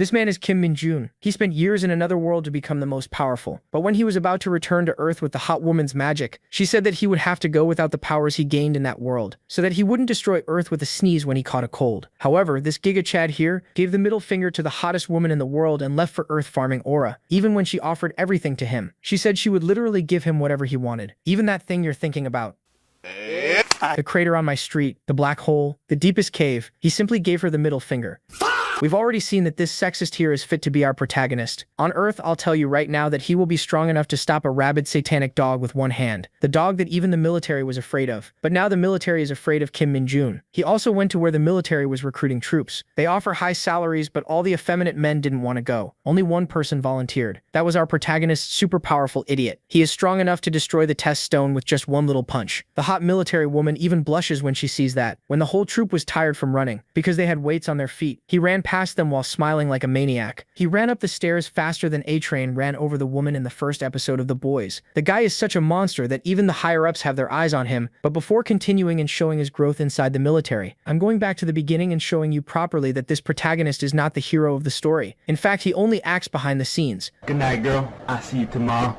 This man is Kim Min-jun. He spent years in another world to become the most powerful. But when he was about to return to Earth with the hot woman's magic, she said that he would have to go without the powers he gained in that world, so that he wouldn't destroy Earth with a sneeze when he caught a cold. However, this Giga Chad here gave the middle finger to the hottest woman in the world and left for Earth farming aura, even when she offered everything to him. She said she would literally give him whatever he wanted, even that thing you're thinking about. The crater on my street, the black hole, the deepest cave. He simply gave her the middle finger. We've already seen that this sexist here is fit to be our protagonist. On Earth, I'll tell you right now that he will be strong enough to stop a rabid satanic dog with one hand. The dog that even the military was afraid of. But now the military is afraid of Kim Min-jun. He also went to where the military was recruiting troops. They offer high salaries, but all the effeminate men didn't want to go. Only one person volunteered. That was our protagonist's super powerful idiot. He is strong enough to destroy the test stone with just one little punch. The hot military woman even blushes when she sees that. When the whole troop was tired from running, because they had weights on their feet, he ran past them while smiling like a maniac. He ran up the stairs faster than A-Train ran over the woman in the first episode of The Boys. The guy is such a monster that even the higher-ups have their eyes on him, but before continuing and showing his growth inside the military, I'm going back to the beginning and showing you properly that this protagonist is not the hero of the story. In fact, he only acts behind the scenes. Good night, girl. I'll see you tomorrow.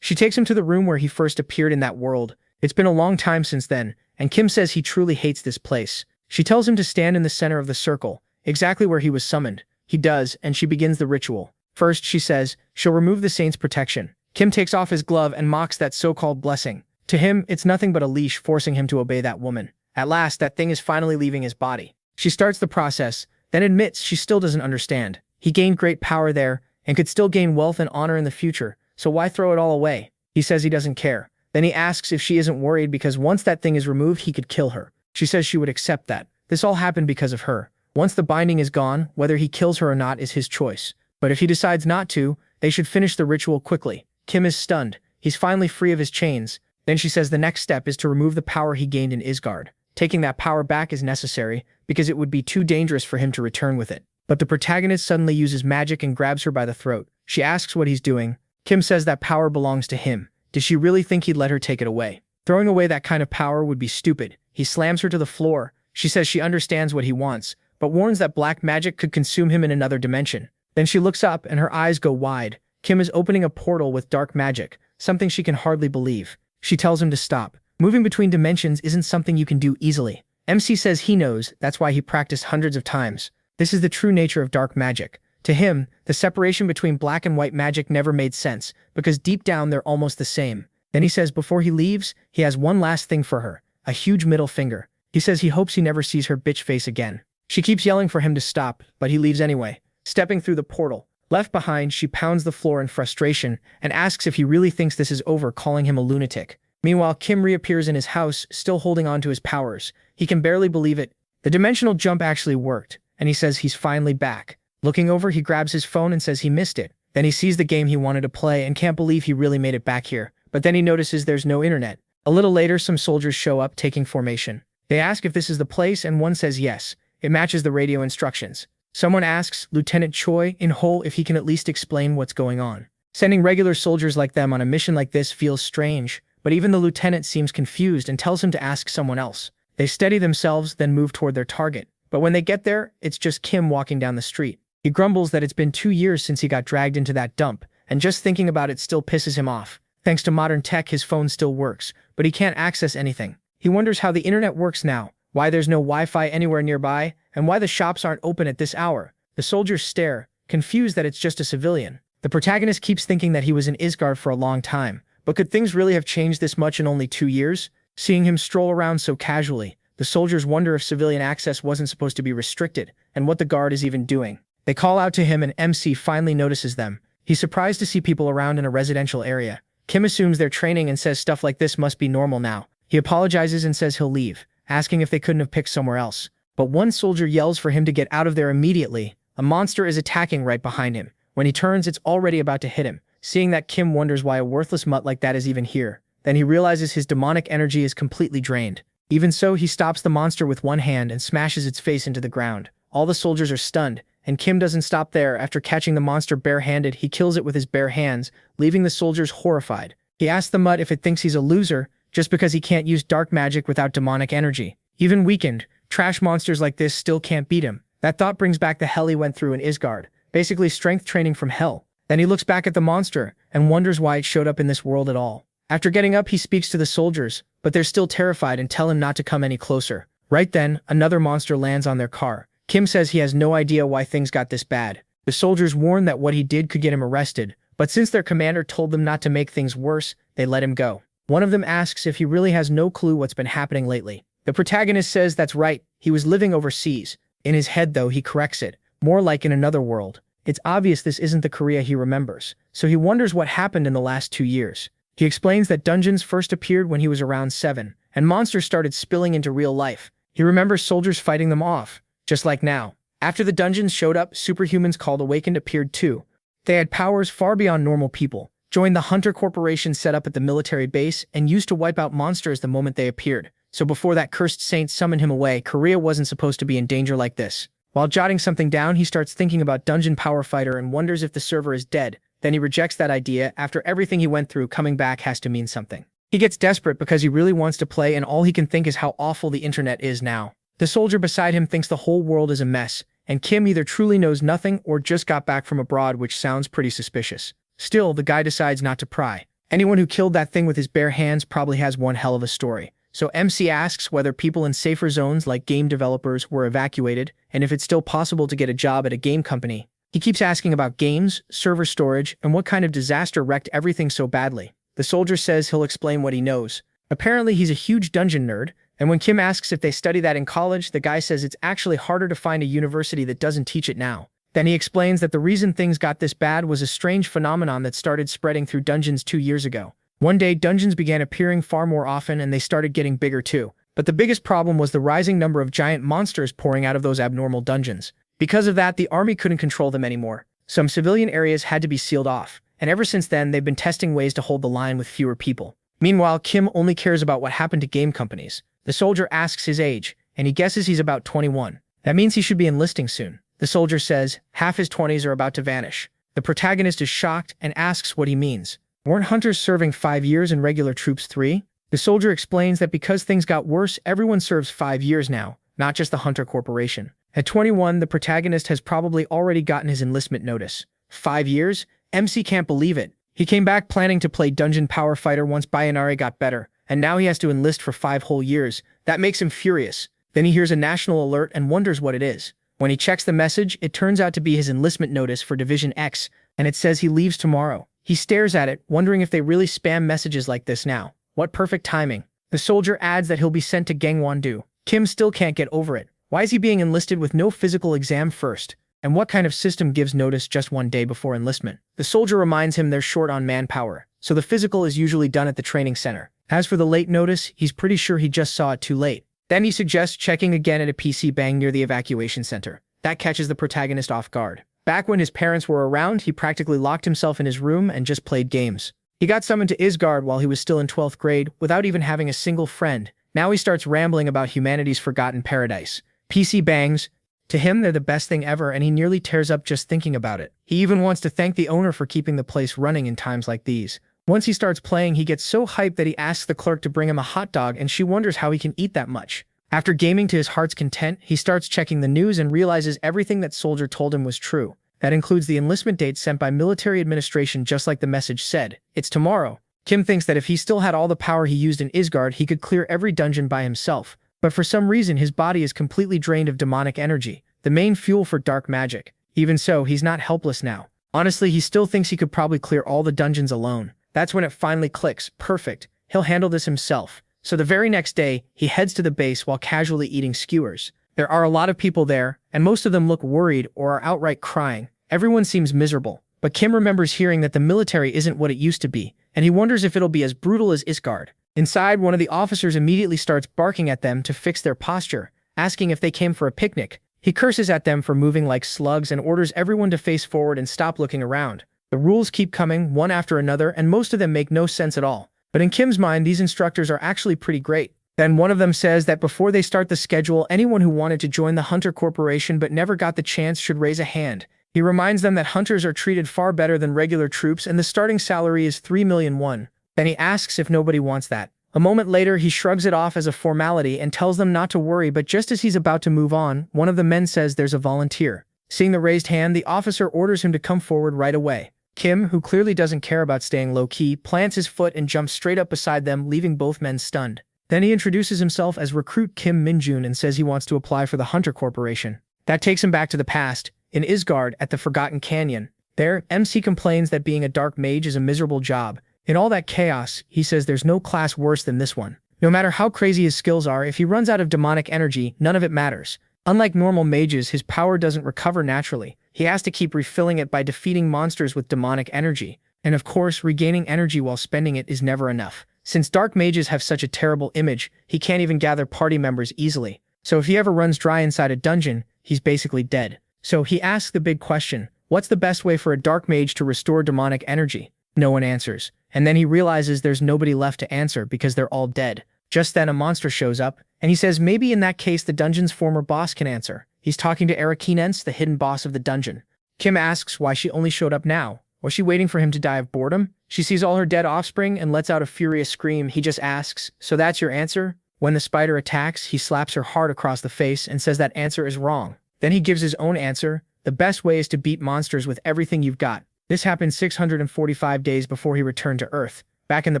She takes him to the room where he first appeared in that world. It's been a long time since then, and Kim says he truly hates this place. She tells him to stand in the center of the circle, exactly where he was summoned. He does, and she begins the ritual. First, she says, she'll remove the saint's protection. Kim takes off his glove and mocks that so-called blessing. To him, it's nothing but a leash forcing him to obey that woman. At last, that thing is finally leaving his body. She starts the process, then admits she still doesn't understand. He gained great power there, and could still gain wealth and honor in the future, so why throw it all away? He says he doesn't care. Then he asks if she isn't worried because once that thing is removed, he could kill her. She says she would accept that. This all happened because of her. Once the binding is gone, whether he kills her or not is his choice. But if he decides not to, they should finish the ritual quickly. Kim is stunned. He's finally free of his chains. Then she says the next step is to remove the power he gained in Isgard. Taking that power back is necessary, because it would be too dangerous for him to return with it. But the protagonist suddenly uses magic and grabs her by the throat. She asks what he's doing. Kim says that power belongs to him. Does she really think he'd let her take it away? Throwing away that kind of power would be stupid. He slams her to the floor. She says she understands what he wants, but warns that black magic could consume him in another dimension. Then she looks up and her eyes go wide. Kim is opening a portal with dark magic, something she can hardly believe. She tells him to stop. Moving between dimensions isn't something you can do easily. MC says he knows, that's why he practiced hundreds of times. This is the true nature of dark magic. To him, the separation between black and white magic never made sense, because deep down they're almost the same. Then he says before he leaves, he has one last thing for her, a huge middle finger. He says he hopes he never sees her bitch face again. She keeps yelling for him to stop, but he leaves anyway. Stepping through the portal. Left behind, she pounds the floor in frustration and asks if he really thinks this is over, calling him a lunatic. Meanwhile, Kim reappears in his house, still holding on to his powers. He can barely believe it. The dimensional jump actually worked, and he says he's finally back. Looking over, he grabs his phone and says he missed it. Then he sees the game he wanted to play and can't believe he really made it back here. But then he notices there's no internet. A little later, some soldiers show up taking formation. They ask if this is the place, and one says yes. It matches the radio instructions. Someone asks Lieutenant Choi in Seoul if he can at least explain what's going on. Sending regular soldiers like them on a mission like this feels strange, but even the lieutenant seems confused and tells him to ask someone else. They steady themselves, then move toward their target. But when they get there, it's just Kim walking down the street. He grumbles that it's been 2 years since he got dragged into that dump, and just thinking about it still pisses him off. Thanks to modern tech, his phone still works, but he can't access anything. He wonders how the internet works now, why there's no Wi-Fi anywhere nearby, and why the shops aren't open at this hour. The soldiers stare, confused that it's just a civilian. The protagonist keeps thinking that he was in Isgard for a long time, but could things really have changed this much in only 2 years? Seeing him stroll around so casually, the soldiers wonder if civilian access wasn't supposed to be restricted, and what the guard is even doing. They call out to him and MC finally notices them. He's surprised to see people around in a residential area. Kim assumes they're training and says stuff like this must be normal now. He apologizes and says he'll leave, asking if they couldn't have picked somewhere else. But one soldier yells for him to get out of there immediately. A monster is attacking right behind him. When he turns, it's already about to hit him. Seeing that, Kim wonders why a worthless mutt like that is even here. Then he realizes his demonic energy is completely drained. Even so, he stops the monster with one hand and smashes its face into the ground. All the soldiers are stunned, and Kim doesn't stop there. After catching the monster bare-handed, he kills it with his bare hands, leaving the soldiers horrified. He asks the mutt if it thinks he's a loser, just because he can't use dark magic without demonic energy. Even weakened, trash monsters like this still can't beat him. That thought brings back the hell he went through in Isgard, basically strength training from hell. Then he looks back at the monster and wonders why it showed up in this world at all. After getting up, he speaks to the soldiers, but they're still terrified and tell him not to come any closer. Right then, another monster lands on their car. Kim says he has no idea why things got this bad. The soldiers warn that what he did could get him arrested, but since their commander told them not to make things worse, they let him go. One of them asks if he really has no clue what's been happening lately. The protagonist says that's right, he was living overseas. In his head though, he corrects it, more like in another world. It's obvious this isn't the Korea he remembers, so he wonders what happened in the last 2 years. He explains that dungeons first appeared when he was around 7, and monsters started spilling into real life. He remembers soldiers fighting them off, just like now. After the dungeons showed up, superhumans called Awakened appeared too. They had powers far beyond normal people, joined the Hunter Corporation set up at the military base, and used to wipe out monsters the moment they appeared. So before that cursed saint summoned him away, Korea wasn't supposed to be in danger like this. While jotting something down, he starts thinking about Dungeon Power Fighter and wonders if the server is dead. Then he rejects that idea. After everything he went through, coming back has to mean something. He gets desperate because he really wants to play, and all he can think is how awful the internet is now. The soldier beside him thinks the whole world is a mess, and Kim either truly knows nothing or just got back from abroad, which sounds pretty suspicious. Still, the guy decides not to pry. Anyone who killed that thing with his bare hands probably has one hell of a story. So MC asks whether people in safer zones like game developers were evacuated, and if it's still possible to get a job at a game company. He keeps asking about games, server storage, and what kind of disaster wrecked everything so badly. The soldier says he'll explain what he knows. Apparently he's a huge dungeon nerd, and when Kim asks if they study that in college, the guy says it's actually harder to find a university that doesn't teach it now. Then he explains that the reason things got this bad was a strange phenomenon that started spreading through dungeons 2 years ago. One day, dungeons began appearing far more often and they started getting bigger too. But the biggest problem was the rising number of giant monsters pouring out of those abnormal dungeons. Because of that, the army couldn't control them anymore. Some civilian areas had to be sealed off, and ever since then, they've been testing ways to hold the line with fewer people. Meanwhile, Kim only cares about what happened to game companies. The soldier asks his age, and he guesses he's about 21. That means he should be enlisting soon. The soldier says half his 20s are about to vanish. The protagonist is shocked and asks what he means. Weren't hunters serving 5 years and regular troops 3? The soldier explains that because things got worse, everyone serves 5 years now, not just the Hunter Corporation. At 21, the protagonist has probably already gotten his enlistment notice. 5 years? MC can't believe it. He came back planning to play Dungeon Power Fighter once Bayonare got better, and now he has to enlist for 5 whole years. That makes him furious. Then he hears a national alert and wonders what it is. When he checks the message, it turns out to be his enlistment notice for Division X, and it says he leaves tomorrow. He stares at it, wondering if they really spam messages like this now. What perfect timing. The soldier adds that he'll be sent to Gangwon-do. Kim still can't get over it. Why is he being enlisted with no physical exam first? And what kind of system gives notice just 1 day before enlistment? The soldier reminds him they're short on manpower, so the physical is usually done at the training center. As for the late notice, he's pretty sure he just saw it too late. Then he suggests checking again at a PC bang near the evacuation center. That catches the protagonist off guard. Back when his parents were around, he practically locked himself in his room and just played games. He got summoned to Isgard while he was still in 12th grade without even having a single friend. Now he starts rambling about humanity's forgotten paradise. PC bangs. To him, they're the best thing ever, and he nearly tears up just thinking about it. He even wants to thank the owner for keeping the place running in times like these. Once he starts playing, he gets so hyped that he asks the clerk to bring him a hot dog, and she wonders how he can eat that much. After gaming to his heart's content, he starts checking the news and realizes everything that soldier told him was true. That includes the enlistment date sent by military administration, just like the message said. It's tomorrow. Kim thinks that if he still had all the power he used in Isgard, he could clear every dungeon by himself. But for some reason, his body is completely drained of demonic energy, the main fuel for dark magic. Even so, he's not helpless now. Honestly, he still thinks he could probably clear all the dungeons alone. That's when it finally clicks. Perfect. He'll handle this himself. So the very next day, he heads to the base while casually eating skewers. There are a lot of people there, and most of them look worried or are outright crying. Everyone seems miserable. But Kim remembers hearing that the military isn't what it used to be, and he wonders if it'll be as brutal as Isgard. Inside, one of the officers immediately starts barking at them to fix their posture, asking if they came for a picnic. He curses at them for moving like slugs and orders everyone to face forward and stop looking around. The rules keep coming, one after another, and most of them make no sense at all. But in Kim's mind, these instructors are actually pretty great. Then one of them says that before they start the schedule, anyone who wanted to join the Hunter Corporation but never got the chance should raise a hand. He reminds them that hunters are treated far better than regular troops and the starting salary is 3 million won. Then he asks if nobody wants that. A moment later, he shrugs it off as a formality and tells them not to worry, but just as he's about to move on, one of the men says there's a volunteer. Seeing the raised hand, the officer orders him to come forward right away. Kim, who clearly doesn't care about staying low-key, plants his foot and jumps straight up beside them, leaving both men stunned. Then he introduces himself as Recruit Kim Minjun and says he wants to apply for the Hunter Corporation. That takes him back to the past, in Isgard at the Forgotten Canyon. There, MC complains that being a dark mage is a miserable job. In all that chaos, he says there's no class worse than this one. No matter how crazy his skills are, if he runs out of demonic energy, none of it matters. Unlike normal mages, his power doesn't recover naturally. He has to keep refilling it by defeating monsters with demonic energy. And of course, regaining energy while spending it is never enough. Since dark mages have such a terrible image, he can't even gather party members easily. So if he ever runs dry inside a dungeon, he's basically dead. So he asks the big question, what's the best way for a dark mage to restore demonic energy? No one answers. And then he realizes there's nobody left to answer because they're all dead. Just then a monster shows up, and he says maybe in that case the dungeon's former boss can answer. He's talking to Aniclimax, the hidden boss of the dungeon. Kim asks why she only showed up now. Was she waiting for him to die of boredom? She sees all her dead offspring and lets out a furious scream. He just asks, so that's your answer? When the spider attacks, he slaps her hard across the face and says that answer is wrong. Then he gives his own answer. The best way is to beat monsters with everything you've got. This happened 645 days before he returned to Earth. Back in the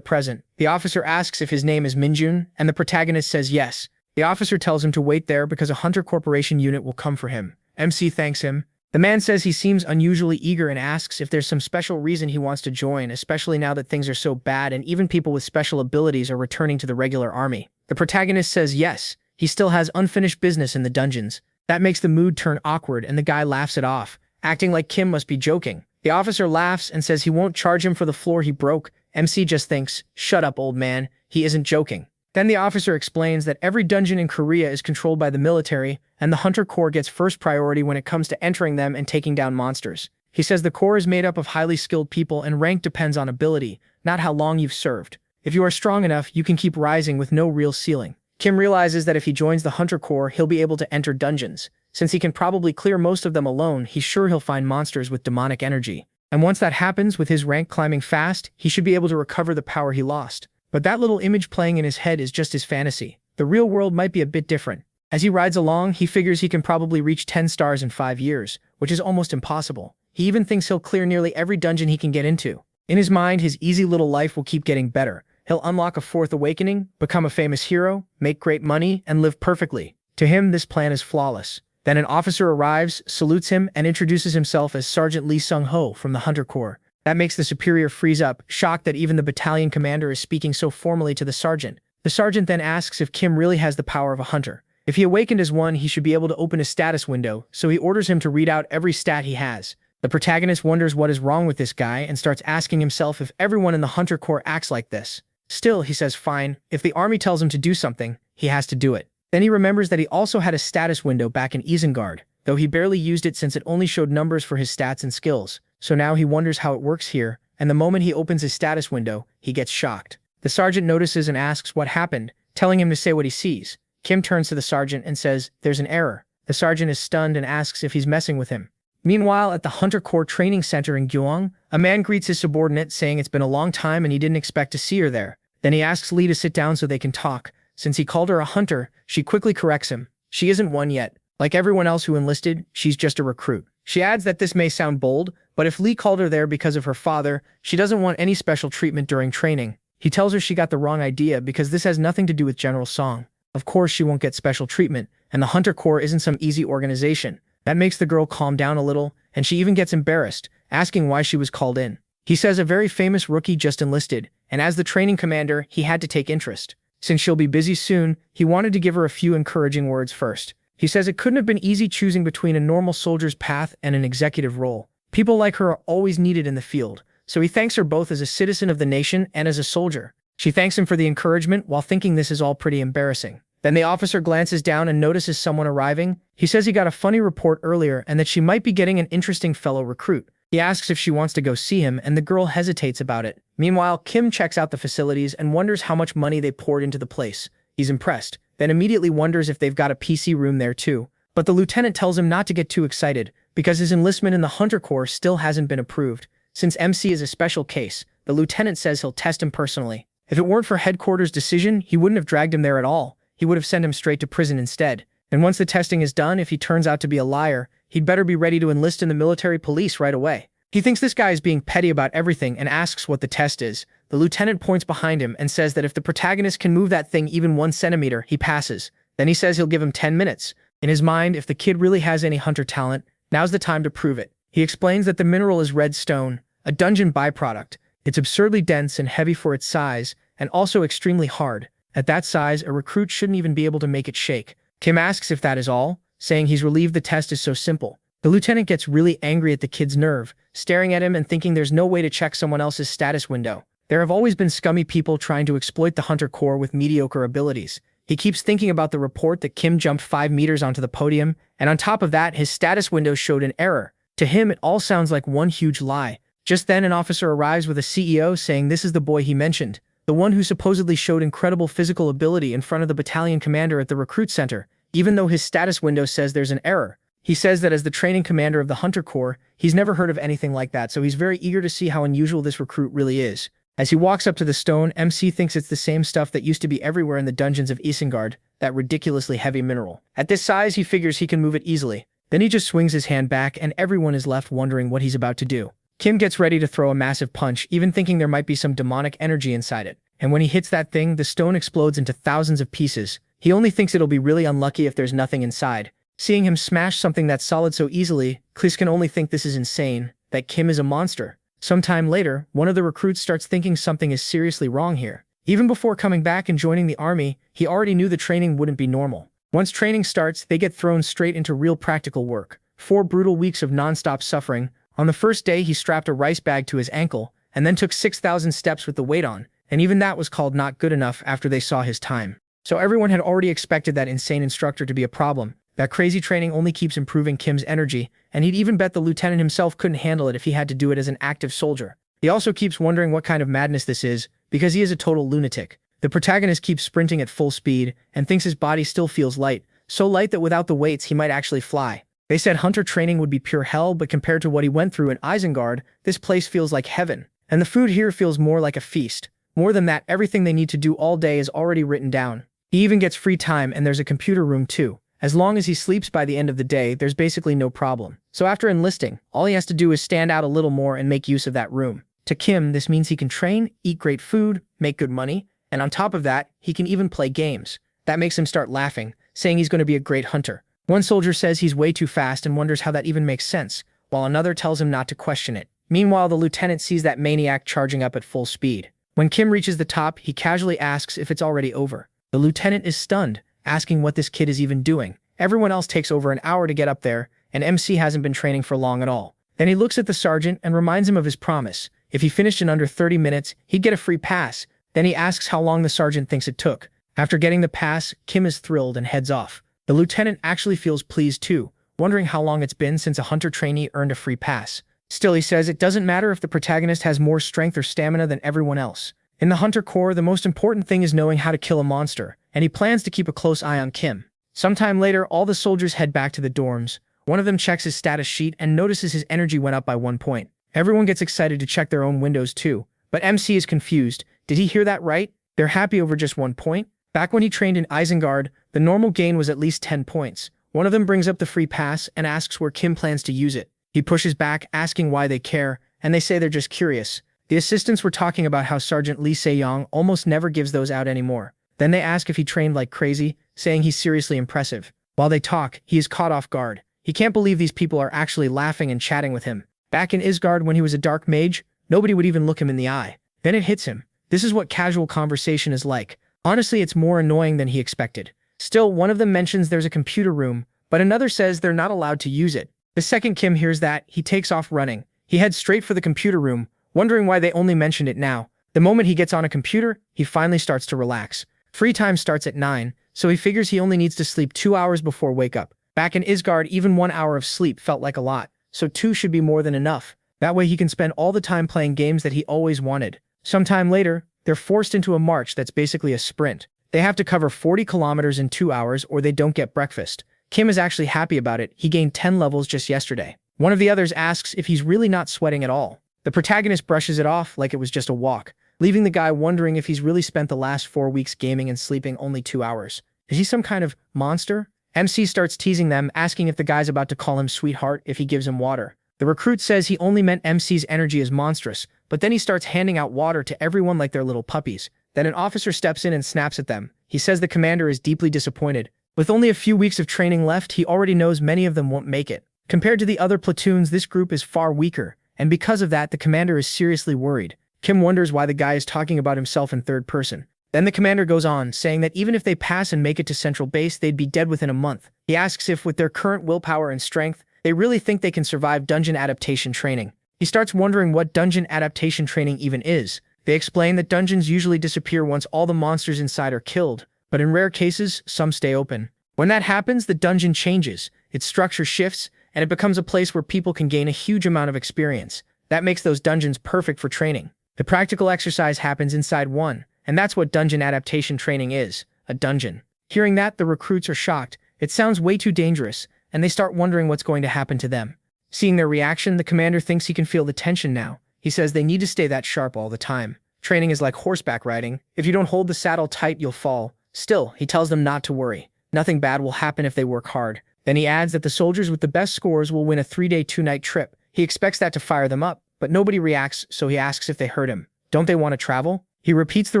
present, the officer asks if his name is Minjun, and the protagonist says yes. The officer tells him to wait there because a Hunter Corporation unit will come for him. MC thanks him. The man says he seems unusually eager and asks if there's some special reason he wants to join, especially now that things are so bad and even people with special abilities are returning to the regular army. The protagonist says yes, he still has unfinished business in the dungeons. That makes the mood turn awkward and the guy laughs it off, acting like Kim must be joking. The officer laughs and says he won't charge him for the floor he broke. MC just thinks, shut up, old man, he isn't joking. Then the officer explains that every dungeon in Korea is controlled by the military, and the Hunter Corps gets first priority when it comes to entering them and taking down monsters. He says the Corps is made up of highly skilled people and rank depends on ability, not how long you've served. If you are strong enough, you can keep rising with no real ceiling. Kim realizes that if he joins the Hunter Corps, he'll be able to enter dungeons. Since he can probably clear most of them alone, he's sure he'll find monsters with demonic energy. And once that happens, with his rank climbing fast, he should be able to recover the power he lost. But that little image playing in his head is just his fantasy. The real world might be a bit different. As he rides along, he figures he can probably reach 10 stars in 5 years, which is almost impossible. He even thinks he'll clear nearly every dungeon he can get into. In his mind, his easy little life will keep getting better. He'll unlock a fourth awakening, become a famous hero, make great money, and live perfectly. To him, this plan is flawless. Then an officer arrives, salutes him, and introduces himself as Sergeant Lee Sung-ho from the Hunter Corps. That makes the superior freeze up, shocked that even the battalion commander is speaking so formally to the sergeant. The sergeant then asks if Kim really has the power of a hunter. If he awakened as one, he should be able to open a status window, so he orders him to read out every stat he has. The protagonist wonders what is wrong with this guy and starts asking himself if everyone in the Hunter Corps acts like this. Still, he says fine, if the army tells him to do something, he has to do it. Then he remembers that he also had a status window back in Isengard, though he barely used it since it only showed numbers for his stats and skills. So now he wonders how it works here, and the moment he opens his status window, he gets shocked. The sergeant notices and asks what happened, telling him to say what he sees. Kim turns to the sergeant and says, there's an error. The sergeant is stunned and asks if he's messing with him. Meanwhile, at the Hunter Corps Training Center in Gyeong, a man greets his subordinate saying it's been a long time and he didn't expect to see her there. Then he asks Lee to sit down so they can talk. Since he called her a hunter, she quickly corrects him. She isn't one yet. Like everyone else who enlisted, she's just a recruit. She adds that this may sound bold, but if Lee called her there because of her father, she doesn't want any special treatment during training. He tells her she got the wrong idea because this has nothing to do with General Song. Of course she won't get special treatment, and the Hunter Corps isn't some easy organization. That makes the girl calm down a little, and she even gets embarrassed, asking why she was called in. He says a very famous rookie just enlisted, and as the training commander, he had to take interest. Since she'll be busy soon, he wanted to give her a few encouraging words first. He says it couldn't have been easy choosing between a normal soldier's path and an executive role. People like her are always needed in the field, so he thanks her both as a citizen of the nation and as a soldier. She thanks him for the encouragement while thinking this is all pretty embarrassing. Then the officer glances down and notices someone arriving. He says he got a funny report earlier and that she might be getting an interesting fellow recruit. He asks if she wants to go see him, and the girl hesitates about it. Meanwhile, Kim checks out the facilities and wonders how much money they poured into the place. He's impressed, then immediately wonders if they've got a PC room there too. But the lieutenant tells him not to get too excited, because his enlistment in the Hunter Corps still hasn't been approved. Since MC is a special case, the lieutenant says he'll test him personally. If it weren't for headquarters' decision, he wouldn't have dragged him there at all. He would have sent him straight to prison instead. And once the testing is done, if he turns out to be a liar, he'd better be ready to enlist in the military police right away. He thinks this guy is being petty about everything and asks what the test is. The lieutenant points behind him and says that if the protagonist can move that thing even 1 centimeter, he passes. Then he says he'll give him 10 minutes. In his mind, if the kid really has any hunter talent, now's the time to prove it. He explains that the mineral is red stone, a dungeon byproduct. It's absurdly dense and heavy for its size, and also extremely hard. At that size, a recruit shouldn't even be able to make it shake. Kim asks if that is all, saying he's relieved the test is so simple. The lieutenant gets really angry at the kid's nerve, staring at him and thinking there's no way to check someone else's status window. There have always been scummy people trying to exploit the hunter corps with mediocre abilities. He keeps thinking about the report that Kim jumped 5 meters onto the podium, and on top of that, his status window showed an error. To him, it all sounds like one huge lie. Just then, an officer arrives with a CEO saying this is the boy he mentioned, the one who supposedly showed incredible physical ability in front of the battalion commander at the recruit center, even though his status window says there's an error. He says that as the training commander of the Hunter Corps, he's never heard of anything like that, so he's very eager to see how unusual this recruit really is. As he walks up to the stone, MC thinks it's the same stuff that used to be everywhere in the dungeons of Isengard, that ridiculously heavy mineral. At this size, he figures he can move it easily. Then he just swings his hand back and everyone is left wondering what he's about to do. Kim gets ready to throw a massive punch, even thinking there might be some demonic energy inside it. And when he hits that thing, the stone explodes into thousands of pieces. He only thinks it'll be really unlucky if there's nothing inside. Seeing him smash something that's solid so easily, Klis can only think this is insane, that Kim is a monster. Sometime later, one of the recruits starts thinking something is seriously wrong here. Even before coming back and joining the army, he already knew the training wouldn't be normal. Once training starts, they get thrown straight into real practical work. 4 brutal weeks of non-stop suffering. On the first day, he strapped a rice bag to his ankle, and then took 6,000 steps with the weight on, and even that was called not good enough after they saw his time. So everyone had already expected that insane instructor to be a problem. That crazy training only keeps improving Kim's energy, and he'd even bet the lieutenant himself couldn't handle it if he had to do it as an active soldier. He also keeps wondering what kind of madness this is, because he is a total lunatic. The protagonist keeps sprinting at full speed, and thinks his body still feels light, so light that without the weights he might actually fly. They said hunter training would be pure hell, but compared to what he went through in Isengard, this place feels like heaven. And the food here feels more like a feast. More than that, everything they need to do all day is already written down. He even gets free time, and there's a computer room too. As long as he sleeps by the end of the day, there's basically no problem. So after enlisting, all he has to do is stand out a little more and make use of that room. To Kim, this means he can train, eat great food, make good money, and on top of that, he can even play games. That makes him start laughing, saying he's going to be a great hunter. One soldier says he's way too fast and wonders how that even makes sense, while another tells him not to question it. Meanwhile, the lieutenant sees that maniac charging up at full speed. When Kim reaches the top, he casually asks if it's already over. The lieutenant is stunned, asking what this kid is even doing. Everyone else takes over an hour to get up there, and MC hasn't been training for long at all. Then he looks at the sergeant and reminds him of his promise. If he finished in under 30 minutes, he'd get a free pass. Then he asks how long the sergeant thinks it took. After getting the pass, Kim is thrilled and heads off. The lieutenant actually feels pleased too, wondering how long it's been since a hunter trainee earned a free pass. Still, he says it doesn't matter if the protagonist has more strength or stamina than everyone else. In the Hunter Corps, the most important thing is knowing how to kill a monster, and he plans to keep a close eye on Kim. Sometime later, all the soldiers head back to the dorms. One of them checks his status sheet and notices his energy went up by 1 point. Everyone gets excited to check their own windows too, but MC is confused. Did he hear that right? They're happy over just 1 point? Back when he trained in Isengard, the normal gain was at least 10 points. One of them brings up the free pass and asks where Kim plans to use it. He pushes back, asking why they care, and they say they're just curious. The assistants were talking about how Sergeant Lee Se-young almost never gives those out anymore. Then they ask if he trained like crazy, saying he's seriously impressive. While they talk, he is caught off guard. He can't believe these people are actually laughing and chatting with him. Back in Isgard when he was a dark mage, nobody would even look him in the eye. Then it hits him. This is what casual conversation is like. Honestly, it's more annoying than he expected. Still, one of them mentions there's a computer room, but another says they're not allowed to use it. The second Kim hears that, he takes off running. He heads straight for the computer room, wondering why they only mentioned it now. The moment he gets on a computer, he finally starts to relax. Free time starts at 9, so he figures he only needs to sleep 2 hours before wake up. Back in Isgard, even 1 hour of sleep felt like a lot, so 2 should be more than enough. That way he can spend all the time playing games that he always wanted. Sometime later, they're forced into a march that's basically a sprint. They have to cover 40 kilometers in 2 hours or they don't get breakfast. Kim is actually happy about it. He gained 10 levels just yesterday. One of the others asks if he's really not sweating at all. The protagonist brushes it off like it was just a walk. leaving the guy wondering if he's really spent the last 4 weeks gaming and sleeping only 2 hours. Is he some kind of monster? MC starts teasing them, asking if the guy's about to call him sweetheart if he gives him water. The recruit says he only meant MC's energy is monstrous, but then he starts handing out water to everyone like they're little puppies. Then an officer steps in and snaps at them. He says the commander is deeply disappointed. With only a few weeks of training left, he already knows many of them won't make it. Compared to the other platoons, this group is far weaker, and because of that, the commander is seriously worried. Kim wonders why the guy is talking about himself in third person. Then the commander goes on, saying that even if they pass and make it to central base, they'd be dead within a month. He asks if, with their current willpower and strength, they really think they can survive dungeon adaptation training. He starts wondering what dungeon adaptation training even is. They explain that dungeons usually disappear once all the monsters inside are killed, but in rare cases, some stay open. When that happens, the dungeon changes, its structure shifts, and it becomes a place where people can gain a huge amount of experience. That makes those dungeons perfect for training. The practical exercise happens inside one, and that's what dungeon adaptation training is, a dungeon. Hearing that, the recruits are shocked. It sounds way too dangerous, and they start wondering what's going to happen to them. Seeing their reaction, the commander thinks he can feel the tension now. He says they need to stay that sharp all the time. Training is like horseback riding. If you don't hold the saddle tight, you'll fall. Still, he tells them not to worry. Nothing bad will happen if they work hard. Then he adds that the soldiers with the best scores will win a 3-day, 2-night trip. He expects that to fire them up, but nobody reacts, so he asks if they heard him. Don't they want to travel? He repeats the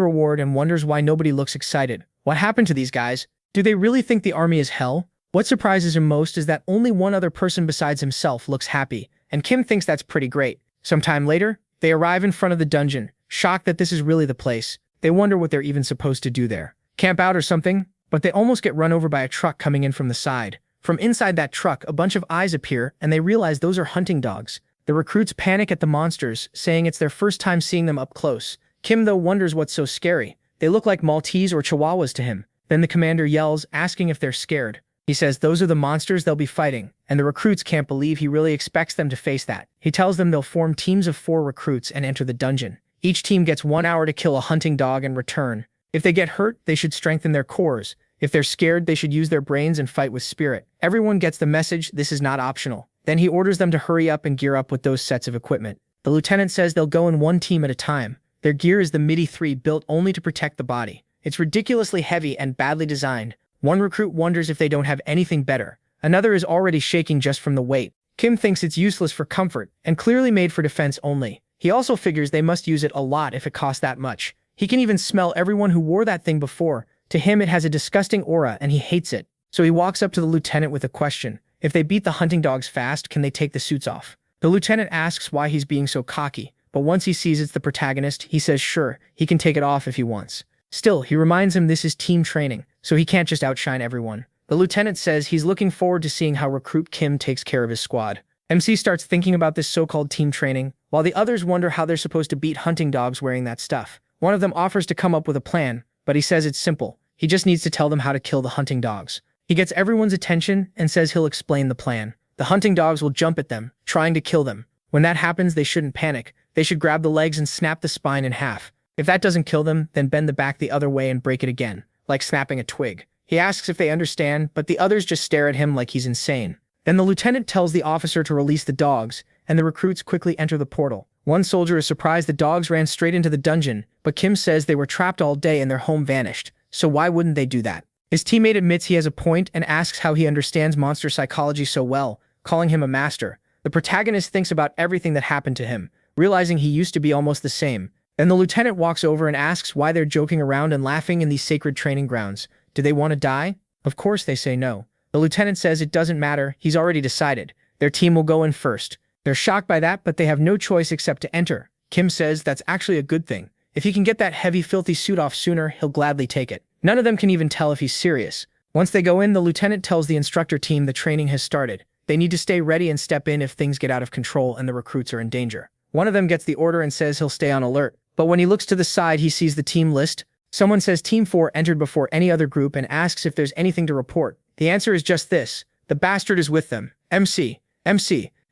reward and wonders why nobody looks excited. What happened to these guys? Do they really think the army is hell? What surprises him most is that only one other person besides himself looks happy, and Kim thinks that's pretty great. Sometime later, they arrive in front of the dungeon, shocked that this is really the place. They wonder what they're even supposed to do there. Camp out or something? But they almost get run over by a truck coming in from the side. From inside that truck, a bunch of eyes appear, and they realize those are hunting dogs. The recruits panic at the monsters, saying it's their first time seeing them up close. Kim, though, wonders what's so scary. They look like Maltese or Chihuahuas to him. Then the commander yells, asking if they're scared. He says those are the monsters they'll be fighting, and the recruits can't believe he really expects them to face that. He tells them they'll form teams of 4 recruits and enter the dungeon. Each team gets 1 hour to kill a hunting dog and return. If they get hurt, they should strengthen their cores. If they're scared, they should use their brains and fight with spirit. Everyone gets the message, this is not optional. Then he orders them to hurry up and gear up with those sets of equipment. The lieutenant says they'll go in 1 team at a time. Their gear is the MIDI-3 built only to protect the body. It's ridiculously heavy and badly designed. One recruit wonders if they don't have anything better. Another is already shaking just from the weight. Kim thinks it's useless for comfort and clearly made for defense only. He also figures they must use it a lot if it costs that much. He can even smell everyone who wore that thing before. To him, it has a disgusting aura and he hates it. So he walks up to the lieutenant with a question. If they beat the hunting dogs fast, can they take the suits off? The lieutenant asks why he's being so cocky, but once he sees it's the protagonist, he says sure, he can take it off if he wants. Still, he reminds him this is team training, so he can't just outshine everyone. The lieutenant says he's looking forward to seeing how recruit Kim takes care of his squad. MC starts thinking about this so-called team training, while the others wonder how they're supposed to beat hunting dogs wearing that stuff. One of them offers to come up with a plan, but he says it's simple. He just needs to tell them how to kill the hunting dogs. He gets everyone's attention and says he'll explain the plan. The hunting dogs will jump at them, trying to kill them. When that happens, they shouldn't panic. They should grab the legs and snap the spine in half. If that doesn't kill them, then bend the back the other way and break it again, like snapping a twig. He asks if they understand, but the others just stare at him like he's insane. Then the lieutenant tells the officer to release the dogs, and the recruits quickly enter the portal. One soldier is surprised the dogs ran straight into the dungeon, but Kim says they were trapped all day and their home vanished, so why wouldn't they do that? His teammate admits he has a point and asks how he understands monster psychology so well, calling him a master. The protagonist thinks about everything that happened to him, realizing he used to be almost the same. Then the lieutenant walks over and asks why they're joking around and laughing in these sacred training grounds. Do they want to die? Of course they say no. The lieutenant says it doesn't matter, he's already decided. Their team will go in first. They're shocked by that, but they have no choice except to enter. Kim says that's actually a good thing. If he can get that heavy, filthy suit off sooner, he'll gladly take it. None of them can even tell if he's serious. Once they go in, the lieutenant tells the instructor team the training has started. They need to stay ready and step in if things get out of control and the recruits are in danger. One of them gets the order and says he'll stay on alert. But when he looks to the side, he sees the team list. Someone says Team 4 entered before any other group and asks if there's anything to report. The answer is just this. The bastard is with them. MC.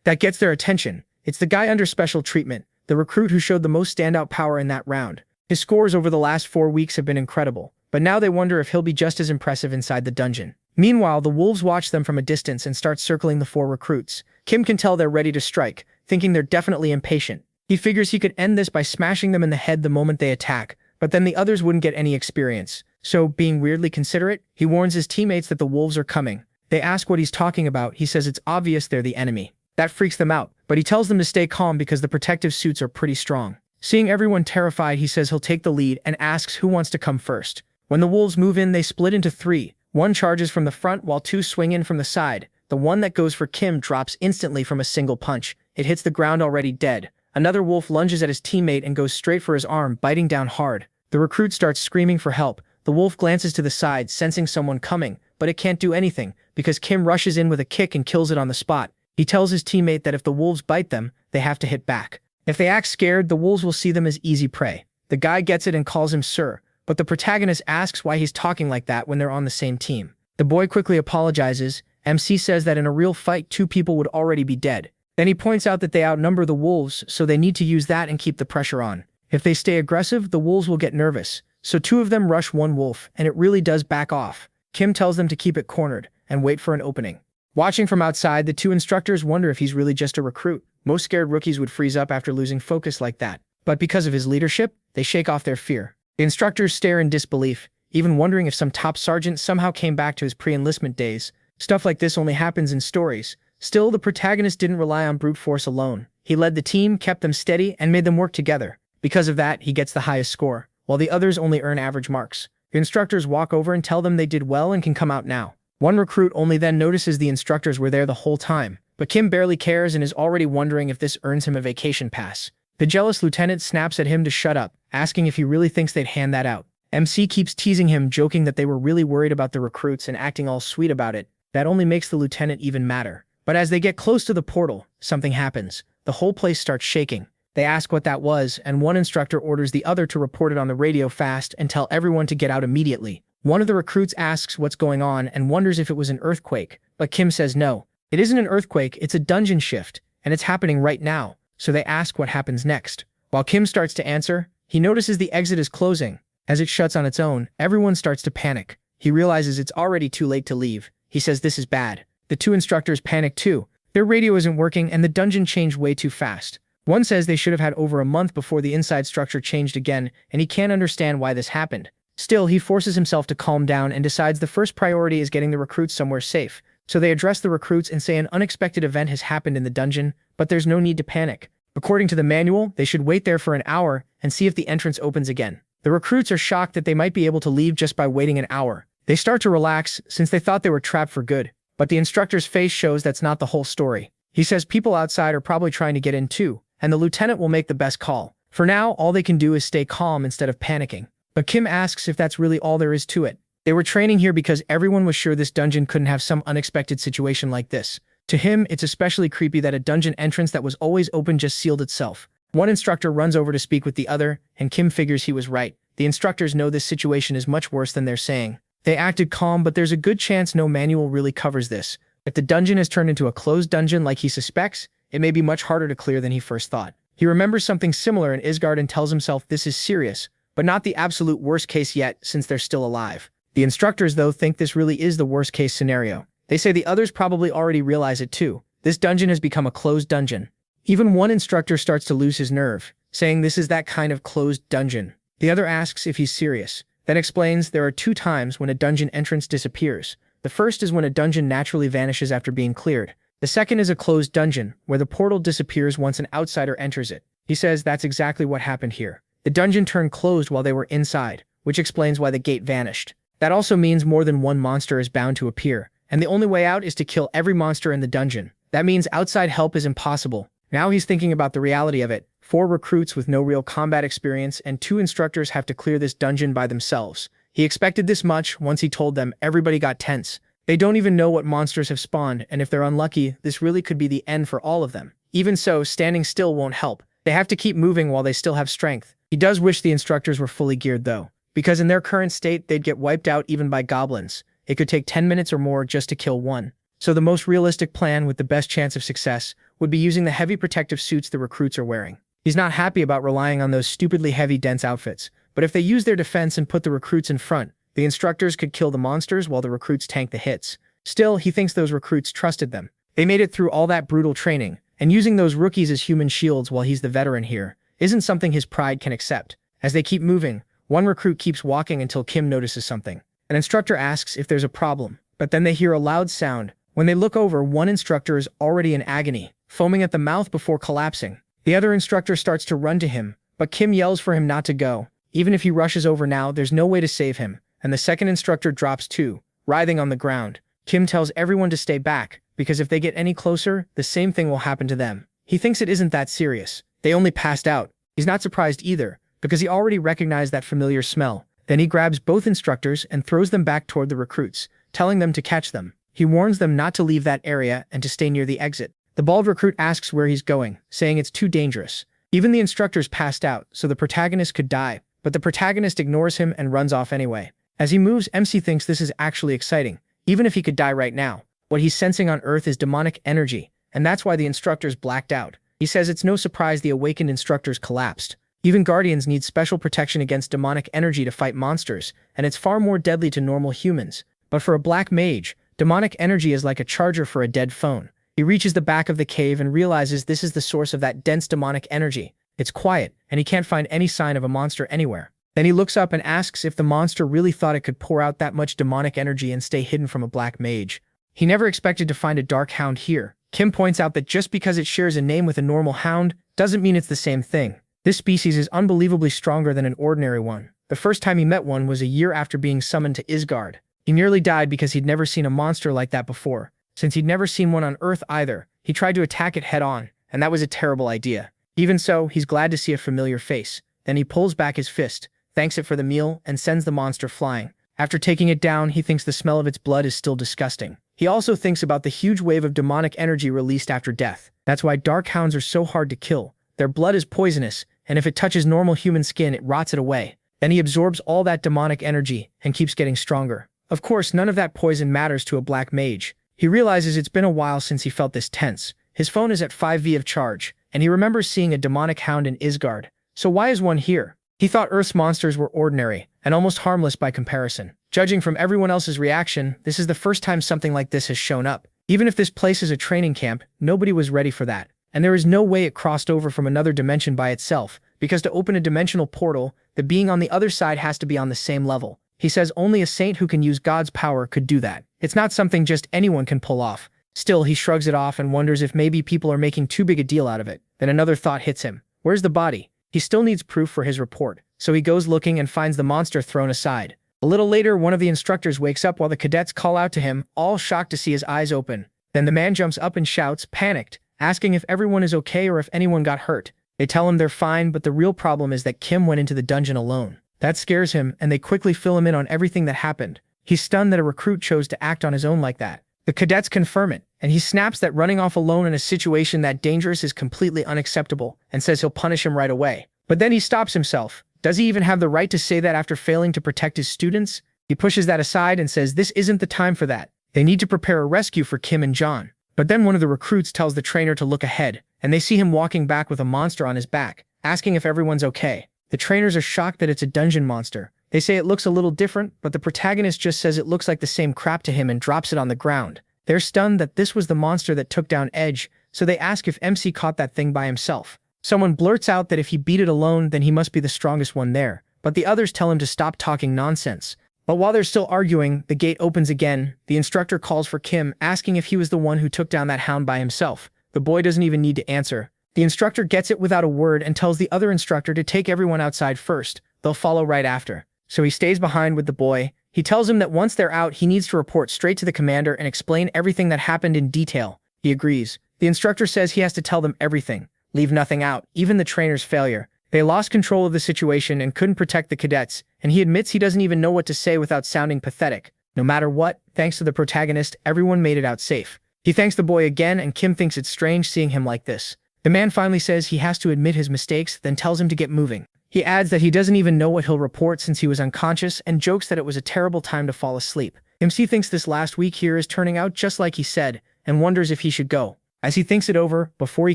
That gets their attention. It's the guy under special treatment, the recruit who showed the most standout power in that round. His scores over the last 4 weeks have been incredible, but now they wonder if he'll be just as impressive inside the dungeon. Meanwhile, the wolves watch them from a distance and start circling the 4 recruits. Kim can tell they're ready to strike, thinking they're definitely impatient. He figures he could end this by smashing them in the head the moment they attack, but then the others wouldn't get any experience. So, being weirdly considerate, he warns his teammates that the wolves are coming. They ask what he's talking about. He says it's obvious they're the enemy. That freaks them out, but he tells them to stay calm because the protective suits are pretty strong. Seeing everyone terrified, he says he'll take the lead and asks who wants to come first. When the wolves move in, they split into three. One charges from the front while two swing in from the side. The one that goes for Kim drops instantly from a single punch. It hits the ground already dead. Another wolf lunges at his teammate and goes straight for his arm, biting down hard. The recruit starts screaming for help. The wolf glances to the side, sensing someone coming, but it can't do anything because Kim rushes in with a kick and kills it on the spot. He tells his teammate that if the wolves bite them, they have to hit back. If they act scared, the wolves will see them as easy prey. The guy gets it and calls him sir, but the protagonist asks why he's talking like that when they're on the same team. The boy quickly apologizes. MC says that in a real fight, two people would already be dead. Then he points out that they outnumber the wolves, so they need to use that and keep the pressure on. If they stay aggressive, the wolves will get nervous. So two of them rush one wolf, and it really does back off. Kim tells them to keep it cornered and wait for an opening. Watching from outside, the two instructors wonder if he's really just a recruit. Most scared rookies would freeze up after losing focus like that. But because of his leadership, they shake off their fear. The instructors stare in disbelief, even wondering if some top sergeant somehow came back to his pre-enlistment days. Stuff like this only happens in stories. Still, the protagonist didn't rely on brute force alone. He led the team, kept them steady, and made them work together. Because of that, he gets the highest score, while the others only earn average marks. The instructors walk over and tell them they did well and can come out now. One recruit only then notices the instructors were there the whole time, but Kim barely cares and is already wondering if this earns him a vacation pass. The jealous lieutenant snaps at him to shut up, asking if he really thinks they'd hand that out. MC keeps teasing him, joking that they were really worried about the recruits and acting all sweet about it. That only makes the lieutenant even madder. But as they get close to the portal, something happens. The whole place starts shaking. They ask what that was, and one instructor orders the other to report it on the radio fast and tell everyone to get out immediately. One of the recruits asks what's going on and wonders if it was an earthquake, but Kim says no. It isn't an earthquake, it's a dungeon shift, and it's happening right now, so they ask what happens next. While Kim starts to answer, he notices the exit is closing. As it shuts on its own, everyone starts to panic. He realizes it's already too late to leave. He says this is bad. The two instructors panic too. Their radio isn't working and the dungeon changed way too fast. One says they should have had over a month before the inside structure changed again, and he can't understand why this happened. Still, he forces himself to calm down and decides the first priority is getting the recruits somewhere safe. So they address the recruits and say an unexpected event has happened in the dungeon, but there's no need to panic. According to the manual, they should wait there for an hour and see if the entrance opens again. The recruits are shocked that they might be able to leave just by waiting an hour. They start to relax since they thought they were trapped for good. But the instructor's face shows that's not the whole story. He says people outside are probably trying to get in too, and the lieutenant will make the best call. For now, all they can do is stay calm instead of panicking. But Kim asks if that's really all there is to it. They were training here because everyone was sure this dungeon couldn't have some unexpected situation like this. To him, it's especially creepy that a dungeon entrance that was always open just sealed itself. One instructor runs over to speak with the other, and Kim figures he was right. The instructors know this situation is much worse than they're saying. They acted calm, but there's a good chance no manual really covers this. If the dungeon has turned into a closed dungeon like he suspects, it may be much harder to clear than he first thought. He remembers something similar in Isgard and tells himself this is serious, but not the absolute worst case yet since they're still alive. The instructors, though, think this really is the worst case scenario. They say the others probably already realize it too. This dungeon has become a closed dungeon. Even one instructor starts to lose his nerve, saying this is that kind of closed dungeon. The other asks if he's serious, then explains there are two times when a dungeon entrance disappears. The first is when a dungeon naturally vanishes after being cleared. The second is a closed dungeon, where the portal disappears once an outsider enters it. He says that's exactly what happened here. The dungeon turned closed while they were inside, which explains why the gate vanished. That also means more than one monster is bound to appear, and the only way out is to kill every monster in the dungeon. That means outside help is impossible. Now he's thinking about the reality of it. 4 recruits with no real combat experience and 2 instructors have to clear this dungeon by themselves. He expected this much. Once he told them, everybody got tense. They don't even know what monsters have spawned, and if they're unlucky, this really could be the end for all of them. Even so, standing still won't help. They have to keep moving while they still have strength. He does wish the instructors were fully geared though, because in their current state, they'd get wiped out even by goblins. It could take 10 minutes or more just to kill one. So the most realistic plan with the best chance of success would be using the heavy protective suits the recruits are wearing. He's not happy about relying on those stupidly heavy dense outfits, but if they use their defense and put the recruits in front, the instructors could kill the monsters while the recruits tank the hits. Still, he thinks those recruits trusted them. They made it through all that brutal training. and using those rookies as human shields while he's the veteran here isn't something his pride can accept. As they keep moving, one recruit keeps walking until Kim notices something. An instructor asks if there's a problem, but then they hear a loud sound. When they look over, one instructor is already in agony, foaming at the mouth before collapsing. The other instructor starts to run to him, but Kim yells for him not to go. Even if he rushes over now, there's no way to save him, and the second instructor drops too, writhing on the ground. Kim tells everyone to stay back, because if they get any closer, the same thing will happen to them. He thinks it isn't that serious. They only passed out. He's not surprised either, because he already recognized that familiar smell. Then he grabs both instructors and throws them back toward the recruits, telling them to catch them. He warns them not to leave that area and to stay near the exit. The bald recruit asks where he's going, saying it's too dangerous. Even the instructors passed out, so the protagonist could die, but the protagonist ignores him and runs off anyway. As he moves, MC thinks this is actually exciting, even if he could die right now. What he's sensing on Earth is demonic energy, and that's why the instructors blacked out. He says it's no surprise the awakened instructors collapsed. Even guardians need special protection against demonic energy to fight monsters, and it's far more deadly to normal humans. But for a black mage, demonic energy is like a charger for a dead phone. He reaches the back of the cave and realizes this is the source of that dense demonic energy. It's quiet, and he can't find any sign of a monster anywhere. Then he looks up and asks if the monster really thought it could pour out that much demonic energy and stay hidden from a black mage. He never expected to find a dark hound here. Kim points out that just because it shares a name with a normal hound doesn't mean it's the same thing. This species is unbelievably stronger than an ordinary one. The first time he met one was a year after being summoned to Isgard. He nearly died because he'd never seen a monster like that before. Since he'd never seen one on Earth either, he tried to attack it head-on, and that was a terrible idea. Even so, he's glad to see a familiar face. Then he pulls back his fist, thanks it for the meal, and sends the monster flying. After taking it down, he thinks the smell of its blood is still disgusting. He also thinks about the huge wave of demonic energy released after death. That's why dark hounds are so hard to kill. Their blood is poisonous, and if it touches normal human skin, it rots it away. Then he absorbs all that demonic energy and keeps getting stronger. Of course, none of that poison matters to a black mage. He realizes it's been a while since he felt this tense. His phone is at 5V of charge, and he remembers seeing a demonic hound in Isgard. So why is one here? He thought Earth's monsters were ordinary, and almost harmless by comparison. Judging from everyone else's reaction, this is the first time something like this has shown up. Even if this place is a training camp, nobody was ready for that. And there is no way it crossed over from another dimension by itself, because to open a dimensional portal, the being on the other side has to be on the same level. He says only a saint who can use God's power could do that. It's not something just anyone can pull off. Still, he shrugs it off and wonders if maybe people are making too big a deal out of it. Then another thought hits him. Where's the body? He still needs proof for his report, so he goes looking and finds the monster thrown aside. A little later, one of the instructors wakes up while the cadets call out to him, all shocked to see his eyes open. Then the man jumps up and shouts, panicked, asking if everyone is okay or if anyone got hurt. They tell him they're fine, but the real problem is that Kim went into the dungeon alone. That scares him, and they quickly fill him in on everything that happened. He's stunned that a recruit chose to act on his own like that. The cadets confirm it, and he snaps that running off alone in a situation that dangerous is completely unacceptable, and says he'll punish him right away. But then he stops himself. Does he even have the right to say that after failing to protect his students? He pushes that aside and says this isn't the time for that. They need to prepare a rescue for Kim and John. But then one of the recruits tells the trainer to look ahead, and they see him walking back with a monster on his back, asking if everyone's okay. The trainers are shocked that it's a dungeon monster. They say it looks a little different, but the protagonist just says it looks like the same crap to him and drops it on the ground. They're stunned that this was the monster that took down Edge, so they ask if MC caught that thing by himself. Someone blurts out that if he beat it alone, then he must be the strongest one there, but the others tell him to stop talking nonsense. But while they're still arguing, the gate opens again. The instructor calls for Kim, asking if he was the one who took down that hound by himself. The boy doesn't even need to answer. The instructor gets it without a word and tells the other instructor to take everyone outside first. They'll follow right after. So he stays behind with the boy. He tells him that once they're out, he needs to report straight to the commander and explain everything that happened in detail. He agrees. The instructor says he has to tell them everything. Leave nothing out, even the trainer's failure. They lost control of the situation and couldn't protect the cadets, and he admits he doesn't even know what to say without sounding pathetic. No matter what, thanks to the protagonist, everyone made it out safe. He thanks the boy again, and Kim thinks it's strange seeing him like this. The man finally says he has to admit his mistakes, then tells him to get moving. He adds that he doesn't even know what he'll report since he was unconscious, and jokes that it was a terrible time to fall asleep. MC thinks this last week here is turning out just like he said, and wonders if he should go. As he thinks it over, before he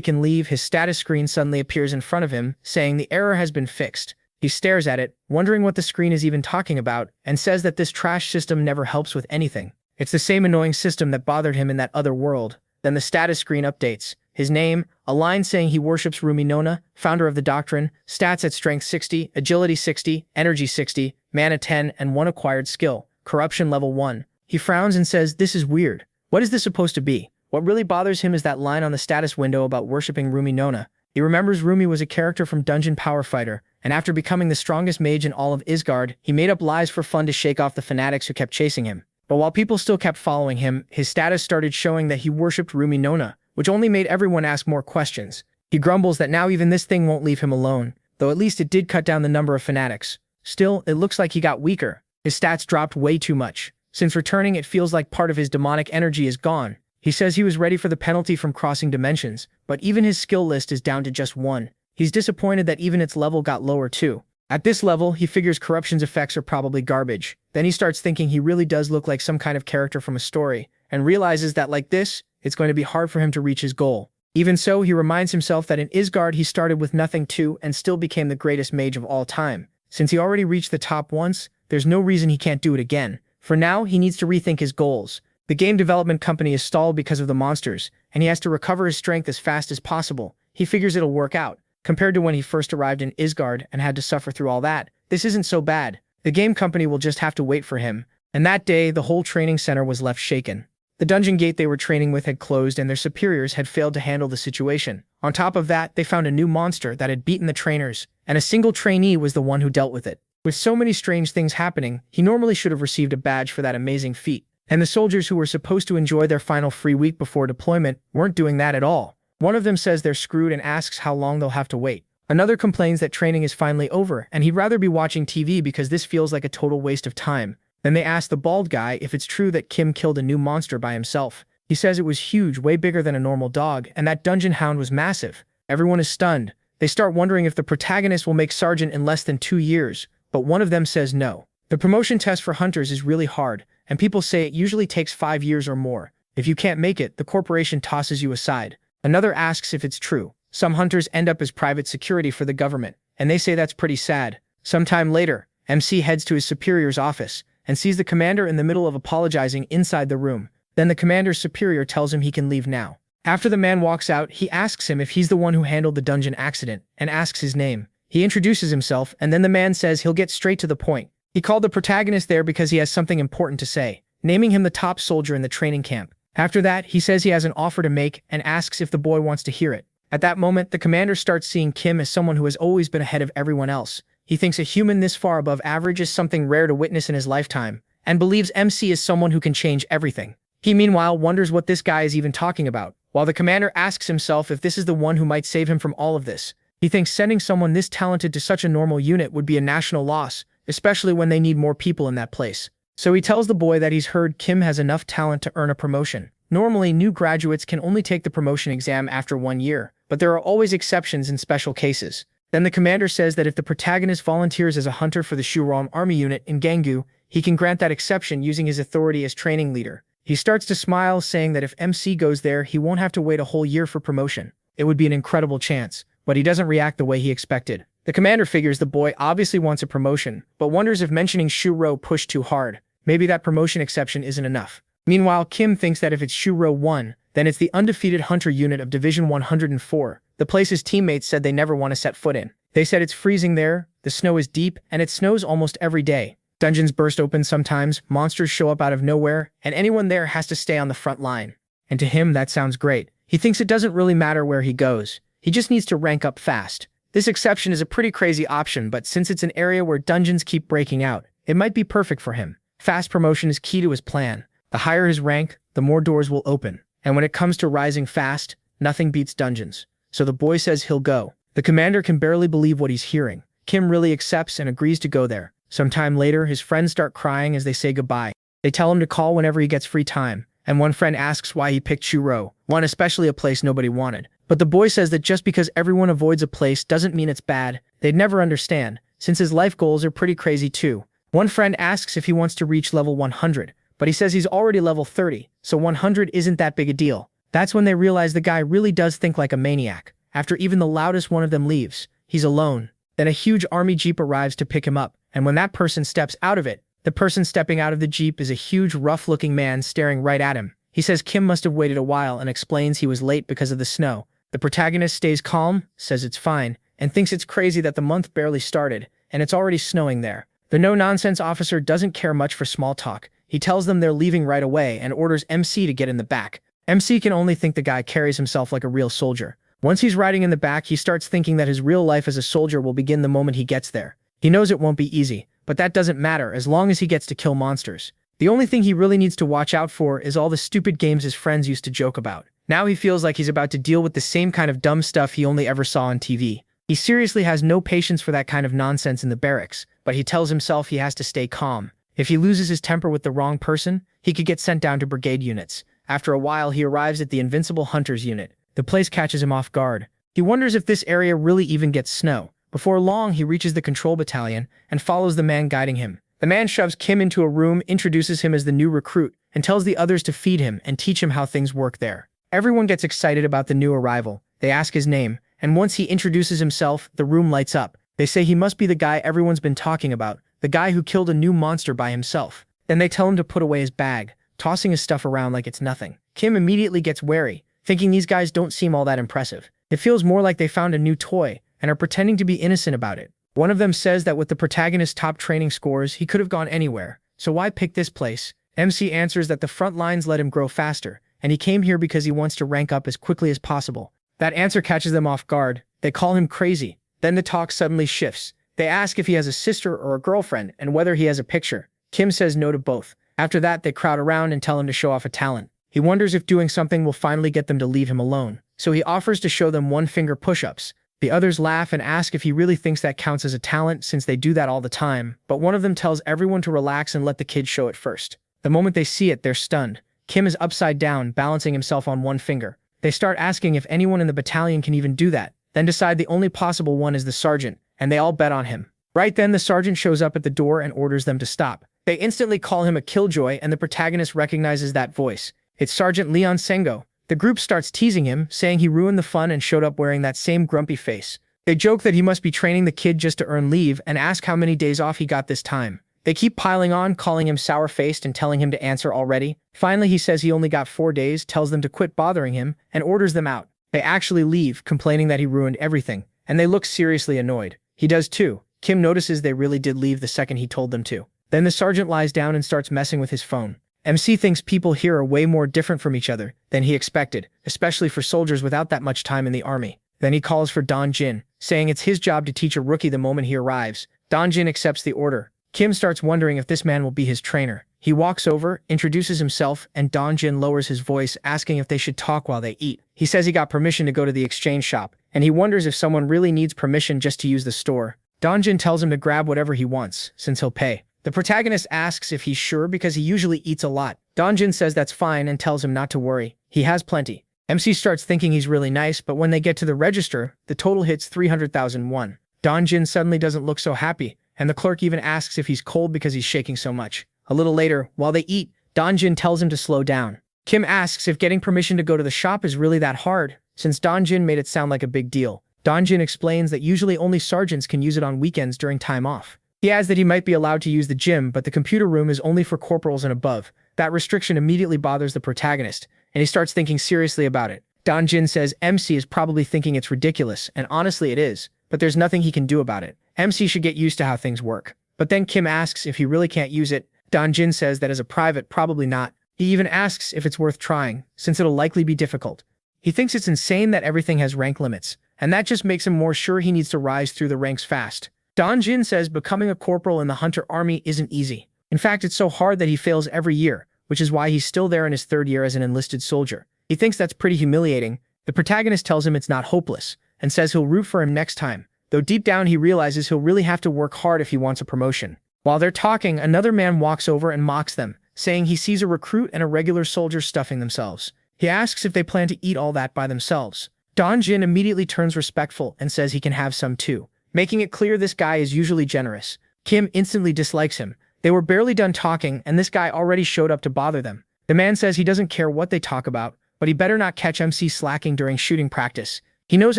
can leave, his status screen suddenly appears in front of him, saying the error has been fixed. He stares at it, wondering what the screen is even talking about, and says that this trash system never helps with anything. It's the same annoying system that bothered him in that other world. Then the status screen updates, his name, a line saying he worships Rumi Nona, founder of the doctrine, stats at strength 60, agility 60, energy 60, mana 10, and 1 acquired skill, corruption level 1. He frowns and says, "This is weird. What is this supposed to be?" What really bothers him is that line on the status window about worshipping Rumi Nona. He remembers Rumi was a character from Dungeon Power Fighter, and after becoming the strongest mage in all of Isgard, he made up lies for fun to shake off the fanatics who kept chasing him. But while people still kept following him, his status started showing that he worshipped Rumi Nona, which only made everyone ask more questions. He grumbles that now even this thing won't leave him alone, though at least it did cut down the number of fanatics. Still, it looks like he got weaker. His stats dropped way too much. Since returning, it feels like part of his demonic energy is gone. He says he was ready for the penalty from crossing dimensions, but even his skill list is down to just 1. He's disappointed that even its level got lower too. At this level, he figures corruption's effects are probably garbage. Then he starts thinking he really does look like some kind of character from a story, and realizes that like this, it's going to be hard for him to reach his goal. Even so, he reminds himself that in Isgard he started with nothing too and still became the greatest mage of all time. Since he already reached the top once, there's no reason he can't do it again. For now, he needs to rethink his goals. The game development company is stalled because of the monsters, and he has to recover his strength as fast as possible. He figures it'll work out. Compared to when he first arrived in Isgard and had to suffer through all that, this isn't so bad. The game company will just have to wait for him. And that day, the whole training center was left shaken. The dungeon gate they were training with had closed and their superiors had failed to handle the situation. On top of that, they found a new monster that had beaten the trainers, and a single trainee was the one who dealt with it. With so many strange things happening, he normally should have received a badge for that amazing feat. And the soldiers who were supposed to enjoy their final free week before deployment weren't doing that at all. One of them says they're screwed and asks how long they'll have to wait. Another complains that training is finally over and he'd rather be watching TV because this feels like a total waste of time. Then they ask the bald guy if it's true that Kim killed a new monster by himself. He says it was huge, way bigger than a normal dog, and that dungeon hound was massive. Everyone is stunned. They start wondering if the protagonist will make sergeant in less than 2 years, but one of them says no. The promotion test for hunters is really hard, and people say it usually takes 5 years or more. If you can't make it, the corporation tosses you aside. Another asks if it's true. Some hunters end up as private security for the government, and they say that's pretty sad. Sometime later, MC heads to his superior's office and sees the commander in the middle of apologizing inside the room. Then the commander's superior tells him he can leave now. After the man walks out, he asks him if he's the one who handled the dungeon accident and asks his name. He introduces himself, and then the man says he'll get straight to the point. He called the protagonist there because he has something important to say, naming him the top soldier in the training camp. After that, he says he has an offer to make and asks if the boy wants to hear it. At that moment, the commander starts seeing Kim as someone who has always been ahead of everyone else. He thinks a human this far above average is something rare to witness in his lifetime, and believes MC is someone who can change everything. He meanwhile wonders what this guy is even talking about, while the commander asks himself if this is the one who might save him from all of this. He thinks sending someone this talented to such a normal unit would be a national loss, especially when they need more people in that place. So he tells the boy that he's heard Kim has enough talent to earn a promotion. Normally, new graduates can only take the promotion exam after 1 year, but there are always exceptions in special cases. Then the commander says that if the protagonist volunteers as a hunter for the Shuram army unit in Gangu, he can grant that exception using his authority as training leader. He starts to smile, saying that if MC goes there, he won't have to wait a whole year for promotion. It would be an incredible chance, but he doesn't react the way he expected. The commander figures the boy obviously wants a promotion, but wonders if mentioning Shuro pushed too hard. Maybe that promotion exception isn't enough. Meanwhile, Kim thinks that if it's Shuro 1, then it's the undefeated hunter unit of Division 104, the place his teammates said they never want to set foot in. They said it's freezing there, the snow is deep, and it snows almost every day. Dungeons burst open sometimes, monsters show up out of nowhere, and anyone there has to stay on the front line. And to him, that sounds great. He thinks it doesn't really matter where he goes. He just needs to rank up fast. This exception is a pretty crazy option, but since it's an area where dungeons keep breaking out, it might be perfect for him. Fast promotion is key to his plan. The higher his rank, the more doors will open. And when it comes to rising fast, nothing beats dungeons. So the boy says he'll go. The commander can barely believe what he's hearing. Kim really accepts and agrees to go there. Sometime later, his friends start crying as they say goodbye. They tell him to call whenever he gets free time, and one friend asks why he picked Shuro, one especially a place nobody wanted. But the boy says that just because everyone avoids a place doesn't mean it's bad. They'd never understand, since his life goals are pretty crazy too. One friend asks if he wants to reach level 100, but he says he's already level 30, so 100 isn't that big a deal. That's when they realize the guy really does think like a maniac. After even the loudest one of them leaves, he's alone. Then a huge army jeep arrives to pick him up, and when that person steps out of it, the person stepping out of the jeep is a huge rough-looking man staring right at him. He says Kim must have waited a while and explains he was late because of the snow. The protagonist stays calm, says it's fine, and thinks it's crazy that the month barely started, and it's already snowing there. The no-nonsense officer doesn't care much for small talk. He tells them they're leaving right away and orders MC to get in the back. MC can only think the guy carries himself like a real soldier. Once he's riding in the back, he starts thinking that his real life as a soldier will begin the moment he gets there. He knows it won't be easy, but that doesn't matter as long as he gets to kill monsters. The only thing he really needs to watch out for is all the stupid games his friends used to joke about. Now he feels like he's about to deal with the same kind of dumb stuff he only ever saw on TV. He seriously has no patience for that kind of nonsense in the barracks, but he tells himself he has to stay calm. If he loses his temper with the wrong person, he could get sent down to brigade units. After a while, he arrives at the Invincible Hunters unit. The place catches him off guard. He wonders if this area really even gets snow. Before long, he reaches the control battalion and follows the man guiding him. The man shoves Kim into a room, introduces him as the new recruit, and tells the others to feed him and teach him how things work there. Everyone gets excited about the new arrival. They ask his name, and once he introduces himself, the room lights up. They say he must be the guy everyone's been talking about, the guy who killed a new monster by himself. Then they tell him to put away his bag, tossing his stuff around like it's nothing. Kim immediately gets wary, thinking these guys don't seem all that impressive. It feels more like they found a new toy and are pretending to be innocent about it. One of them says that with the protagonist's top training scores, he could have gone anywhere, so why pick this place? MC answers that the front lines let him grow faster, and he came here because he wants to rank up as quickly as possible. That answer catches them off guard. They call him crazy. Then the talk suddenly shifts. They ask if he has a sister or a girlfriend and whether he has a picture. Kim says no to both. After that, they crowd around and tell him to show off a talent. He wonders if doing something will finally get them to leave him alone, so he offers to show them one-finger push-ups. The others laugh and ask if he really thinks that counts as a talent since they do that all the time, but one of them tells everyone to relax and let the kid show it first. The moment they see it, they're stunned. Kim is upside down, balancing himself on one finger. They start asking if anyone in the battalion can even do that, then decide the only possible one is the sergeant, and they all bet on him. Right then, the sergeant shows up at the door and orders them to stop. They instantly call him a killjoy, and the protagonist recognizes that voice. It's Sergeant Leon Sengo. The group starts teasing him, saying he ruined the fun and showed up wearing that same grumpy face. They joke that he must be training the kid just to earn leave and ask how many days off he got this time. They keep piling on, calling him sour-faced and telling him to answer already. Finally, he says he only got 4 days, tells them to quit bothering him, and orders them out. They actually leave, complaining that he ruined everything, and they look seriously annoyed. He does too. Kim notices they really did leave the second he told them to. Then the sergeant lies down and starts messing with his phone. MC thinks people here are way more different from each other than he expected, especially for soldiers without that much time in the army. Then he calls for Don Jin, saying it's his job to teach a rookie the moment he arrives. Don Jin accepts the order. Kim starts wondering if this man will be his trainer. He walks over, introduces himself, and Don Jin lowers his voice, asking if they should talk while they eat. He says he got permission to go to the exchange shop, and he wonders if someone really needs permission just to use the store. Don Jin tells him to grab whatever he wants, since he'll pay. The protagonist asks if he's sure because he usually eats a lot. Don Jin says that's fine and tells him not to worry. He has plenty. MC starts thinking he's really nice, but when they get to the register, the total hits 300,000 won. Don Jin suddenly doesn't look so happy, and the clerk even asks if he's cold because he's shaking so much. A little later, while they eat, Don Jin tells him to slow down. Kim asks if getting permission to go to the shop is really that hard, since Don Jin made it sound like a big deal. Don Jin explains that usually only sergeants can use it on weekends during time off. He adds that he might be allowed to use the gym, but the computer room is only for corporals and above. That restriction immediately bothers the protagonist, and he starts thinking seriously about it. Don Jin says MC is probably thinking it's ridiculous, and honestly it is, but there's nothing he can do about it. MC should get used to how things work. But then Kim asks if he really can't use it. Don Jin says that as a private, probably not. He even asks if it's worth trying, since it'll likely be difficult. He thinks it's insane that everything has rank limits, and that just makes him more sure he needs to rise through the ranks fast. Don Jin says becoming a corporal in the Hunter Army isn't easy. In fact, it's so hard that he fails every year, which is why he's still there in his 3rd year as an enlisted soldier. He thinks that's pretty humiliating. The protagonist tells him it's not hopeless, and says he'll root for him next time, though deep down he realizes he'll really have to work hard if he wants a promotion. While they're talking, another man walks over and mocks them, saying he sees a recruit and a regular soldier stuffing themselves. He asks if they plan to eat all that by themselves. Don Jin immediately turns respectful and says he can have some too, making it clear this guy is usually generous. Kim instantly dislikes him. They were barely done talking, and this guy already showed up to bother them. The man says he doesn't care what they talk about, but he better not catch MC slacking during shooting practice. He knows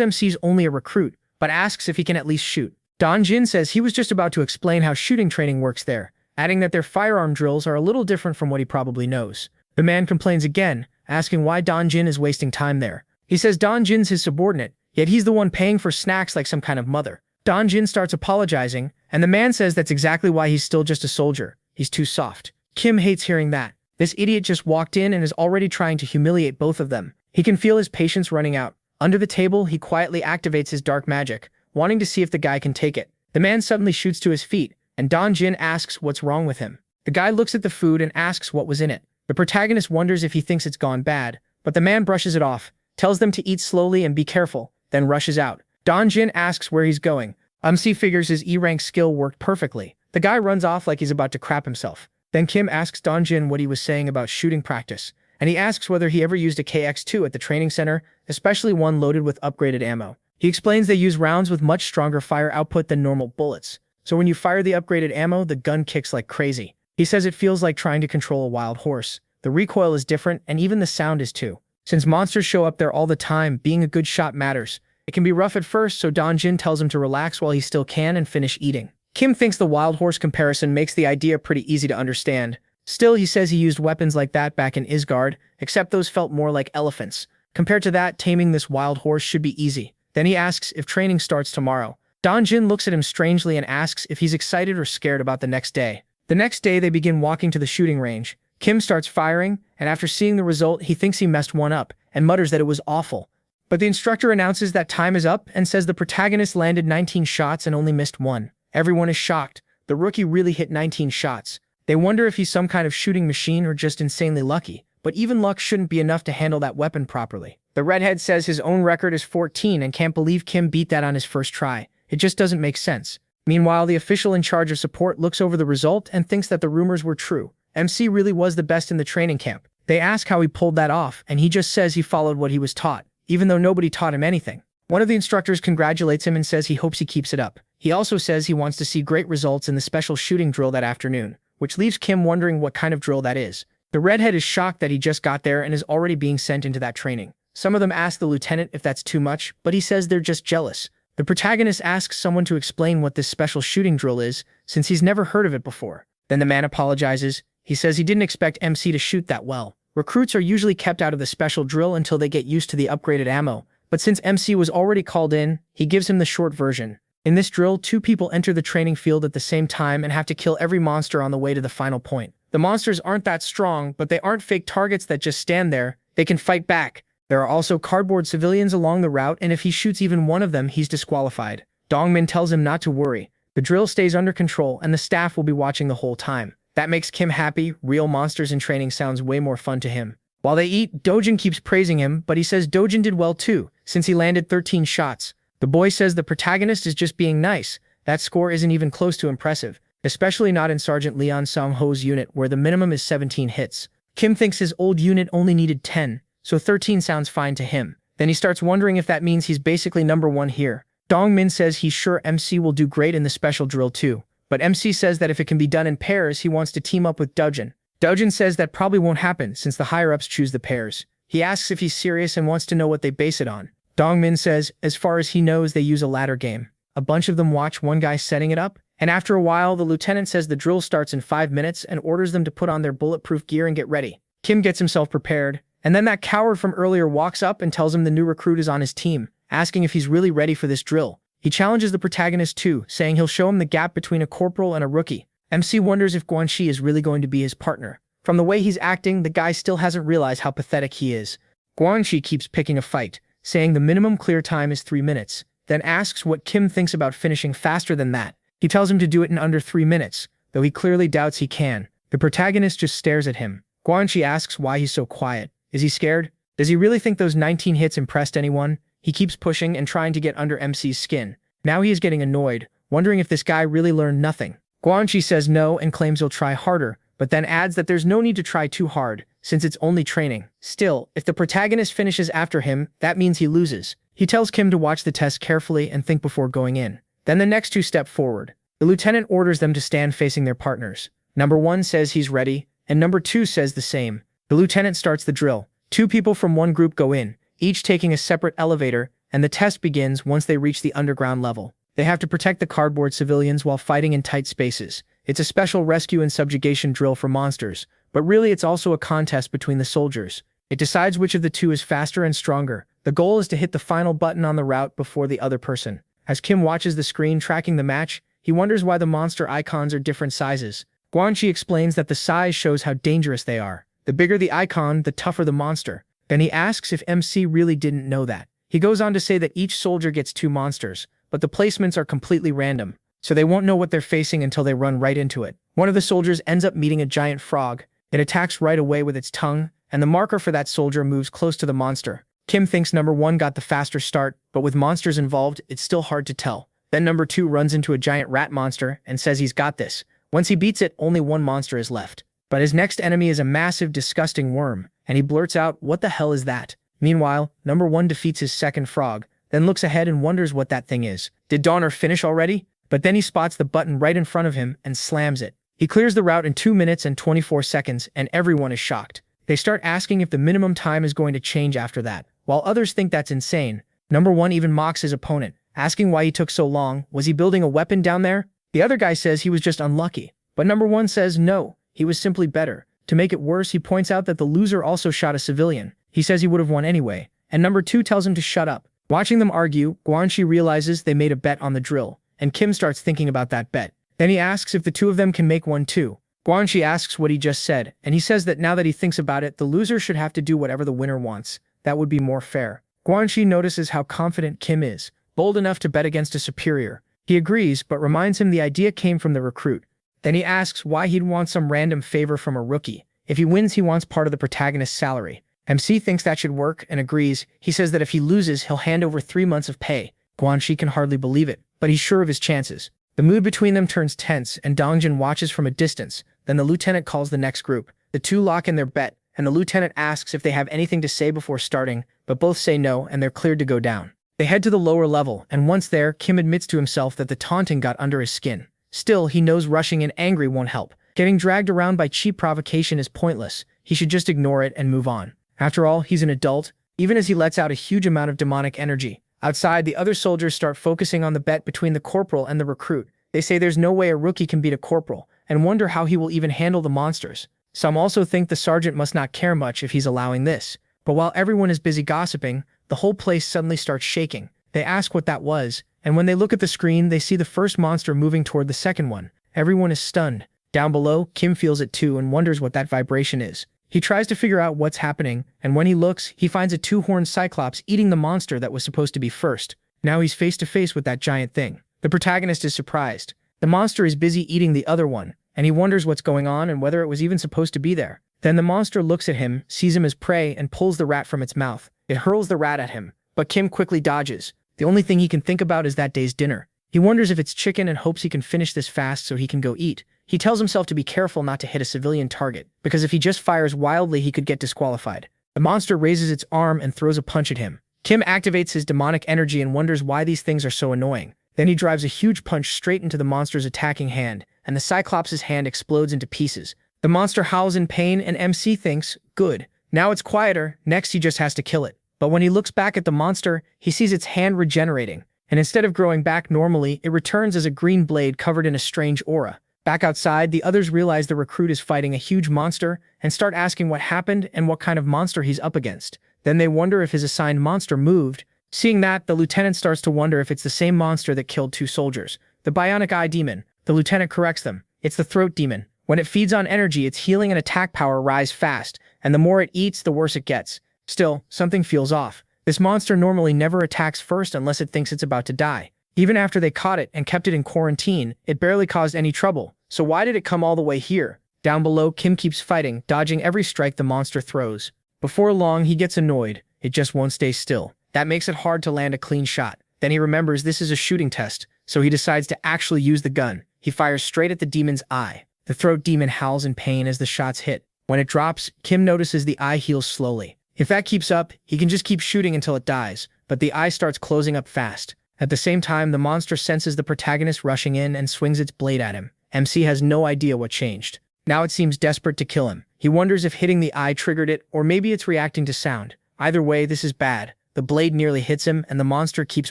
MC's only a recruit, but asks if he can at least shoot. Don Jin says he was just about to explain how shooting training works there, adding that their firearm drills are a little different from what he probably knows. The man complains again, asking why Don Jin is wasting time there. He says Don Jin's his subordinate, yet he's the one paying for snacks like some kind of mother. Don Jin starts apologizing, and the man says that's exactly why he's still just a soldier. He's too soft. Kim hates hearing that. This idiot just walked in and is already trying to humiliate both of them. He can feel his patience running out. Under the table, he quietly activates his dark magic, wanting to see if the guy can take it. The man suddenly shoots to his feet, and Don Jin asks what's wrong with him. The guy looks at the food and asks what was in it. The protagonist wonders if he thinks it's gone bad, but the man brushes it off, tells them to eat slowly and be careful, then rushes out. Don Jin asks where he's going. MC figures his E-rank skill worked perfectly. The guy runs off like he's about to crap himself. Then Kim asks Don Jin what he was saying about shooting practice, and he asks whether he ever used a KX-2 at the training center, especially one loaded with upgraded ammo. He explains they use rounds with much stronger fire output than normal bullets, so when you fire the upgraded ammo, the gun kicks like crazy. He says it feels like trying to control a wild horse. The recoil is different, and even the sound is too. Since monsters show up there all the time, being a good shot matters. It can be rough at first, so Don Jin tells him to relax while he still can and finish eating. Kim thinks the wild horse comparison makes the idea pretty easy to understand. Still, he says he used weapons like that back in Isgard, except those felt more like elephants. Compared to that, taming this wild horse should be easy. Then he asks if training starts tomorrow. Don Jin looks at him strangely and asks if he's excited or scared about the next day. The next day, they begin walking to the shooting range. Kim starts firing, and after seeing the result, he thinks he messed one up and mutters that it was awful. But the instructor announces that time is up and says the protagonist landed 19 shots and only missed one. Everyone is shocked. The rookie really hit 19 shots. They wonder if he's some kind of shooting machine or just insanely lucky, but even luck shouldn't be enough to handle that weapon properly. The redhead says his own record is 14 and can't believe Kim beat that on his first try. It just doesn't make sense. Meanwhile, the official in charge of support looks over the result and thinks that the rumors were true. MC really was the best in the training camp. They ask how he pulled that off, and he just says he followed what he was taught, even though nobody taught him anything. One of the instructors congratulates him and says he hopes he keeps it up. He also says he wants to see great results in the special shooting drill that afternoon, which leaves Kim wondering what kind of drill that is. The redhead is shocked that he just got there and is already being sent into that training. Some of them ask the lieutenant if that's too much, but he says they're just jealous. The protagonist asks someone to explain what this special shooting drill is, since he's never heard of it before. Then the man apologizes. He says he didn't expect MC to shoot that well. Recruits are usually kept out of the special drill until they get used to the upgraded ammo, but since MC was already called in, he gives him the short version. In this drill, 2 people enter the training field at the same time and have to kill every monster on the way to the final point. The monsters aren't that strong, but they aren't fake targets that just stand there. They can fight back. There are also cardboard civilians along the route, and if he shoots even one of them, he's disqualified. Dongmin tells him not to worry. The drill stays under control, and the staff will be watching the whole time. That makes Kim happy. Real monsters in training sounds way more fun to him. While they eat, Dojin keeps praising him, but he says Dojin did well too, since he landed 13 shots. The boy says the protagonist is just being nice. That score isn't even close to impressive, especially not in Sergeant Leon Song-ho's unit, where the minimum is 17 hits. Kim thinks his old unit only needed 10, so 13 sounds fine to him. Then he starts wondering if that means he's basically number 1 here. Dongmin says he's sure MC will do great in the special drill too, but MC says that if it can be done in pairs, he wants to team up with Dojin. Dojin says that probably won't happen since the higher-ups choose the pairs. He asks if he's serious and wants to know what they base it on. Dongmin says, as far as he knows, they use a ladder game. A bunch of them watch one guy setting it up, and after a while, the lieutenant says the drill starts in 5 minutes and orders them to put on their bulletproof gear and get ready. Kim gets himself prepared, and then that coward from earlier walks up and tells him the new recruit is on his team, asking if he's really ready for this drill. He challenges the protagonist too, saying he'll show him the gap between a corporal and a rookie. MC wonders if Guanxi is really going to be his partner. From the way he's acting, the guy still hasn't realized how pathetic he is. Guanxi keeps picking a fight, saying the minimum clear time is 3 minutes, then asks what Kim thinks about finishing faster than that. He tells him to do it in under 3 minutes, though he clearly doubts he can. The protagonist just stares at him. Guanxi asks why he's so quiet. Is he scared? Does he really think those 19 hits impressed anyone? He keeps pushing and trying to get under MC's skin. Now he is getting annoyed, wondering if this guy really learned nothing. Guanxi says no and claims he'll try harder, but then adds that there's no need to try too hard, since it's only training. Still, if the protagonist finishes after him, that means he loses. He tells Kim to watch the test carefully and think before going in. Then the next 2 step forward. The lieutenant orders them to stand facing their partners. Number 1 says he's ready, and number 2 says the same. The lieutenant starts the drill. 2 people from one group go in, each taking a separate elevator, and the test begins once they reach the underground level. They have to protect the cardboard civilians while fighting in tight spaces. It's a special rescue and subjugation drill for monsters, but really it's also a contest between the soldiers. It decides which of the two is faster and stronger. The goal is to hit the final button on the route before the other person. As Kim watches the screen tracking the match, he wonders why the monster icons are different sizes. Guanxi explains that the size shows how dangerous they are. The bigger the icon, the tougher the monster. Then he asks if MC really didn't know that. He goes on to say that each soldier gets 2 monsters, but the placements are completely random, so they won't know what they're facing until they run right into it. One of the soldiers ends up meeting a giant frog. It attacks right away with its tongue, and the marker for that soldier moves close to the monster. Kim thinks number 1 got the faster start, but with monsters involved, it's still hard to tell. Then number 2 runs into a giant rat monster and says he's got this. Once he beats it, only 1 monster is left. But his next enemy is a massive, disgusting worm, and he blurts out, "What the hell is that?" Meanwhile, number 1 defeats his second frog, then looks ahead and wonders what that thing is. Did Donner finish already? But then he spots the button right in front of him and slams it. He clears the route in 2 minutes and 24 seconds, and everyone is shocked. They start asking if the minimum time is going to change after that. While others think that's insane, number 1 even mocks his opponent, asking why he took so long. Was he building a weapon down there? The other guy says he was just unlucky. But number 1 says no, he was simply better. To make it worse, he points out that the loser also shot a civilian. He says he would have won anyway, and number 2 tells him to shut up. Watching them argue, Guanxi realizes they made a bet on the drill, and Kim starts thinking about that bet. Then he asks if the 2 of them can make one too. Guanxi asks what he just said, and he says that now that he thinks about it, the loser should have to do whatever the winner wants. That would be more fair. Guanxi notices how confident Kim is, bold enough to bet against a superior. He agrees, but reminds him the idea came from the recruit. Then he asks why he'd want some random favor from a rookie. If he wins, he wants part of the protagonist's salary. MC thinks that should work and agrees. He says that if he loses, he'll hand over 3 months of pay. Guanxi can hardly believe it, but he's sure of his chances. The mood between them turns tense, and Dongjin watches from a distance. Then the lieutenant calls the next group. The 2 lock in their bet, and the lieutenant asks if they have anything to say before starting, but both say no, and they're cleared to go down. They head to the lower level, and once there, Kim admits to himself that the taunting got under his skin. Still, he knows rushing in angry won't help. Getting dragged around by cheap provocation is pointless. He should just ignore it and move on. After all, he's an adult, even as he lets out a huge amount of demonic energy. Outside, the other soldiers start focusing on the bet between the corporal and the recruit. They say there's no way a rookie can beat a corporal, and wonder how he will even handle the monsters. Some also think the sergeant must not care much if he's allowing this. But while everyone is busy gossiping, the whole place suddenly starts shaking. They ask what that was, and when they look at the screen, they see the first monster moving toward the second one. Everyone is stunned. Down below, Kim feels it too and wonders what that vibration is. He tries to figure out what's happening, and when he looks, he finds a 2-horned cyclops eating the monster that was supposed to be first. Now he's face to face with that giant thing. The protagonist is surprised. The monster is busy eating the other one, and he wonders what's going on and whether it was even supposed to be there. Then the monster looks at him, sees him as prey, and pulls the rat from its mouth. It hurls the rat at him, but Kim quickly dodges. The only thing he can think about is that day's dinner. He wonders if it's chicken and hopes he can finish this fast so he can go eat. He tells himself to be careful not to hit a civilian target, because if he just fires wildly, he could get disqualified. The monster raises its arm and throws a punch at him. Kim activates his demonic energy and wonders why these things are so annoying. Then he drives a huge punch straight into the monster's attacking hand, and the Cyclops' hand explodes into pieces. The monster howls in pain, and MC thinks, good. Now it's quieter, next he just has to kill it. But when he looks back at the monster, he sees its hand regenerating, and instead of growing back normally, it returns as a green blade covered in a strange aura. Back outside, the others realize the recruit is fighting a huge monster and start asking what happened and what kind of monster he's up against. Then they wonder if his assigned monster moved. Seeing that, the lieutenant starts to wonder if it's the same monster that killed 2 soldiers. The bionic eye demon. The lieutenant corrects them. It's the throat demon. When it feeds on energy, its healing and attack power rise fast, and the more it eats, the worse it gets. Still, something feels off. This monster normally never attacks first unless it thinks it's about to die. Even after they caught it and kept it in quarantine, it barely caused any trouble. So why did it come all the way here? Down below, Kim keeps fighting, dodging every strike the monster throws. Before long, he gets annoyed. It just won't stay still. That makes it hard to land a clean shot. Then he remembers this is a shooting test, so he decides to actually use the gun. He fires straight at the demon's eye. The throat demon howls in pain as the shots hit. When it drops, Kim notices the eye heals slowly. If that keeps up, he can just keep shooting until it dies, but the eye starts closing up fast. At the same time, the monster senses the protagonist rushing in and swings its blade at him. MC has no idea what changed. Now it seems desperate to kill him. He wonders if hitting the eye triggered it, or maybe it's reacting to sound. Either way, this is bad. The blade nearly hits him, and the monster keeps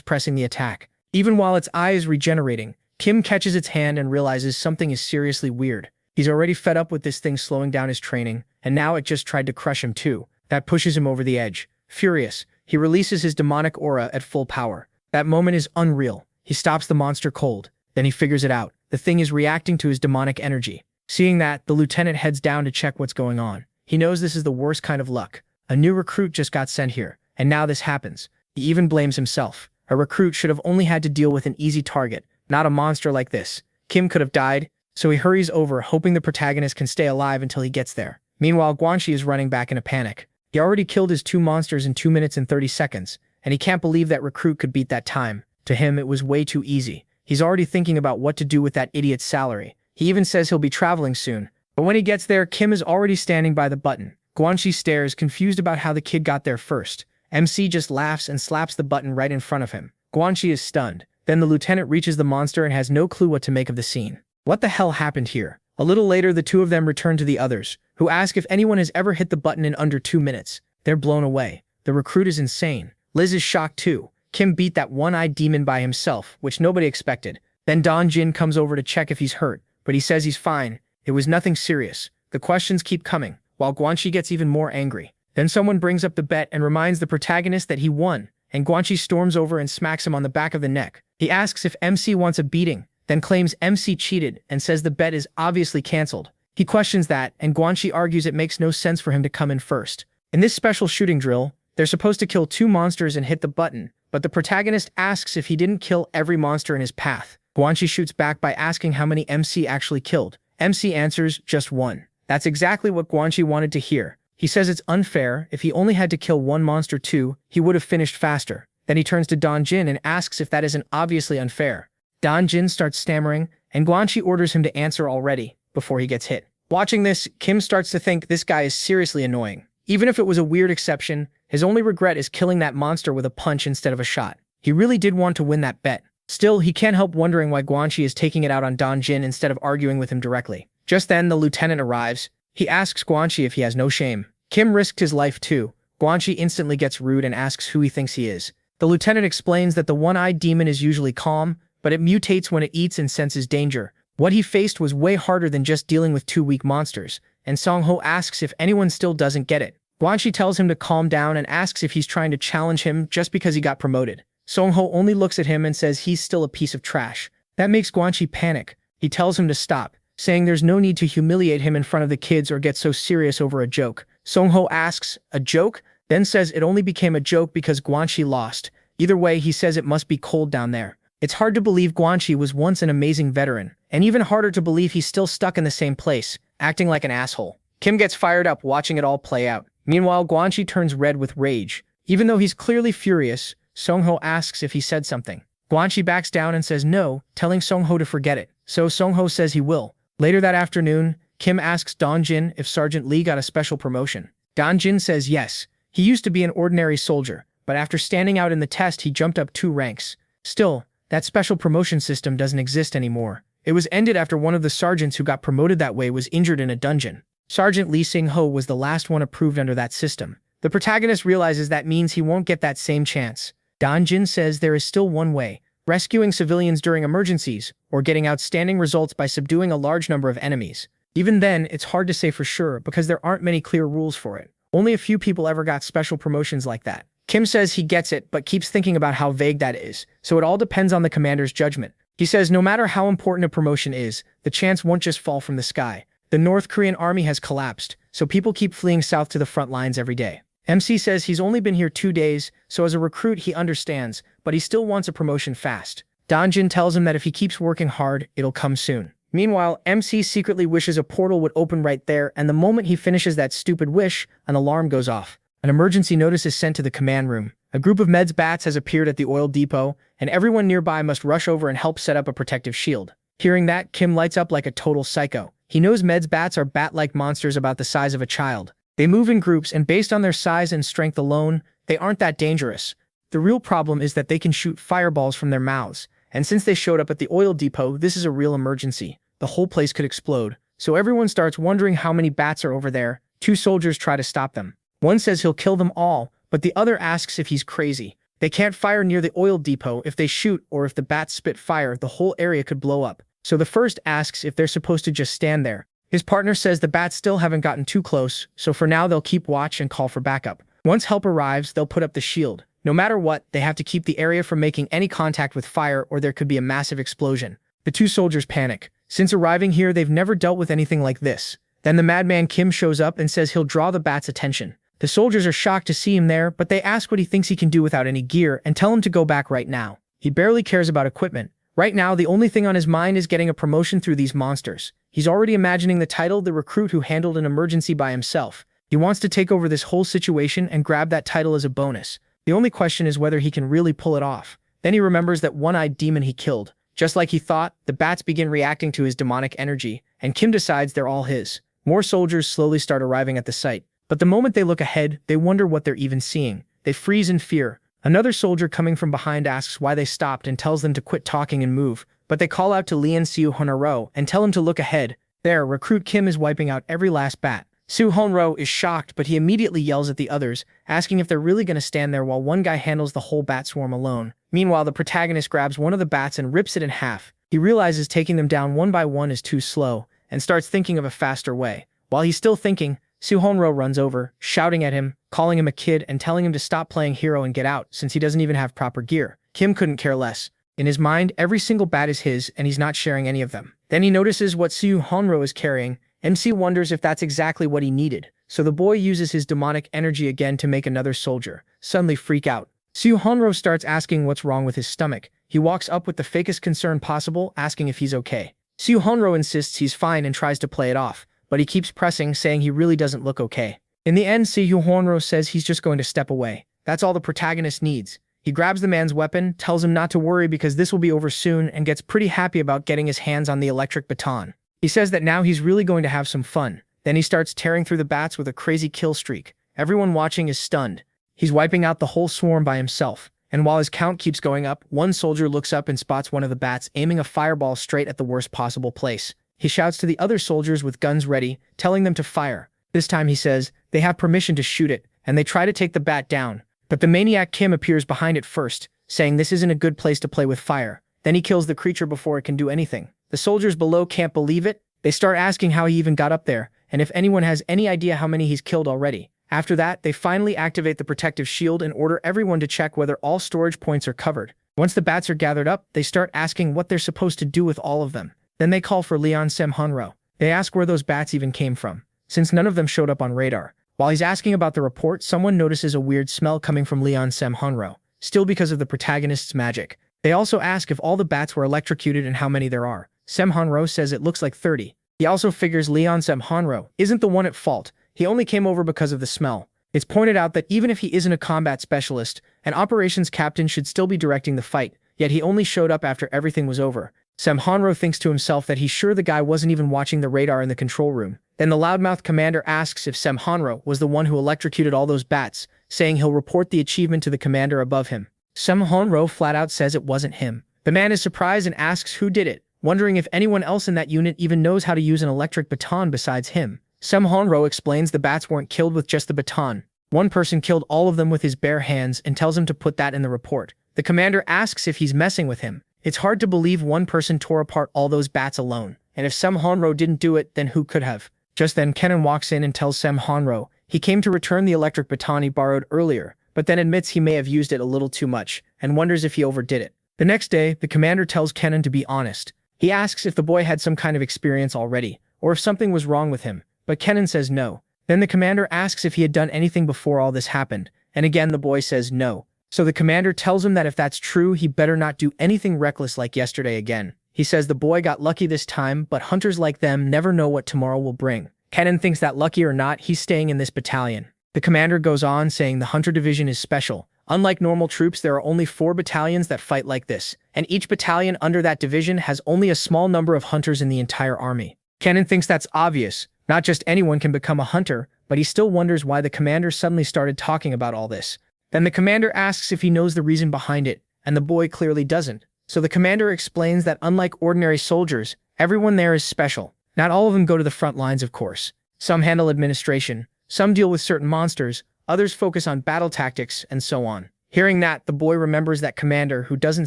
pressing the attack. Even while its eye is regenerating, Kim catches its hand and realizes something is seriously weird. He's already fed up with this thing slowing down his training, and now it just tried to crush him too. That pushes him over the edge. Furious, he releases his demonic aura at full power. That moment is unreal. He stops the monster cold. Then he figures it out. The thing is reacting to his demonic energy. Seeing that, the lieutenant heads down to check what's going on. He knows this is the worst kind of luck. A new recruit just got sent here, and now this happens. He even blames himself. A recruit should have only had to deal with an easy target, not a monster like this. Kim could have died, so he hurries over, hoping the protagonist can stay alive until he gets there. Meanwhile, Guanxi is running back in a panic. He already killed his 2 monsters in 2 minutes and 30 seconds, and he can't believe that recruit could beat that time. To him, it was way too easy. He's already thinking about what to do with that idiot's salary. He even says he'll be traveling soon. But when he gets there, Kim is already standing by the button. Guanxi stares, confused about how the kid got there first. MC just laughs and slaps the button right in front of him. Guanxi is stunned. Then the lieutenant reaches the monster and has no clue what to make of the scene. What the hell happened here? A little later, the two of them return to the others, who ask if anyone has ever hit the button in under 2 minutes. They're blown away. The recruit is insane. Liz is shocked too. Kim beat that one-eyed demon by himself, which nobody expected. Then Don Jin comes over to check if he's hurt, but he says he's fine. It was nothing serious. The questions keep coming, while Guanxi gets even more angry. Then someone brings up the bet and reminds the protagonist that he won, and Guanxi storms over and smacks him on the back of the neck. He asks if MC wants a beating, then claims MC cheated and says the bet is obviously cancelled. He questions that, and Guanxi argues it makes no sense for him to come in first. In this special shooting drill, they're supposed to kill 2 monsters and hit the button, but the protagonist asks if he didn't kill every monster in his path. Guanxi shoots back by asking how many MC actually killed. MC answers, just 1. That's exactly what Guanxi wanted to hear. He says it's unfair. If he only had to kill 1 monster too, he would have finished faster. Then he turns to Don Jin and asks if that isn't obviously unfair. Don Jin starts stammering, and Guanxi orders him to answer already, before he gets hit. Watching this, Kim starts to think this guy is seriously annoying. Even if it was a weird exception, his only regret is killing that monster with a punch instead of a shot. He really did want to win that bet. Still, he can't help wondering why Guanxi is taking it out on Don Jin instead of arguing with him directly. Just then, the lieutenant arrives. He asks Guanxi if he has no shame. Kim risked his life too. Guanxi instantly gets rude and asks who he thinks he is. The lieutenant explains that the one-eyed demon is usually calm, but it mutates when it eats and senses danger. What he faced was way harder than just dealing with 2 weak monsters, and Songho asks if anyone still doesn't get it. Guanxi tells him to calm down and asks if he's trying to challenge him just because he got promoted. Songho only looks at him and says he's still a piece of trash. That makes Guanxi panic. He tells him to stop, saying there's no need to humiliate him in front of the kids or get so serious over a joke. Songho asks, a joke? Then says it only became a joke because Guanxi lost. Either way, he says it must be cold down there. It's hard to believe Guanxi was once an amazing veteran, and even harder to believe he's still stuck in the same place, acting like an asshole. Kim gets fired up watching it all play out. Meanwhile, Guanxi turns red with rage. Even though he's clearly furious, Songho asks if he said something. Guanxi backs down and says no, telling Songho to forget it. So Songho says he will. Later that afternoon, Kim asks Don Jin if Sergeant Lee got a special promotion. Don Jin says yes. He used to be an ordinary soldier, but after standing out in the test, he jumped up 2 ranks. Still, that special promotion system doesn't exist anymore. It was ended after one of the sergeants who got promoted that way was injured in a dungeon. Sergeant Lee Sing-ho was the last one approved under that system. The protagonist realizes that means he won't get that same chance. Don Jin says there is still one way: rescuing civilians during emergencies, or getting outstanding results by subduing a large number of enemies. Even then, it's hard to say for sure because there aren't many clear rules for it. Only a few people ever got special promotions like that. Kim says he gets it but keeps thinking about how vague that is, so it all depends on the commander's judgment. He says no matter how important a promotion is, the chance won't just fall from the sky. The North Korean army has collapsed, so people keep fleeing south to the front lines every day. MC says he's only been here 2 days, so as a recruit he understands, but he still wants a promotion fast. Don Jin tells him that if he keeps working hard, it'll come soon. Meanwhile, MC secretly wishes a portal would open right there, and the moment he finishes that stupid wish, an alarm goes off. An emergency notice is sent to the command room. A group of meds bats has appeared at the oil depot, and everyone nearby must rush over and help set up a protective shield. Hearing that, Kim lights up like a total psycho. He knows meds bats are bat-like monsters about the size of a child. They move in groups, and based on their size and strength alone, they aren't that dangerous. The real problem is that they can shoot fireballs from their mouths, and since they showed up at the oil depot, this is a real emergency. The whole place could explode. So everyone starts wondering how many bats are over there. 2 soldiers try to stop them. One says he'll kill them all, but the other asks if he's crazy. They can't fire near the oil depot. If they shoot or if the bats spit fire, the whole area could blow up. So the first asks if they're supposed to just stand there. His partner says the bats still haven't gotten too close, so for now they'll keep watch and call for backup. Once help arrives, they'll put up the shield. No matter what, they have to keep the area from making any contact with fire or there could be a massive explosion. The two soldiers panic. Since arriving here, they've never dealt with anything like this. Then the madman Kim shows up and says he'll draw the bats' attention. The soldiers are shocked to see him there, but they ask what he thinks he can do without any gear and tell him to go back right now. He barely cares about equipment. Right now, the only thing on his mind is getting a promotion through these monsters. He's already imagining the title, the recruit who handled an emergency by himself. He wants to take over this whole situation and grab that title as a bonus. The only question is whether he can really pull it off. Then he remembers that one-eyed demon he killed. Just like he thought, the bats begin reacting to his demonic energy, and Kim decides they're all his. More soldiers slowly start arriving at the site. But the moment they look ahead, they wonder what they're even seeing. They freeze in fear. Another soldier coming from behind asks why they stopped and tells them to quit talking and move. But they call out to Lian Siu Honro and tell him to look ahead. There, recruit Kim is wiping out every last bat. Siu Honro is shocked, but he immediately yells at the others, asking if they're really going to stand there while one guy handles the whole bat swarm alone. Meanwhile, the protagonist grabs one of the bats and rips it in half. He realizes taking them down one by one is too slow, and starts thinking of a faster way. While he's still thinking, Siu Honro runs over, shouting at him, calling him a kid and telling him to stop playing hero and get out since he doesn't even have proper gear. Kim couldn't care less. In his mind, every single bat is his and he's not sharing any of them. Then he notices what Siu Honro is carrying. MC wonders if that's exactly what he needed, so the boy uses his demonic energy again to make another soldier suddenly freak out. Siu Honro starts asking what's wrong with his stomach. He walks up with the fakest concern possible, asking if he's okay. Siu Honro insists he's fine and tries to play it off, but he keeps pressing, saying he really doesn't look okay. In the end, Siu Honro says he's just going to step away. That's all the protagonist needs. He grabs the man's weapon, tells him not to worry because this will be over soon, and gets pretty happy about getting his hands on the electric baton. He says that now he's really going to have some fun. Then he starts tearing through the bats with a crazy kill streak. Everyone watching is stunned. He's wiping out the whole swarm by himself. And while his count keeps going up, one soldier looks up and spots one of the bats aiming a fireball straight at the worst possible place. He shouts to the other soldiers with guns ready, telling them to fire. This time he says they have permission to shoot it, and they try to take the bat down. But the maniac Kim appears behind it first, saying this isn't a good place to play with fire. Then he kills the creature before it can do anything. The soldiers below can't believe it. They start asking how he even got up there, and if anyone has any idea how many he's killed already. After that, they finally activate the protective shield and order everyone to check whether all storage points are covered. Once the bats are gathered up, they start asking what they're supposed to do with all of them. Then they call for Lian Sem Honro. They ask where those bats even came from, since none of them showed up on radar. While he's asking about the report, someone notices a weird smell coming from Lian Sem Honro, still because of the protagonist's magic. They also ask if all the bats were electrocuted and how many there are. Sem Honro says it looks like 30. He also figures Lian Sem Honro isn't the one at fault. He only came over because of the smell. It's pointed out that even if he isn't a combat specialist, an operations captain should still be directing the fight, yet he only showed up after everything was over. Sem Honro thinks to himself that he's sure the guy wasn't even watching the radar in the control room. Then the loudmouth commander asks if Sem Honro was the one who electrocuted all those bats, saying he'll report the achievement to the commander above him. Sem Honro flat out says it wasn't him. The man is surprised and asks who did it, wondering if anyone else in that unit even knows how to use an electric baton besides him. Sem Honro explains the bats weren't killed with just the baton. One person killed all of them with his bare hands and tells him to put that in the report. The commander asks if he's messing with him. It's hard to believe one person tore apart all those bats alone, and if Sem Honro didn't do it, then who could have? Just then, Kenan walks in and tells Sem Honro he came to return the electric baton he borrowed earlier, but then admits he may have used it a little too much, and wonders if he overdid it. The next day, the commander tells Kenan to be honest. He asks if the boy had some kind of experience already, or if something was wrong with him, but Kenan says no. Then the commander asks if he had done anything before all this happened, and again the boy says no. So the commander tells him that if that's true, he better not do anything reckless like yesterday again. He says the boy got lucky this time, but hunters like them never know what tomorrow will bring. Kenan thinks that lucky or not, he's staying in this battalion. The commander goes on saying the hunter division is special. Unlike normal troops, there are only 4 battalions that fight like this, and each battalion under that division has only a small number of hunters in the entire army. Kenan thinks that's obvious. Not just anyone can become a hunter, but he still wonders why the commander suddenly started talking about all this. Then the commander asks if he knows the reason behind it, and the boy clearly doesn't. So the commander explains that unlike ordinary soldiers, everyone there is special. Not all of them go to the front lines, of course. Some handle administration, some deal with certain monsters, others focus on battle tactics, and so on. Hearing that, the boy remembers that commander who doesn't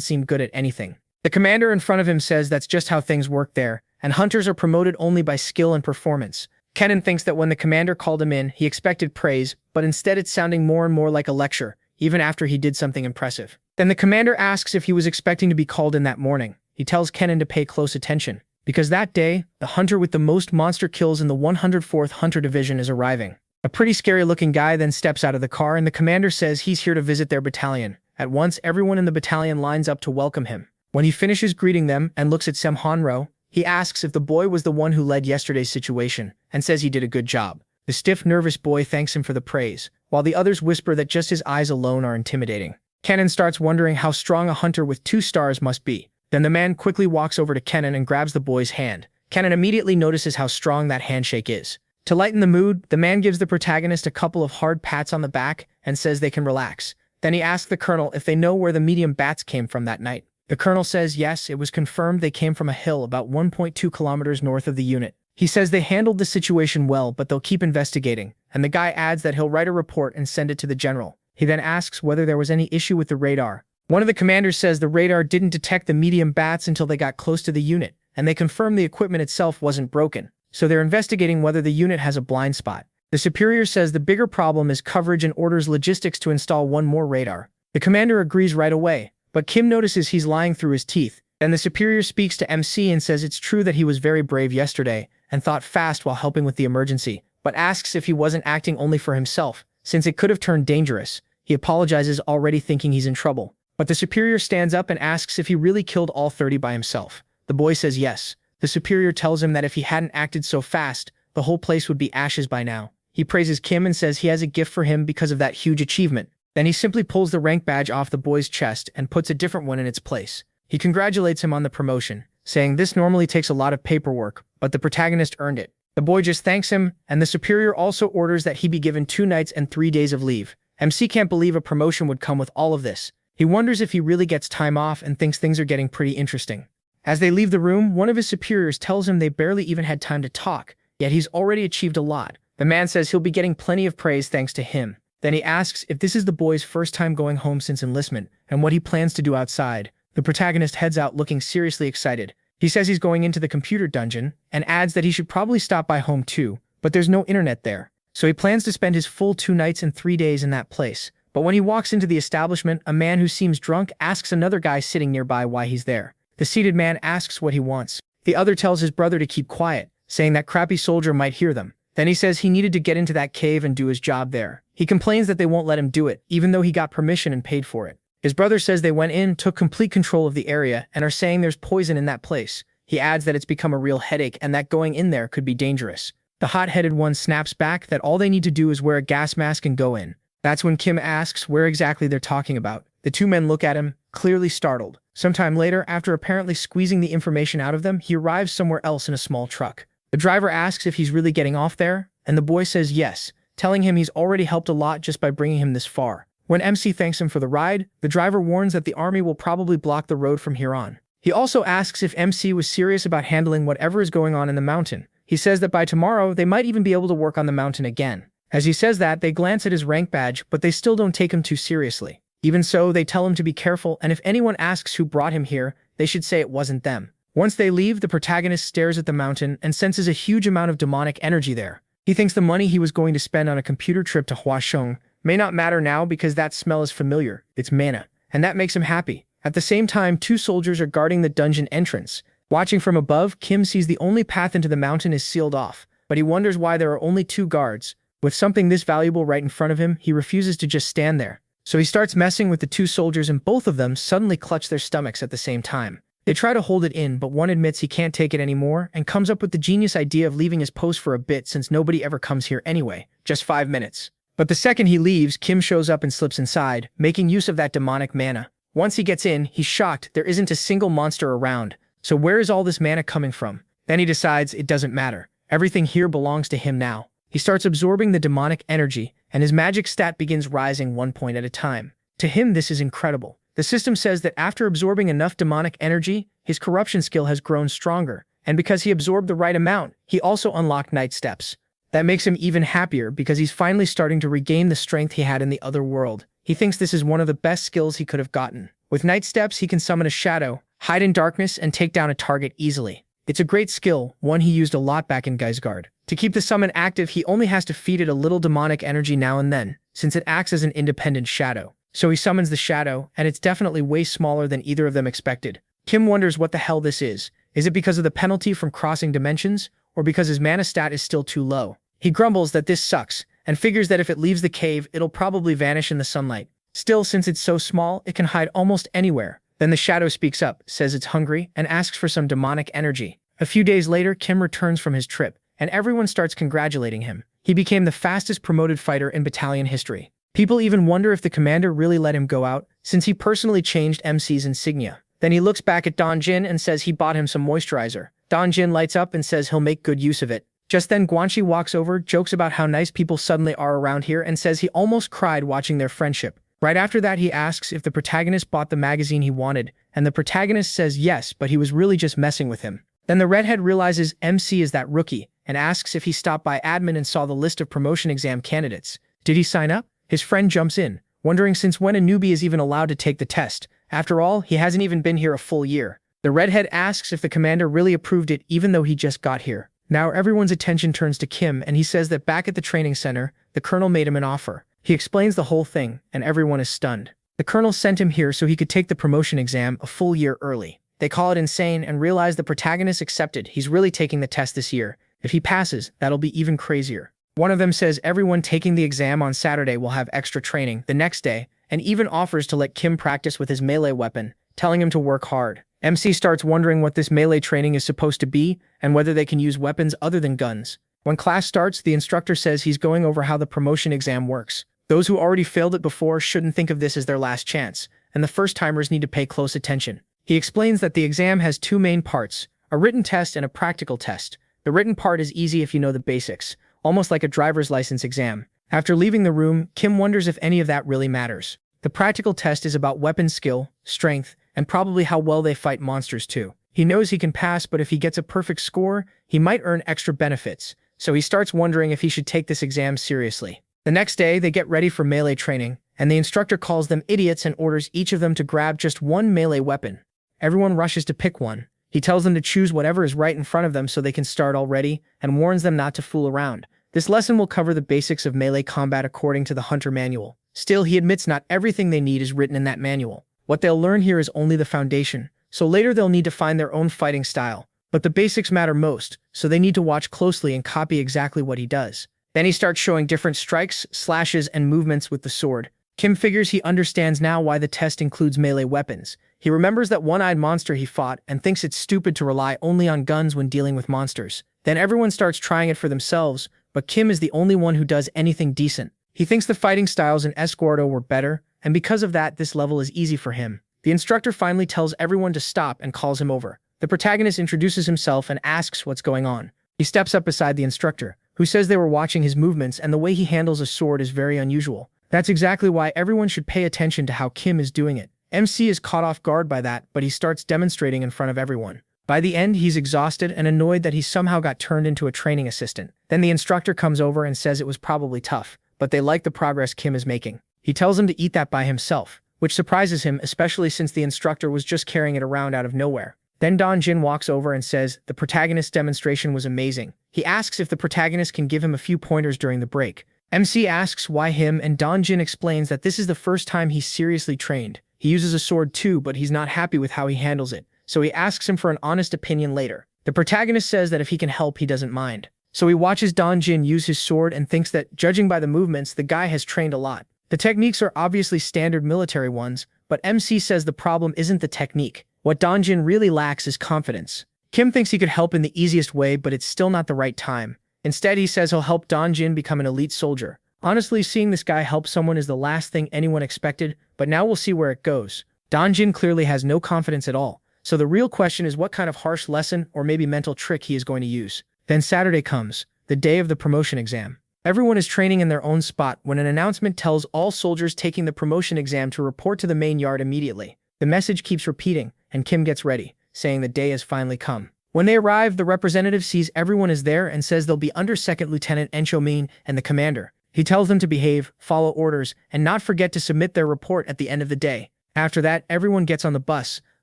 seem good at anything. The commander in front of him says that's just how things work there, and hunters are promoted only by skill and performance. Kenan thinks that when the commander called him in, he expected praise, but instead it's sounding more and more like a lecture, even after he did something impressive. Then the commander asks if he was expecting to be called in that morning. He tells Kenan to pay close attention, because that day, the hunter with the most monster kills in the 104th Hunter Division is arriving. A pretty scary-looking guy then steps out of the car and the commander says he's here to visit their battalion. At once, everyone in the battalion lines up to welcome him. When he finishes greeting them and looks at Semhanro, he asks if the boy was the one who led yesterday's situation, and says he did a good job. The stiff, nervous boy thanks him for the praise, while the others whisper that just his eyes alone are intimidating. Kenan starts wondering how strong a hunter with 2 stars must be. Then the man quickly walks over to Kenan and grabs the boy's hand. Kenan immediately notices how strong that handshake is. To lighten the mood, the man gives the protagonist a couple of hard pats on the back and says they can relax. Then he asks the colonel if they know where the medium bats came from that night. The colonel says yes, it was confirmed they came from a hill about 1.2 kilometers north of the unit. He says they handled the situation well, but they'll keep investigating, and the guy adds that he'll write a report and send it to the general. He then asks whether there was any issue with the radar. One of the commanders says the radar didn't detect the medium bats until they got close to the unit, and they confirm the equipment itself wasn't broken, so they're investigating whether the unit has a blind spot. The superior says the bigger problem is coverage and orders logistics to install one more radar. The commander agrees right away, but Kim notices he's lying through his teeth. Then the superior speaks to MC and says it's true that he was very brave yesterday and thought fast while helping with the emergency, but asks if he wasn't acting only for himself, since it could have turned dangerous. He apologizes, already thinking he's in trouble. But the superior stands up and asks if he really killed all 30 by himself. The boy says yes. The superior tells him that if he hadn't acted so fast, the whole place would be ashes by now. He praises Kim and says he has a gift for him because of that huge achievement. Then he simply pulls the rank badge off the boy's chest and puts a different one in its place. He congratulates him on the promotion, saying this normally takes a lot of paperwork, but the protagonist earned it. The boy just thanks him, and the superior also orders that he be given 2 nights and 3 days of leave. MC can't believe a promotion would come with all of this. He wonders if he really gets time off and thinks things are getting pretty interesting. As they leave the room, one of his superiors tells him they barely even had time to talk, yet he's already achieved a lot. The man says he'll be getting plenty of praise thanks to him. Then he asks if this is the boy's first time going home since enlistment, and what he plans to do outside. The protagonist heads out looking seriously excited. He says he's going into the computer dungeon, and adds that he should probably stop by home too, but there's no internet there. So he plans to spend his full 2 nights and 3 days in that place. But when he walks into the establishment, a man who seems drunk asks another guy sitting nearby why he's there. The seated man asks what he wants. The other tells his brother to keep quiet, saying that crappy soldier might hear them. Then he says he needed to get into that cave and do his job there. He complains that they won't let him do it, even though he got permission and paid for it. His brother says they went in, took complete control of the area, and are saying there's poison in that place. He adds that it's become a real headache and that going in there could be dangerous. The hot-headed one snaps back that all they need to do is wear a gas mask and go in. That's when Kim asks where exactly they're talking about. The 2 men look at him, clearly startled. Sometime later, after apparently squeezing the information out of them, he arrives somewhere else in a small truck. The driver asks if he's really getting off there, and the boy says yes, telling him he's already helped a lot just by bringing him this far. When MC thanks him for the ride, the driver warns that the army will probably block the road from here on. He also asks if MC was serious about handling whatever is going on in the mountain. He says that by tomorrow, they might even be able to work on the mountain again. As he says that, they glance at his rank badge, but they still don't take him too seriously. Even so, they tell him to be careful, and if anyone asks who brought him here, they should say it wasn't them. Once they leave, the protagonist stares at the mountain and senses a huge amount of demonic energy there. He thinks the money he was going to spend on a computer trip to Huasheng may not matter now because that smell is familiar. It's mana, and that makes him happy. At the same time, 2 soldiers are guarding the dungeon entrance. Watching from above, Kim sees the only path into the mountain is sealed off, but he wonders why there are only 2 guards. With something this valuable right in front of him, he refuses to just stand there. So he starts messing with the 2 soldiers and both of them suddenly clutch their stomachs at the same time. They try to hold it in, but one admits he can't take it anymore and comes up with the genius idea of leaving his post for a bit since nobody ever comes here anyway, just 5 minutes. But the second he leaves, Kim shows up and slips inside, making use of that demonic mana. Once he gets in, he's shocked there isn't a single monster around. So where is all this mana coming from? Then he decides it doesn't matter. Everything here belongs to him now. He starts absorbing the demonic energy, and his magic stat begins rising 1 point at a time. To him, this is incredible. The system says that after absorbing enough demonic energy, his corruption skill has grown stronger, and because he absorbed the right amount, he also unlocked night steps. That makes him even happier because he's finally starting to regain the strength he had in the other world. He thinks this is one of the best skills he could have gotten. With night steps, he can summon a shadow, hide in darkness, and take down a target easily. It's a great skill, one he used a lot back in Geisgard. To keep the summon active, he only has to feed it a little demonic energy now and then, since it acts as an independent shadow. So he summons the shadow, and it's definitely way smaller than either of them expected. Kim wonders what the hell this is. Is it because of the penalty from crossing dimensions, or because his mana stat is still too low? He grumbles that this sucks, and figures that if it leaves the cave, it'll probably vanish in the sunlight. Still, since it's so small, it can hide almost anywhere. Then the shadow speaks up, says it's hungry, and asks for some demonic energy. A few days later, Kim returns from his trip, and everyone starts congratulating him. He became the fastest promoted fighter in battalion history. People even wonder if the commander really let him go out, since he personally changed MC's insignia. Then he looks back at Donjin and says he bought him some moisturizer. Donjin lights up and says he'll make good use of it. Just then Guanxi walks over, jokes about how nice people suddenly are around here, and says he almost cried watching their friendship. Right after that, he asks if the protagonist bought the magazine he wanted, and the protagonist says yes, but he was really just messing with him. Then the redhead realizes MC is that rookie, and asks if he stopped by admin and saw the list of promotion exam candidates. Did he sign up? His friend jumps in, wondering since when a newbie is even allowed to take the test. After all, he hasn't even been here a full year. The redhead asks if the commander really approved it even though he just got here. Now everyone's attention turns to Kim, and he says that back at the training center, the colonel made him an offer. He explains the whole thing, and everyone is stunned. The colonel sent him here so he could take the promotion exam a full year early. They call it insane and realize the protagonist accepted he's really taking the test this year. If he passes, that'll be even crazier. One of them says everyone taking the exam on Saturday will have extra training the next day, and even offers to let Kim practice with his melee weapon, telling him to work hard. MC starts wondering what this melee training is supposed to be, and whether they can use weapons other than guns. When class starts, the instructor says he's going over how the promotion exam works. Those who already failed it before shouldn't think of this as their last chance, and the first-timers need to pay close attention. He explains that the exam has two main parts, a written test and a practical test. The written part is easy if you know the basics, almost like a driver's license exam. After leaving the room, Kim wonders if any of that really matters. The practical test is about weapon skill, strength, and probably how well they fight monsters too. He knows he can pass, but if he gets a perfect score, he might earn extra benefits, so he starts wondering if he should take this exam seriously. The next day, they get ready for melee training, and the instructor calls them idiots and orders each of them to grab just one melee weapon. Everyone rushes to pick one. He tells them to choose whatever is right in front of them so they can start already, and warns them not to fool around. This lesson will cover the basics of melee combat according to the Hunter Manual. Still, he admits not everything they need is written in that manual. What they'll learn here is only the foundation, so later they'll need to find their own fighting style. But the basics matter most, so they need to watch closely and copy exactly what he does. Then he starts showing different strikes, slashes, and movements with the sword. Kim figures he understands now why the test includes melee weapons. He remembers that one-eyed monster he fought and thinks it's stupid to rely only on guns when dealing with monsters. Then everyone starts trying it for themselves, but Kim is the only one who does anything decent. He thinks the fighting styles in Esguardo were better, and because of that, this level is easy for him. The instructor finally tells everyone to stop and calls him over. The protagonist introduces himself and asks what's going on. He steps up beside the instructor, who says they were watching his movements and the way he handles a sword is very unusual. That's exactly why everyone should pay attention to how Kim is doing it. MC is caught off guard by that, but he starts demonstrating in front of everyone. By the end, he's exhausted and annoyed that he somehow got turned into a training assistant. Then the instructor comes over and says it was probably tough, but they like the progress Kim is making. He tells him to eat that by himself, which surprises him, especially since the instructor was just carrying it around out of nowhere. Then Don Jin walks over and says the protagonist's demonstration was amazing. He asks if the protagonist can give him a few pointers during the break. MC asks why him, and Don Jin explains that this is the first time he's seriously trained. He uses a sword too, but he's not happy with how he handles it, so he asks him for an honest opinion later. The protagonist says that if he can help, he doesn't mind. So he watches Don Jin use his sword and thinks that, judging by the movements, the guy has trained a lot. The techniques are obviously standard military ones, but MC says the problem isn't the technique. What Don Jin really lacks is confidence. Kim thinks he could help in the easiest way, but it's still not the right time. Instead, he says he'll help Don Jin become an elite soldier. Honestly, seeing this guy help someone is the last thing anyone expected, but now we'll see where it goes. Don Jin clearly has no confidence at all, so the real question is what kind of harsh lesson or maybe mental trick he is going to use. Then Saturday comes, the day of the promotion exam. Everyone is training in their own spot when an announcement tells all soldiers taking the promotion exam to report to the main yard immediately. The message keeps repeating, and Kim gets ready, saying the day has finally come. When they arrive, the representative sees everyone is there and says they'll be under Second Lieutenant Encho Min and the commander. He tells them to behave, follow orders, and not forget to submit their report at the end of the day. After that, everyone gets on the bus,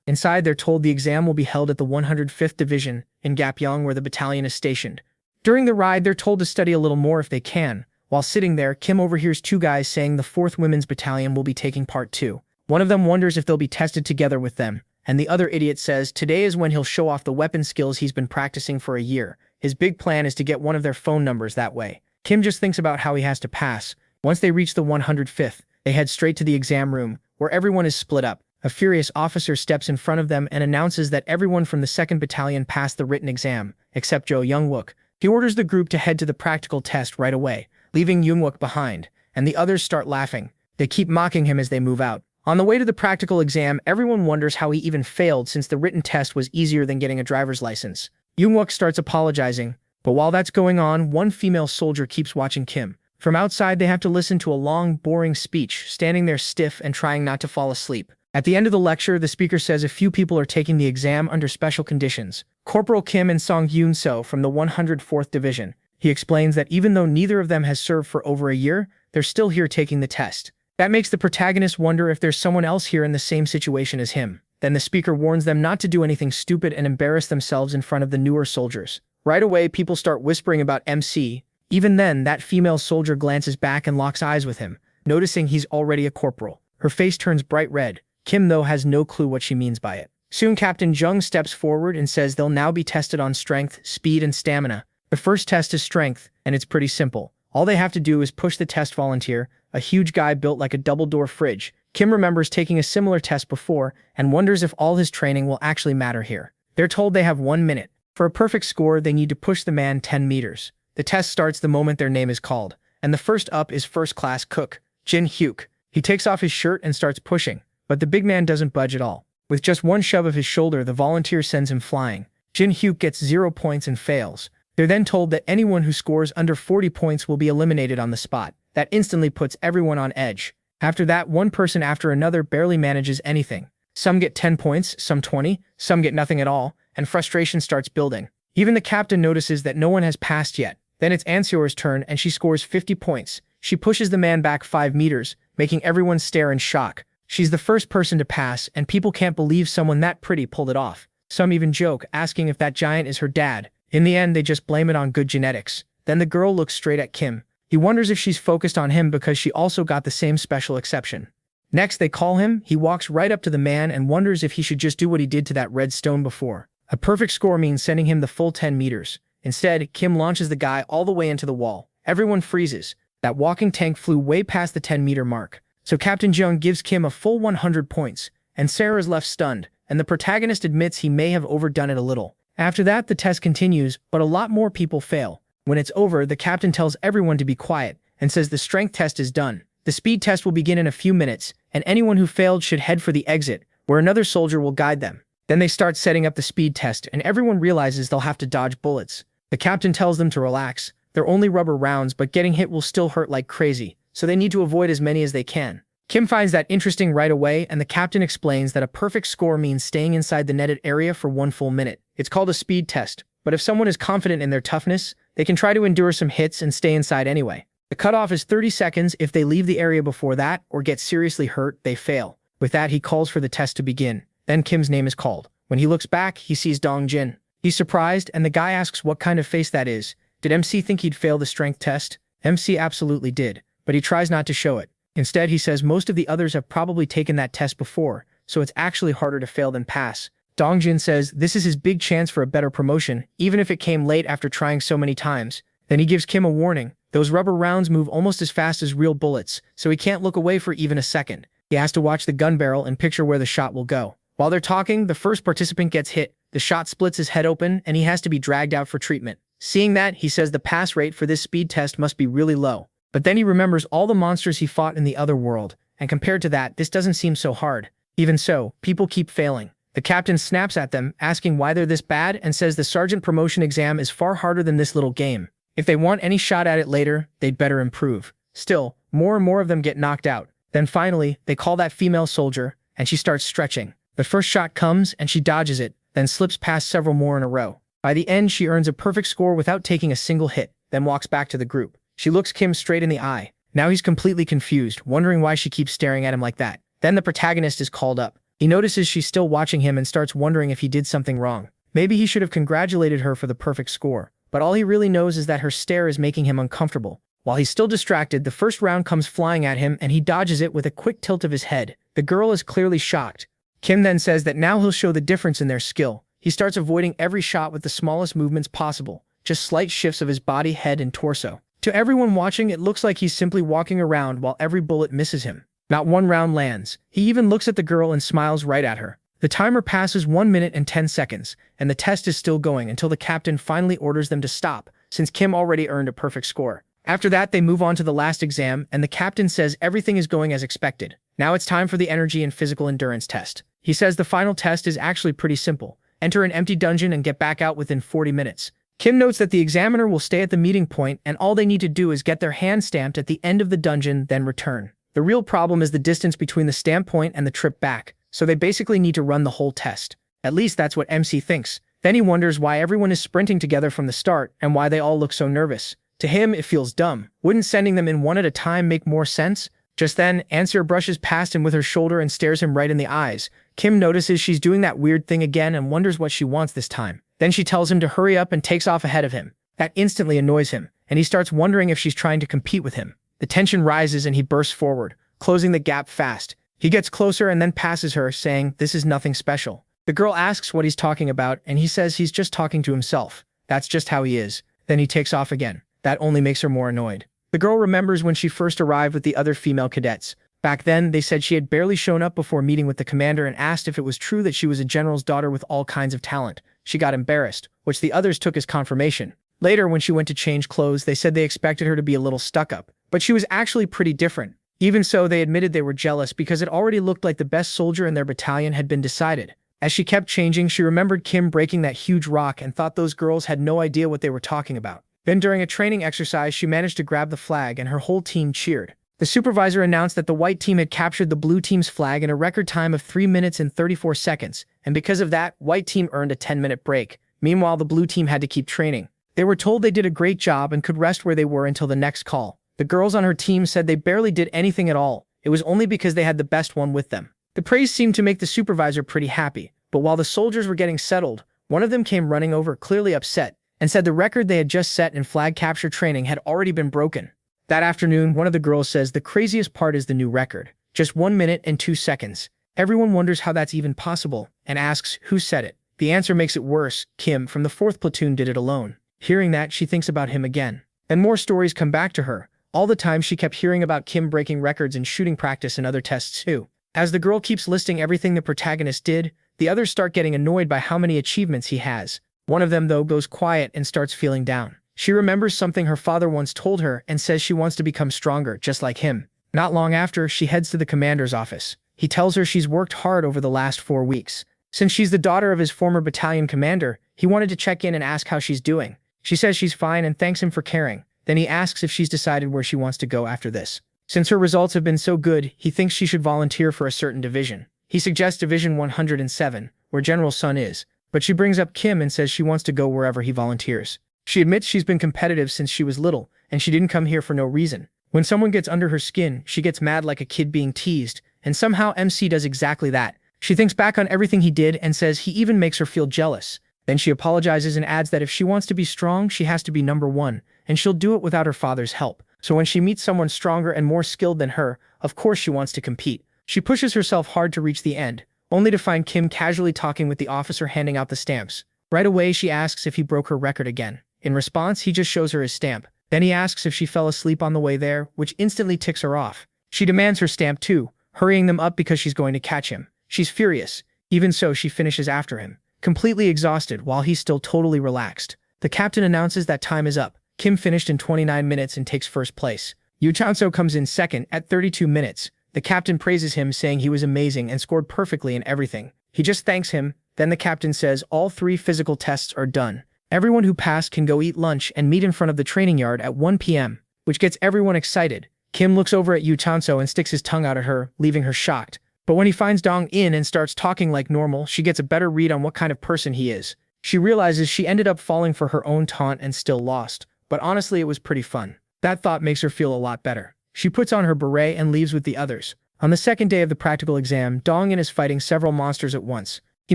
Inside, they're told the exam will be held at the 105th Division in Gapyeong, where the battalion is stationed. During the ride, they're told to study a little more if they can. While sitting there, Kim overhears two guys saying the 4th Women's Battalion will be taking part too. One of them wonders if they'll be tested together with them, and the other idiot says today is when he'll show off the weapon skills he's been practicing for a year. His big plan is to get one of their phone numbers that way. Kim just thinks about how he has to pass. Once they reach the 105th, they head straight to the exam room, where everyone is split up. A furious officer steps in front of them and announces that everyone from the 2nd Battalion passed the written exam, except Jo Youngwook. He orders the group to head to the practical test right away, leaving Youngwook behind, and the others start laughing. They keep mocking him as they move out. On the way to the practical exam, everyone wonders how he even failed since the written test was easier than getting a driver's license. Youngwook starts apologizing, but while that's going on, one female soldier keeps watching Kim. From outside, they have to listen to a long, boring speech, standing there stiff and trying not to fall asleep. At the end of the lecture, the speaker says a few people are taking the exam under special conditions. Corporal Kim and Song Yoon-so from the 104th Division. He explains that even though neither of them has served for over a year, they're still here taking the test. That makes the protagonist wonder if there's someone else here in the same situation as him. Then the speaker warns them not to do anything stupid and embarrass themselves in front of the newer soldiers. Right away, people start whispering about MC. Even then, that female soldier glances back and locks eyes with him, noticing he's already a corporal. Her face turns bright red. Kim, though, has no clue what she means by it. Soon, Captain Jung steps forward and says they'll now be tested on strength, speed, and stamina. The first test is strength, and it's pretty simple. All they have to do is push the test volunteer, a huge guy built like a double-door fridge. Kim remembers taking a similar test before and wonders if all his training will actually matter here. They're told they have 1 minute. For a perfect score, they need to push the man 10 meters. The test starts the moment their name is called, and the first up is first-class cook, Jin Hyuk. He takes off his shirt and starts pushing, but the big man doesn't budge at all. With just one shove of his shoulder, the volunteer sends him flying. Jin Hyuk gets 0 points and fails. They're then told that anyone who scores under 40 points will be eliminated on the spot. That instantly puts everyone on edge. After that, one person after another barely manages anything. Some get 10 points, some 20, some get nothing at all, and frustration starts building. Even the captain notices that no one has passed yet. Then it's Anseor's turn and she scores 50 points. She pushes the man back 5 meters, making everyone stare in shock. She's the first person to pass, and people can't believe someone that pretty pulled it off. Some even joke, asking if that giant is her dad. In the end, they just blame it on good genetics. Then the girl looks straight at Kim. He wonders if she's focused on him because she also got the same special exception. Next, they call him. He walks right up to the man and wonders if he should just do what he did to that red stone before. A perfect score means sending him the full 10 meters. Instead, Kim launches the guy all the way into the wall. Everyone freezes. That walking tank flew way past the 10-meter mark. So Captain Jung gives Kim a full 100 points, and Sarah is left stunned, and the protagonist admits he may have overdone it a little. After that, the test continues, but a lot more people fail. When it's over, the captain tells everyone to be quiet, and says the strength test is done. The speed test will begin in a few minutes, and anyone who failed should head for the exit, where another soldier will guide them. Then they start setting up the speed test, and everyone realizes they'll have to dodge bullets. The captain tells them to relax. They're only rubber rounds, but getting hit will still hurt like crazy, so they need to avoid as many as they can. Kim finds that interesting right away, and the captain explains that a perfect score means staying inside the netted area for 1 full minute. It's called a speed test, but if someone is confident in their toughness, they can try to endure some hits and stay inside anyway. The cutoff is 30 seconds. If they leave the area before that or get seriously hurt, they fail. With that, he calls for the test to begin. Then Kim's name is called. When he looks back, he sees Dong Jin. He's surprised, and the guy asks what kind of face that is. Did MC think he'd fail the strength test? MC absolutely did, but he tries not to show it. Instead, he says most of the others have probably taken that test before, so it's actually harder to fail than pass. Dongjin says this is his big chance for a better promotion, even if it came late after trying so many times. Then he gives Kim a warning. Those rubber rounds move almost as fast as real bullets, so he can't look away for even a second. He has to watch the gun barrel and picture where the shot will go. While they're talking, the first participant gets hit. The shot splits his head open, and he has to be dragged out for treatment. Seeing that, he says the pass rate for this speed test must be really low. But then he remembers all the monsters he fought in the other world, and compared to that, this doesn't seem so hard. Even so, people keep failing. The captain snaps at them, asking why they're this bad, and says the sergeant promotion exam is far harder than this little game. If they want any shot at it later, they'd better improve. Still, more and more of them get knocked out. Then finally, they call that female soldier, and she starts stretching. The first shot comes, and she dodges it, then slips past several more in a row. By the end, she earns a perfect score without taking a single hit, then walks back to the group. She looks Kim straight in the eye. Now he's completely confused, wondering why she keeps staring at him like that. Then the protagonist is called up. He notices she's still watching him and starts wondering if he did something wrong. Maybe he should have congratulated her for the perfect score, but all he really knows is that her stare is making him uncomfortable. While he's still distracted, the first round comes flying at him and he dodges it with a quick tilt of his head. The girl is clearly shocked. Kim then says that now he'll show the difference in their skill. He starts avoiding every shot with the smallest movements possible, just slight shifts of his body, head, and torso. To everyone watching, it looks like he's simply walking around while every bullet misses him. Not one round lands. He even looks at the girl and smiles right at her. The timer passes 1 minute and 10 seconds, and the test is still going until the captain finally orders them to stop, since Kim already earned a perfect score. After that, they move on to the last exam, and the captain says everything is going as expected. Now it's time for the energy and physical endurance test. He says the final test is actually pretty simple. Enter an empty dungeon and get back out within 40 minutes. Kim notes that the examiner will stay at the meeting point, and all they need to do is get their hand stamped at the end of the dungeon, then return. The real problem is the distance between the stamp point and the trip back, so they basically need to run the whole test. At least that's what MC thinks. Then he wonders why everyone is sprinting together from the start and why they all look so nervous. To him, it feels dumb. Wouldn't sending them in one at a time make more sense? Just then, Asura brushes past him with her shoulder and stares him right in the eyes. Kim notices she's doing that weird thing again and wonders what she wants this time. Then she tells him to hurry up and takes off ahead of him. That instantly annoys him, and he starts wondering if she's trying to compete with him. The tension rises and he bursts forward, closing the gap fast. He gets closer and then passes her, saying, "This is nothing special." The girl asks what he's talking about, and he says he's just talking to himself. That's just how he is. Then he takes off again. That only makes her more annoyed. The girl remembers when she first arrived with the other female cadets. Back then, they said she had barely shown up before meeting with the commander and asked if it was true that she was a general's daughter with all kinds of talent. She got embarrassed, which the others took as confirmation. Later, when she went to change clothes, they said they expected her to be a little stuck-up, but she was actually pretty different. Even so, they admitted they were jealous because it already looked like the best soldier in their battalion had been decided. As she kept changing, she remembered Kim breaking that huge rock and thought those girls had no idea what they were talking about. Then during a training exercise, she managed to grab the flag and her whole team cheered. The supervisor announced that the white team had captured the blue team's flag in a record time of 3 minutes and 34 seconds, and because of that, white team earned a 10-minute break. Meanwhile, the blue team had to keep training. They were told they did a great job and could rest where they were until the next call. The girls on her team said they barely did anything at all. It was only because they had the best one with them. The praise seemed to make the supervisor pretty happy, but while the soldiers were getting settled, one of them came running over, clearly upset, and said the record they had just set in flag capture training had already been broken. That afternoon, one of the girls says the craziest part is the new record. Just 1 minute and 2 seconds. Everyone wonders how that's even possible, and asks who said it. The answer makes it worse. Kim from the 4th platoon did it alone. Hearing that, she thinks about him again. And more stories come back to her. All the time she kept hearing about Kim breaking records in shooting practice and other tests too. As the girl keeps listing everything the protagonist did, the others start getting annoyed by how many achievements he has. One of them, though, goes quiet and starts feeling down. She remembers something her father once told her and says she wants to become stronger, just like him. Not long after, she heads to the commander's office. He tells her she's worked hard over the last 4 weeks. Since she's the daughter of his former battalion commander, he wanted to check in and ask how she's doing. She says she's fine and thanks him for caring. Then he asks if she's decided where she wants to go after this. Since her results have been so good, he thinks she should volunteer for a certain division. He suggests Division 107, where General Sun is, but she brings up Kim and says she wants to go wherever he volunteers. She admits she's been competitive since she was little, and she didn't come here for no reason. When someone gets under her skin, she gets mad like a kid being teased, and somehow MC does exactly that. She thinks back on everything he did and says he even makes her feel jealous. Then she apologizes and adds that if she wants to be strong, she has to be number one, and she'll do it without her father's help. So when she meets someone stronger and more skilled than her, of course she wants to compete. She pushes herself hard to reach the end, only to find Kim casually talking with the officer handing out the stamps. Right away, she asks if he broke her record again. In response, he just shows her his stamp. Then he asks if she fell asleep on the way there, which instantly ticks her off. She demands her stamp too, hurrying them up because she's going to catch him. She's furious. Even so, she finishes after him, completely exhausted while he's still totally relaxed. The captain announces that time is up. Kim finished in 29 minutes and takes first place. Yu Chanso comes in second at 32 minutes. The captain praises him, saying he was amazing and scored perfectly in everything. He just thanks him. Then the captain says all 3 physical tests are done. Everyone who passed can go eat lunch and meet in front of the training yard at 1 p.m., which gets everyone excited. Kim looks over at Yu Chanso and sticks his tongue out at her, leaving her shocked. But when he finds Dong in and starts talking like normal, she gets a better read on what kind of person he is. She realizes she ended up falling for her own taunt and still lost. But honestly, it was pretty fun. That thought makes her feel a lot better. She puts on her beret and leaves with the others. On the second day of the practical exam, Dong-in is fighting several monsters at once. He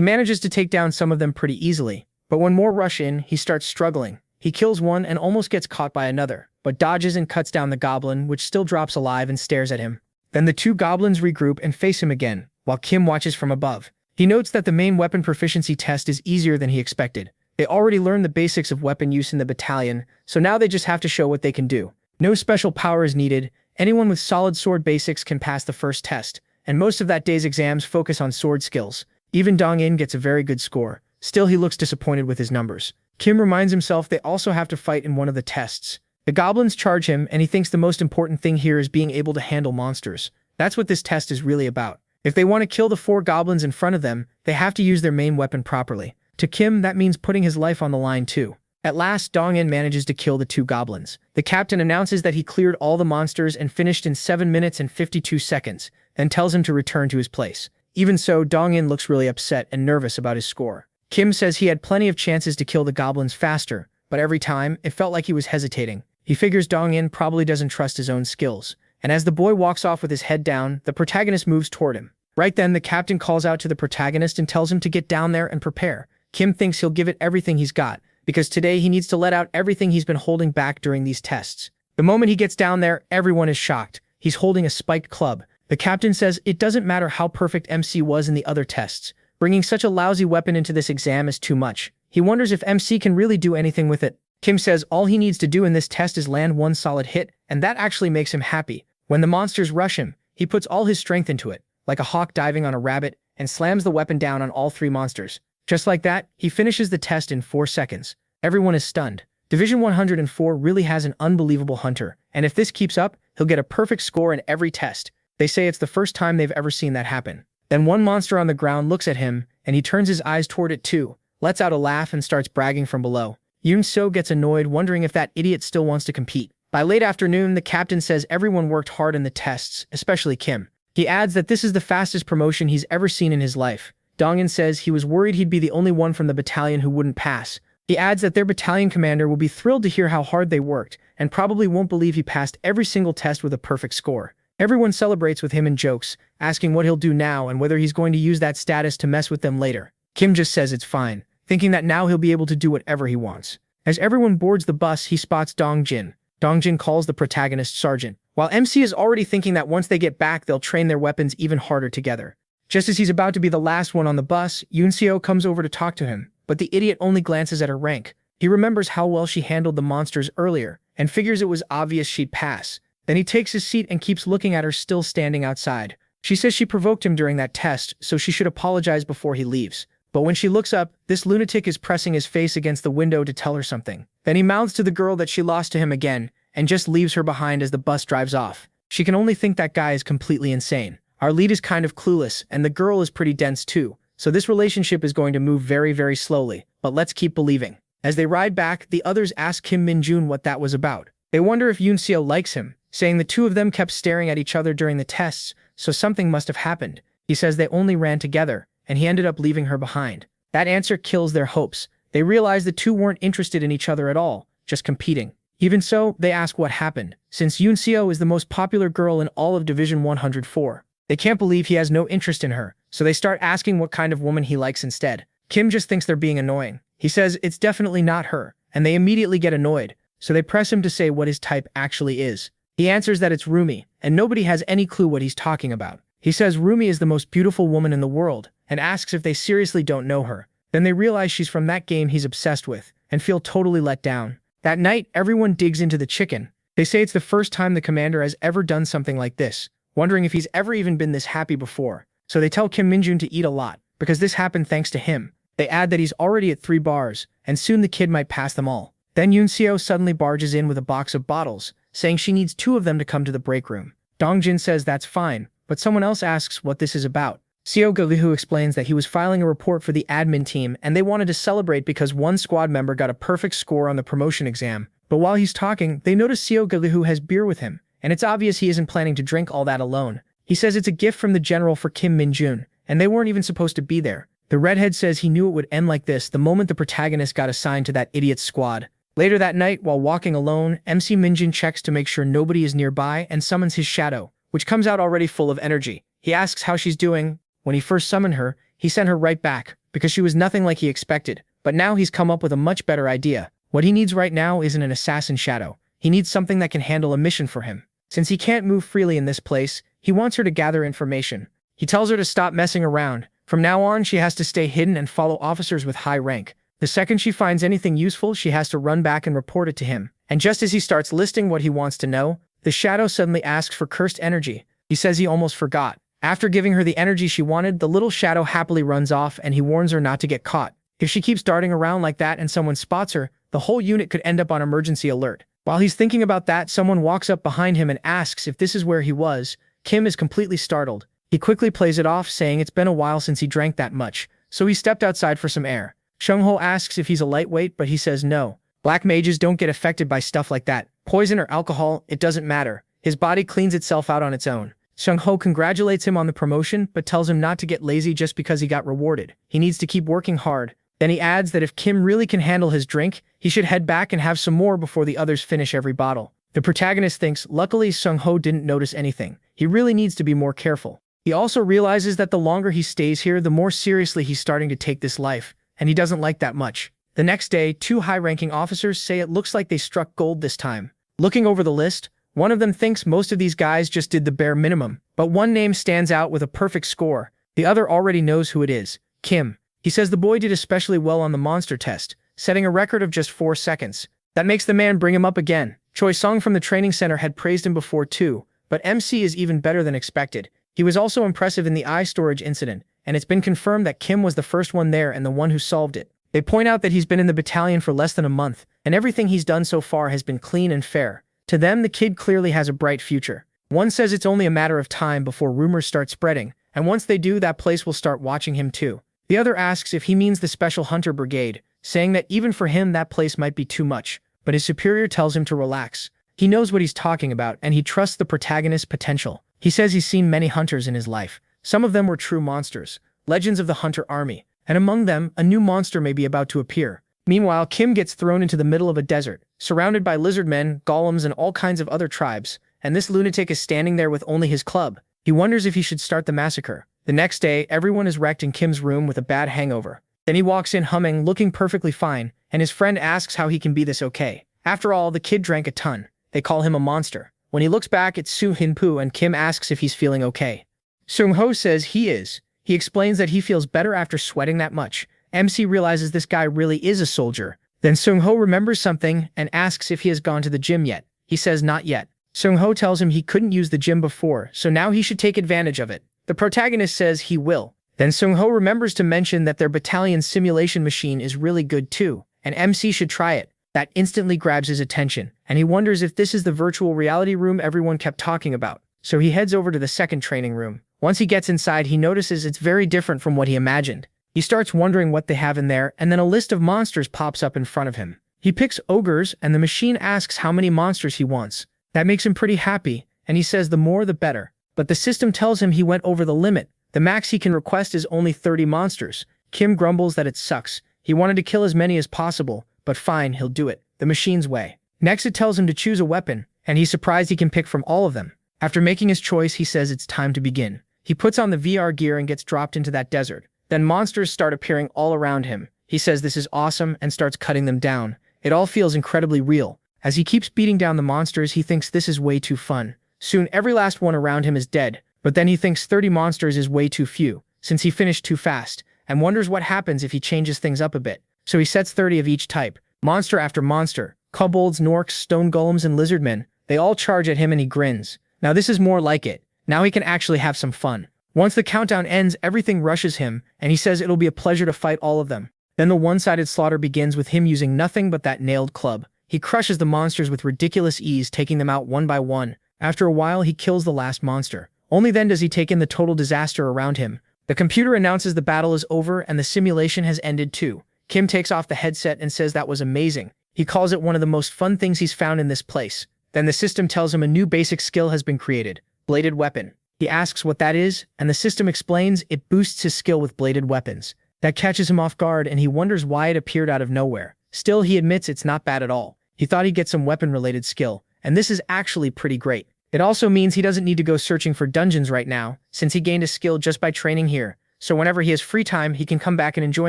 manages to take down some of them pretty easily, but when more rush in, he starts struggling. He kills one and almost gets caught by another, but dodges and cuts down the goblin, which still drops alive and stares at him. Then the two goblins regroup and face him again, while Kim watches from above. He notes that the main weapon proficiency test is easier than he expected. They already learned the basics of weapon use in the battalion, so now they just have to show what they can do. No special power is needed. Anyone with solid sword basics can pass the first test, and most of that day's exams focus on sword skills. Even Dong-in gets a very good score. Still, he looks disappointed with his numbers. Kim reminds himself they also have to fight in one of the tests. The goblins charge him, and he thinks the most important thing here is being able to handle monsters. That's what this test is really about. If they want to kill the 4 goblins in front of them, they have to use their main weapon properly. To Kim, that means putting his life on the line too. At last, Dong-in manages to kill the 2 goblins. The captain announces that he cleared all the monsters and finished in 7 minutes and 52 seconds, and tells him to return to his place. Even so, Dong-in looks really upset and nervous about his score. Kim says he had plenty of chances to kill the goblins faster, but every time, it felt like he was hesitating. He figures Dong-in probably doesn't trust his own skills. And as the boy walks off with his head down, the protagonist moves toward him. Right then, the captain calls out to the protagonist and tells him to get down there and prepare. Kim thinks he'll give it everything he's got, because today he needs to let out everything he's been holding back during these tests. The moment he gets down there, everyone is shocked. He's holding a spiked club. The captain says it doesn't matter how perfect MC was in the other tests. Bringing such a lousy weapon into this exam is too much. He wonders if MC can really do anything with it. Kim says all he needs to do in this test is land one solid hit, and that actually makes him happy. When the monsters rush him, he puts all his strength into it, like a hawk diving on a rabbit, and slams the weapon down on all 3 monsters. Just like that, he finishes the test in 4 seconds. Everyone is stunned. Division 104 really has an unbelievable hunter, and if this keeps up, he'll get a perfect score in every test. They say it's the first time they've ever seen that happen. Then one monster on the ground looks at him, and he turns his eyes toward it too, lets out a laugh and starts bragging from below. Yoon-seo gets annoyed, wondering if that idiot still wants to compete. By late afternoon, the captain says everyone worked hard in the tests, especially Kim. He adds that this is the fastest promotion he's ever seen in his life. Dong-in says he was worried he'd be the only one from the battalion who wouldn't pass. He adds that their battalion commander will be thrilled to hear how hard they worked, and probably won't believe he passed every single test with a perfect score. Everyone celebrates with him and jokes, asking what he'll do now and whether he's going to use that status to mess with them later. Kim just says it's fine, thinking that now he'll be able to do whatever he wants. As everyone boards the bus, he spots Dong-jin. Dong-jin calls the protagonist Sergeant, while MC is already thinking that once they get back, they'll train their weapons even harder together. Just as he's about to be the last one on the bus, Yoon-seo comes over to talk to him, but the idiot only glances at her rank. He remembers how well she handled the monsters earlier, and figures it was obvious she'd pass. Then he takes his seat and keeps looking at her still standing outside. She says she provoked him during that test, so she should apologize before he leaves. But when she looks up, this lunatic is pressing his face against the window to tell her something. Then he mouths to the girl that she lost to him again, and just leaves her behind as the bus drives off. She can only think that guy is completely insane. Our lead is kind of clueless, and the girl is pretty dense too, so this relationship is going to move very, very slowly, but let's keep believing. As they ride back, the others ask Kim Min-jun what that was about. They wonder if Yoon-seo likes him, saying the two of them kept staring at each other during the tests, so something must have happened. He says they only ran together, and he ended up leaving her behind. That answer kills their hopes. They realize the two weren't interested in each other at all, just competing. Even so, they ask what happened, since Yoon-seo is the most popular girl in all of Division 104. They can't believe he has no interest in her, so they start asking what kind of woman he likes instead. Kim just thinks they're being annoying. He says it's definitely not her, and they immediately get annoyed, so they press him to say what his type actually is. He answers that it's Rumi, and nobody has any clue what he's talking about. He says Rumi is the most beautiful woman in the world, and asks if they seriously don't know her. Then they realize she's from that game he's obsessed with, and feel totally let down. That night, everyone digs into the chicken. They say it's the first time the commander has ever done something like this, wondering if he's ever even been this happy before. So they tell Kim Min-jun to eat a lot, because this happened thanks to him. They add that he's already at 3 bars, and soon the kid might pass them all. Then Yoon-seo suddenly barges in with a box of bottles, saying she needs 2 of them to come to the break room. Dong-jin says that's fine, but someone else asks what this is about. Seo Ga-lihu explains that he was filing a report for the admin team and they wanted to celebrate because one squad member got a perfect score on the promotion exam. But while he's talking, they notice Seo Ga-lihu has beer with him, and it's obvious he isn't planning to drink all that alone. He says it's a gift from the general for Kim Min-jun, and they weren't even supposed to be there. The redhead says he knew it would end like this the moment the protagonist got assigned to that idiot's squad. Later that night, while walking alone, MC Min-jun checks to make sure nobody is nearby and summons his shadow, which comes out already full of energy. He asks how she's doing. When he first summoned her, he sent her right back, because she was nothing like he expected. But now he's come up with a much better idea. What he needs right now isn't an assassin shadow. He needs something that can handle a mission for him. Since he can't move freely in this place, he wants her to gather information. He tells her to stop messing around. From now on, she has to stay hidden and follow officers with high rank. The second she finds anything useful, she has to run back and report it to him. And just as he starts listing what he wants to know, the shadow suddenly asks for cursed energy. He says he almost forgot. After giving her the energy she wanted, the little shadow happily runs off and he warns her not to get caught. If she keeps darting around like that and someone spots her, the whole unit could end up on emergency alert. While he's thinking about that, someone walks up behind him and asks if this is where he was. Kim is completely startled. He quickly plays it off, saying it's been a while since he drank that much, so he stepped outside for some air. Seung-ho asks if he's a lightweight, but he says no. Black mages don't get affected by stuff like that. Poison or alcohol, it doesn't matter. His body cleans itself out on its own. Seung-ho congratulates him on the promotion, but tells him not to get lazy just because he got rewarded. He needs to keep working hard. Then he adds that if Kim really can handle his drink, he should head back and have some more before the others finish every bottle. The protagonist thinks, luckily Seung-ho didn't notice anything. He really needs to be more careful. He also realizes that the longer he stays here, the more seriously he's starting to take this life, and he doesn't like that much. The next day, two high-ranking officers say it looks like they struck gold this time. Looking over the list, one of them thinks most of these guys just did the bare minimum, but one name stands out with a perfect score. The other already knows who it is, Kim. He says the boy did especially well on the monster test, setting a record of just 4 seconds. That makes the man bring him up again. Choi Sung from the training center had praised him before too, but MC is even better than expected. He was also impressive in the eye storage incident, and it's been confirmed that Kim was the first one there and the one who solved it. They point out that he's been in the battalion for less than a month, and everything he's done so far has been clean and fair. To them, the kid clearly has a bright future. One says it's only a matter of time before rumors start spreading, and once they do, that place will start watching him too. The other asks if he means the Special Hunter Brigade, saying that even for him that place might be too much, but his superior tells him to relax. He knows what he's talking about, and he trusts the protagonist's potential. He says he's seen many hunters in his life. Some of them were true monsters, legends of the hunter army, and among them, a new monster may be about to appear. Meanwhile, Kim gets thrown into the middle of a desert, surrounded by lizardmen, golems, and all kinds of other tribes, and this lunatic is standing there with only his club. He wonders if he should start the massacre. The next day, everyone is wrecked in Kim's room with a bad hangover. Then he walks in humming, looking perfectly fine, and his friend asks how he can be this okay. After all, the kid drank a ton. They call him a monster. When he looks back, it's Soo Hin-poo, and Kim asks if he's feeling okay. Seung-ho says he is. He explains that he feels better after sweating that much. MC realizes this guy really is a soldier. Then Seung-ho remembers something and asks if he has gone to the gym yet. He says not yet. Seung-ho tells him he couldn't use the gym before, so now he should take advantage of it. The protagonist says he will. Then Seung-ho remembers to mention that their battalion's simulation machine is really good too, and MC should try it. That instantly grabs his attention, and he wonders if this is the virtual reality room everyone kept talking about. So he heads over to the second training room. Once he gets inside, he notices it's very different from what he imagined. He starts wondering what they have in there, and then a list of monsters pops up in front of him. He picks ogres, and the machine asks how many monsters he wants. That makes him pretty happy, and he says the more the better. But the system tells him he went over the limit. The max he can request is only 30 monsters. Kim grumbles that it sucks. He wanted to kill as many as possible, but fine, he'll do it, the machine's way. Next it tells him to choose a weapon, and he's surprised he can pick from all of them. After making his choice, he says it's time to begin. He puts on the VR gear and gets dropped into that desert. Then monsters start appearing all around him. He says this is awesome and starts cutting them down. It all feels incredibly real. As he keeps beating down the monsters, he thinks this is way too fun. Soon every last one around him is dead, but then he thinks 30 monsters is way too few, since he finished too fast, and wonders what happens if he changes things up a bit. So he sets 30 of each type. Monster after monster, kobolds, norks, stone golems, and lizardmen, they all charge at him and he grins. Now this is more like it. Now he can actually have some fun. Once the countdown ends, everything rushes him, and he says it'll be a pleasure to fight all of them. Then the one-sided slaughter begins with him using nothing but that nailed club. He crushes the monsters with ridiculous ease, taking them out one by one. After a while, he kills the last monster. Only then does he take in the total disaster around him. The computer announces the battle is over and the simulation has ended too. Kim takes off the headset and says that was amazing. He calls it one of the most fun things he's found in this place. Then the system tells him a new basic skill has been created, bladed weapon. He asks what that is, and the system explains it boosts his skill with bladed weapons. That catches him off guard, and he wonders why it appeared out of nowhere. Still, he admits it's not bad at all. He thought he'd get some weapon-related skill, and this is actually pretty great. It also means he doesn't need to go searching for dungeons right now, since he gained a skill just by training here, so whenever he has free time, he can come back and enjoy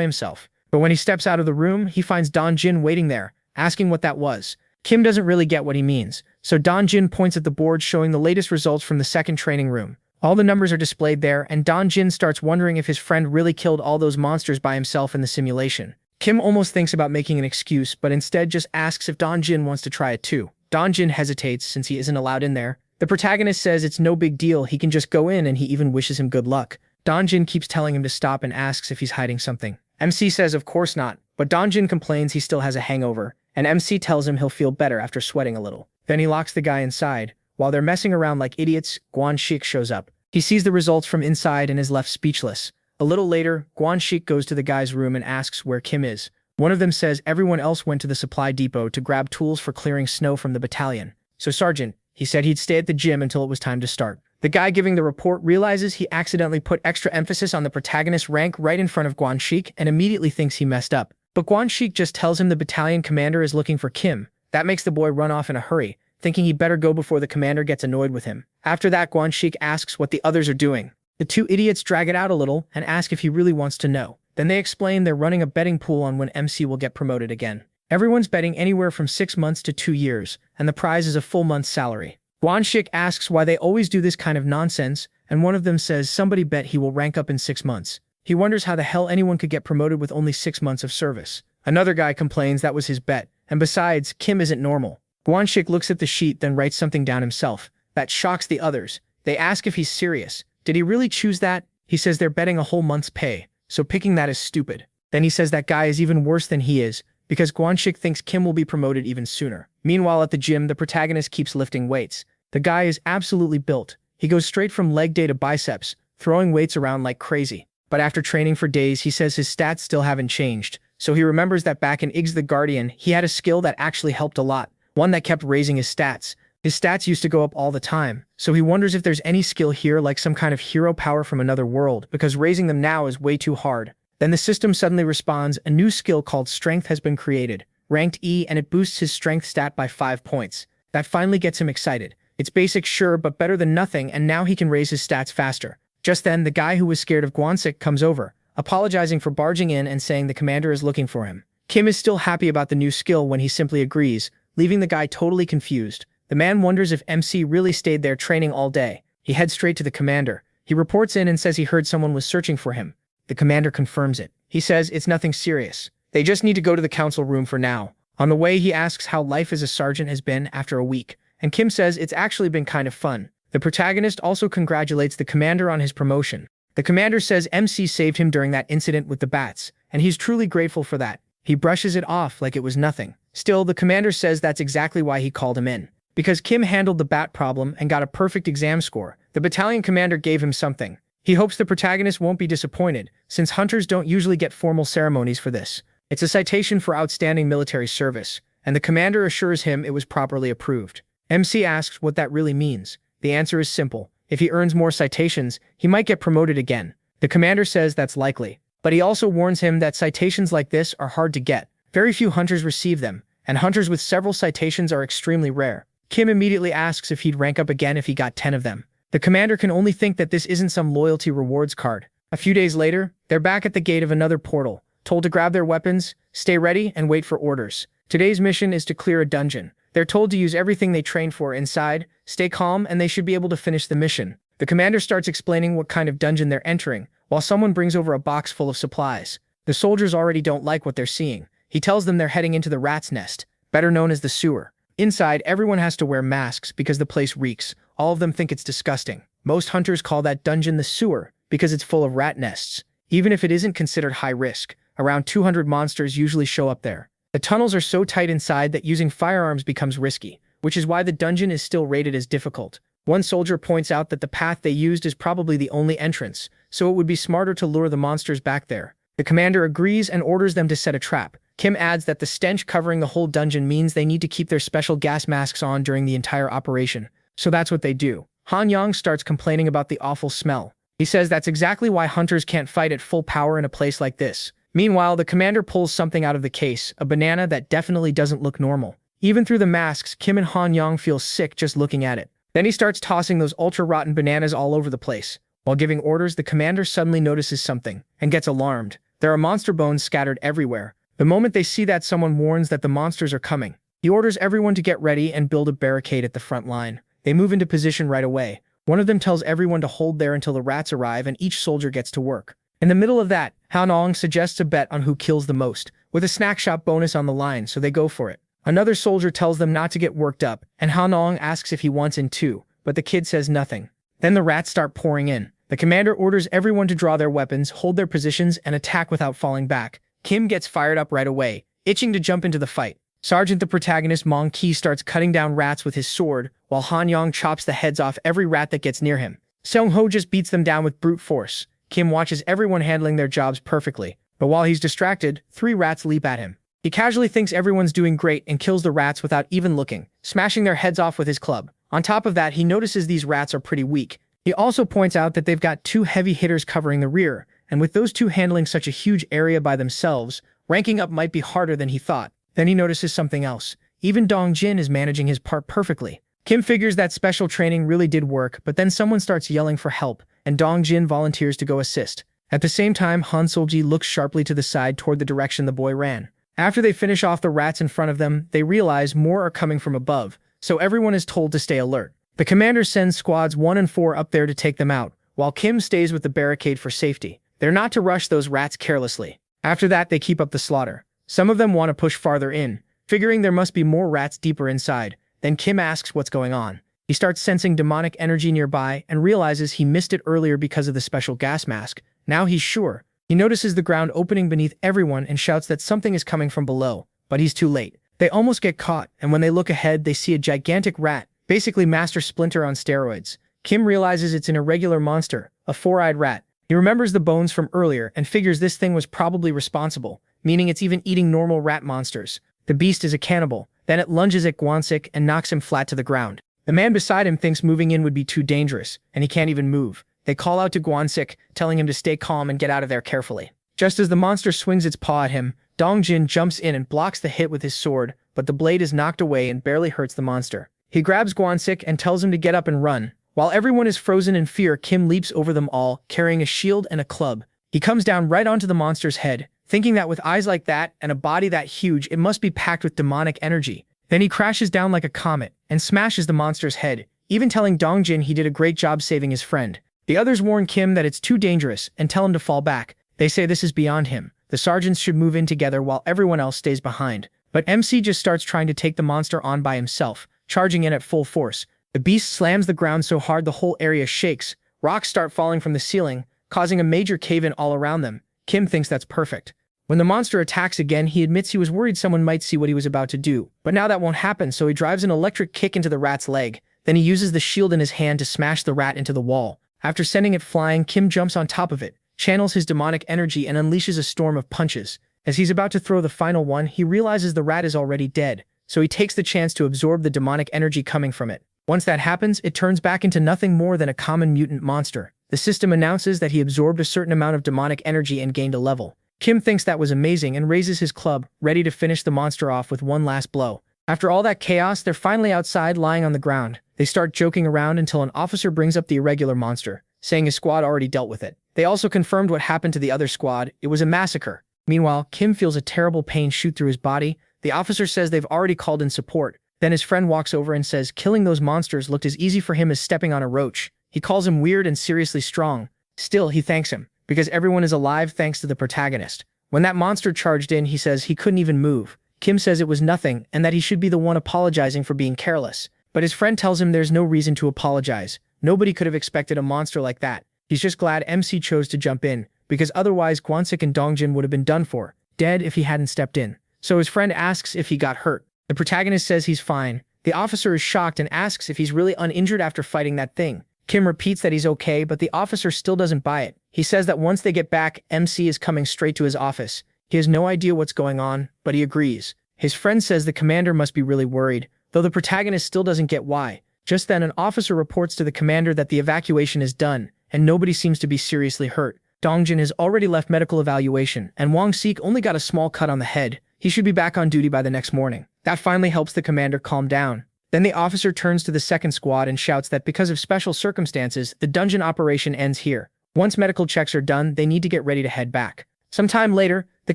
himself. But when he steps out of the room, he finds Don Jin waiting there, asking what that was. Kim doesn't really get what he means, so Don Jin points at the board showing the latest results from the second training room. All the numbers are displayed there, and Don Jin starts wondering if his friend really killed all those monsters by himself in the simulation. Kim almost thinks about making an excuse, but instead just asks if Don Jin wants to try it too. Don Jin hesitates since he isn't allowed in there. The protagonist says it's no big deal, he can just go in, and he even wishes him good luck. Don Jin keeps telling him to stop and asks if he's hiding something. MC says of course not, but Don Jin complains he still has a hangover, and MC tells him he'll feel better after sweating a little. Then he locks the guy inside. While they're messing around like idiots, Guan Shik shows up. He sees the results from inside and is left speechless. A little later, Guan Shik goes to the guy's room and asks where Kim is. One of them says everyone else went to the supply depot to grab tools for clearing snow from the battalion. So Sergeant, he said he'd stay at the gym until it was time to start. The guy giving the report realizes he accidentally put extra emphasis on the protagonist's rank right in front of Guan Shik and immediately thinks he messed up. But Guan Shik just tells him the battalion commander is looking for Kim. That makes the boy run off in a hurry, thinking he'd better go before the commander gets annoyed with him. After that, Guan Shik asks what the others are doing. The two idiots drag it out a little and ask if he really wants to know. Then they explain they're running a betting pool on when MC will get promoted again. Everyone's betting anywhere from 6 months to 2 years, and the prize is a full month's salary. Guan Shik asks why they always do this kind of nonsense, and one of them says somebody bet he will rank up in 6 months. He wonders how the hell anyone could get promoted with only 6 months of service. Another guy complains that was his bet, and besides, Kim isn't normal. Guan Shik looks at the sheet then writes something down himself. That shocks the others. They ask if he's serious. Did he really choose that? He says they're betting a whole month's pay, so picking that is stupid. Then he says that guy is even worse than he is, because Guan Shik thinks Kim will be promoted even sooner. Meanwhile at the gym, the protagonist keeps lifting weights. The guy is absolutely built. He goes straight from leg day to biceps, throwing weights around like crazy. But after training for days, he says his stats still haven't changed. So he remembers that back in Iggs the Guardian, he had a skill that actually helped a lot, one that kept raising his stats. His stats used to go up all the time, so he wonders if there's any skill here like some kind of hero power from another world, because raising them now is way too hard. Then the system suddenly responds, a new skill called Strength has been created, ranked E, and it boosts his strength stat by 5 points. That finally gets him excited. It's basic, sure, but better than nothing, and now he can raise his stats faster. Just then, the guy who was scared of Guan Shik comes over, apologizing for barging in and saying the commander is looking for him. Kim is still happy about the new skill when he simply agrees, leaving the guy totally confused. The man wonders if MC really stayed there training all day. He heads straight to the commander. He reports in and says he heard someone was searching for him. The commander confirms it. He says it's nothing serious. They just need to go to the council room for now. On the way, he asks how life as a sergeant has been after a week, and Kim says it's actually been kind of fun. The protagonist also congratulates the commander on his promotion. The commander says MC saved him during that incident with the bats, and he's truly grateful for that. He brushes it off like it was nothing. Still, the commander says that's exactly why he called him in. Because Kim handled the bat problem and got a perfect exam score, the battalion commander gave him something. He hopes the protagonist won't be disappointed, since hunters don't usually get formal ceremonies for this. It's a citation for outstanding military service, and the commander assures him it was properly approved. MC asks what that really means. The answer is simple. If he earns more citations, he might get promoted again. The commander says that's likely, but he also warns him that citations like this are hard to get. Very few hunters receive them, and hunters with several citations are extremely rare. Kim immediately asks if he'd rank up again if he got 10 of them. The commander can only think that this isn't some loyalty rewards card. A few days later, they're back at the gate of another portal, told to grab their weapons, stay ready, and wait for orders. Today's mission is to clear a dungeon. They're told to use everything they trained for inside, stay calm, and they should be able to finish the mission. The commander starts explaining what kind of dungeon they're entering, while someone brings over a box full of supplies. The soldiers already don't like what they're seeing. He tells them they're heading into the rat's nest, better known as the sewer. Inside, everyone has to wear masks because the place reeks. All of them think it's disgusting. Most hunters call that dungeon the sewer because it's full of rat nests. Even if it isn't considered high risk, around 200 monsters usually show up there. The tunnels are so tight inside that using firearms becomes risky, which is why the dungeon is still rated as difficult. One soldier points out that the path they used is probably the only entrance, so it would be smarter to lure the monsters back there. The commander agrees and orders them to set a trap. Kim adds that the stench covering the whole dungeon means they need to keep their special gas masks on during the entire operation. So that's what they do. Han Yang starts complaining about the awful smell. He says that's exactly why hunters can't fight at full power in a place like this. Meanwhile, the commander pulls something out of the case, a banana that definitely doesn't look normal. Even through the masks, Kim and Han Yang feel sick just looking at it. Then he starts tossing those ultra-rotten bananas all over the place. While giving orders, the commander suddenly notices something and gets alarmed. There are monster bones scattered everywhere. The moment they see that, someone warns that the monsters are coming. He orders everyone to get ready and build a barricade at the front line. They move into position right away. One of them tells everyone to hold there until the rats arrive and each soldier gets to work. In the middle of that, Hanong suggests a bet on who kills the most, with a snack shop bonus on the line, so they go for it. Another soldier tells them not to get worked up, and Hanong asks if he wants in too, but the kid says nothing. Then the rats start pouring in. The commander orders everyone to draw their weapons, hold their positions, and attack without falling back. Kim gets fired up right away, itching to jump into the fight. Sergeant, the protagonist, Mong Ki, starts cutting down rats with his sword, while Han Yong chops the heads off every rat that gets near him. Seong Ho just beats them down with brute force. Kim watches everyone handling their jobs perfectly, but while he's distracted, 3 rats leap at him. He casually thinks everyone's doing great and kills the rats without even looking, smashing their heads off with his club. On top of that, he notices these rats are pretty weak. He also points out that they've got 2 heavy hitters covering the rear, and with those 2 handling such a huge area by themselves, ranking up might be harder than he thought. Then he notices something else. Even Dong Jin is managing his part perfectly. Kim figures that special training really did work, but then someone starts yelling for help, and Dong Jin volunteers to go assist. At the same time, Han Solji looks sharply to the side toward the direction the boy ran. After they finish off the rats in front of them, they realize more are coming from above, so everyone is told to stay alert. The commander sends squads 1 and 4 up there to take them out, while Kim stays with the barricade for safety. They're not to rush those rats carelessly. After that, they keep up the slaughter. Some of them want to push farther in, figuring there must be more rats deeper inside. Then Kim asks what's going on. He starts sensing demonic energy nearby and realizes he missed it earlier because of the special gas mask. Now he's sure. He notices the ground opening beneath everyone and shouts that something is coming from below, but he's too late. They almost get caught, and when they look ahead, they see a gigantic rat, basically Master Splinter on steroids. Kim realizes it's an irregular monster, a 4-eyed rat. He remembers the bones from earlier and figures this thing was probably responsible, meaning it's even eating normal rat monsters. The beast is a cannibal. Then it lunges at Gwansik and knocks him flat to the ground. The man beside him thinks moving in would be too dangerous, and he can't even move. They call out to Gwansik, telling him to stay calm and get out of there carefully. Just as the monster swings its paw at him, Dong Jin jumps in and blocks the hit with his sword, but the blade is knocked away and barely hurts the monster. He grabs Gwansik and tells him to get up and run. While everyone is frozen in fear, Kim leaps over them all, carrying a shield and a club. He comes down right onto the monster's head, thinking that with eyes like that and a body that huge, it must be packed with demonic energy. Then he crashes down like a comet and smashes the monster's head, even telling Dong Jin he did a great job saving his friend. The others warn Kim that it's too dangerous and tell him to fall back. They say this is beyond him. The sergeants should move in together while everyone else stays behind. But MC just starts trying to take the monster on by himself, charging in at full force. The beast slams the ground so hard the whole area shakes. Rocks start falling from the ceiling, causing a major cave-in all around them. Kim thinks that's perfect. When the monster attacks again, he admits he was worried someone might see what he was about to do. But now that won't happen, so he drives an electric kick into the rat's leg. Then he uses the shield in his hand to smash the rat into the wall. After sending it flying, Kim jumps on top of it, channels his demonic energy, and unleashes a storm of punches. As he's about to throw the final one, he realizes the rat is already dead, so he takes the chance to absorb the demonic energy coming from it. Once that happens, it turns back into nothing more than a common mutant monster. The system announces that he absorbed a certain amount of demonic energy and gained a level. Kim thinks that was amazing and raises his club, ready to finish the monster off with one last blow. After all that chaos, they're finally outside, lying on the ground. They start joking around until an officer brings up the irregular monster, saying his squad already dealt with it. They also confirmed what happened to the other squad. It was a massacre. Meanwhile, Kim feels a terrible pain shoot through his body. The officer says they've already called in support. Then his friend walks over and says killing those monsters looked as easy for him as stepping on a roach. He calls him weird and seriously strong. Still, he thanks him, because everyone is alive thanks to the protagonist. When that monster charged in, he says he couldn't even move. Kim says it was nothing and that he should be the one apologizing for being careless. But his friend tells him there's no reason to apologize. Nobody could have expected a monster like that. He's just glad MC chose to jump in, because otherwise Gwansik and Dongjin would have been done for, dead if he hadn't stepped in. So his friend asks if he got hurt. The protagonist says he's fine. The officer is shocked and asks if he's really uninjured after fighting that thing. Kim repeats that he's okay, but the officer still doesn't buy it. He says that once they get back, MC is coming straight to his office. He has no idea what's going on, but he agrees. His friend says the commander must be really worried, though the protagonist still doesn't get why. Just then, an officer reports to the commander that the evacuation is done, and nobody seems to be seriously hurt. Dongjin has already left medical evaluation, and Wang Sik only got a small cut on the head. He should be back on duty by the next morning. That finally helps the commander calm down. Then the officer turns to the second squad and shouts that because of special circumstances, the dungeon operation ends here. Once medical checks are done, they need to get ready to head back. Sometime later, the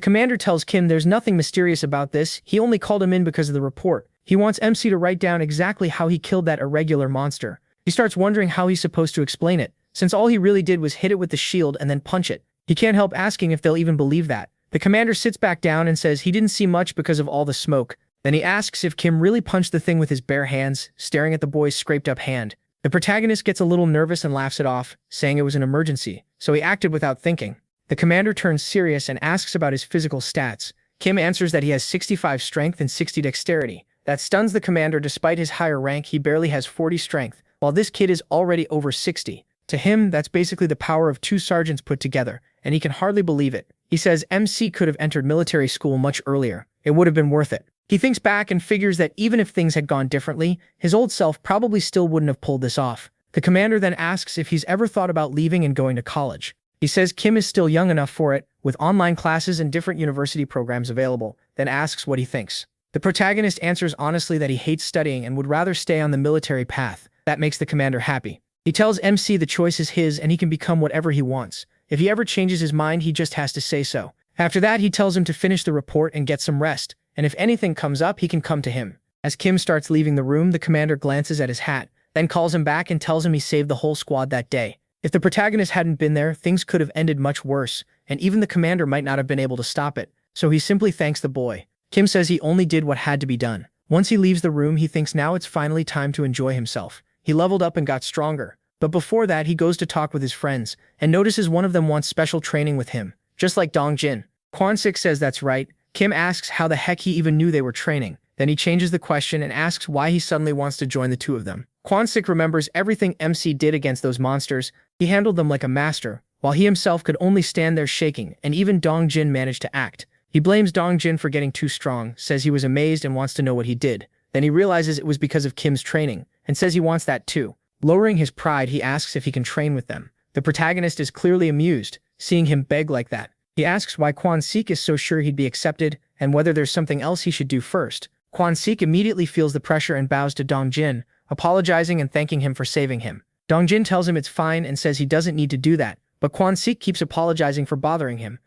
commander tells Kim there's nothing mysterious about this, he only called him in because of the report. He wants MC to write down exactly how he killed that irregular monster. He starts wondering how he's supposed to explain it, since all he really did was hit it with the shield and then punch it. He can't help asking if they'll even believe that. The commander sits back down and says he didn't see much because of all the smoke. Then he asks if Kim really punched the thing with his bare hands, staring at the boy's scraped-up hand. The protagonist gets a little nervous and laughs it off, saying it was an emergency, so he acted without thinking. The commander turns serious and asks about his physical stats. Kim answers that he has 65 strength and 60 dexterity. That stuns the commander. Despite his higher rank, he barely has 40 strength, while this kid is already over 60. To him, that's basically the power of 2 sergeants put together, and he can hardly believe it. He says MC could have entered military school much earlier. It would have been worth it. He thinks back and figures that even if things had gone differently, his old self probably still wouldn't have pulled this off. The commander then asks if he's ever thought about leaving and going to college. He says Kim is still young enough for it, with online classes and different university programs available, then asks what he thinks. The protagonist answers honestly that he hates studying and would rather stay on the military path. That makes the commander happy. He tells MC the choice is his and he can become whatever he wants. If he ever changes his mind, he just has to say so. After that, he tells him to finish the report and get some rest, and if anything comes up, he can come to him. As Kim starts leaving the room, the commander glances at his hat, then calls him back and tells him he saved the whole squad that day. If the protagonist hadn't been there, things could have ended much worse, and even the commander might not have been able to stop it, so he simply thanks the boy. Kim says he only did what had to be done. Once he leaves the room, he thinks now it's finally time to enjoy himself. He leveled up and got stronger. But before that, he goes to talk with his friends, and notices one of them wants special training with him, just like Dongjin. Kwansik says that's right. Kim asks how the heck he even knew they were training. Then he changes the question and asks why he suddenly wants to join the two of them. Kwansik remembers everything MC did against those monsters. He handled them like a master, while he himself could only stand there shaking, and even Dongjin managed to act. He blames Dongjin for getting too strong, says he was amazed and wants to know what he did. Then he realizes it was because of Kim's training, and says he wants that too. Lowering his pride, he asks if he can train with them. The protagonist is clearly amused, seeing him beg like that. He asks why Kwansik is so sure he'd be accepted, and whether there's something else he should do first. Kwansik immediately feels the pressure and bows to Dongjin, apologizing and thanking him for saving him. Dongjin tells him it's fine and says he doesn't need to do that, but Kwansik keeps apologizing for bothering him.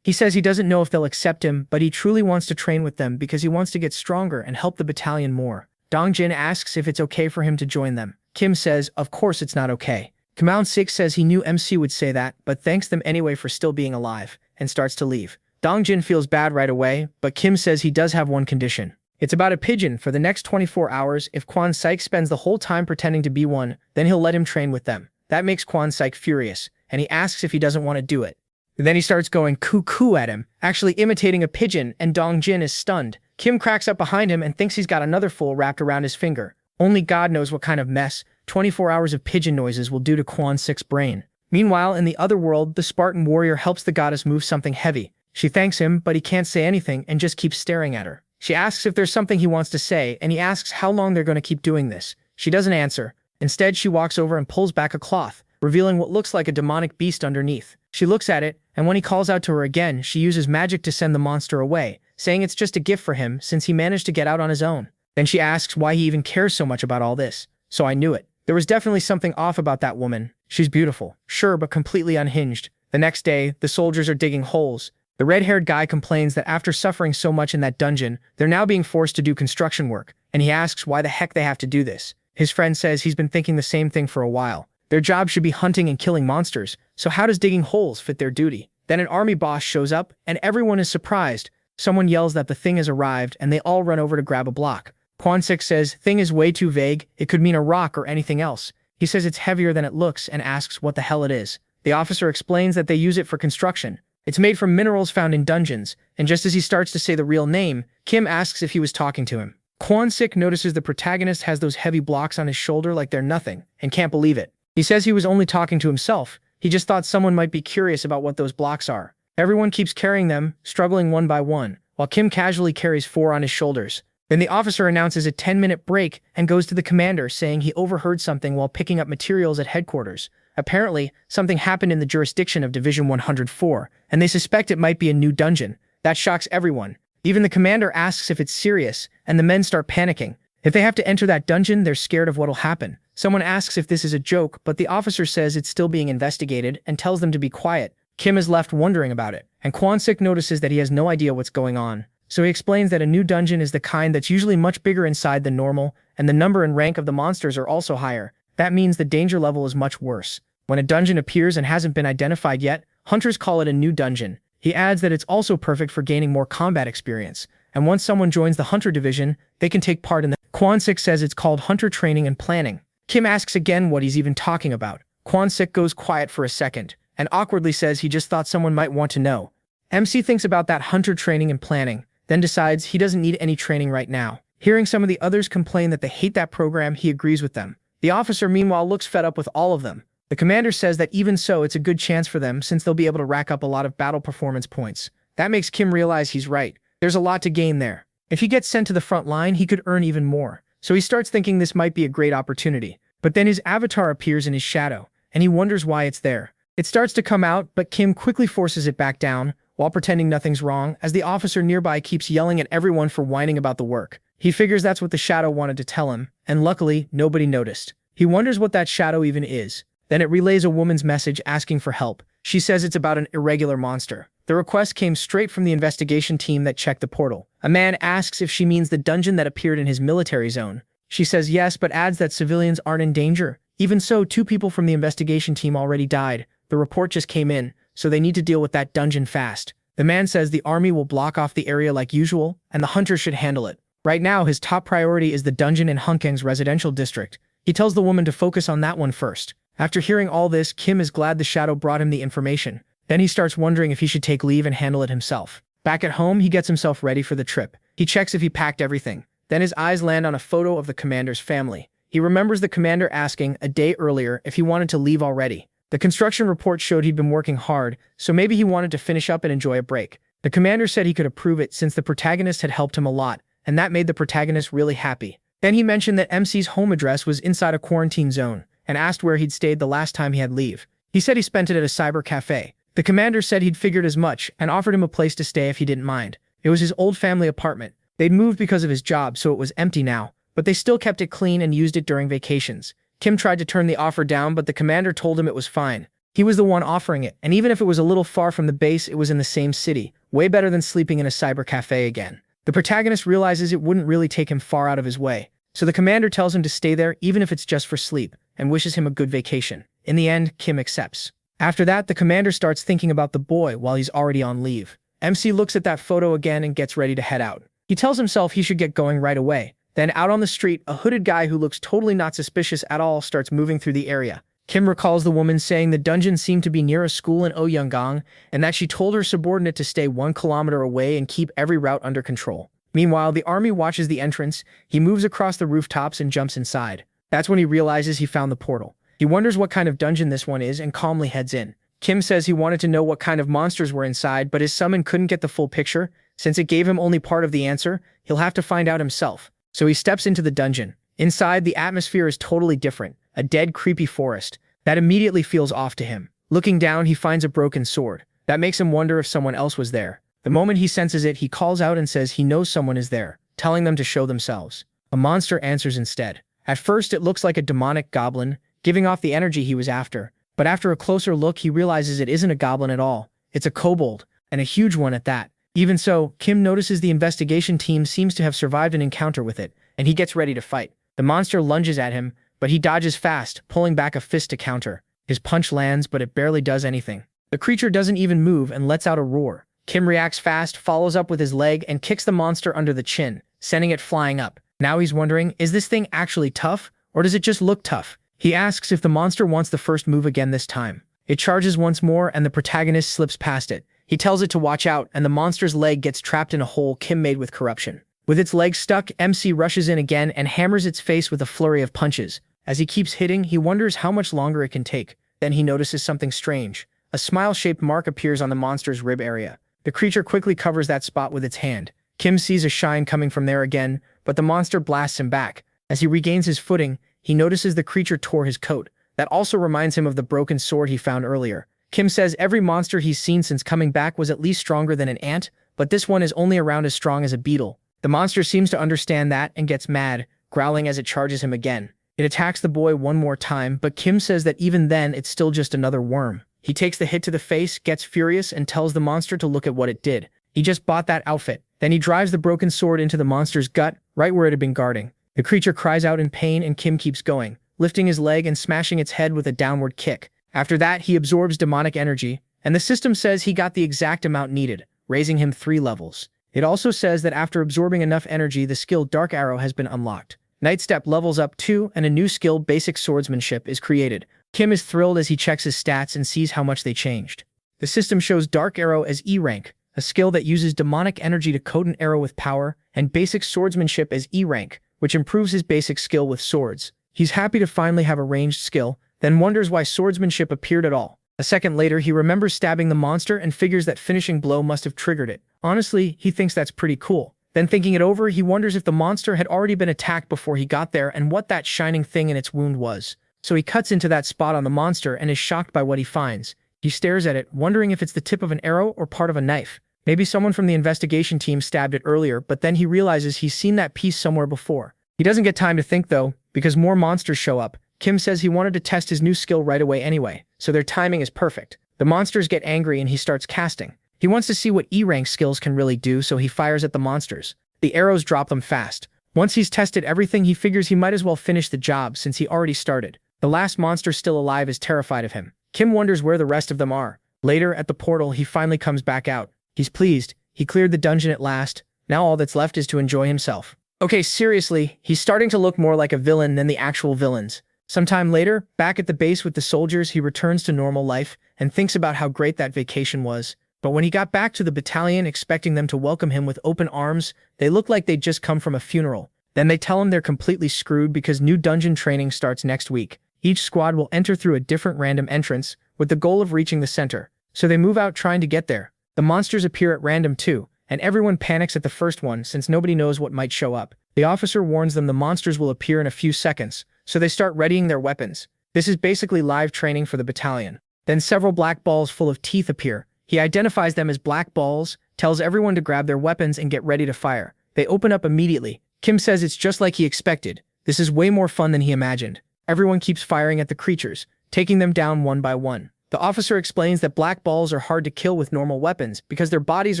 He says he doesn't know if they'll accept him, but he truly wants to train with them because he wants to get stronger and help the battalion more. Dongjin asks if it's okay for him to join them. Kim says, of course it's not okay. Kwansik says he knew MC would say that, but thanks them anyway for still being alive, and starts to leave. Dongjin feels bad right away, but Kim says he does have one condition. It's about a pigeon. For the next 24 hours, if Kwansik spends the whole time pretending to be one, then he'll let him train with them. That makes Kwansik furious, and he asks if he doesn't want to do it. Then he starts going cuckoo at him, actually imitating a pigeon, and Dongjin is stunned. Kim cracks up behind him and thinks he's got another fool wrapped around his finger. Only God knows what kind of mess 24 hours of pigeon noises will do to Kwansik's brain. Meanwhile, in the other world, the Spartan warrior helps the goddess move something heavy. She thanks him, but he can't say anything and just keeps staring at her. She asks if there's something he wants to say, and he asks how long they're going to keep doing this. She doesn't answer. Instead, she walks over and pulls back a cloth, revealing what looks like a demonic beast underneath. She looks at it, and when he calls out to her again, she uses magic to send the monster away, saying it's just a gift for him since he managed to get out on his own. Then she asks why he even cares so much about all this. So I knew it. There was definitely something off about that woman. She's beautiful, sure, but completely unhinged. The next day, the soldiers are digging holes. The red-haired guy complains that after suffering so much in that dungeon, they're now being forced to do construction work, and he asks why the heck they have to do this. His friend says he's been thinking the same thing for a while. Their job should be hunting and killing monsters, so how does digging holes fit their duty? Then an army boss shows up, and everyone is surprised. Someone yells that the thing has arrived, and they all run over to grab a block. Kwansik says, thing is way too vague, it could mean a rock or anything else. He says it's heavier than it looks and asks what the hell it is. The officer explains that they use it for construction. It's made from minerals found in dungeons, and just as he starts to say the real name, Kim asks if he was talking to him. Kwansik notices the protagonist has those heavy blocks on his shoulder like they're nothing, and can't believe it. He says he was only talking to himself. He just thought someone might be curious about what those blocks are. Everyone keeps carrying them, struggling one by one, while Kim casually carries 4 on his shoulders. Then the officer announces a 10-minute break and goes to the commander saying he overheard something while picking up materials at headquarters. Apparently, something happened in the jurisdiction of Division 104, and they suspect it might be a new dungeon. That shocks everyone. Even the commander asks if it's serious, and the men start panicking. If they have to enter that dungeon, they're scared of what'll happen. Someone asks if this is a joke, but the officer says it's still being investigated and tells them to be quiet. Kim is left wondering about it, and Kwon-sik notices that he has no idea what's going on. So he explains that a new dungeon is the kind that's usually much bigger inside than normal, and the number and rank of the monsters are also higher. That means the danger level is much worse. When a dungeon appears and hasn't been identified yet, hunters call it a new dungeon. He adds that it's also perfect for gaining more combat experience, and once someone joins the hunter division, they can take part in the— Kwon-sik says it's called hunter training and planning. Kim asks again what he's even talking about. Kwon-sik goes quiet for a second, and awkwardly says he just thought someone might want to know. MC thinks about that hunter training and planning, then decides he doesn't need any training right now. Hearing some of the others complain that they hate that program, he agrees with them. The officer meanwhile looks fed up with all of them. The commander says that even so, it's a good chance for them since they'll be able to rack up a lot of battle performance points. That makes Kim realize he's right. There's a lot to gain there. If he gets sent to the front line, he could earn even more. So he starts thinking this might be a great opportunity. But then his avatar appears in his shadow, and he wonders why it's there. It starts to come out, but Kim quickly forces it back down, while pretending nothing's wrong, as the officer nearby keeps yelling at everyone for whining about the work. He figures that's what the shadow wanted to tell him, and luckily, nobody noticed. He wonders what that shadow even is. Then it relays a woman's message asking for help. She says it's about an irregular monster. The request came straight from the investigation team that checked the portal. A man asks if she means the dungeon that appeared in his military zone. She says yes, but adds that civilians aren't in danger. Even so, 2 people from the investigation team already died. The report just came in, so they need to deal with that dungeon fast. The man says the army will block off the area like usual, and the hunters should handle it. Right now, his top priority is the dungeon in Hunkang's residential district. He tells the woman to focus on that one first. After hearing all this, Kim is glad the shadow brought him the information. Then he starts wondering if he should take leave and handle it himself. Back at home, he gets himself ready for the trip. He checks if he packed everything. Then his eyes land on a photo of the commander's family. He remembers the commander asking a day earlier if he wanted to leave already. The construction report showed he'd been working hard, so maybe he wanted to finish up and enjoy a break. The commander said he could approve it since the protagonist had helped him a lot, and that made the protagonist really happy. Then he mentioned that MC's home address was inside a quarantine zone, and asked where he'd stayed the last time he had leave. He said he spent it at a cyber cafe. The commander said he'd figured as much, and offered him a place to stay if he didn't mind. It was his old family apartment. They'd moved because of his job, so it was empty now, but they still kept it clean and used it during vacations. Kim tried to turn the offer down, but the commander told him it was fine. He was the one offering it, and even if it was a little far from the base, it was in the same city, way better than sleeping in a cyber cafe again. The protagonist realizes it wouldn't really take him far out of his way, so the commander tells him to stay there even if it's just for sleep, and wishes him a good vacation. In the end, Kim accepts. After that, the commander starts thinking about the boy while he's already on leave. MC looks at that photo again and gets ready to head out. He tells himself he should get going right away. Then out on the street, a hooded guy who looks totally not suspicious at all starts moving through the area. Kim recalls the woman saying the dungeon seemed to be near a school in Oyeongang, and that she told her subordinate to stay 1 kilometer away and keep every route under control. Meanwhile, the army watches the entrance. He moves across the rooftops and jumps inside. That's when he realizes he found the portal. He wonders what kind of dungeon this one is and calmly heads in. Kim says he wanted to know what kind of monsters were inside, but his summon couldn't get the full picture. Since it gave him only part of the answer, he'll have to find out himself. So he steps into the dungeon. Inside, the atmosphere is totally different, a dead, creepy forest. That immediately feels off to him. Looking down, he finds a broken sword. That makes him wonder if someone else was there. The moment he senses it, he calls out and says he knows someone is there, telling them to show themselves. A monster answers instead. At first, it looks like a demonic goblin, giving off the energy he was after. But after a closer look, he realizes it isn't a goblin at all. It's a kobold, and a huge one at that. Even so, Kim notices the investigation team seems to have survived an encounter with it, and he gets ready to fight. The monster lunges at him, but he dodges fast, pulling back a fist to counter. His punch lands, but it barely does anything. The creature doesn't even move and lets out a roar. Kim reacts fast, follows up with his leg, and kicks the monster under the chin, sending it flying up. Now he's wondering, is this thing actually tough, or does it just look tough? He asks if the monster wants the first move again this time. It charges once more, and the protagonist slips past it. He tells it to watch out, and the monster's leg gets trapped in a hole Kim made with corruption. With its leg stuck, MC rushes in again and hammers its face with a flurry of punches. As he keeps hitting, he wonders how much longer it can take. Then he notices something strange. A smile-shaped mark appears on the monster's rib area. The creature quickly covers that spot with its hand. Kim sees a shine coming from there again, but the monster blasts him back. As he regains his footing, he notices the creature tore his coat. That also reminds him of the broken sword he found earlier. Kim says every monster he's seen since coming back was at least stronger than an ant, but this one is only around as strong as a beetle. The monster seems to understand that and gets mad, growling as it charges him again. It attacks the boy one more time, but Kim says that even then it's still just another worm. He takes the hit to the face, gets furious, and tells the monster to look at what it did. He just bought that outfit. Then he drives the broken sword into the monster's gut, right where it had been guarding. The creature cries out in pain and Kim keeps going, lifting his leg and smashing its head with a downward kick. After that, he absorbs demonic energy, and the system says he got the exact amount needed, raising him 3 levels. It also says that after absorbing enough energy, the skill Dark Arrow has been unlocked. Nightstep levels up 2, and a new skill, Basic Swordsmanship, is created. Kim is thrilled as he checks his stats and sees how much they changed. The system shows Dark Arrow as E rank, a skill that uses demonic energy to coat an arrow with power, and Basic Swordsmanship as E rank, which improves his basic skill with swords. He's happy to finally have a ranged skill, then wonders why swordsmanship appeared at all. A second later, he remembers stabbing the monster and figures that finishing blow must have triggered it. Honestly, he thinks that's pretty cool. Then thinking it over, he wonders if the monster had already been attacked before he got there and what that shining thing in its wound was. So he cuts into that spot on the monster and is shocked by what he finds. He stares at it, wondering if it's the tip of an arrow or part of a knife. Maybe someone from the investigation team stabbed it earlier, but then he realizes he's seen that piece somewhere before. He doesn't get time to think though, because more monsters show up. Kim says he wanted to test his new skill right away anyway, so their timing is perfect. The monsters get angry and he starts casting. He wants to see what E-rank skills can really do, so he fires at the monsters. The arrows drop them fast. Once he's tested everything, he figures he might as well finish the job since he already started. The last monster still alive is terrified of him. Kim wonders where the rest of them are. Later, at the portal, he finally comes back out. He's pleased. He cleared the dungeon at last. Now all that's left is to enjoy himself. Okay, seriously, he's starting to look more like a villain than the actual villains. Sometime later, back at the base with the soldiers, he returns to normal life and thinks about how great that vacation was. But when he got back to the battalion expecting them to welcome him with open arms, they look like they'd just come from a funeral. Then they tell him they're completely screwed because new dungeon training starts next week. Each squad will enter through a different random entrance with the goal of reaching the center. So they move out trying to get there. The monsters appear at random too, and everyone panics at the first one since nobody knows what might show up. The officer warns them the monsters will appear in a few seconds, so they start readying their weapons. This is basically live training for the battalion. Then several black balls full of teeth appear. He identifies them as black balls, tells everyone to grab their weapons and get ready to fire. They open up immediately. Kim says it's just like he expected. This is way more fun than he imagined. Everyone keeps firing at the creatures, taking them down one by one. The officer explains that black balls are hard to kill with normal weapons because their bodies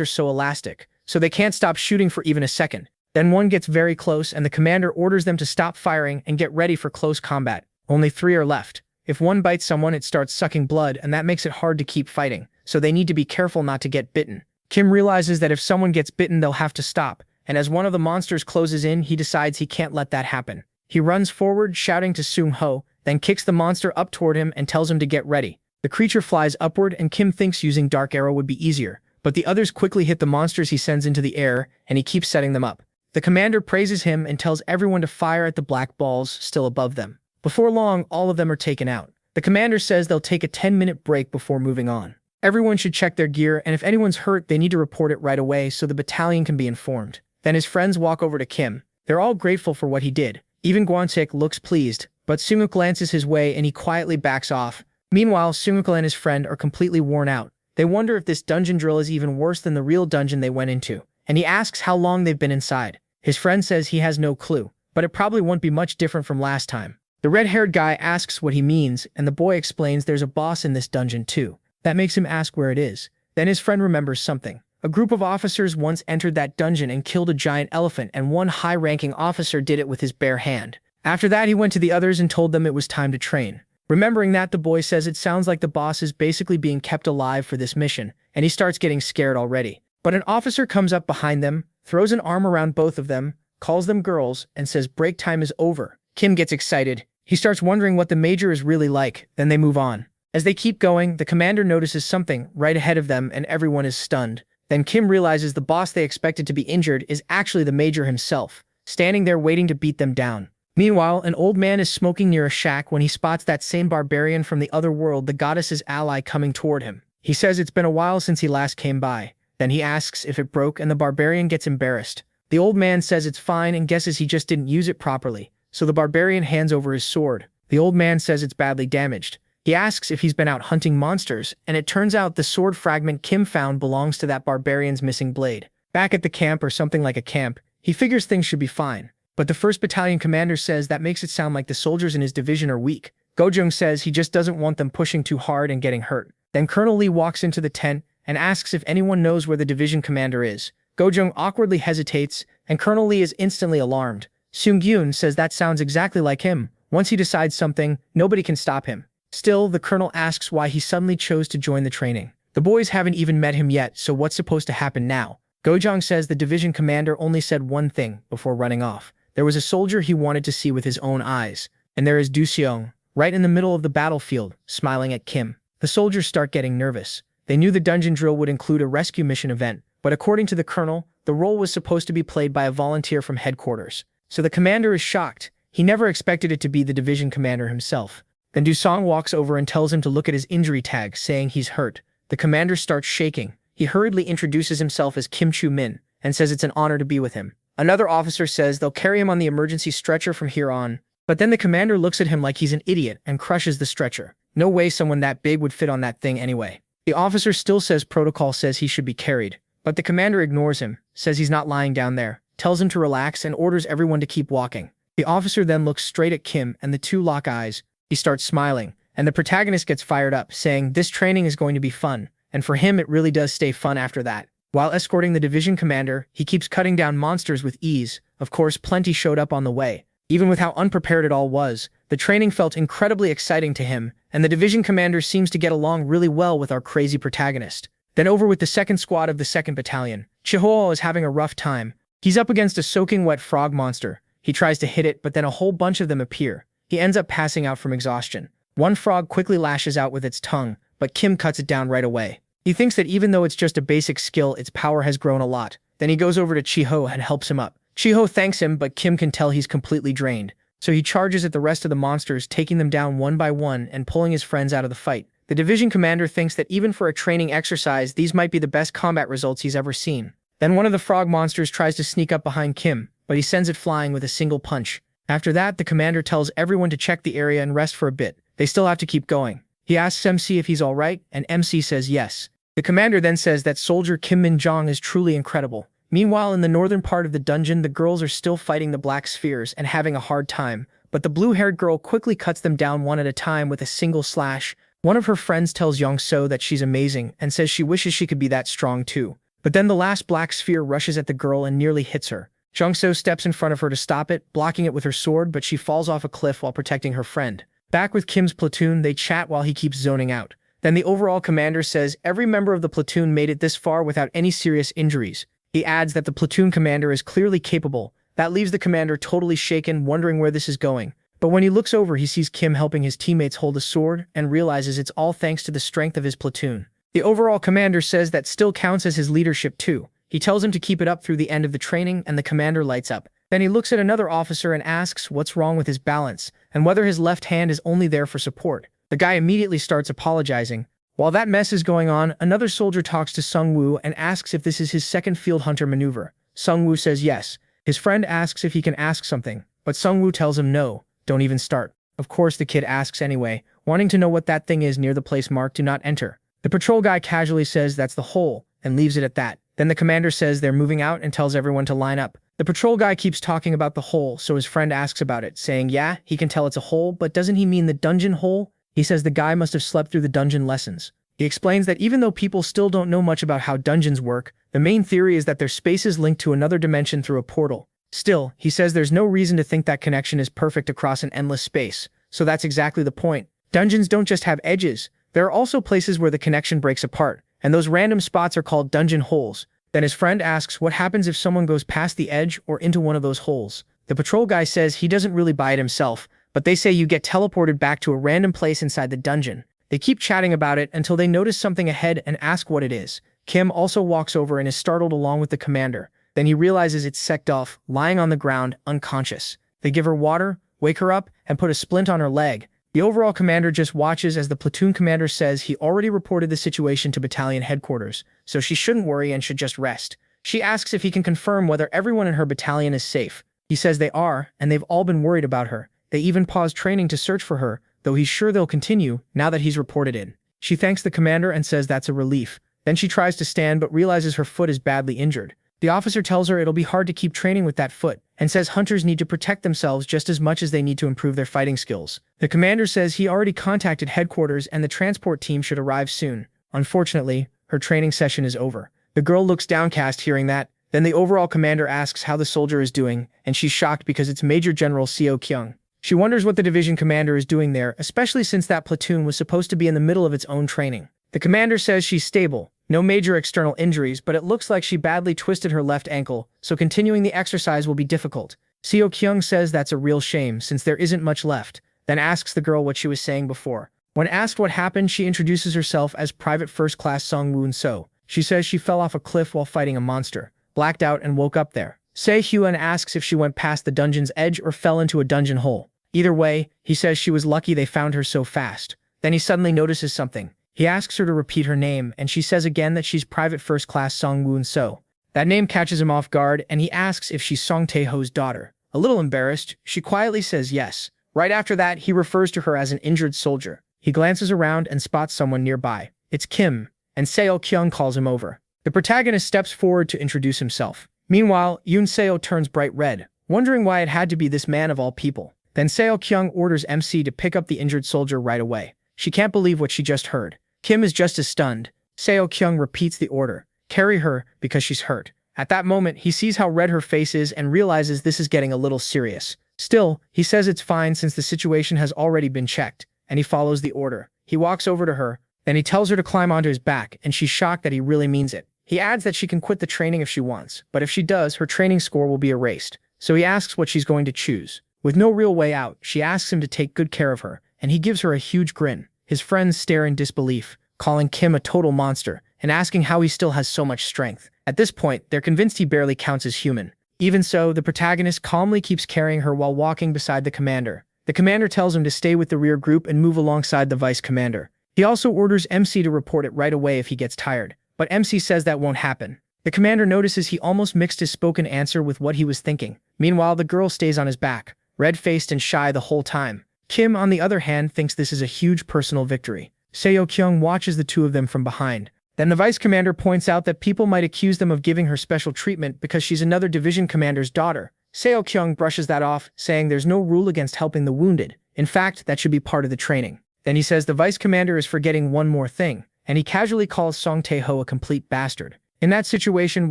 are so elastic, so they can't stop shooting for even a second. Then one gets very close and the commander orders them to stop firing and get ready for close combat. Only 3 are left. If one bites someone, it starts sucking blood and that makes it hard to keep fighting, so they need to be careful not to get bitten. Kim realizes that if someone gets bitten, they'll have to stop, and as one of the monsters closes in, he decides he can't let that happen. He runs forward, shouting to Sung Ho, then kicks the monster up toward him and tells him to get ready. The creature flies upward and Kim thinks using Dark Arrow would be easier, but the others quickly hit the monsters he sends into the air, and he keeps setting them up. The commander praises him and tells everyone to fire at the black balls still above them. Before long, all of them are taken out. The commander says they'll take a 10-minute break before moving on. Everyone should check their gear, and if anyone's hurt, they need to report it right away so the battalion can be informed. Then his friends walk over to Kim. They're all grateful for what he did. Even Gwon-sik looks pleased, but Sunguk glances his way and he quietly backs off. Meanwhile, Sunguk and his friend are completely worn out. They wonder if this dungeon drill is even worse than the real dungeon they went into, and he asks how long they've been inside. His friend says he has no clue, but it probably won't be much different from last time. The red-haired guy asks what he means, and the boy explains there's a boss in this dungeon too. That makes him ask where it is. Then his friend remembers something. A group of officers once entered that dungeon and killed a giant elephant, and one high-ranking officer did it with his bare hand. After that, he went to the others and told them it was time to train. Remembering that, the boy says it sounds like the boss is basically being kept alive for this mission, and he starts getting scared already. But an officer comes up behind them, throws an arm around both of them, calls them girls, and says break time is over. Kim gets excited. He starts wondering what the major is really like, then they move on. As they keep going, the commander notices something right ahead of them and everyone is stunned. Then Kim realizes the boss they expected to be injured is actually the major himself, standing there waiting to beat them down. Meanwhile, an old man is smoking near a shack when he spots that same barbarian from the other world, the goddess's ally, coming toward him. He says it's been a while since he last came by. Then he asks if it broke and the barbarian gets embarrassed. The old man says it's fine and guesses he just didn't use it properly, so the barbarian hands over his sword. The old man says it's badly damaged. He asks if he's been out hunting monsters, and it turns out the sword fragment Kim found belongs to that barbarian's missing blade. Back at the camp, or something like a camp, he figures things should be fine. But the 1st Battalion commander says that makes it sound like the soldiers in his division are weak. Go-jung says he just doesn't want them pushing too hard and getting hurt. Then Colonel Lee walks into the tent and asks if anyone knows where the division commander is. Go-jung awkwardly hesitates, and Colonel Lee is instantly alarmed. Seung-gyun says that sounds exactly like him. Once he decides something, nobody can stop him. Still, the colonel asks why he suddenly chose to join the training. The boys haven't even met him yet, so what's supposed to happen now? Go-jung says the division commander only said one thing before running off. There was a soldier he wanted to see with his own eyes. And there is Do-seong, right in the middle of the battlefield, smiling at Kim. The soldiers start getting nervous. They knew the dungeon drill would include a rescue mission event, but according to the colonel, the role was supposed to be played by a volunteer from headquarters. So the commander is shocked. He never expected it to be the division commander himself. Then Do-seong walks over and tells him to look at his injury tag, saying he's hurt. The commander starts shaking. He hurriedly introduces himself as Kim Chu-min and says it's an honor to be with him. Another officer says they'll carry him on the emergency stretcher from here on. But then the commander looks at him like he's an idiot and crushes the stretcher. No way someone that big would fit on that thing anyway. The officer still says protocol says he should be carried. But the commander ignores him, says he's not lying down there, tells him to relax and orders everyone to keep walking. The officer then looks straight at Kim and the two lock eyes. He starts smiling, and the protagonist gets fired up, saying this training is going to be fun, and for him it really does stay fun after that. While escorting the division commander, he keeps cutting down monsters with ease. Of course, plenty showed up on the way. Even with how unprepared it all was, the training felt incredibly exciting to him, and the division commander seems to get along really well with our crazy protagonist. Then over with the 2nd squad of the 2nd Battalion. Chihuo is having a rough time. He's up against a soaking wet frog monster. He tries to hit it, but then a whole bunch of them appear. He ends up passing out from exhaustion. One frog quickly lashes out with its tongue, but Kim cuts it down right away. He thinks that even though it's just a basic skill, its power has grown a lot. Then he goes over to Chiho and helps him up. Chiho thanks him, but Kim can tell he's completely drained. So he charges at the rest of the monsters, taking them down one by one and pulling his friends out of the fight. The division commander thinks that even for a training exercise, these might be the best combat results he's ever seen. Then one of the frog monsters tries to sneak up behind Kim, but he sends it flying with a single punch. After that, the commander tells everyone to check the area and rest for a bit. They still have to keep going. He asks MC if he's alright, and MC says yes. The commander then says that soldier Kim Min-jong is truly incredible. Meanwhile, in the northern part of the dungeon, the girls are still fighting the black spheres and having a hard time, but the blue-haired girl quickly cuts them down one at a time with a single slash. One of her friends tells Young-so that she's amazing and says she wishes she could be that strong too. But then the last black sphere rushes at the girl and nearly hits her. Jung-so steps in front of her to stop it, blocking it with her sword, but she falls off a cliff while protecting her friend. Back with Kim's platoon, they chat while he keeps zoning out. Then the overall commander says every member of the platoon made it this far without any serious injuries. He adds that the platoon commander is clearly capable. That leaves the commander totally shaken, wondering where this is going. But when he looks over, he sees Kim helping his teammates hold a sword and realizes it's all thanks to the strength of his platoon. The overall commander says that still counts as his leadership too. He tells him to keep it up through the end of the training, and the commander lights up. Then he looks at another officer and asks what's wrong with his balance, and whether his left hand is only there for support. The guy immediately starts apologizing. While that mess is going on, another soldier talks to Sung-woo and asks if this is his second field hunter maneuver. Sung-woo says yes. His friend asks if he can ask something, but Sung-woo tells him no, don't even start. Of course the kid asks anyway, wanting to know what that thing is near the place marked do not enter. The patrol guy casually says that's the hole, and leaves it at that. Then the commander says they're moving out and tells everyone to line up. The patrol guy keeps talking about the hole, so his friend asks about it, saying yeah, he can tell it's a hole, but doesn't he mean the dungeon hole? He says the guy must have slept through the dungeon lessons. He explains that even though people still don't know much about how dungeons work, the main theory is that their space is linked to another dimension through a portal. Still, he says there's no reason to think that connection is perfect across an endless space, so that's exactly the point. Dungeons don't just have edges. There are also places where the connection breaks apart, and those random spots are called dungeon holes. Then his friend asks what happens if someone goes past the edge or into one of those holes. The patrol guy says he doesn't really buy it himself, but they say you get teleported back to a random place inside the dungeon. They keep chatting about it until they notice something ahead and ask what it is. Kim also walks over and is startled along with the commander. Then he realizes it's Sekdolf, lying on the ground, unconscious. They give her water, wake her up, and put a splint on her leg. The overall commander just watches as the platoon commander says he already reported the situation to battalion headquarters, so she shouldn't worry and should just rest. She asks if he can confirm whether everyone in her battalion is safe. He says they are, and they've all been worried about her. They even paused training to search for her, though he's sure they'll continue now that he's reported in. She thanks the commander and says that's a relief. Then she tries to stand but realizes her foot is badly injured. The officer tells her it'll be hard to keep training with that foot, and says hunters need to protect themselves just as much as they need to improve their fighting skills. The commander says he already contacted headquarters and the transport team should arrive soon. Unfortunately, her training session is over. The girl looks downcast hearing that. Then the overall commander asks how the soldier is doing, and she's shocked because it's Major General Seo Kyung. She wonders what the division commander is doing there, especially since that platoon was supposed to be in the middle of its own training. The commander says she's stable, no major external injuries, but it looks like she badly twisted her left ankle, so continuing the exercise will be difficult. Seo Kyung says that's a real shame since there isn't much left, then asks the girl what she was saying before. When asked what happened, she introduces herself as Private First Class Song Woon So. She says she fell off a cliff while fighting a monster, blacked out and woke up there. Se Hyun asks if she went past the dungeon's edge or fell into a dungeon hole. Either way, he says she was lucky they found her so fast. Then he suddenly notices something. He asks her to repeat her name, and she says again that she's Private First Class Song Woon So. That name catches him off guard, and he asks if she's Song Tae-ho's daughter. A little embarrassed, she quietly says yes. Right after that, he refers to her as an injured soldier. He glances around and spots someone nearby. It's Kim, and Seo Kyung calls him over. The protagonist steps forward to introduce himself. Meanwhile, Yoon Seo turns bright red, wondering why it had to be this man of all people. Then Seo Kyung orders MC to pick up the injured soldier right away. She can't believe what she just heard. Kim is just as stunned. Seo Kyung repeats the order. Carry her because she's hurt. At that moment, he sees how red her face is and realizes this is getting a little serious. Still, he says it's fine since the situation has already been checked, and he follows the order. He walks over to her, then he tells her to climb onto his back, and she's shocked that he really means it. He adds that she can quit the training if she wants, but if she does, her training score will be erased. So he asks what she's going to choose. With no real way out, she asks him to take good care of her, and he gives her a huge grin. His friends stare in disbelief, calling Kim a total monster, and asking how he still has so much strength. At this point, they're convinced he barely counts as human. Even so, the protagonist calmly keeps carrying her while walking beside the commander. The commander tells him to stay with the rear group and move alongside the vice commander. He also orders MC to report it right away if he gets tired, but MC says that won't happen. The commander notices he almost mixed his spoken answer with what he was thinking. Meanwhile, the girl stays on his back, red-faced and shy the whole time. Kim, on the other hand, thinks this is a huge personal victory. Seo Kyung watches the two of them from behind. Then the vice commander points out that people might accuse them of giving her special treatment because she's another division commander's daughter. Seo Kyung brushes that off, saying there's no rule against helping the wounded. In fact, that should be part of the training. Then he says the vice commander is forgetting one more thing, and he casually calls Song Tae-ho a complete bastard. In that situation,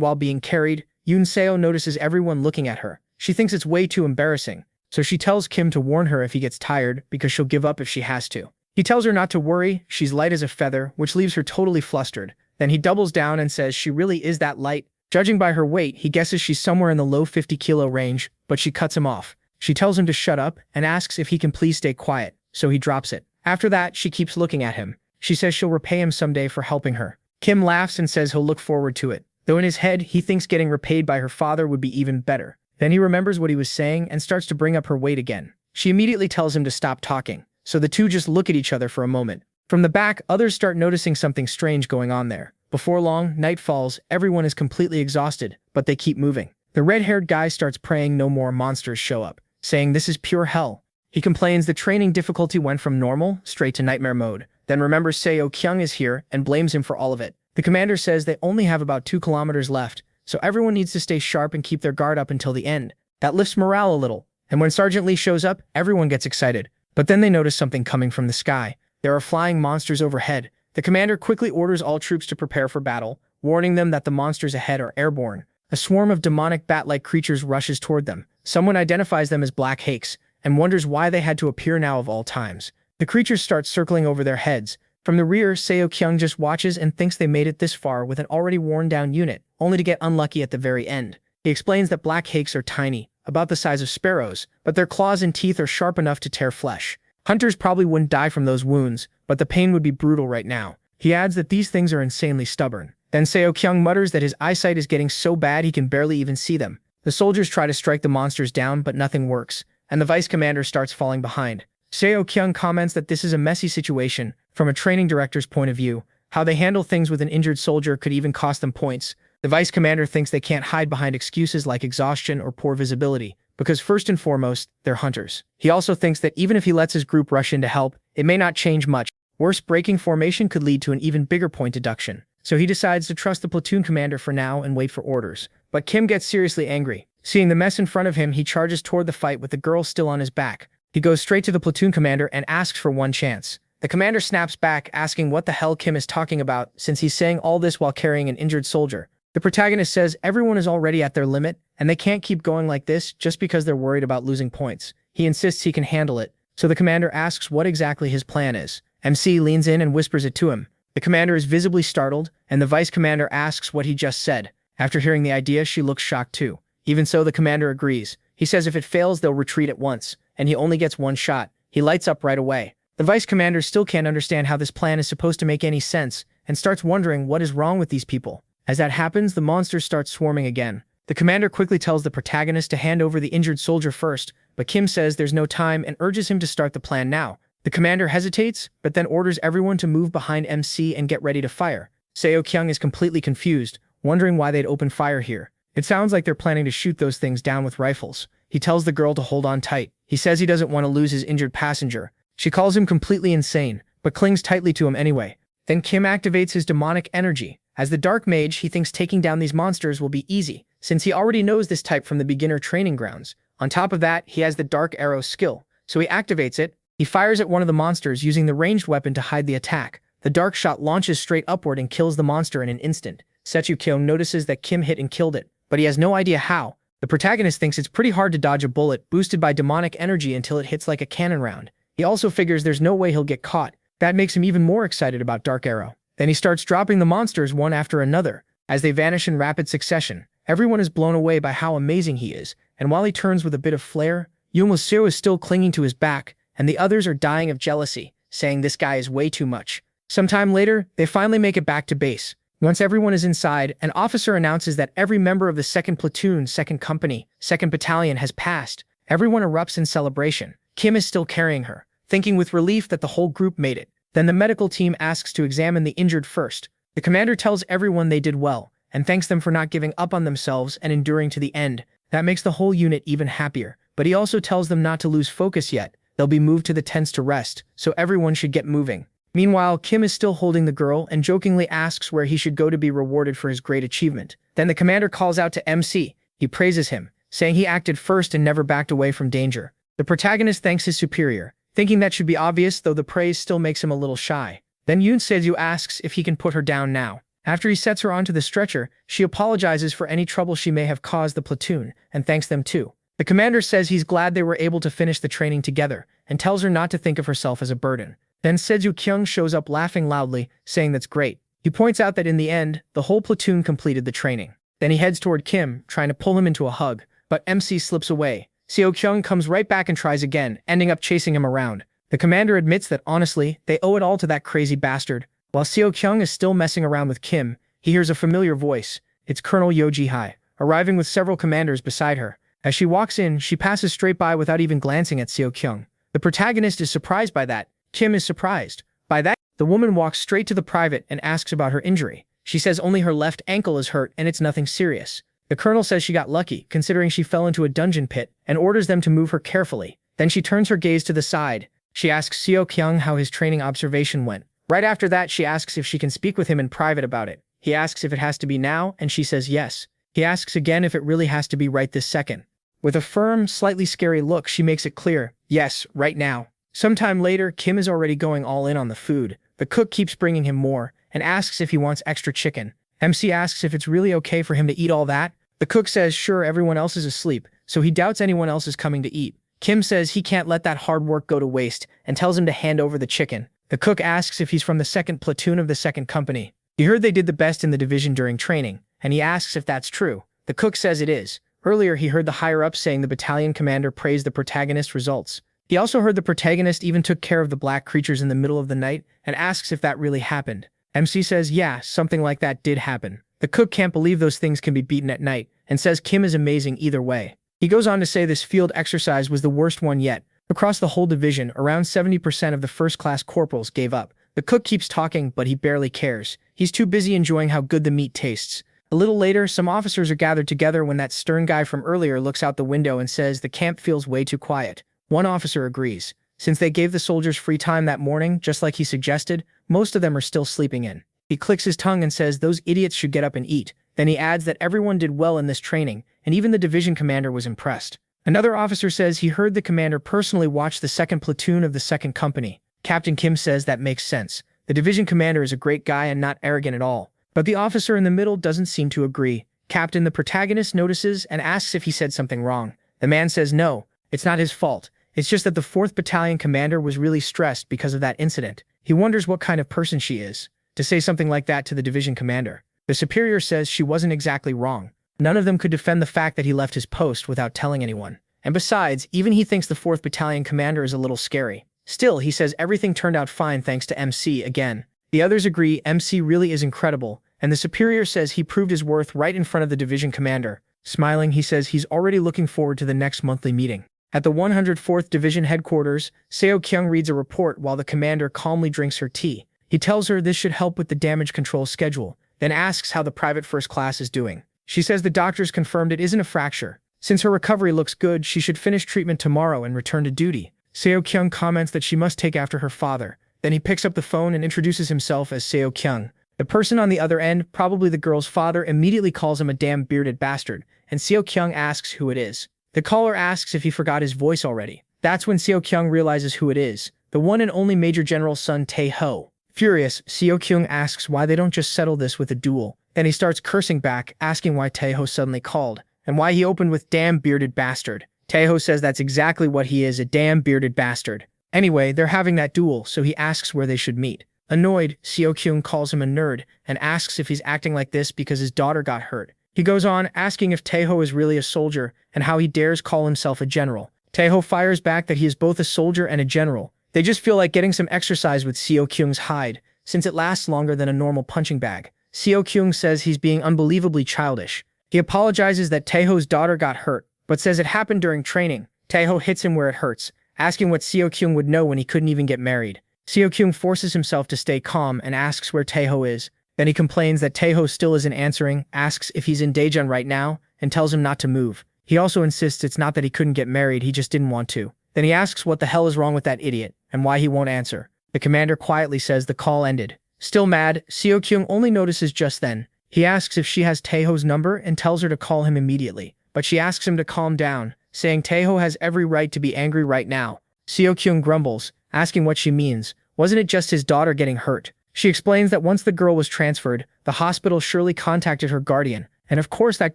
while being carried, Yoon Seo notices everyone looking at her. She thinks it's way too embarrassing, so she tells Kim to warn her if he gets tired because she'll give up if she has to. He tells her not to worry, she's light as a feather, which leaves her totally flustered. Then he doubles down and says she really is that light. Judging by her weight, he guesses she's somewhere in the low 50-kilo range, but she cuts him off. She tells him to shut up and asks if he can please stay quiet, so he drops it. After that, she keeps looking at him. She says she'll repay him someday for helping her. Kim laughs and says he'll look forward to it, though in his head, he thinks getting repaid by her father would be even better. Then he remembers what he was saying and starts to bring up her weight again. She immediately tells him to stop talking, so the two just look at each other for a moment. From the back, others start noticing something strange going on there. Before long, night falls, everyone is completely exhausted, but they keep moving. The red-haired guy starts praying no more monsters show up, saying this is pure hell. He complains the training difficulty went from normal straight to nightmare mode, then remembers Seo Kyung is here and blames him for all of it. The commander says they only have about 2 kilometers left, so everyone needs to stay sharp and keep their guard up until the end. That lifts morale a little, and when Sergeant Lee shows up, everyone gets excited. But then they notice something coming from the sky. There are flying monsters overhead. The commander quickly orders all troops to prepare for battle, warning them that the monsters ahead are airborne. A swarm of demonic bat-like creatures rushes toward them. Someone identifies them as Black Hakes, and wonders why they had to appear now of all times. The creatures start circling over their heads. From the rear, Seo Kyung just watches and thinks they made it this far with an already worn-down unit, only to get unlucky at the very end. He explains that Black Hakes are tiny, about the size of sparrows, but their claws and teeth are sharp enough to tear flesh. Hunters probably wouldn't die from those wounds, but the pain would be brutal right now. He adds that these things are insanely stubborn. Then Seo Kyung mutters that his eyesight is getting so bad he can barely even see them. The soldiers try to strike the monsters down, but nothing works, and the vice commander starts falling behind. Seo Kyung comments that this is a messy situation. From a training director's point of view, how they handle things with an injured soldier could even cost them points. The vice commander thinks they can't hide behind excuses like exhaustion or poor visibility, because first and foremost, they're hunters. He also thinks that even if he lets his group rush in to help, it may not change much. Worse, breaking formation could lead to an even bigger point deduction. So he decides to trust the platoon commander for now and wait for orders. but Kim gets seriously angry. Seeing the mess in front of him, he charges toward the fight with the girl still on his back. He goes straight to the platoon commander and asks for one chance. The commander snaps back, asking what the hell Kim is talking about, since he's saying all this while carrying an injured soldier. The protagonist says everyone is already at their limit, and they can't keep going like this just because they're worried about losing points. He insists he can handle it, so the commander asks what exactly his plan is. MC leans in and whispers it to him. The commander is visibly startled, and the vice commander asks what he just said. After hearing the idea, she looks shocked too. Even so, the commander agrees. He says if it fails, they'll retreat at once, and he only gets one shot. He lights up right away. The vice commander still can't understand how this plan is supposed to make any sense, and starts wondering what is wrong with these people. As that happens, the monsters start swarming again. The commander quickly tells the protagonist to hand over the injured soldier first, but Kim says there's no time and urges him to start the plan now. The commander hesitates, but then orders everyone to move behind MC and get ready to fire. Seo-kyung is completely confused, wondering why they'd open fire here. It sounds like they're planning to shoot those things down with rifles. He tells the girl to hold on tight. He says he doesn't want to lose his injured passenger. She calls him completely insane, but clings tightly to him anyway. Then Kim activates his demonic energy. As the dark mage, he thinks taking down these monsters will be easy, since he already knows this type from the beginner training grounds. On top of that, he has the dark arrow skill, so he activates it. He fires at one of the monsters using the ranged weapon to hide the attack. The dark shot launches straight upward and kills the monster in an instant. Seo-kyung notices that Kim hit and killed it, but he has no idea how. The protagonist thinks it's pretty hard to dodge a bullet boosted by demonic energy until it hits like a cannon round. He also figures there's no way he'll get caught. That makes him even more excited about Dark Arrow. Then he starts dropping the monsters one after another. As they vanish in rapid succession, everyone is blown away by how amazing he is, and while he turns with a bit of flair, Yoon-woo is still clinging to his back, and the others are dying of jealousy, saying this guy is way too much. Sometime later, they finally make it back to base. Once everyone is inside, an officer announces that every member of the 2nd Platoon, 2nd Company, 2nd Battalion has passed. Everyone erupts in celebration. Kim is still carrying her, thinking with relief that the whole group made it. Then the medical team asks to examine the injured first. The commander tells everyone they did well, and thanks them for not giving up on themselves and enduring to the end. That makes the whole unit even happier, but he also tells them not to lose focus yet. They'll be moved to the tents to rest, so everyone should get moving. Meanwhile, Kim is still holding the girl and jokingly asks where he should go to be rewarded for his great achievement. Then the commander calls out to MC. He praises him, saying he acted first and never backed away from danger. The protagonist thanks his superior, thinking that should be obvious, though the praise still makes him a little shy. Then Yoon Seo asks if he can put her down now. After he sets her onto the stretcher, she apologizes for any trouble she may have caused the platoon, and thanks them too. The commander says he's glad they were able to finish the training together, and tells her not to think of herself as a burden. Then Seo-kyung shows up laughing loudly, saying that's great. He points out that in the end, the whole platoon completed the training. Then he heads toward Kim, trying to pull him into a hug, but MC slips away. Seo-kyung comes right back and tries again, ending up chasing him around. The commander admits that honestly, they owe it all to that crazy bastard. While Seo-kyung is still messing around with Kim, he hears a familiar voice. It's Colonel Yo Ji-hai, arriving with several commanders beside her. As she walks in, she passes straight by without even glancing at Seo-kyung. The protagonist is surprised by that. Kim is surprised. By that, the woman walks straight to the private and asks about her injury. She says only her left ankle is hurt and it's nothing serious. The colonel says she got lucky, considering she fell into a dungeon pit, and orders them to move her carefully. Then she turns her gaze to the side. She asks Seo-kyung how his training observation went. Right after that, she asks if she can speak with him in private about it. He asks if it has to be now, and she says yes. He asks again if it really has to be right this second. With a firm, slightly scary look, she makes it clear, yes, right now. Sometime later, Kim is already going all in on the food. The cook keeps bringing him more, and asks if he wants extra chicken. MC asks if it's really okay for him to eat all that. The cook says sure, everyone else is asleep, so he doubts anyone else is coming to eat. Kim says he can't let that hard work go to waste, and tells him to hand over the chicken. The cook asks if he's from the 2nd Platoon of the 2nd Company. He heard they did the best in the division during training, and he asks if that's true. The cook says it is. Earlier, he heard the higher-ups saying the battalion commander praised the protagonist's results. He also heard the protagonist even took care of the black creatures in the middle of the night, and asks if that really happened. MC says yeah, something like that did happen. The cook can't believe those things can be beaten at night, and says Kim is amazing either way. He goes on to say this field exercise was the worst one yet. Across the whole division, around 70% of the first-class corporals gave up. The cook keeps talking, but he barely cares. He's too busy enjoying how good the meat tastes. A little later, some officers are gathered together when that stern guy from earlier looks out the window and says the camp feels way too quiet. One officer agrees. Since they gave the soldiers free time that morning, just like he suggested, most of them are still sleeping in. He clicks his tongue and says those idiots should get up and eat. Then he adds that everyone did well in this training, and even the division commander was impressed. Another officer says he heard the commander personally watch the second platoon of the second company. Captain Kim says that makes sense. The division commander is a great guy and not arrogant at all. But the officer in the middle doesn't seem to agree. Captain, the protagonist, notices and asks if he said something wrong. The man says no, it's not his fault. It's just that the 4th Battalion commander was really stressed because of that incident. He wonders what kind of person she is to say something like that to the division commander. The superior says she wasn't exactly wrong. None of them could defend the fact that he left his post without telling anyone. And besides, even he thinks the 4th Battalion commander is a little scary. Still, he says everything turned out fine thanks to MC again. The others agree MC really is incredible, and the superior says he proved his worth right in front of the division commander. Smiling, he says he's already looking forward to the next monthly meeting. At the 104th Division headquarters, Seo Kyung reads a report while the commander calmly drinks her tea. He tells her this should help with the damage control schedule, then asks how the private first class is doing. She says the doctors confirmed it isn't a fracture. Since her recovery looks good, she should finish treatment tomorrow and return to duty. Seo Kyung comments that she must take after her father. Then he picks up the phone and introduces himself as Seo Kyung. The person on the other end, probably the girl's father, immediately calls him a damn bearded bastard, and Seo Kyung asks who it is. The caller asks if he forgot his voice already. That's when Seo Kyung realizes who it is, the one and only Major General's son Tae-ho. Furious, Seo Kyung asks why they don't just settle this with a duel. Then he starts cursing back, asking why Tae-ho suddenly called, and why he opened with damn bearded bastard. Tae-ho says that's exactly what he is, a damn bearded bastard. Anyway, they're having that duel, so he asks where they should meet. Annoyed, Seo Kyung calls him a nerd and asks if he's acting like this because his daughter got hurt. He goes on, asking if Tae-ho is really a soldier and how he dares call himself a general. Tae-ho fires back that he is both a soldier and a general. They just feel like getting some exercise with Seo Kyung's hide, since it lasts longer than a normal punching bag. Seo Kyung says he's being unbelievably childish. He apologizes that Tae-ho's daughter got hurt, but says it happened during training. Tae-ho hits him where it hurts, asking what Seo Kyung would know when he couldn't even get married. Seo Kyung forces himself to stay calm and asks where Tae-ho is. Then he complains that Tae-ho still isn't answering, asks if he's in Daejeon right now, and tells him not to move. He also insists it's not that he couldn't get married, he just didn't want to. Then he asks what the hell is wrong with that idiot, and why he won't answer. The commander quietly says the call ended. Still mad, Seo Kyung only notices just then. He asks if she has Tae-ho's number and tells her to call him immediately. But she asks him to calm down, saying Tae-ho has every right to be angry right now. Seo Kyung grumbles, asking what she means. Wasn't it just his daughter getting hurt? She explains that once the girl was transferred, the hospital surely contacted her guardian, and of course that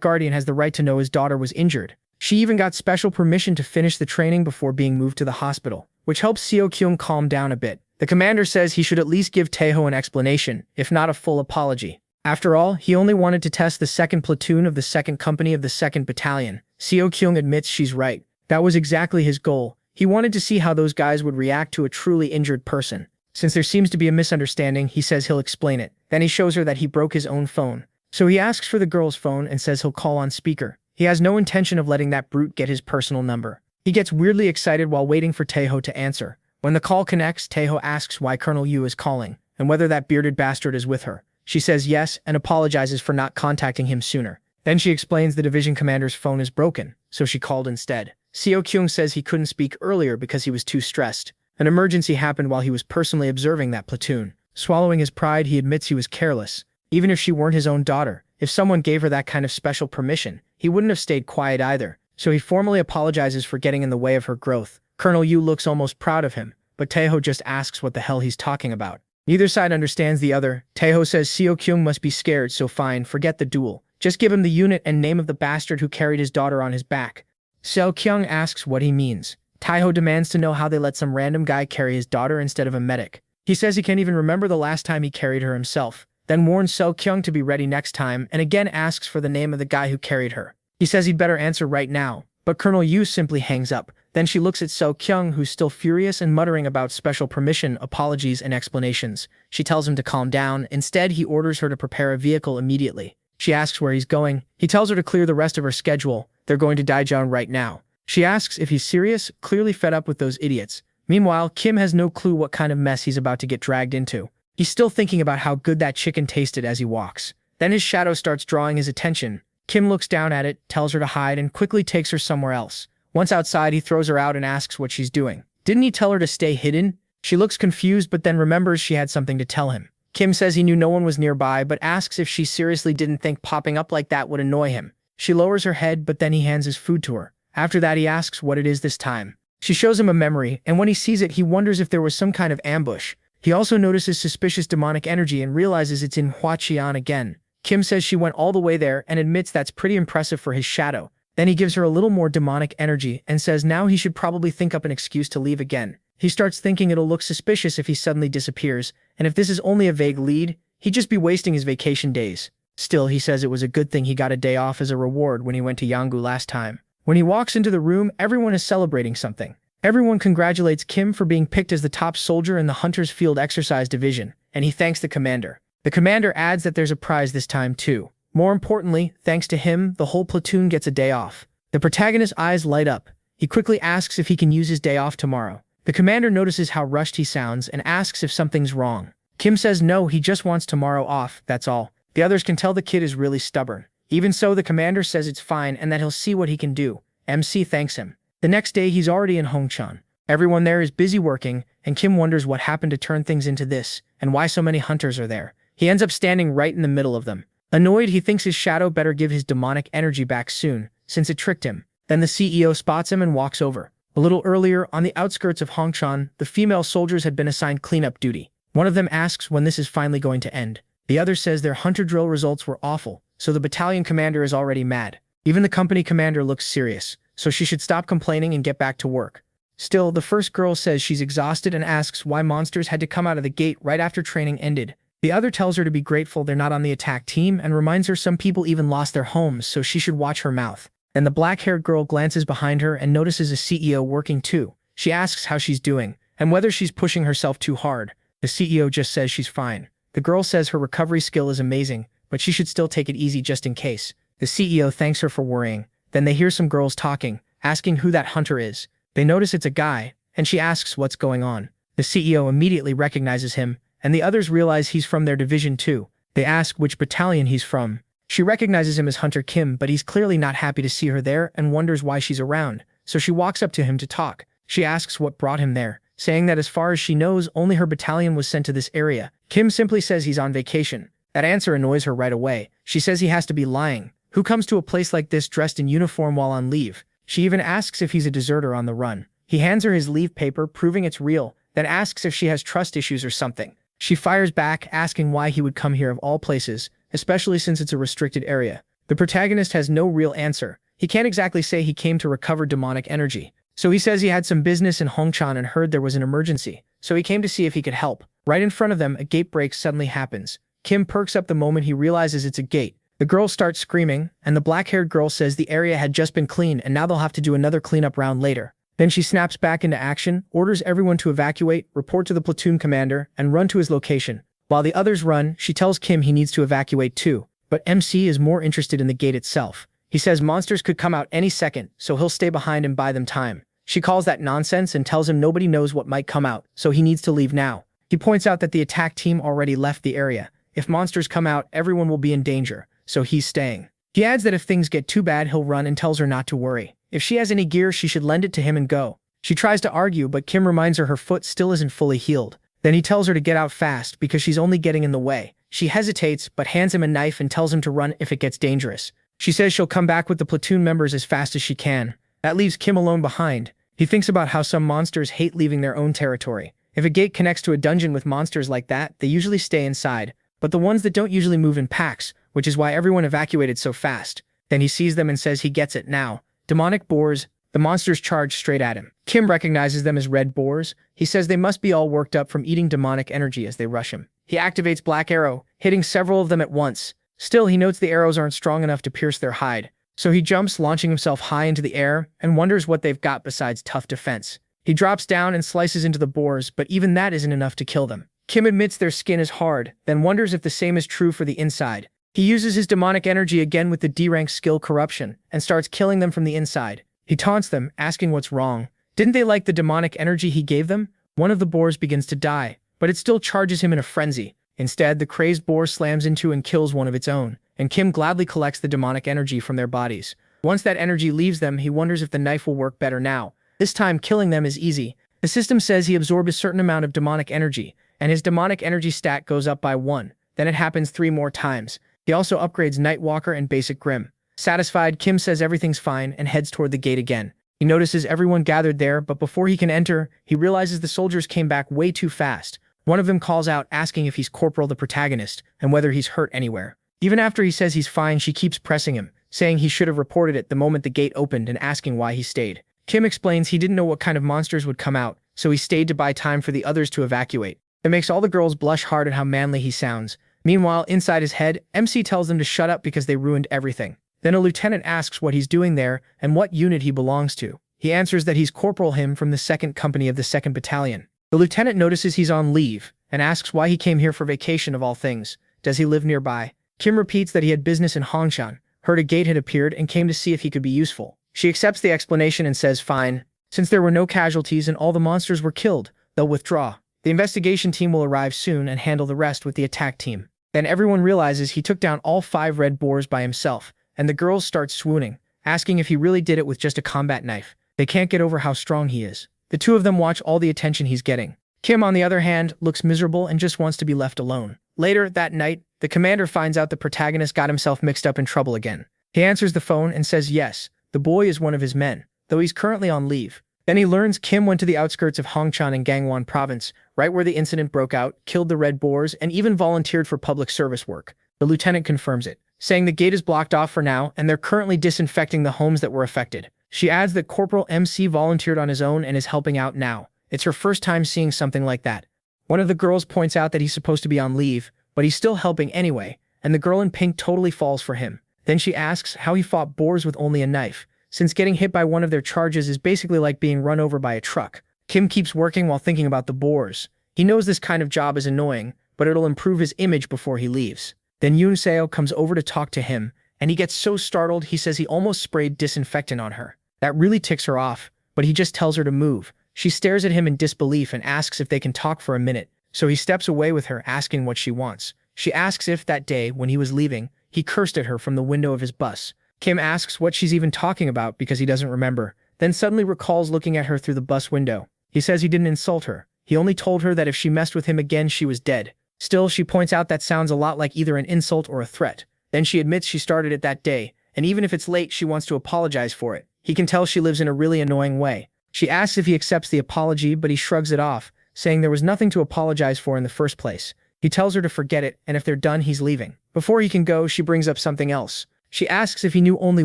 guardian has the right to know his daughter was injured. She even got special permission to finish the training before being moved to the hospital, which helps Seo Kyung calm down a bit. The commander says he should at least give Tae-ho an explanation, if not a full apology. After all, he only wanted to test the second platoon of the second company of the 2nd Battalion. Seo Kyung admits she's right. That was exactly his goal. He wanted to see how those guys would react to a truly injured person. Since there seems to be a misunderstanding, he says he'll explain it. Then he shows her that he broke his own phone. So he asks for the girl's phone and says he'll call on speaker. He has no intention of letting that brute get his personal number. He gets weirdly excited while waiting for Tae-ho to answer. When the call connects, Tae-ho asks why Colonel Yu is calling, and whether that bearded bastard is with her. She says yes, and apologizes for not contacting him sooner. Then she explains the division commander's phone is broken, so she called instead. Seo Kyung says he couldn't speak earlier because he was too stressed. An emergency happened while he was personally observing that platoon. Swallowing his pride, he admits he was careless. Even if she weren't his own daughter, if someone gave her that kind of special permission, he wouldn't have stayed quiet either. So he formally apologizes for getting in the way of her growth. Colonel Yu looks almost proud of him, but Tae-ho just asks what the hell he's talking about. Neither side understands the other. Tae-ho says Seo Kyung must be scared, so fine, forget the duel. Just give him the unit and name of the bastard who carried his daughter on his back. Seo Kyung asks what he means. Tae-ho demands to know how they let some random guy carry his daughter instead of a medic. He says he can't even remember the last time he carried her himself, then warns Seo Kyung to be ready next time and again asks for the name of the guy who carried her. He says he'd better answer right now, but Colonel Yu simply hangs up. Then she looks at Seo Kyung, who's still furious and muttering about special permission, apologies, and explanations. She tells him to calm down. Instead, he orders her to prepare a vehicle immediately. She asks where he's going. He tells her to clear the rest of her schedule. They're going to Daejeon right now. She asks if he's serious, clearly fed up with those idiots. Meanwhile, Kim has no clue what kind of mess he's about to get dragged into. He's still thinking about how good that chicken tasted as he walks. Then his shadow starts drawing his attention. Kim looks down at it, tells her to hide, and quickly takes her somewhere else. Once outside, he throws her out and asks what she's doing. Didn't he tell her to stay hidden? She looks confused but then remembers she had something to tell him. Kim says he knew no one was nearby, but asks if she seriously didn't think popping up like that would annoy him. She lowers her head, but then he hands his food to her. After that, he asks what it is this time. She shows him a memory, and when he sees it, he wonders if there was some kind of ambush. He also notices suspicious demonic energy and realizes it's in Huaqian again. Kim says she went all the way there and admits that's pretty impressive for his shadow. Then he gives her a little more demonic energy and says now he should probably think up an excuse to leave again. He starts thinking it'll look suspicious if he suddenly disappears, and if this is only a vague lead, he'd just be wasting his vacation days. Still, he says it was a good thing he got a day off as a reward when he went to Yanggu last time. When he walks into the room, everyone is celebrating something. Everyone congratulates Kim for being picked as the top soldier in the Hunter's Field Exercise Division, and he thanks the commander. The commander adds that there's a prize this time too. More importantly, thanks to him, the whole platoon gets a day off. The protagonist's eyes light up. He quickly asks if he can use his day off tomorrow. The commander notices how rushed he sounds and asks if something's wrong. Kim says no, he just wants tomorrow off, that's all. The others can tell the kid is really stubborn. Even so, the commander says it's fine and that he'll see what he can do. MC thanks him. The next day, he's already in Hongchan. Everyone there is busy working, and Kim wonders what happened to turn things into this, and why so many hunters are there. He ends up standing right in the middle of them. Annoyed, he thinks his shadow better give his demonic energy back soon, since it tricked him. Then the CEO spots him and walks over. A little earlier, on the outskirts of Hongchan, the female soldiers had been assigned cleanup duty. One of them asks when this is finally going to end. The other says their hunter drill results were awful, so the battalion commander is already mad. Even the company commander looks serious, so she should stop complaining and get back to work. Still, the first girl says she's exhausted and asks why monsters had to come out of the gate right after training ended. The other tells her to be grateful they're not on the attack team and reminds her some people even lost their homes, so she should watch her mouth. Then the black-haired girl glances behind her and notices a CEO working too. She asks how she's doing, and whether she's pushing herself too hard. The CEO just says she's fine. The girl says her recovery skill is amazing, but she should still take it easy just in case. The CEO thanks her for worrying. Then they hear some girls talking, asking who that hunter is. They notice it's a guy, and she asks what's going on. The CEO immediately recognizes him, and the others realize he's from their division too. They ask which battalion he's from. She recognizes him as Hunter Kim, but he's clearly not happy to see her there and wonders why she's around, so she walks up to him to talk. She asks what brought him there, saying that as far as she knows, only her battalion was sent to this area. Kim simply says he's on vacation. That answer annoys her right away. She says he has to be lying. Who comes to a place like this dressed in uniform while on leave? She even asks if he's a deserter on the run. He hands her his leave paper, proving it's real, then asks if she has trust issues or something. She fires back, asking why he would come here of all places, especially since it's a restricted area. The protagonist has no real answer. He can't exactly say he came to recover demonic energy. So he says he had some business in Hongchan and heard there was an emergency, so he came to see if he could help. Right in front of them, a gate break suddenly happens. Kim perks up the moment he realizes it's a gate. The girls start screaming, and the black-haired girl says the area had just been cleaned and now they'll have to do another cleanup round later. Then she snaps back into action, orders everyone to evacuate, report to the platoon commander, and run to his location. While the others run, she tells Kim he needs to evacuate too, but MC is more interested in the gate itself. He says monsters could come out any second, so he'll stay behind and buy them time. She calls that nonsense and tells him nobody knows what might come out, so he needs to leave now. He points out that the attack team already left the area. If monsters come out, everyone will be in danger, so he's staying. He adds that if things get too bad, he'll run and tells her not to worry. If she has any gear, she should lend it to him and go. She tries to argue, but Kim reminds her foot still isn't fully healed. Then he tells her to get out fast because she's only getting in the way. She hesitates, but hands him a knife and tells him to run if it gets dangerous. She says she'll come back with the platoon members as fast as she can. That leaves Kim alone behind. He thinks about how some monsters hate leaving their own territory. If a gate connects to a dungeon with monsters like that, they usually stay inside. But the ones that don't usually move in packs, which is why everyone evacuated so fast. Then he sees them and says he gets it now. Demonic boars. The monsters charge straight at him. Kim recognizes them as red boars. He says they must be all worked up from eating demonic energy as they rush him. He activates Black Arrow, hitting several of them at once. Still, he notes the arrows aren't strong enough to pierce their hide. So he jumps, launching himself high into the air, and wonders what they've got besides tough defense. He drops down and slices into the boars, but even that isn't enough to kill them. Kim admits their skin is hard, then wonders if the same is true for the inside. He uses his demonic energy again with the D-rank skill Corruption, and starts killing them from the inside. He taunts them, asking what's wrong. Didn't they like the demonic energy he gave them? One of the boars begins to die, but it still charges him in a frenzy. Instead, the crazed boar slams into and kills one of its own, and Kim gladly collects the demonic energy from their bodies. Once that energy leaves them, he wonders if the knife will work better now. This time, killing them is easy. The system says he absorbed a certain amount of demonic energy, and his demonic energy stat goes up by 1. Then it happens 3 more times. He also upgrades Nightwalker and Basic Grim. Satisfied, Kim says everything's fine and heads toward the gate again. He notices everyone gathered there, but before he can enter, he realizes the soldiers came back way too fast. One of them calls out, asking if he's Corporal the protagonist, and whether he's hurt anywhere. Even after he says he's fine, she keeps pressing him, saying he should have reported it the moment the gate opened and asking why he stayed. Kim explains he didn't know what kind of monsters would come out, so he stayed to buy time for the others to evacuate. It makes all the girls blush hard at how manly he sounds. Meanwhile, inside his head, MC tells them to shut up because they ruined everything. Then a lieutenant asks what he's doing there and what unit he belongs to. He answers that he's Corporal Him from the 2nd Company of the 2nd Battalion. The lieutenant notices he's on leave and asks why he came here for vacation of all things. Does he live nearby? Kim repeats that he had business in Hongshan, heard a gate had appeared and came to see if he could be useful. She accepts the explanation and says fine. Since there were no casualties and all the monsters were killed, they'll withdraw. The investigation team will arrive soon and handle the rest with the attack team. Then everyone realizes he took down all 5 red boars by himself, and the girls start swooning, asking if he really did it with just a combat knife. They can't get over how strong he is. The 2 of them watch all the attention he's getting. Kim, on the other hand, looks miserable and just wants to be left alone. Later, that night, the commander finds out the protagonist got himself mixed up in trouble again. He answers the phone and says yes, the boy is one of his men, though he's currently on leave. Then he learns Kim went to the outskirts of Hongshan in Gangwon province, right where the incident broke out, killed the red boars, and even volunteered for public service work. The lieutenant confirms it, saying the gate is blocked off for now and they're currently disinfecting the homes that were affected. She adds that Corporal MC volunteered on his own and is helping out now. It's her first time seeing something like that. One of the girls points out that he's supposed to be on leave, but he's still helping anyway, and the girl in pink totally falls for him. Then she asks how he fought boars with only a knife, since getting hit by one of their charges is basically like being run over by a truck. Kim keeps working while thinking about the boars. He knows this kind of job is annoying, but it'll improve his image before he leaves. Then Yoon Seo comes over to talk to him, and he gets so startled he says he almost sprayed disinfectant on her. That really ticks her off, but he just tells her to move. She stares at him in disbelief and asks if they can talk for a minute, so he steps away with her, asking what she wants. She asks if that day, when he was leaving, he cursed at her from the window of his bus. Kim asks what she's even talking about because he doesn't remember, then suddenly recalls looking at her through the bus window. He says he didn't insult her. He only told her that if she messed with him again, she was dead. Still, she points out that sounds a lot like either an insult or a threat. Then she admits she started it that day, and even if it's late, she wants to apologize for it. He can tell she lives in a really annoying way. She asks if he accepts the apology, but he shrugs it off, saying there was nothing to apologize for in the first place. He tells her to forget it, and if they're done, he's leaving. Before he can go, she brings up something else. She asks if he knew only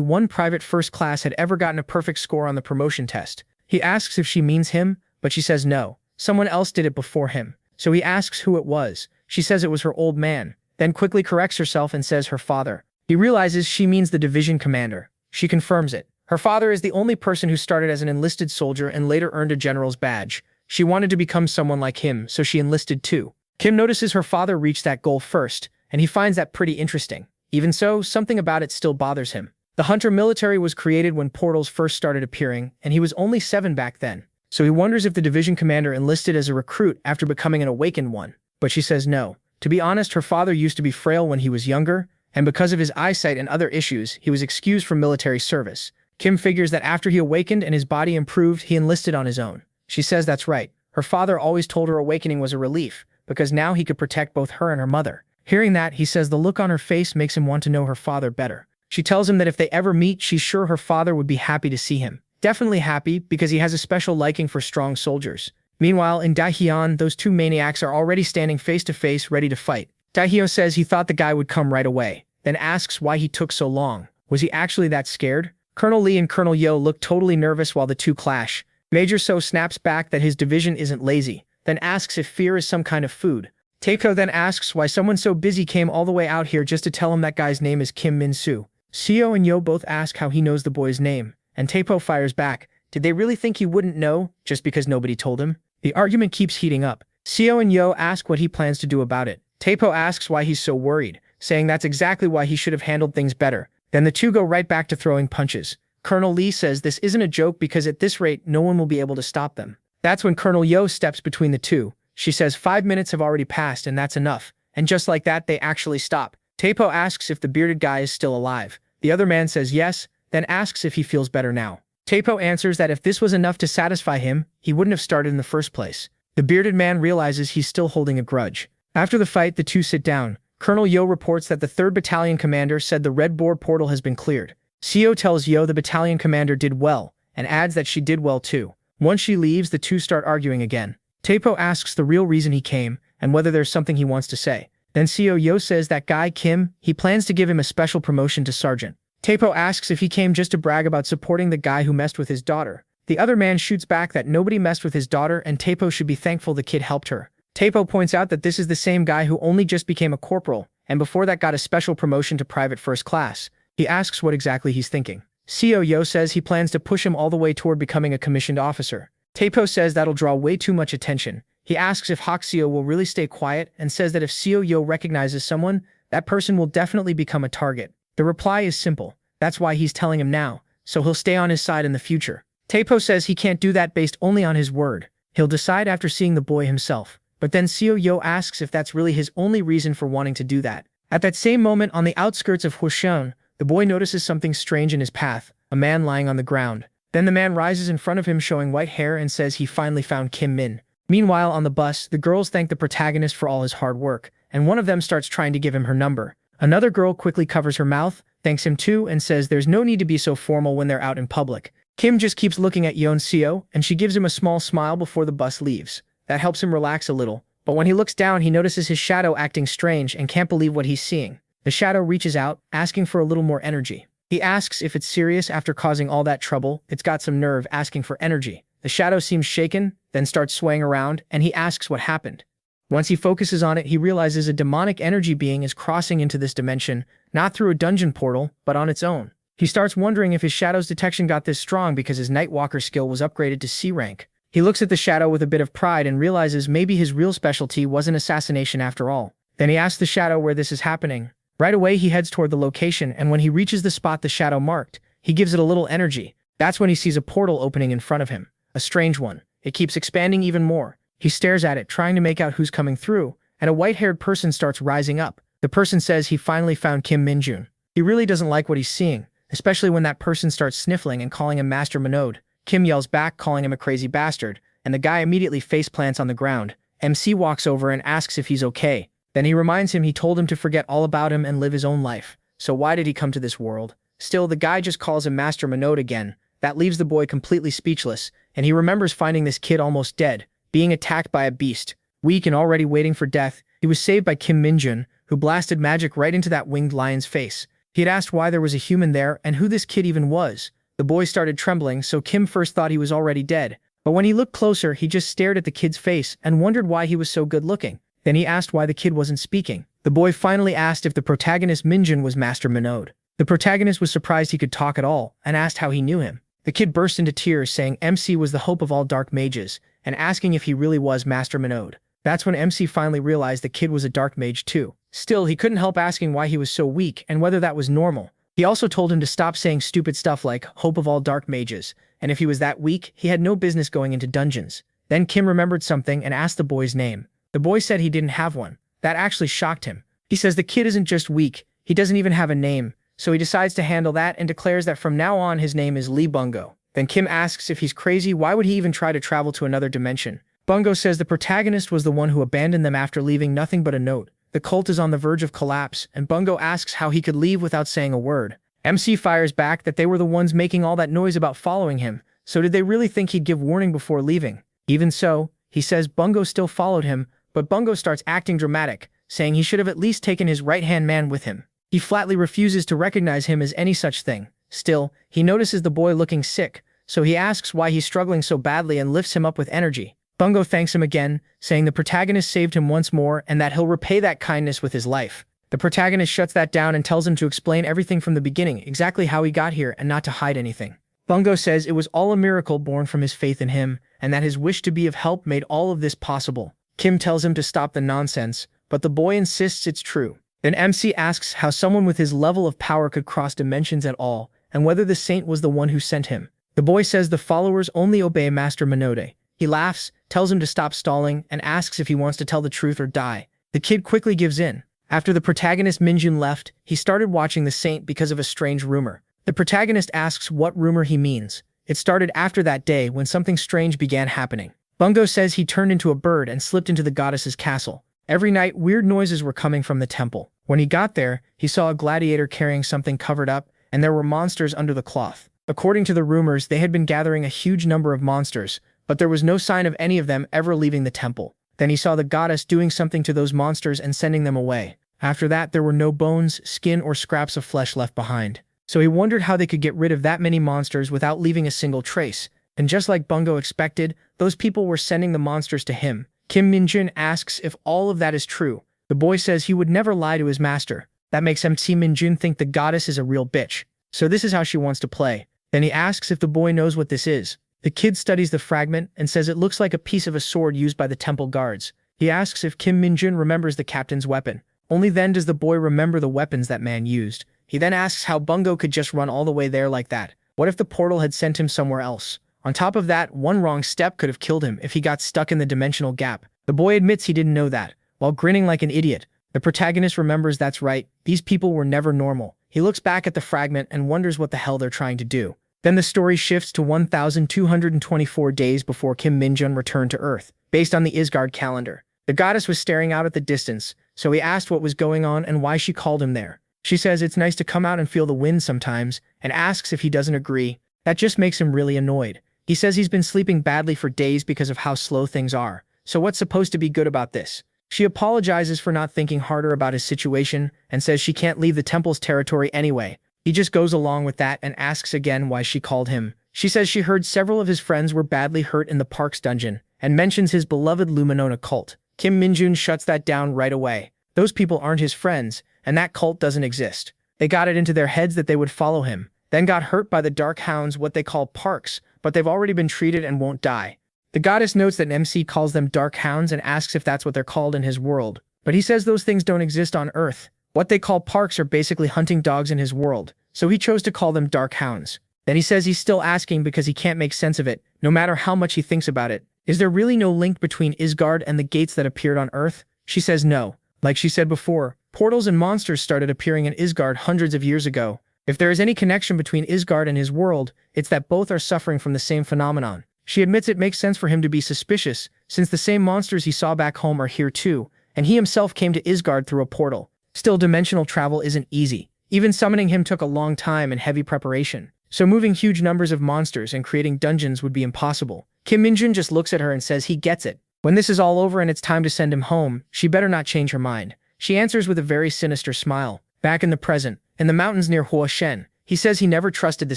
one private first class had ever gotten a perfect score on the promotion test. He asks if she means him, but she says no. Someone else did it before him. So he asks who it was. She says it was her old man, then quickly corrects herself and says her father. He realizes she means the division commander. She confirms it. Her father is the only person who started as an enlisted soldier and later earned a general's badge. She wanted to become someone like him, so she enlisted too. Kim notices her father reached that goal first, and he finds that pretty interesting. Even so, something about it still bothers him. The Hunter military was created when portals first started appearing, and he was only 7 back then. So he wonders if the division commander enlisted as a recruit after becoming an awakened one. But she says no. To be honest, her father used to be frail when he was younger, and because of his eyesight and other issues, he was excused from military service. Kim figures that after he awakened and his body improved, he enlisted on his own. She says that's right. Her father always told her awakening was a relief, because now he could protect both her and her mother. Hearing that, he says the look on her face makes him want to know her father better. She tells him that if they ever meet, she's sure her father would be happy to see him. Definitely happy, because he has a special liking for strong soldiers. Meanwhile, in Daehyun, those 2 maniacs are already standing face to face, ready to fight. Daehyo says he thought the guy would come right away, then asks why he took so long. Was he actually that scared? Colonel Lee and Colonel Yo look totally nervous while the 2 clash. Major So snaps back that his division isn't lazy, then asks if fear is some kind of food. Taeko then asks why someone so busy came all the way out here just to tell him that guy's name is Kim Min-soo. Seo and Yo both ask how he knows the boy's name, and Taeko fires back. Did they really think he wouldn't know, just because nobody told him? The argument keeps heating up. Seo and Yo ask what he plans to do about it. Taeko asks why he's so worried, saying that's exactly why he should have handled things better. Then the 2 go right back to throwing punches. Colonel Lee says this isn't a joke because at this rate, no one will be able to stop them. That's when Colonel Yo steps between the 2. She says 5 minutes have already passed and that's enough. And just like that, they actually stop. Taeko asks if the bearded guy is still alive. The other man says yes, then asks if he feels better now. Taeko answers that if this was enough to satisfy him, he wouldn't have started in the first place. The bearded man realizes he's still holding a grudge. After the fight, the two sit down. Colonel Yo reports that the 3rd Battalion commander said the Red Boar portal has been cleared. Seo tells Yo the battalion commander did well, and adds that she did well too. Once she leaves, the two start arguing again. Taepo asks the real reason he came, and whether there's something he wants to say. Then Seo Yo says that guy Kim, he plans to give him a special promotion to sergeant. Taepo asks if he came just to brag about supporting the guy who messed with his daughter. The other man shoots back that nobody messed with his daughter and Taepo should be thankful the kid helped her. Taepo points out that this is the same guy who only just became a corporal, and before that got a special promotion to private first class. He asks what exactly he's thinking. Seo Yo says he plans to push him all the way toward becoming a commissioned officer. Taepo says that'll draw way too much attention. He asks if Hakuseo will really stay quiet and says that if Seo Yo recognizes someone, that person will definitely become a target. The reply is simple. That's why he's telling him now, so he'll stay on his side in the future. Taepo says he can't do that based only on his word. He'll decide after seeing the boy himself. But then Seo Yo asks if that's really his only reason for wanting to do that. At that same moment, on the outskirts of Huashan, the boy notices something strange in his path, a man lying on the ground. Then the man rises in front of him showing white hair and says he finally found Kim Min. Meanwhile, on the bus, the girls thank the protagonist for all his hard work, and one of them starts trying to give him her number. Another girl quickly covers her mouth, thanks him too, and says there's no need to be so formal when they're out in public. Kim just keeps looking at Yeon Seo, and she gives him a small smile before the bus leaves. That helps him relax a little, but when he looks down, he notices his shadow acting strange and can't believe what he's seeing. The shadow reaches out, asking for a little more energy. He asks if it's serious after causing all that trouble. It's got some nerve asking for energy. The shadow seems shaken, then starts swaying around, and he asks what happened. Once he focuses on it, he realizes a demonic energy being is crossing into this dimension, not through a dungeon portal, but on its own. He starts wondering if his shadow's detection got this strong because his Nightwalker skill was upgraded to C rank. He looks at the shadow with a bit of pride and realizes maybe his real specialty wasn't assassination after all. Then he asks the shadow where this is happening. Right away, he heads toward the location, and when he reaches the spot the shadow marked, he gives it a little energy. That's when he sees a portal opening in front of him. A strange one. It keeps expanding even more. He stares at it, trying to make out who's coming through, and a white-haired person starts rising up. The person says he finally found Kim Minjun. He really doesn't like what he's seeing, especially when that person starts sniffling and calling him Master Manode. Kim yells back, calling him a crazy bastard, and the guy immediately faceplants on the ground. MC walks over and asks if he's okay. Then he reminds him he told him to forget all about him and live his own life. So why did he come to this world? Still, the guy just calls him Master Manode again. That leaves the boy completely speechless, and he remembers finding this kid almost dead, being attacked by a beast. Weak and already waiting for death, he was saved by Kim Minjun, who blasted magic right into that winged lion's face. He had asked why there was a human there and who this kid even was. The boy started trembling, so Kim first thought he was already dead. But when he looked closer, he just stared at the kid's face and wondered why he was so good looking. Then he asked why the kid wasn't speaking. The boy finally asked if the protagonist Minjun was Master Manode. The protagonist was surprised he could talk at all and asked how he knew him. The kid burst into tears saying MC was the hope of all dark mages and asking if he really was Master Manode. That's when MC finally realized the kid was a dark mage too. Still, he couldn't help asking why he was so weak and whether that was normal. He also told him to stop saying stupid stuff like hope of all dark mages, and if he was that weak, he had no business going into dungeons. Then Kim remembered something and asked the boy's name. The boy said he didn't have one. That actually shocked him. He says the kid isn't just weak, he doesn't even have a name, so he decides to handle that and declares that from now on his name is Lee Bungo. Then Kim asks if he's crazy, why would he even try to travel to another dimension? Bungo says the protagonist was the one who abandoned them after leaving nothing but a note. The cult is on the verge of collapse, and Bungo asks how he could leave without saying a word. MC fires back that they were the ones making all that noise about following him, so did they really think he'd give warning before leaving? Even so, he says Bungo still followed him, but Bungo starts acting dramatic, saying he should have at least taken his right-hand man with him. He flatly refuses to recognize him as any such thing. Still, he notices the boy looking sick, so he asks why he's struggling so badly and lifts him up with energy. Bungo thanks him again, saying the protagonist saved him once more and that he'll repay that kindness with his life. The protagonist shuts that down and tells him to explain everything from the beginning, exactly how he got here and not to hide anything. Bungo says it was all a miracle born from his faith in him, and that his wish to be of help made all of this possible. Kim tells him to stop the nonsense, but the boy insists it's true. Then MC asks how someone with his level of power could cross dimensions at all, and whether the saint was the one who sent him. The boy says the followers only obey Master Manode. He laughs, tells him to stop stalling, and asks if he wants to tell the truth or die. The kid quickly gives in. After the protagonist Minjun left, he started watching the saint because of a strange rumor. The protagonist asks what rumor he means. It started after that day when something strange began happening. Bungo says he turned into a bird and slipped into the goddess's castle. Every night, weird noises were coming from the temple. When he got there, he saw a gladiator carrying something covered up, and there were monsters under the cloth. According to the rumors, they had been gathering a huge number of monsters, but there was no sign of any of them ever leaving the temple. Then he saw the goddess doing something to those monsters and sending them away. After that, there were no bones, skin, or scraps of flesh left behind. So he wondered how they could get rid of that many monsters without leaving a single trace. And just like Bungo expected, those people were sending the monsters to him. Kim Minjun asks if all of that is true. The boy says he would never lie to his master. That makes MC Minjun think the goddess is a real bitch. So this is how she wants to play. Then he asks if the boy knows what this is. The kid studies the fragment and says it looks like a piece of a sword used by the temple guards. He asks if Kim Minjun remembers the captain's weapon. Only then does the boy remember the weapons that man used. He then asks how Bungo could just run all the way there like that. What if the portal had sent him somewhere else? On top of that, one wrong step could have killed him if he got stuck in the dimensional gap. The boy admits he didn't know that. While grinning like an idiot, the protagonist remembers that's right, these people were never normal. He looks back at the fragment and wonders what the hell they're trying to do. Then the story shifts to 1,224 days before Kim Minjun returned to Earth, based on the Isgard calendar. The goddess was staring out at the distance, so he asked what was going on and why she called him there. She says it's nice to come out and feel the wind sometimes, and asks if he doesn't agree. That just makes him really annoyed. He says he's been sleeping badly for days because of how slow things are. So what's supposed to be good about this? She apologizes for not thinking harder about his situation and says she can't leave the temple's territory anyway. He just goes along with that and asks again why she called him. She says she heard several of his friends were badly hurt in the park's dungeon and mentions his beloved Luminona cult. Kim Minjun shuts that down right away. Those people aren't his friends, and that cult doesn't exist. They got it into their heads that they would follow him, then got hurt by the dark hounds, what they call parks, but they've already been treated and won't die. The goddess notes that MC calls them dark hounds and asks if that's what they're called in his world. But he says those things don't exist on Earth. What they call parks are basically hunting dogs in his world, so he chose to call them dark hounds. Then he says he's still asking because he can't make sense of it, no matter how much he thinks about it. Is there really no link between Isgard and the gates that appeared on Earth? She says no. Like she said before, portals and monsters started appearing in Isgard hundreds of years ago. If there is any connection between Isgard and his world, it's that both are suffering from the same phenomenon. She admits it makes sense for him to be suspicious, since the same monsters he saw back home are here too, and he himself came to Isgard through a portal. Still, dimensional travel isn't easy. Even summoning him took a long time and heavy preparation. So moving huge numbers of monsters and creating dungeons would be impossible. Kim Minjun just looks at her and says he gets it. When this is all over and it's time to send him home, she better not change her mind. She answers with a very sinister smile. Back in the present, in the mountains near Huashen, he says he never trusted the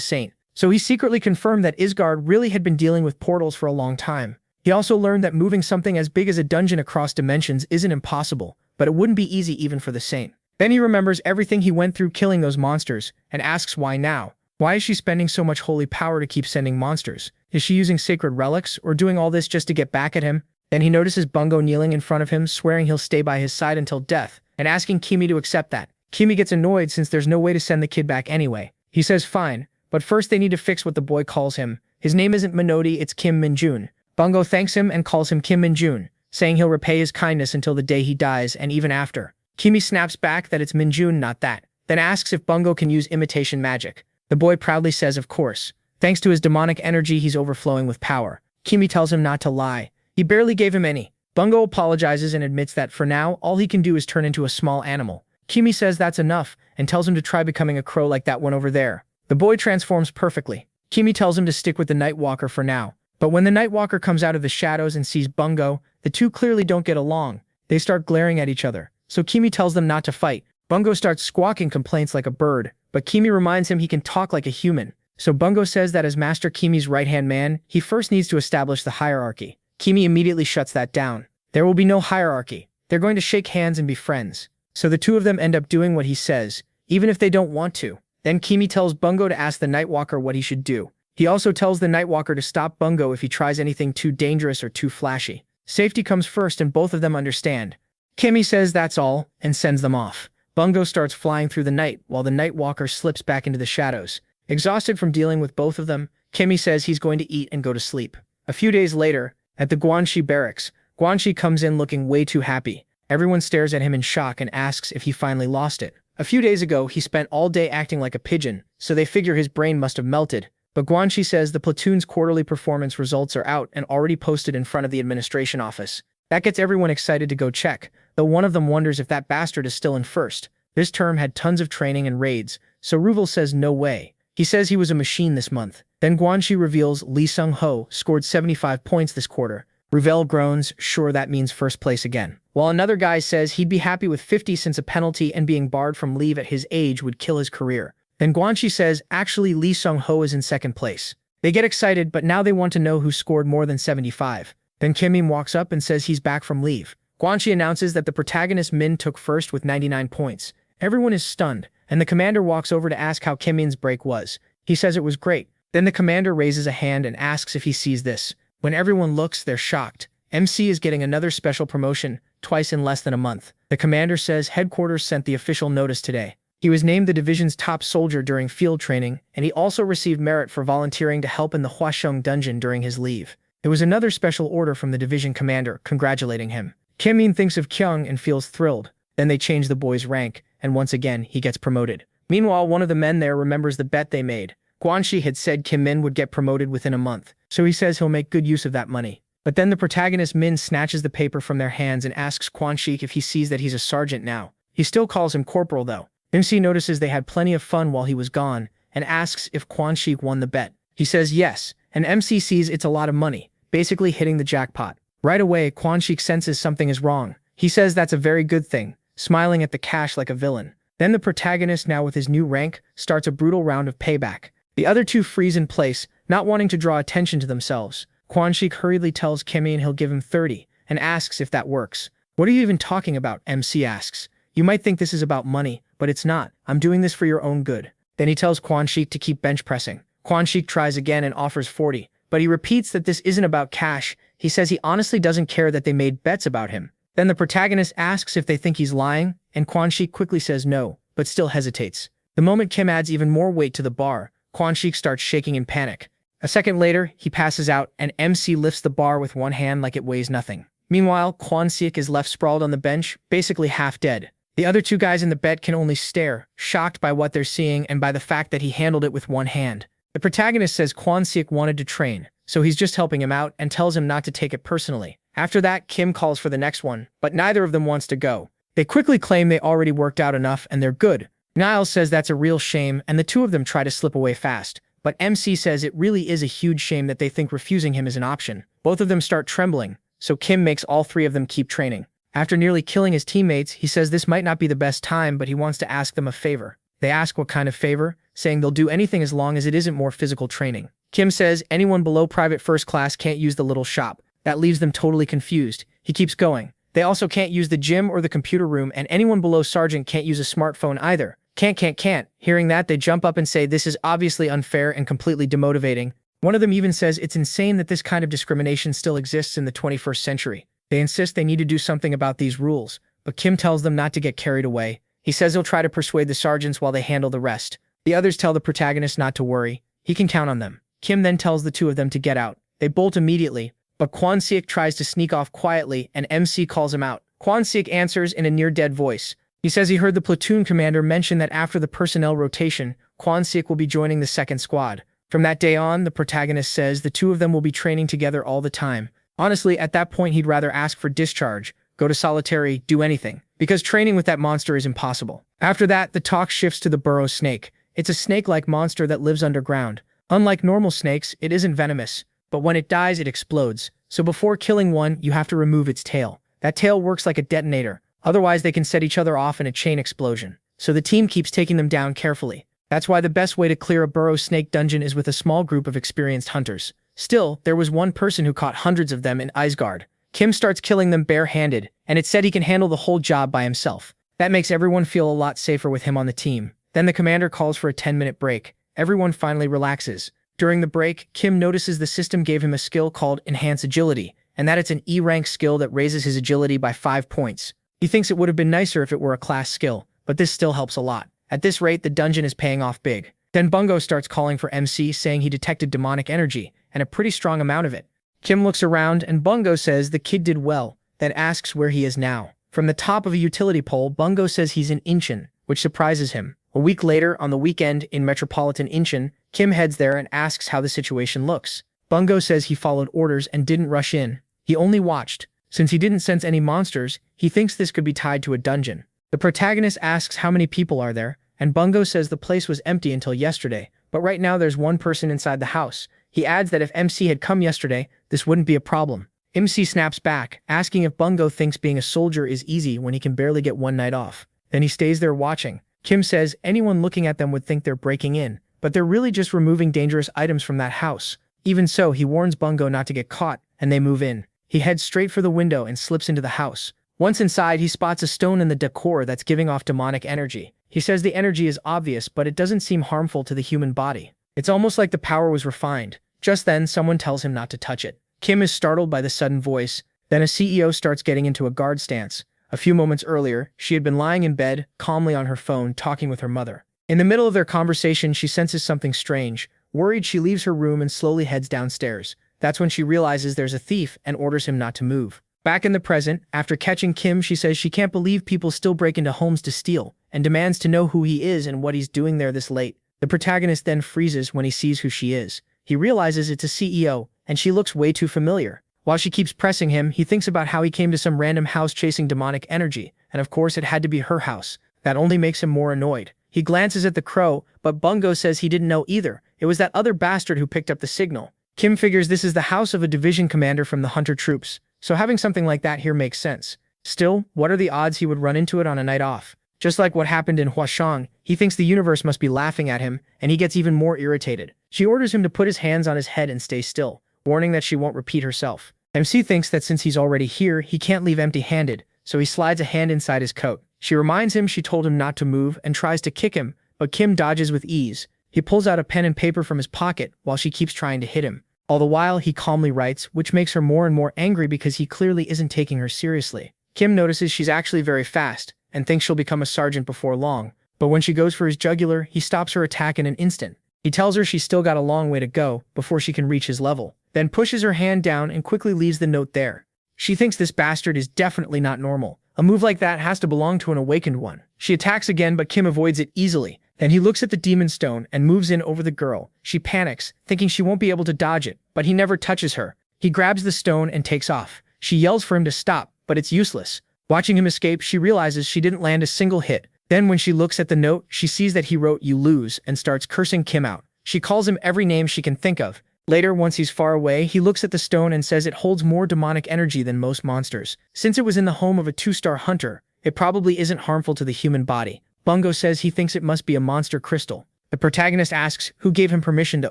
saint. So he secretly confirmed that Isgard really had been dealing with portals for a long time. He also learned that moving something as big as a dungeon across dimensions isn't impossible, but it wouldn't be easy even for the saint. Then he remembers everything he went through killing those monsters, and asks why now. Why is she spending so much holy power to keep sending monsters? Is she using sacred relics, or doing all this just to get back at him? Then he notices Bungo kneeling in front of him, swearing he'll stay by his side until death, and asking Kimi to accept that. Kimi gets annoyed since there's no way to send the kid back anyway. He says fine, but first they need to fix what the boy calls him. His name isn't Minodi, it's Kim Minjun. Bungo thanks him and calls him Kim Minjun, saying he'll repay his kindness until the day he dies and even after. Kimi snaps back that it's Minjun, not that, then asks if Bungo can use imitation magic. The boy proudly says of course. Thanks to his demonic energy, he's overflowing with power. Kimi tells him not to lie. He barely gave him any. Bungo apologizes and admits that for now, all he can do is turn into a small animal. Kimi says that's enough and tells him to try becoming a crow like that one over there. The boy transforms perfectly. Kimi tells him to stick with the Nightwalker for now. But when the Nightwalker comes out of the shadows and sees Bungo, the two clearly don't get along. They start glaring at each other. So Kimi tells them not to fight. Bungo starts squawking complaints like a bird, but Kimi reminds him he can talk like a human. So Bungo says that as Master Kimi's right-hand man, he first needs to establish the hierarchy. Kimi immediately shuts that down. There will be no hierarchy. They're going to shake hands and be friends. So the two of them end up doing what he says, even if they don't want to. Then Kimi tells Bungo to ask the Nightwalker what he should do. He also tells the Nightwalker to stop Bungo if he tries anything too dangerous or too flashy. Safety comes first and both of them understand. Kimi says that's all and sends them off. Bungo starts flying through the night while the Nightwalker slips back into the shadows. Exhausted from dealing with both of them, Kimi says he's going to eat and go to sleep. A few days later, at the Guanxi barracks, Guanxi comes in looking way too happy. Everyone stares at him in shock and asks if he finally lost it. A few days ago, he spent all day acting like a pigeon, so they figure his brain must have melted. But Guanxi says the platoon's quarterly performance results are out and already posted in front of the administration office. That gets everyone excited to go check, though one of them wonders if that bastard is still in first. This term had tons of training and raids, so Ruvel says no way. He says he was a machine this month. Then Guanxi reveals Lee Sung-ho scored 75 points this quarter. Ruvel groans, sure that means first place again. While another guy says he'd be happy with 50 since a penalty and being barred from leave at his age would kill his career. Then Guanxi says actually Lee Sung-ho is in second place. They get excited, but now they want to know who scored more than 75. Then Kim Min walks up and says he's back from leave. Guanxi announces that the protagonist Min took first with 99 points. Everyone is stunned, and the commander walks over to ask how Kim Min's break was. He says it was great. Then the commander raises a hand and asks if he sees this. When everyone looks, they're shocked. MC is getting another special promotion, twice in less than a month. The commander says headquarters sent the official notice today. He was named the division's top soldier during field training, and he also received merit for volunteering to help in the Huasheng dungeon during his leave. There was another special order from the division commander, congratulating him. Kim Min thinks of Kyung and feels thrilled. Then they change the boy's rank, and once again, he gets promoted. Meanwhile, one of the men there remembers the bet they made. Guanxi had said Kim Min would get promoted within a month, so he says he'll make good use of that money. But then the protagonist Min snatches the paper from their hands and asks Guanxi if he sees that he's a sergeant now. He still calls him corporal though. MC notices they had plenty of fun while he was gone, and asks if Guanxi won the bet. He says yes, and MC sees it's a lot of money, basically hitting the jackpot. Right away, Guanxi senses something is wrong. He says that's a very good thing, smiling at the cash like a villain. Then the protagonist, now with his new rank, starts a brutal round of payback. The other two freeze in place, not wanting to draw attention to themselves. Guanxi hurriedly tells Kim Min he'll give him 30, and asks if that works. What are you even talking about? MC asks. You might think this is about money, but it's not. I'm doing this for your own good. Then he tells Guanxi to keep bench pressing. Guanxi tries again and offers 40, but he repeats that this isn't about cash. He says he honestly doesn't care that they made bets about him. Then the protagonist asks if they think he's lying, and Guanxi quickly says no, but still hesitates. The moment Kim adds even more weight to the bar, Guanxi starts shaking in panic. A second later, he passes out, and MC lifts the bar with one hand like it weighs nothing. Meanwhile, Guanxi is left sprawled on the bench, basically half dead. The other two guys in the bet can only stare, shocked by what they're seeing and by the fact that he handled it with one hand. The protagonist says Guanxi wanted to train, so he's just helping him out and tells him not to take it personally. After that, Kim calls for the next one, but neither of them wants to go. They quickly claim they already worked out enough and they're good. Niles says that's a real shame, and the two of them try to slip away fast. But MC says it really is a huge shame that they think refusing him is an option. Both of them start trembling, so Kim makes all three of them keep training. After nearly killing his teammates, he says this might not be the best time, but he wants to ask them a favor. They ask what kind of favor, saying they'll do anything as long as it isn't more physical training. Kim says anyone below private first class can't use the little shop. That leaves them totally confused. He keeps going. They also can't use the gym or the computer room, and anyone below sergeant can't use a smartphone either. Can't. Hearing that, they jump up and say this is obviously unfair and completely demotivating. One of them even says it's insane that this kind of discrimination still exists in the 21st century. They insist they need to do something about these rules, but Kim tells them not to get carried away. He says he'll try to persuade the sergeants while they handle the rest. The others tell the protagonist not to worry. He can count on them. Kim then tells the two of them to get out. They bolt immediately, but Guanxi tries to sneak off quietly and MC calls him out. Guanxi answers in a near-dead voice. He says he heard the platoon commander mention that after the personnel rotation, Guanxi will be joining the second squad. From that day on, the protagonist says the two of them will be training together all the time. Honestly, at that point he'd rather ask for discharge, go to solitary, do anything, because training with that monster is impossible. After that, the talk shifts to the burrow snake. It's a snake-like monster that lives underground. Unlike normal snakes, it isn't venomous, but when it dies it explodes. So before killing one, you have to remove its tail. That tail works like a detonator. Otherwise, they can set each other off in a chain explosion. So the team keeps taking them down carefully. That's why the best way to clear a burrow snake dungeon is with a small group of experienced hunters. Still, there was one person who caught hundreds of them in Isgard. Kim starts killing them bare-handed, and it's said he can handle the whole job by himself. That makes everyone feel a lot safer with him on the team. Then the commander calls for a 10-minute break. Everyone finally relaxes. During the break, Kim notices the system gave him a skill called Enhance Agility, and that it's an E-rank skill that raises his agility by 5 points. He thinks it would have been nicer if it were a class skill, but this still helps a lot. At this rate, the dungeon is paying off big. Then Bungo starts calling for MC, saying he detected demonic energy, and a pretty strong amount of it. Kim looks around, and Bungo says the kid did well, then asks where he is now. From the top of a utility pole, Bungo says he's in Incheon, which surprises him. A week later, on the weekend in metropolitan Incheon, Kim heads there and asks how the situation looks. Bungo says he followed orders and didn't rush in. He only watched. Since he didn't sense any monsters, he thinks this could be tied to a dungeon. The protagonist asks how many people are there, and Bungo says the place was empty until yesterday, but right now there's one person inside the house. He adds that if MC had come yesterday, this wouldn't be a problem. MC snaps back, asking if Bungo thinks being a soldier is easy when he can barely get one night off. Then he stays there watching. Kim says anyone looking at them would think they're breaking in, but they're really just removing dangerous items from that house. Even so, he warns Bungo not to get caught, and they move in. He heads straight for the window and slips into the house. Once inside, he spots a stone in the decor that's giving off demonic energy. He says the energy is obvious, but it doesn't seem harmful to the human body. It's almost like the power was refined. Just then, someone tells him not to touch it. Kim is startled by the sudden voice. Then a CEO starts getting into a guard stance. A few moments earlier, she had been lying in bed, calmly on her phone, talking with her mother. In the middle of their conversation, she senses something strange. Worried, she leaves her room and slowly heads downstairs. That's when she realizes there's a thief and orders him not to move. Back in the present, after catching Kim, she says she can't believe people still break into homes to steal, and demands to know who he is and what he's doing there this late. The protagonist then freezes when he sees who she is. He realizes it's a CEO, and she looks way too familiar. While she keeps pressing him, he thinks about how he came to some random house chasing demonic energy, and of course it had to be her house. That only makes him more annoyed. He glances at the crow, but Bungo says he didn't know either. It was that other bastard who picked up the signal. Kim figures this is the house of a division commander from the Hunter troops, so having something like that here makes sense. Still, what are the odds he would run into it on a night off? Just like what happened in Huashang, he thinks the universe must be laughing at him, and he gets even more irritated. She orders him to put his hands on his head and stay still, warning that she won't repeat herself. MC thinks that since he's already here, he can't leave empty-handed, so he slides a hand inside his coat. She reminds him she told him not to move and tries to kick him, but Kim dodges with ease. He pulls out a pen and paper from his pocket while she keeps trying to hit him. All the while, he calmly writes, which makes her more and more angry because he clearly isn't taking her seriously. Kim notices she's actually very fast and thinks she'll become a sergeant before long, but when she goes for his jugular, he stops her attack in an instant. He tells her she's still got a long way to go before she can reach his level, then pushes her hand down and quickly leaves the note there. She thinks this bastard is definitely not normal. A move like that has to belong to an awakened one. She attacks again, but Kim avoids it easily. Then he looks at the demon stone and moves in over the girl. She panics, thinking she won't be able to dodge it, but he never touches her. He grabs the stone and takes off. She yells for him to stop, but it's useless. Watching him escape, she realizes she didn't land a single hit. Then when she looks at the note, she sees that he wrote "You lose" and starts cursing Kim out. She calls him every name she can think of. Later, once he's far away, he looks at the stone and says it holds more demonic energy than most monsters. Since it was in the home of a 2-star hunter, it probably isn't harmful to the human body. Bungo says he thinks it must be a monster crystal. The protagonist asks who gave him permission to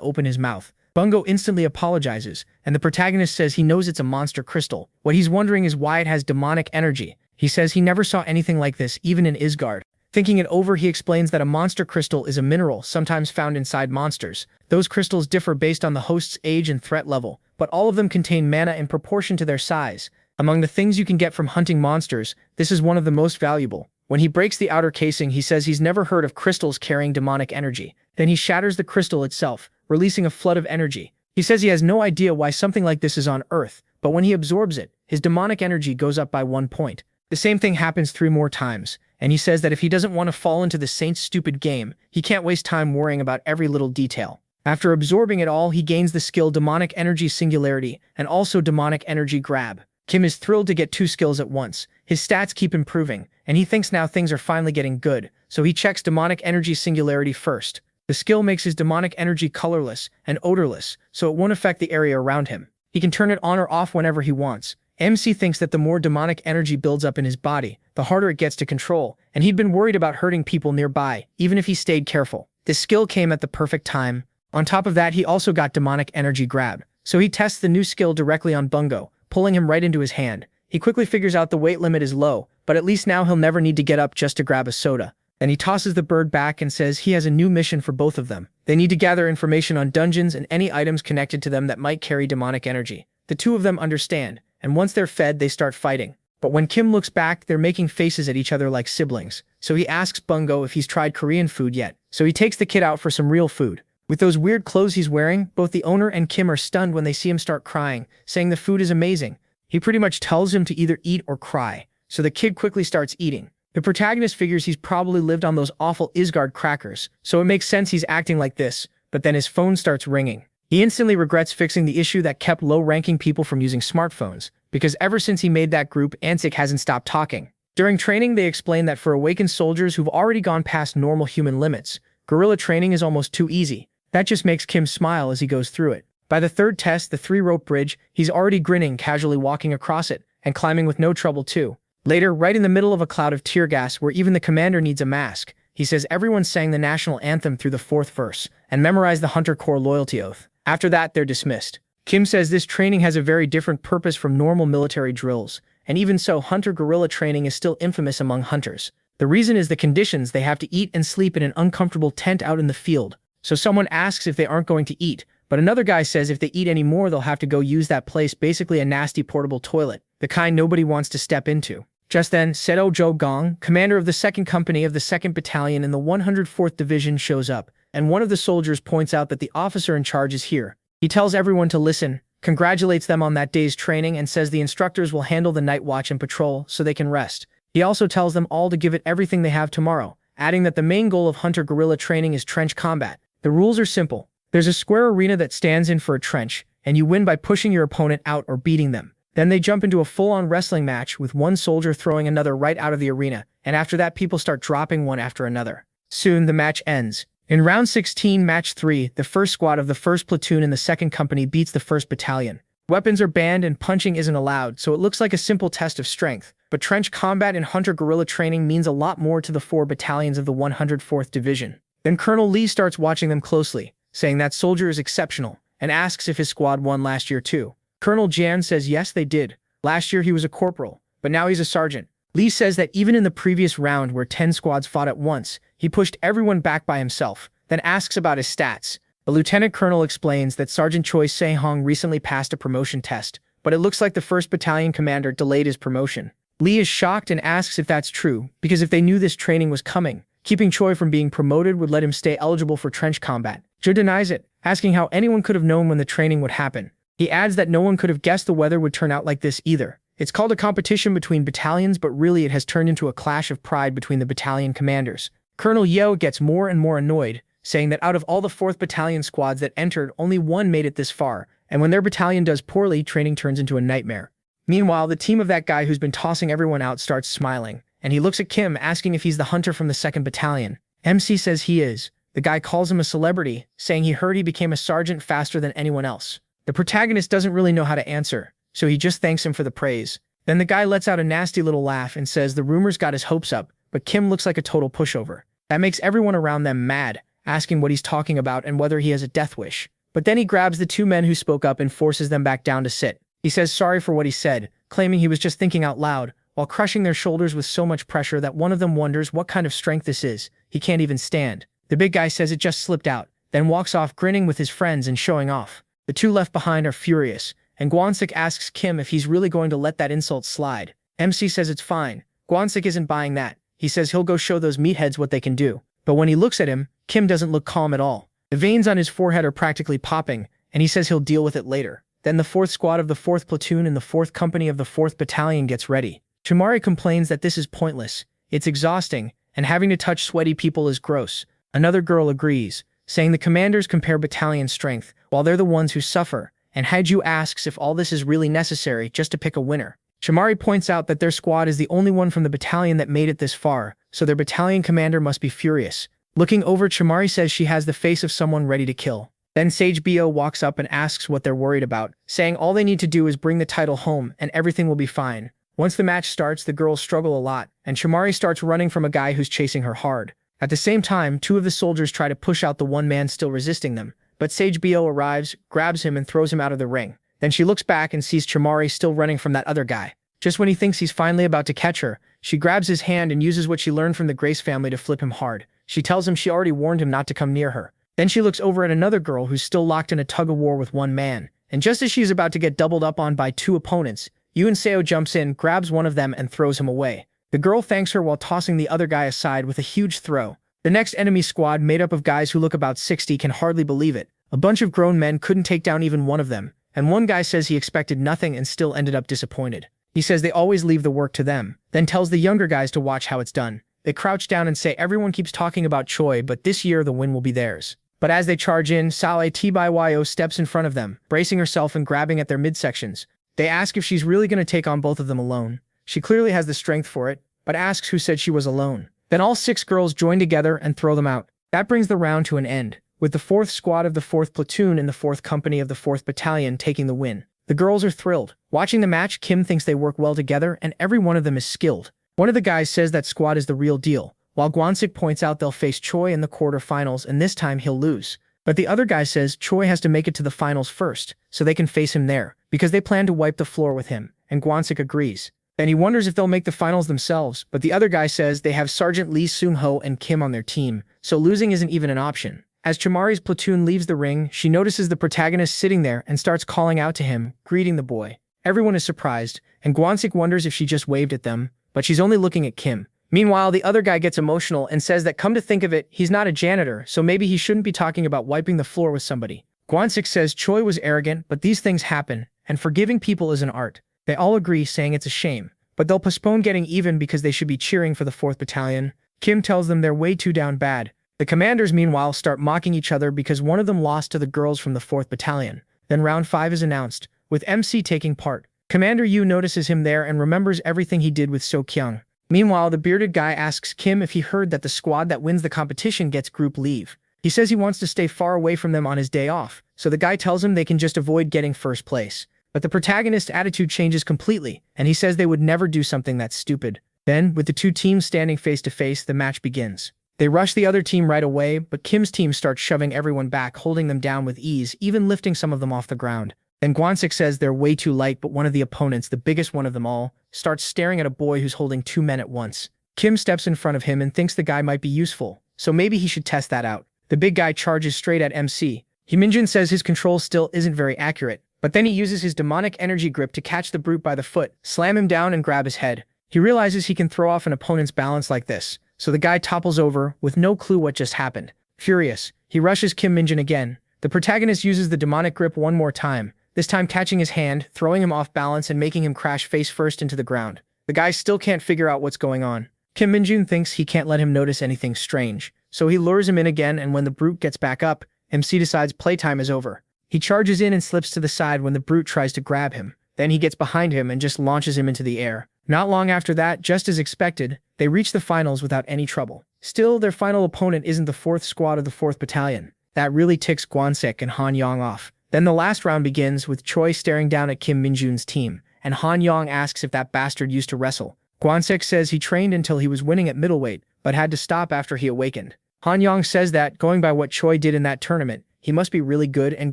open his mouth. Bungo instantly apologizes, and the protagonist says he knows it's a monster crystal. What he's wondering is why it has demonic energy. He says he never saw anything like this, even in Isgard. Thinking it over, he explains that a monster crystal is a mineral sometimes found inside monsters. Those crystals differ based on the host's age and threat level, but all of them contain mana in proportion to their size. Among the things you can get from hunting monsters, this is one of the most valuable. When he breaks the outer casing, he says he's never heard of crystals carrying demonic energy. Then he shatters the crystal itself, releasing a flood of energy. He says he has no idea why something like this is on Earth, but when he absorbs it, his demonic energy goes up by 1 point. The same thing happens 3 more times, and he says that if he doesn't want to fall into the Saints' stupid game, he can't waste time worrying about every little detail. After absorbing it all, he gains the skill Demonic Energy Singularity and also Demonic Energy Grab. Kim is thrilled to get 2 skills at once. His stats keep improving, and he thinks now things are finally getting good, so he checks Demonic Energy Singularity first. The skill makes his demonic energy colorless and odorless, so it won't affect the area around him. He can turn it on or off whenever he wants. MC thinks that the more demonic energy builds up in his body, the harder it gets to control, and he'd been worried about hurting people nearby, even if he stayed careful. This skill came at the perfect time. On top of that, he also got Demonic Energy Grab, so he tests the new skill directly on Bungo, pulling him right into his hand. He quickly figures out the weight limit is low, but at least now he'll never need to get up just to grab a soda. Then he tosses the bird back and says he has a new mission for both of them. They need to gather information on dungeons and any items connected to them that might carry demonic energy. The 2 of them understand, and once they're fed, they start fighting. But when Kim looks back, they're making faces at each other like siblings. So he asks Bungo if he's tried Korean food yet. So he takes the kid out for some real food. With those weird clothes he's wearing, both the owner and Kim are stunned when they see him start crying, saying the food is amazing. He pretty much tells him to either eat or cry, so the kid quickly starts eating. The protagonist figures he's probably lived on those awful Isgard crackers, so it makes sense he's acting like this, but then his phone starts ringing. He instantly regrets fixing the issue that kept low-ranking people from using smartphones, because ever since he made that group, Ansik hasn't stopped talking. During training, they explain that for awakened soldiers who've already gone past normal human limits, guerrilla training is almost too easy. That just makes Kim smile as he goes through it. By the third test, the 3-rope bridge, he's already grinning, casually walking across it, and climbing with no trouble too. Later, right in the middle of a cloud of tear gas where even the commander needs a mask, he says everyone sang the national anthem through the 4th verse, and memorized the Hunter Corps loyalty oath. After that, they're dismissed. Kim says this training has a very different purpose from normal military drills, and even so, hunter-guerrilla training is still infamous among hunters. The reason is the conditions: they have to eat and sleep in an uncomfortable tent out in the field. So someone asks if they aren't going to eat, but another guy says if they eat any more, they'll have to go use that place, basically a nasty portable toilet, the kind nobody wants to step into. Just then, Seo Jo-gong, commander of the 2nd Company of the 2nd Battalion in the 104th Division, shows up, and one of the soldiers points out that the officer in charge is here. He tells everyone to listen, congratulates them on that day's training, and says the instructors will handle the night watch and patrol so they can rest. He also tells them all to give it everything they have tomorrow, adding that the main goal of hunter-guerrilla training is trench combat. The rules are simple. There's a square arena that stands in for a trench, and you win by pushing your opponent out or beating them. Then they jump into a full-on wrestling match with one soldier throwing another right out of the arena, and after that people start dropping one after another. Soon the match ends. In round 16, match 3, the 1st squad of the 1st platoon in the 2nd Company beats the 1st Battalion. Weapons are banned and punching isn't allowed, so it looks like a simple test of strength. But trench combat and hunter-guerrilla training means a lot more to the 4 battalions of the 104th Division. Then Colonel Lee starts watching them closely, saying that soldier is exceptional, and asks if his squad won last year too. Colonel Jan says yes, they did. Last year he was a corporal, but now he's a sergeant. Lee says that even in the previous round where 10 squads fought at once, he pushed everyone back by himself, then asks about his stats. The lieutenant colonel explains that Sergeant Choi Se-hong recently passed a promotion test, but it looks like the 1st Battalion commander delayed his promotion. Lee is shocked and asks if that's true, because if they knew this training was coming, keeping Choi from being promoted would let him stay eligible for trench combat. Jo denies it, asking how anyone could have known when the training would happen. He adds that no one could have guessed the weather would turn out like this either. It's called a competition between battalions, but really it has turned into a clash of pride between the battalion commanders. Colonel Yeo gets more and more annoyed, saying that out of all the 4th Battalion squads that entered, only one made it this far, and when their battalion does poorly, training turns into a nightmare. Meanwhile, the team of that guy who's been tossing everyone out starts smiling, and he looks at Kim, asking if he's the hunter from the 2nd Battalion. MC says he is. The guy calls him a celebrity, saying he heard he became a sergeant faster than anyone else. The protagonist doesn't really know how to answer, so he just thanks him for the praise. Then the guy lets out a nasty little laugh and says the rumors got his hopes up, but Kim looks like a total pushover. That makes everyone around them mad, asking what he's talking about and whether he has a death wish. But then he grabs the 2 men who spoke up and forces them back down to sit. He says sorry for what he said, claiming he was just thinking out loud, while crushing their shoulders with so much pressure that one of them wonders what kind of strength this is. He can't even stand. The big guy says it just slipped out, then walks off grinning with his friends and showing off. The 2 left behind are furious, and Gwansik asks Kim if he's really going to let that insult slide. MC says it's fine. Gwansik isn't buying that. He says he'll go show those meatheads what they can do. But when he looks at him, Kim doesn't look calm at all. The veins on his forehead are practically popping, and he says he'll deal with it later. Then the 4th squad of the 4th platoon in the 4th Company of the 4th Battalion gets ready. Chimari complains that this is pointless. It's exhausting, and having to touch sweaty people is gross. Another girl agrees, saying the commanders compare battalion strength, while they're the ones who suffer, and Haiju asks if all this is really necessary just to pick a winner. Chimari points out that their squad is the only one from the battalion that made it this far, so their battalion commander must be furious. Looking over, Chimari says she has the face of someone ready to kill. Then Sage Bo walks up and asks what they're worried about, saying all they need to do is bring the title home and everything will be fine. Once the match starts, the girls struggle a lot, and Chimari starts running from a guy who's chasing her hard. At the same time, 2 of the soldiers try to push out the one man still resisting them, but Sage Bo arrives, grabs him and throws him out of the ring. Then she looks back and sees Chimari still running from that other guy. Just when he thinks he's finally about to catch her, she grabs his hand and uses what she learned from the Grace family to flip him hard. She tells him she already warned him not to come near her. Then she looks over at another girl who's still locked in a tug-of-war with one man, and just as she's about to get doubled up on by 2 opponents, Yoon Seo jumps in, grabs one of them and throws him away. The girl thanks her while tossing the other guy aside with a huge throw. The next enemy squad, made up of guys who look about 60, can hardly believe it. A bunch of grown men couldn't take down even one of them, and one guy says he expected nothing and still ended up disappointed. He says they always leave the work to them, then tells the younger guys to watch how it's done. They crouch down and say everyone keeps talking about Choi, but this year the win will be theirs. But as they charge in, Sale Tbyo steps in front of them, bracing herself and grabbing at their midsections. They ask if she's really going to take on both of them alone. She clearly has the strength for it, but asks who said she was alone. Then all 6 girls join together and throw them out. That brings the round to an end, with the 4th squad of the 4th platoon and the 4th company of the 4th battalion taking the win. The girls are thrilled. Watching the match, Kim thinks they work well together and every one of them is skilled. One of the guys says that squad is the real deal, while Gwansik points out they'll face Choi in the quarterfinals and this time he'll lose. But the other guy says Choi has to make it to the finals first, so they can face him there, because they plan to wipe the floor with him, and Gwansik agrees. Then he wonders if they'll make the finals themselves, but the other guy says they have Sergeant Lee Seung-ho and Kim on their team, so losing isn't even an option. As Chamari's platoon leaves the ring, she notices the protagonist sitting there and starts calling out to him, greeting the boy. Everyone is surprised, and Gwansik wonders if she just waved at them, but she's only looking at Kim. Meanwhile, the other guy gets emotional and says that come to think of it, he's not a janitor, so maybe he shouldn't be talking about wiping the floor with somebody. Gwansik says Choi was arrogant, but these things happen, and forgiving people is an art. They all agree, saying it's a shame, but they'll postpone getting even because they should be cheering for the 4th battalion. Kim tells them they're way too down bad. The commanders, meanwhile, start mocking each other because one of them lost to the girls from the 4th battalion. Then round 5 is announced, with MC taking part. Commander Yu notices him there and remembers everything he did with So Kyung. Meanwhile, the bearded guy asks Kim if he heard that the squad that wins the competition gets group leave. He says he wants to stay far away from them on his day off, so the guy tells him they can just avoid getting first place. But the protagonist's attitude changes completely, and he says they would never do something that stupid. Then, with the 2 teams standing face to face, the match begins. They rush the other team right away, but Kim's team starts shoving everyone back, holding them down with ease, even lifting some of them off the ground. Then Gwansik says they're way too light, but one of the opponents, the biggest one of them all, starts staring at a boy who's holding 2 men at once. Kim steps in front of him and thinks the guy might be useful, so maybe he should test that out. The big guy charges straight at MC. Himinjun says his control still isn't very accurate, but then he uses his demonic energy grip to catch the brute by the foot, slam him down and grab his head. He realizes he can throw off an opponent's balance like this, so the guy topples over with no clue what just happened. Furious, he rushes Kim Minjun again. The protagonist uses the demonic grip one more time, this time catching his hand, throwing him off balance and making him crash face first into the ground. The guy still can't figure out what's going on. Kim Minjun thinks he can't let him notice anything strange, so he lures him in again, and when the brute gets back up, MC decides playtime is over. He charges in and slips to the side when the brute tries to grab him. Then he gets behind him and just launches him into the air. Not long after that, just as expected, they reach the finals without any trouble. Still, their final opponent isn't the 4th squad of the 4th battalion. That really ticks Gwansik and Han Yong off. Then the last round begins with Choi staring down at Kim Minjun's team, and Han Yong asks if that bastard used to wrestle. Gwansik says he trained until he was winning at middleweight, but had to stop after he awakened. Han Yong says that, going by what Choi did in that tournament, he must be really good, and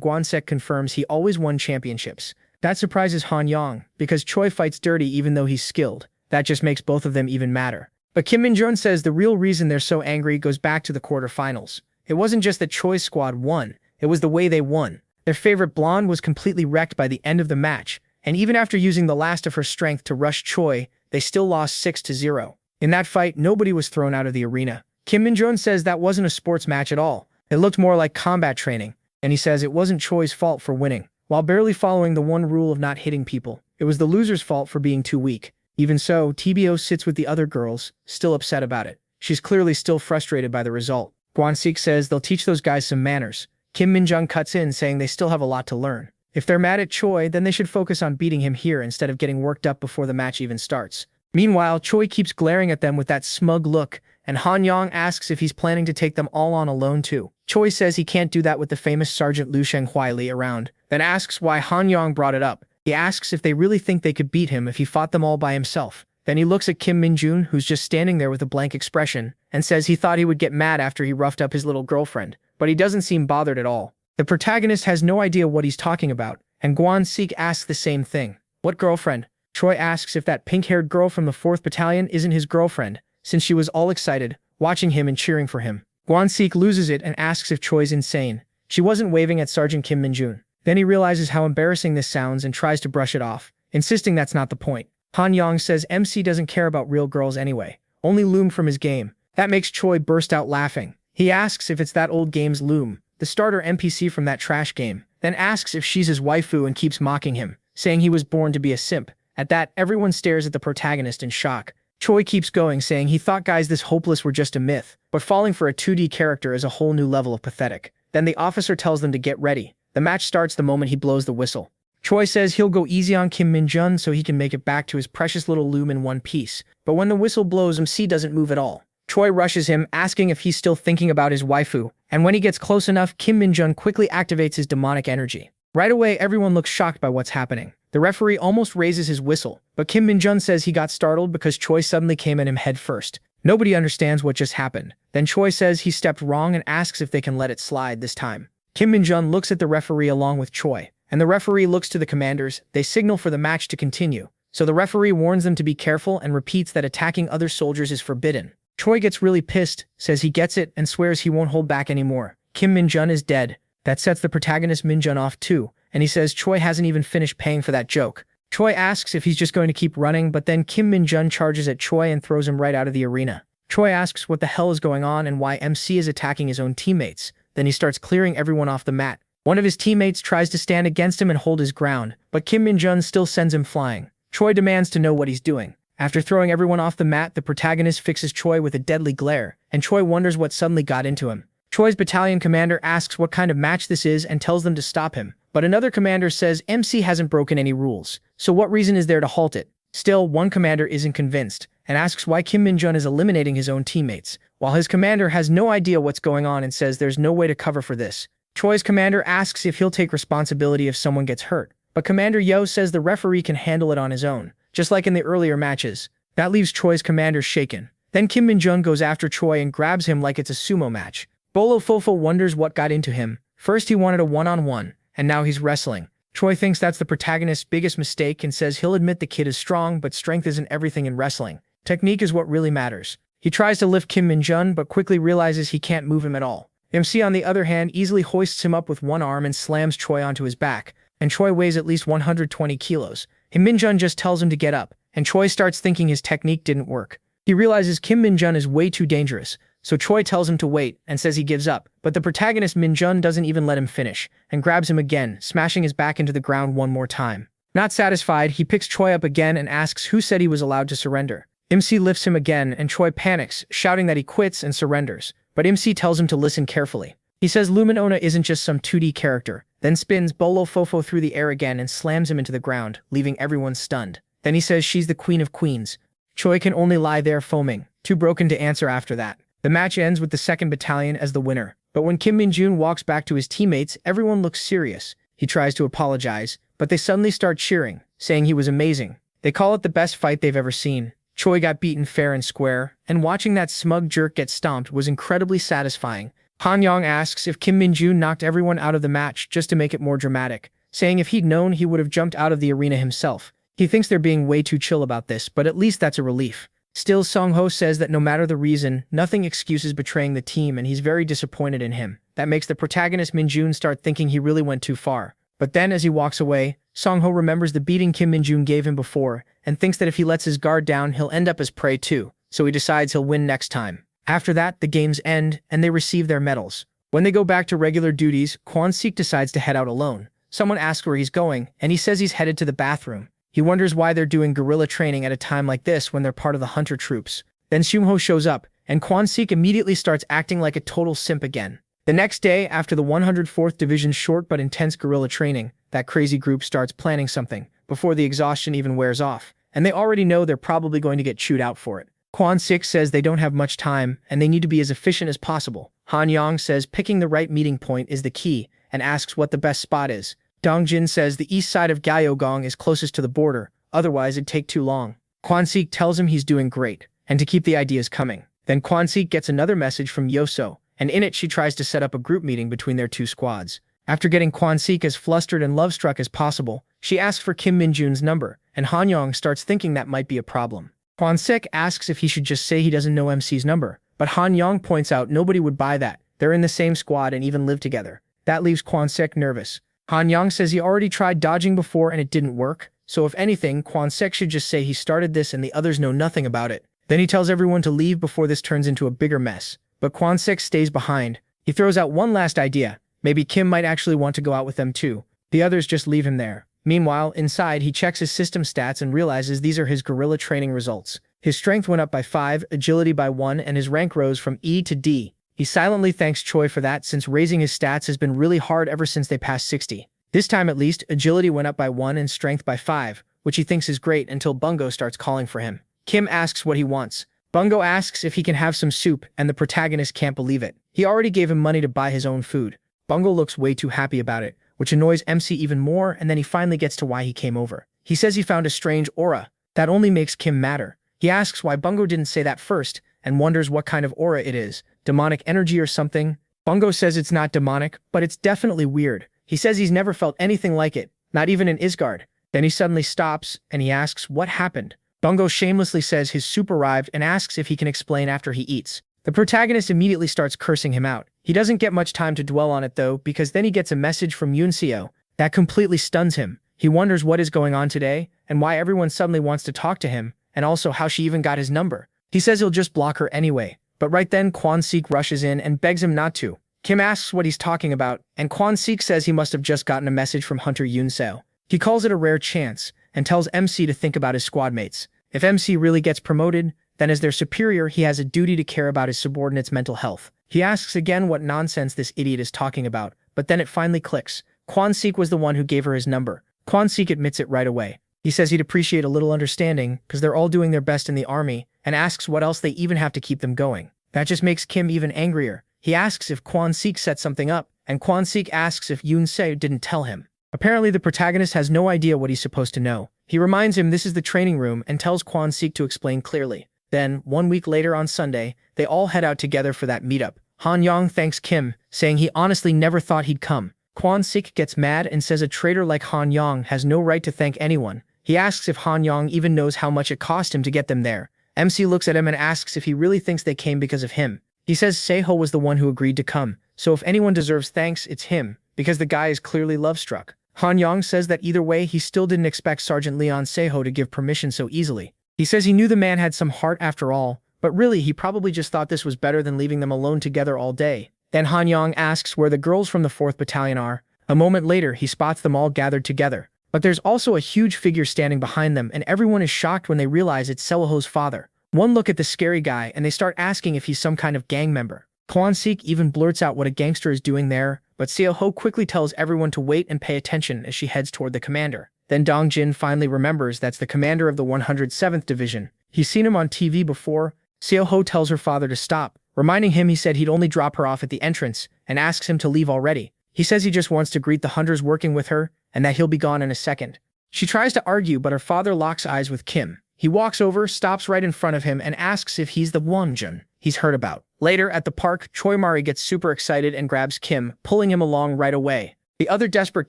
Gwansik confirms he always won championships. That surprises Han Yong, because Choi fights dirty even though he's skilled. That just makes both of them even madder. But Kim Minjun says the real reason they're so angry goes back to the quarterfinals. It wasn't just that Choi's squad won, it was the way they won. Their favorite blonde was completely wrecked by the end of the match, and even after using the last of her strength to rush Choi, they still lost 6-0. In that fight, nobody was thrown out of the arena. Kim Minjun says that wasn't a sports match at all. It looked more like combat training, and he says it wasn't Choi's fault for winning. While barely following the one rule of not hitting people, it was the loser's fault for being too weak. Even so, TBO sits with the other girls, still upset about it. She's clearly still frustrated by the result. Gwansik says they'll teach those guys some manners. Kim Minjun cuts in, saying they still have a lot to learn. If they're mad at Choi, then they should focus on beating him here instead of getting worked up before the match even starts. Meanwhile, Choi keeps glaring at them with that smug look, and Han Yong asks if he's planning to take them all on alone too. Choi says he can't do that with the famous Sergeant Liu Shenghuai around, then asks why Han Yong brought it up. He asks if they really think they could beat him if he fought them all by himself. Then he looks at Kim Minjun, who's just standing there with a blank expression, and says he thought he would get mad after he roughed up his little girlfriend, but he doesn't seem bothered at all. The protagonist has no idea what he's talking about, and Gwansik asks the same thing. What girlfriend? Choi asks if that pink-haired girl from the 4th Battalion isn't his girlfriend, since she was all excited, watching him and cheering for him. Gwansik loses it and asks if Choi's insane. She wasn't waving at Sergeant Kim Minjun. Then he realizes how embarrassing this sounds and tries to brush it off, insisting that's not the point. Han Yong says MC doesn't care about real girls anyway, only Loom from his game. That makes Choi burst out laughing. He asks if it's that old game's Loom, the starter NPC from that trash game, then asks if she's his waifu and keeps mocking him, saying he was born to be a simp. At that, everyone stares at the protagonist in shock. Choi keeps going, saying he thought guys this hopeless were just a myth, but falling for a 2D character is a whole new level of pathetic. Then the officer tells them to get ready. The match starts the moment he blows the whistle. Choi says he'll go easy on Kim Min-jun so he can make it back to his precious little loom in one piece. But when the whistle blows, MC doesn't move at all. Choi rushes him, asking if he's still thinking about his waifu, and when he gets close enough, Kim Min-jun quickly activates his demonic energy. Right away, everyone looks shocked by what's happening. The referee almost raises his whistle, but Kim Min-jun says he got startled because Choi suddenly came at him head first. Nobody understands what just happened. Then Choi says he stepped wrong and asks if they can let it slide this time. Kim Min-jun looks at the referee along with Choi, and the referee looks to the commanders. They signal for the match to continue. So the referee warns them to be careful and repeats that attacking other soldiers is forbidden. Choi gets really pissed, says he gets it, and swears he won't hold back anymore. Kim Min-jun is dead. That sets the protagonist Min-jun off too, and he says Choi hasn't even finished paying for that joke. Choi asks if he's just going to keep running, but then Kim Min-jun charges at Choi and throws him right out of the arena. Choi asks what the hell is going on and why MC is attacking his own teammates. Then he starts clearing everyone off the mat. One of his teammates tries to stand against him and hold his ground, but Kim Min-jun still sends him flying. Choi demands to know what he's doing. After throwing everyone off the mat, the protagonist fixes Choi with a deadly glare, and Choi wonders what suddenly got into him. Choi's battalion commander asks what kind of match this is and tells them to stop him, but another commander says MC hasn't broken any rules, so what reason is there to halt it? Still, one commander isn't convinced, and asks why Kim Min-jun is eliminating his own teammates, while his commander has no idea what's going on and says there's no way to cover for this. Choi's commander asks if he'll take responsibility if someone gets hurt, but Commander Yo says the referee can handle it on his own, just like in the earlier matches. That leaves Choi's commander shaken. Then Kim Min-jun goes after Choi and grabs him like it's a sumo match. Bolo Fofo wonders what got into him. First he wanted a one-on-one, and now he's wrestling. Choi thinks that's the protagonist's biggest mistake and says he'll admit the kid is strong, but strength isn't everything in wrestling. Technique is what really matters. He tries to lift Kim Min-jun, but quickly realizes he can't move him at all. MC, on the other hand, easily hoists him up with one arm and slams Choi onto his back, and Choi weighs at least 120 kilos. Min-jun just tells him to get up, and Choi starts thinking his technique didn't work. He realizes Kim Min-jun is way too dangerous, so Choi tells him to wait and says he gives up, but the protagonist Min-jun doesn't even let him finish, and grabs him again, smashing his back into the ground one more time. Not satisfied, he picks Choi up again and asks who said he was allowed to surrender. MC lifts him again, and Choi panics, shouting that he quits and surrenders, but MC tells him to listen carefully. He says Luminona isn't just some 2D character, then spins Bolo Fofo through the air again and slams him into the ground, leaving everyone stunned. Then he says she's the queen of queens. Choi can only lie there foaming, too broken to answer after that. The match ends with the 2nd Battalion as the winner, but when Kim Min-jun walks back to his teammates, everyone looks serious. He tries to apologize, but they suddenly start cheering, saying he was amazing. They call it the best fight they've ever seen. Choi got beaten fair and square, and watching that smug jerk get stomped was incredibly satisfying. Han Yong asks if Kim Min-jun knocked everyone out of the match just to make it more dramatic, saying if he'd known he would have jumped out of the arena himself. He thinks they're being way too chill about this, but at least that's a relief. Still, Song-ho says that no matter the reason, nothing excuses betraying the team, and he's very disappointed in him. That makes the protagonist Min-jun start thinking he really went too far. But then, as he walks away, Song-ho remembers the beating Kim Min-jun gave him before, and thinks that if he lets his guard down, he'll end up as prey too, so he decides he'll win next time. After that, the games end, and they receive their medals. When they go back to regular duties, Kwon-sik decides to head out alone. Someone asks where he's going, and he says he's headed to the bathroom. He wonders why they're doing guerrilla training at a time like this when they're part of the hunter troops. Then Seung-ho shows up, and Kwon-sik immediately starts acting like a total simp again. The next day, after the 104th Division's short but intense guerrilla training, that crazy group starts planning something, before the exhaustion even wears off, and they already know they're probably going to get chewed out for it. Kwon-sik says they don't have much time, and they need to be as efficient as possible. Han Yong says picking the right meeting point is the key, and asks what the best spot is. Dong-jin says the east side of Gyeonggang is closest to the border, otherwise it'd take too long. Kwon-sik tells him he's doing great, and to keep the ideas coming. Then Kwon-sik gets another message from Yoso, and in it she tries to set up a group meeting between their two squads. After getting Kwon-sik as flustered and love-struck as possible, she asks for Kim Min-jun's number, and Han Yong starts thinking that might be a problem. Kwon-sik asks if he should just say he doesn't know MC's number, but Han Yong points out nobody would buy that. They're in the same squad and even live together. That leaves Kwon-sik nervous. Han Yong says he already tried dodging before and it didn't work, so if anything, Kwon-sik should just say he started this and the others know nothing about it. Then he tells everyone to leave before this turns into a bigger mess. But Kwon-sik stays behind. He throws out one last idea. Maybe Kim might actually want to go out with them too. The others just leave him there. Meanwhile, inside, he checks his system stats and realizes these are his guerrilla training results. His strength went up by 5, agility by 1, and his rank rose from E to D. He silently thanks Choi for that since raising his stats has been really hard ever since they passed 60. This time at least, agility went up by 1 and strength by 5, which he thinks is great until Bungo starts calling for him. Kim asks what he wants. Bungo asks if he can have some soup, and the protagonist can't believe it. He already gave him money to buy his own food. Bungo looks way too happy about it, which annoys MC even more, and then he finally gets to why he came over. He says he found a strange aura. That only makes Kim madder. He asks why Bungo didn't say that first, and wonders what kind of aura it is. Demonic energy or something? Bungo says it's not demonic, but it's definitely weird. He says he's never felt anything like it, not even in Isgard. Then he suddenly stops, and he asks what happened. Bungo shamelessly says his soup arrived and asks if he can explain after he eats. The protagonist immediately starts cursing him out. He doesn't get much time to dwell on it though, because then he gets a message from Yunseo. That completely stuns him. He wonders what is going on today, and why everyone suddenly wants to talk to him, and also how she even got his number. He says he'll just block her anyway. But right then Kwon-sik rushes in and begs him not to. Kim asks what he's talking about, and Kwon-sik says he must have just gotten a message from Hunter Yunseo. He calls it a rare chance, and tells MC to think about his squad mates. If MC really gets promoted, then as their superior he has a duty to care about his subordinates' mental health. He asks again what nonsense this idiot is talking about, but then it finally clicks. Kwon-sik was the one who gave her his number. Kwon-sik admits it right away. He says he'd appreciate a little understanding, because they're all doing their best in the army, and asks what else they even have to keep them going. That just makes Kim even angrier. He asks if Kwon-sik set something up, and Kwon-sik asks if Yunseo didn't tell him. Apparently the protagonist has no idea what he's supposed to know. He reminds him this is the training room and tells Kwon-sik to explain clearly. Then, 1 week later on Sunday, they all head out together for that meetup. Han-yong thanks Kim, saying he honestly never thought he'd come. Kwon-sik gets mad and says a traitor like Han-yong has no right to thank anyone. He asks if Han-yong even knows how much it cost him to get them there. MC looks at him and asks if he really thinks they came because of him. He says Seo was the one who agreed to come, so if anyone deserves thanks, it's him, because the guy is clearly love-struck. Han-yong says that either way he still didn't expect Sergeant Leon Seo to give permission so easily. He says he knew the man had some heart after all, but really he probably just thought this was better than leaving them alone together all day. Then Han-yong asks where the girls from the 4th Battalion are. A moment later he spots them all gathered together. But there's also a huge figure standing behind them, and everyone is shocked when they realize it's Seoho's father. One look at the scary guy and they start asking if he's some kind of gang member. Kwon-sik even blurts out what a gangster is doing there, but Seo quickly tells everyone to wait and pay attention as she heads toward the commander. Then Dong-jin finally remembers that's the commander of the 107th Division. He's seen him on TV before. Seo tells her father to stop, reminding him he said he'd only drop her off at the entrance, and asks him to leave already. He says he just wants to greet the hunters working with her, and that he'll be gone in a second. She tries to argue, but her father locks eyes with Kim. He walks over, stops right in front of him, and asks if he's the Wonjun he's heard about. Later, at the park, Choi Mari gets super excited and grabs Kim, pulling him along right away. The other desperate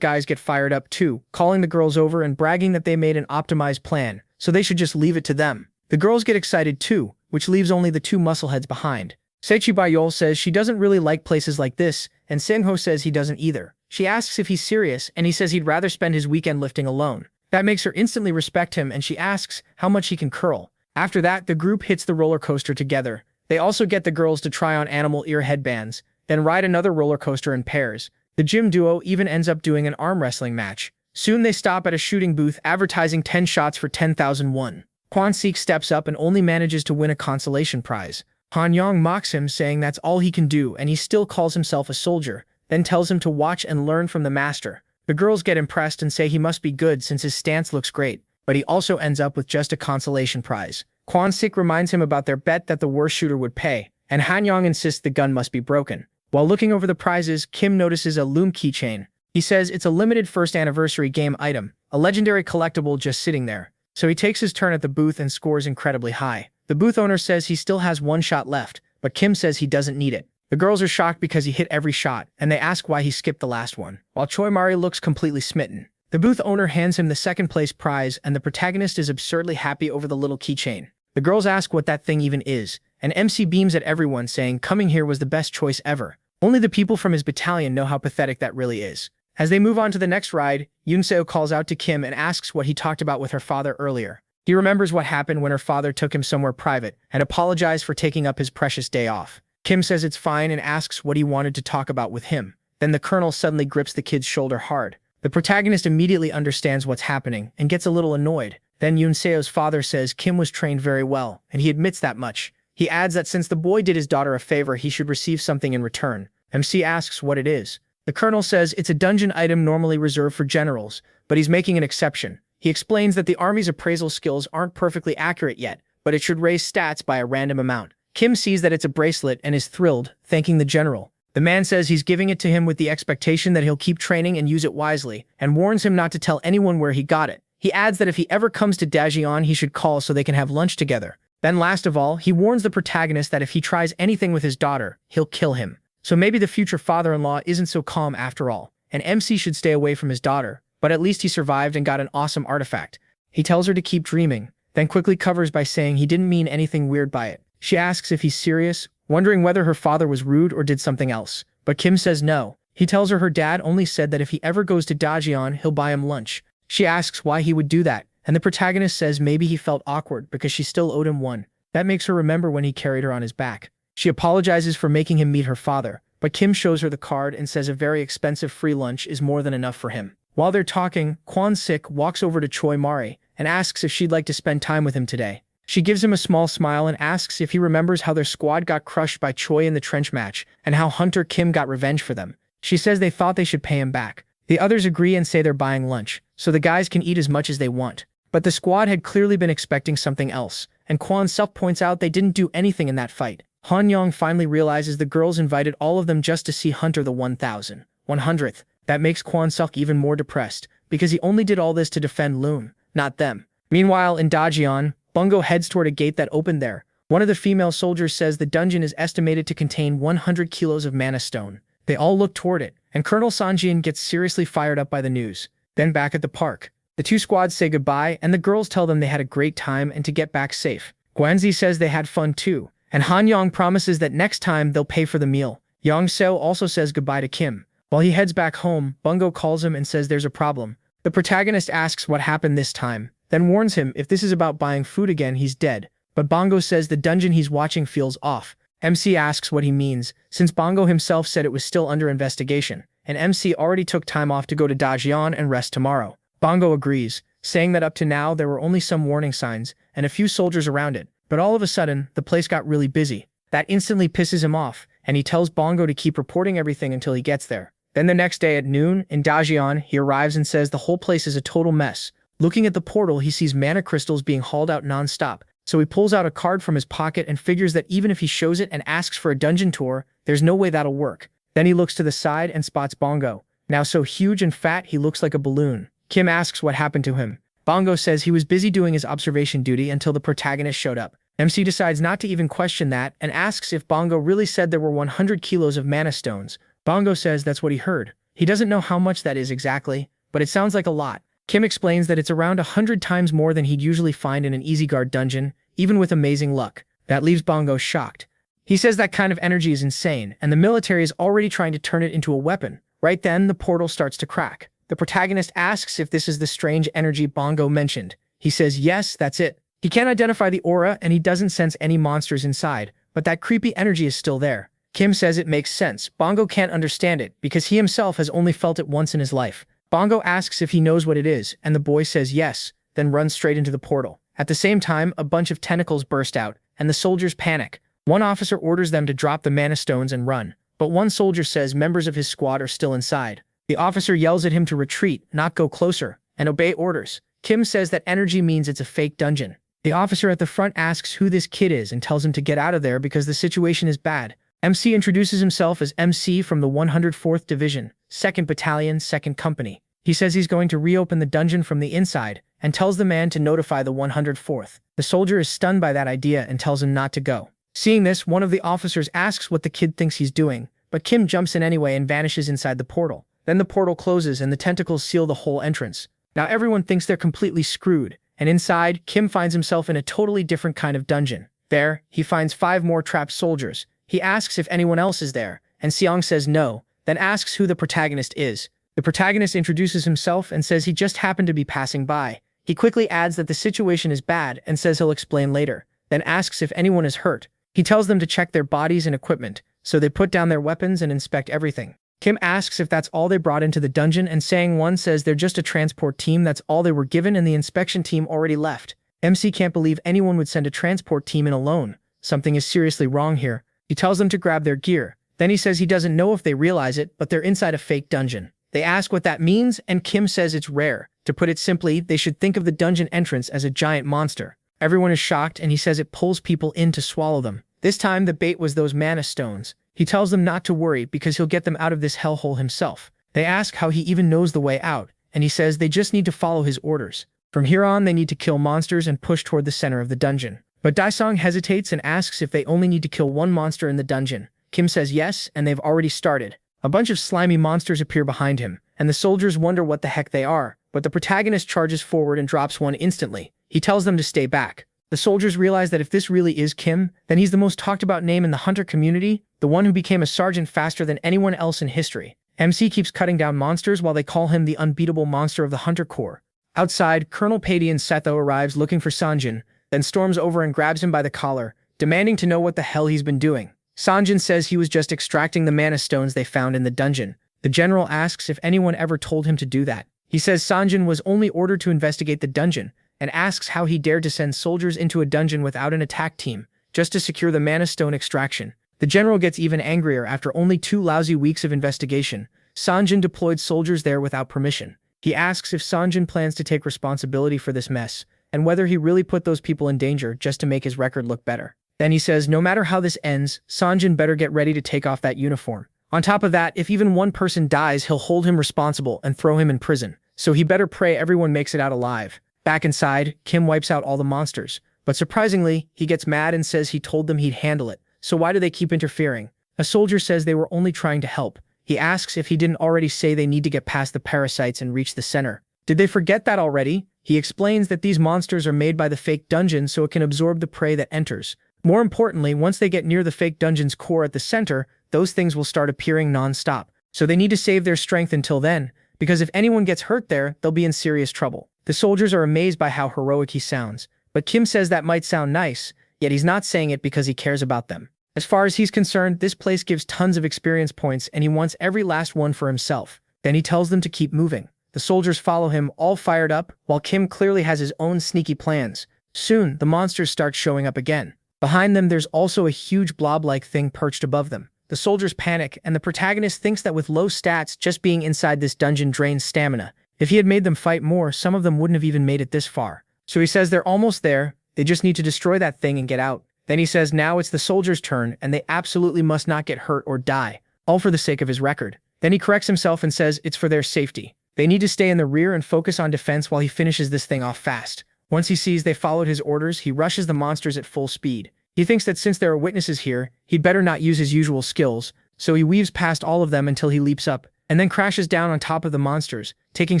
guys get fired up too, calling the girls over and bragging that they made an optimized plan, so they should just leave it to them. The girls get excited too, which leaves only the two muscleheads behind. Seichi Bayol says she doesn't really like places like this, and Sang-ho says he doesn't either. She asks if he's serious, and he says he'd rather spend his weekend lifting alone. That makes her instantly respect him, and she asks how much he can curl. After that, the group hits the roller coaster together. They also get the girls to try on animal ear headbands, then ride another roller coaster in pairs. The gym duo even ends up doing an arm wrestling match. Soon they stop at a shooting booth advertising 10 shots for 10,000 won. Kwon-sik steps up and only manages to win a consolation prize. Han-yong mocks him, saying that's all he can do, and he still calls himself a soldier, then tells him to watch and learn from the master. The girls get impressed and say he must be good since his stance looks great, but he also ends up with just a consolation prize. Kwon-sik reminds him about their bet that the worst shooter would pay, and Han-yong insists the gun must be broken. While looking over the prizes, Kim notices a loom keychain. He says it's a limited first anniversary game item, a legendary collectible just sitting there. So he takes his turn at the booth and scores incredibly high. The booth owner says he still has one shot left, but Kim says he doesn't need it. The girls are shocked because he hit every shot, and they ask why he skipped the last one, while Choi Mari looks completely smitten. The booth owner hands him the second place prize, and the protagonist is absurdly happy over the little keychain. The girls ask what that thing even is, and MC beams at everyone, saying coming here was the best choice ever. Only the people from his battalion know how pathetic that really is. As they move on to the next ride, Yunseo calls out to Kim and asks what he talked about with her father earlier. He remembers what happened when her father took him somewhere private and apologized for taking up his precious day off. Kim says it's fine and asks what he wanted to talk about with him. Then the colonel suddenly grips the kid's shoulder hard. The protagonist immediately understands what's happening and gets a little annoyed. Then Yunseo's father says Kim was trained very well, and he admits that much. He adds that since the boy did his daughter a favor, he should receive something in return. MC asks what it is. The colonel says it's a dungeon item normally reserved for generals, but he's making an exception. He explains that the army's appraisal skills aren't perfectly accurate yet, but it should raise stats by a random amount. Kim sees that it's a bracelet and is thrilled, thanking the general. The man says he's giving it to him with the expectation that he'll keep training and use it wisely, and warns him not to tell anyone where he got it. He adds that if he ever comes to Dajian, he should call so they can have lunch together. Then last of all, he warns the protagonist that if he tries anything with his daughter, he'll kill him. So maybe the future father-in-law isn't so calm after all, and MC should stay away from his daughter, but at least he survived and got an awesome artifact. He tells her to keep dreaming, then quickly covers by saying he didn't mean anything weird by it. She asks if he's serious, wondering whether her father was rude or did something else, but Kim says no. He tells her dad only said that if he ever goes to Dajian, he'll buy him lunch. She asks why he would do that, and the protagonist says maybe he felt awkward because she still owed him one. That makes her remember when he carried her on his back. She apologizes for making him meet her father, but Kim shows her the card and says a very expensive free lunch is more than enough for him. While they're talking, Kwon-sik walks over to Choi Mari and asks if she'd like to spend time with him today. She gives him a small smile and asks if he remembers how their squad got crushed by Choi in the trench match and how Hunter Kim got revenge for them. She says they thought they should pay him back. The others agree and say they're buying lunch, so the guys can eat as much as they want. But the squad had clearly been expecting something else, and Kwon-suk points out they didn't do anything in that fight. Han Yong finally realizes the girls invited all of them just to see Hunter the 1,100th. That makes Kwon-suk even more depressed, because he only did all this to defend Loon, not them. Meanwhile, in Dajian, Bungo heads toward a gate that opened there. One of the female soldiers says the dungeon is estimated to contain 100 kilos of mana stone. They all look toward it, and Colonel Sanjian gets seriously fired up by the news. Then back at the park, the two squads say goodbye, and the girls tell them they had a great time and to get back safe. Guanzi says they had fun too, and Han Yong promises that next time they'll pay for the meal. Yang Seo also says goodbye to Kim. While he heads back home, Bungo calls him and says there's a problem. The protagonist asks what happened this time, then warns him if this is about buying food again, he's dead. But Bongo says the dungeon he's watching feels off. MC asks what he means, since Bongo himself said it was still under investigation, and MC already took time off to go to Dajian and rest tomorrow. Bongo agrees, saying that up to now there were only some warning signs and a few soldiers around it, but all of a sudden, the place got really busy. That instantly pisses him off, and he tells Bongo to keep reporting everything until he gets there. Then the next day at noon, in Dajian, he arrives and says the whole place is a total mess. Looking at the portal, he sees mana crystals being hauled out non-stop, so he pulls out a card from his pocket and figures that even if he shows it and asks for a dungeon tour, there's no way that'll work. Then he looks to the side and spots Bongo. Now so huge and fat he looks like a balloon. Kim asks what happened to him. Bongo says he was busy doing his observation duty until the protagonist showed up. MC decides not to even question that and asks if Bongo really said there were 100 kilos of mana stones. Bongo says that's what he heard. He doesn't know how much that is exactly, but it sounds like a lot. Kim explains that it's around 100 times more than he'd usually find in an easy guard dungeon, even with amazing luck. That leaves Bongo shocked. He says that kind of energy is insane, and the military is already trying to turn it into a weapon. Right then, the portal starts to crack. The protagonist asks if this is the strange energy Bongo mentioned. He says yes, that's it. He can't identify the aura and he doesn't sense any monsters inside, but that creepy energy is still there. Kim says it makes sense. Bongo can't understand it because he himself has only felt it once in his life. Bongo asks if he knows what it is, and the boy says yes, then runs straight into the portal. At the same time, a bunch of tentacles burst out, and the soldiers panic. One officer orders them to drop the mana stones and run, but one soldier says members of his squad are still inside. The officer yells at him to retreat, not go closer, and obey orders. Kim says that energy means it's a fake dungeon. The officer at the front asks who this kid is and tells him to get out of there because the situation is bad. MC introduces himself as MC from the 104th Division, 2nd Battalion, 2nd Company. He says he's going to reopen the dungeon from the inside and tells the man to notify the 104th. The soldier is stunned by that idea and tells him not to go. Seeing this, one of the officers asks what the kid thinks he's doing, but Kim jumps in anyway and vanishes inside the portal. Then the portal closes and the tentacles seal the whole entrance. Now everyone thinks they're completely screwed, and inside, Kim finds himself in a totally different kind of dungeon. There, he finds 5 more trapped soldiers. He asks if anyone else is there, and Seong says no, then asks who the protagonist is. The protagonist introduces himself and says he just happened to be passing by. He quickly adds that the situation is bad and says he'll explain later, then asks if anyone is hurt. He tells them to check their bodies and equipment, so they put down their weapons and inspect everything. Kim asks if that's all they brought into the dungeon, and Sang-won says they're just a transport team, that's all they were given, and the inspection team already left. MC can't believe anyone would send a transport team in alone, something is seriously wrong here. He tells them to grab their gear. Then he says he doesn't know if they realize it, but they're inside a fake dungeon. They ask what that means, and Kim says it's rare. To put it simply, they should think of the dungeon entrance as a giant monster. Everyone is shocked, and he says it pulls people in to swallow them. This time, the bait was those mana stones. He tells them not to worry because he'll get them out of this hellhole himself. They ask how he even knows the way out, and he says they just need to follow his orders. From here on, they need to kill monsters and push toward the center of the dungeon. But Daesung hesitates and asks if they only need to kill one monster in the dungeon. Kim says yes, and they've already started. A bunch of slimy monsters appear behind him, and the soldiers wonder what the heck they are, but the protagonist charges forward and drops one instantly. He tells them to stay back. The soldiers realize that if this really is Kim, then he's the most talked about name in the hunter community, the one who became a sergeant faster than anyone else in history. MC keeps cutting down monsters while they call him the unbeatable monster of the Hunter Corps. Outside, Colonel Padian Setho arrives looking for Sanjin, then storms over and grabs him by the collar, demanding to know what the hell he's been doing. Sanjin says he was just extracting the mana stones they found in the dungeon. The general asks if anyone ever told him to do that. He says Sanjin was only ordered to investigate the dungeon, and asks how he dared to send soldiers into a dungeon without an attack team, just to secure the mana stone extraction. The general gets even angrier after only 2 lousy weeks of investigation. Sanjin deployed soldiers there without permission. He asks if Sanjin plans to take responsibility for this mess, and whether he really put those people in danger just to make his record look better. Then he says no matter how this ends, Sanjin better get ready to take off that uniform. On top of that, if even one person dies, he'll hold him responsible and throw him in prison. So he better pray everyone makes it out alive. Back inside, Kim wipes out all the monsters. But surprisingly, he gets mad and says he told them he'd handle it. So why do they keep interfering? A soldier says they were only trying to help. He asks if he didn't already say they need to get past the parasites and reach the center. Did they forget that already? He explains that these monsters are made by the fake dungeon so it can absorb the prey that enters. More importantly, once they get near the fake dungeon's core at the center, those things will start appearing non-stop. So they need to save their strength until then, because if anyone gets hurt there, they'll be in serious trouble. The soldiers are amazed by how heroic he sounds, but Kim says that might sound nice, yet he's not saying it because he cares about them. As far as he's concerned, this place gives tons of experience points and he wants every last one for himself. Then he tells them to keep moving. The soldiers follow him, all fired up, while Kim clearly has his own sneaky plans. Soon, the monsters start showing up again. Behind them, there's also a huge blob-like thing perched above them. The soldiers panic, and the protagonist thinks that with low stats, just being inside this dungeon drains stamina. If he had made them fight more, some of them wouldn't have even made it this far. So he says they're almost there, they just need to destroy that thing and get out. Then he says now it's the soldiers' turn, and they absolutely must not get hurt or die, all for the sake of his record. Then he corrects himself and says it's for their safety. They need to stay in the rear and focus on defense while he finishes this thing off fast. Once he sees they followed his orders, he rushes the monsters at full speed. He thinks that since there are witnesses here, he'd better not use his usual skills, so he weaves past all of them until he leaps up, and then crashes down on top of the monsters, taking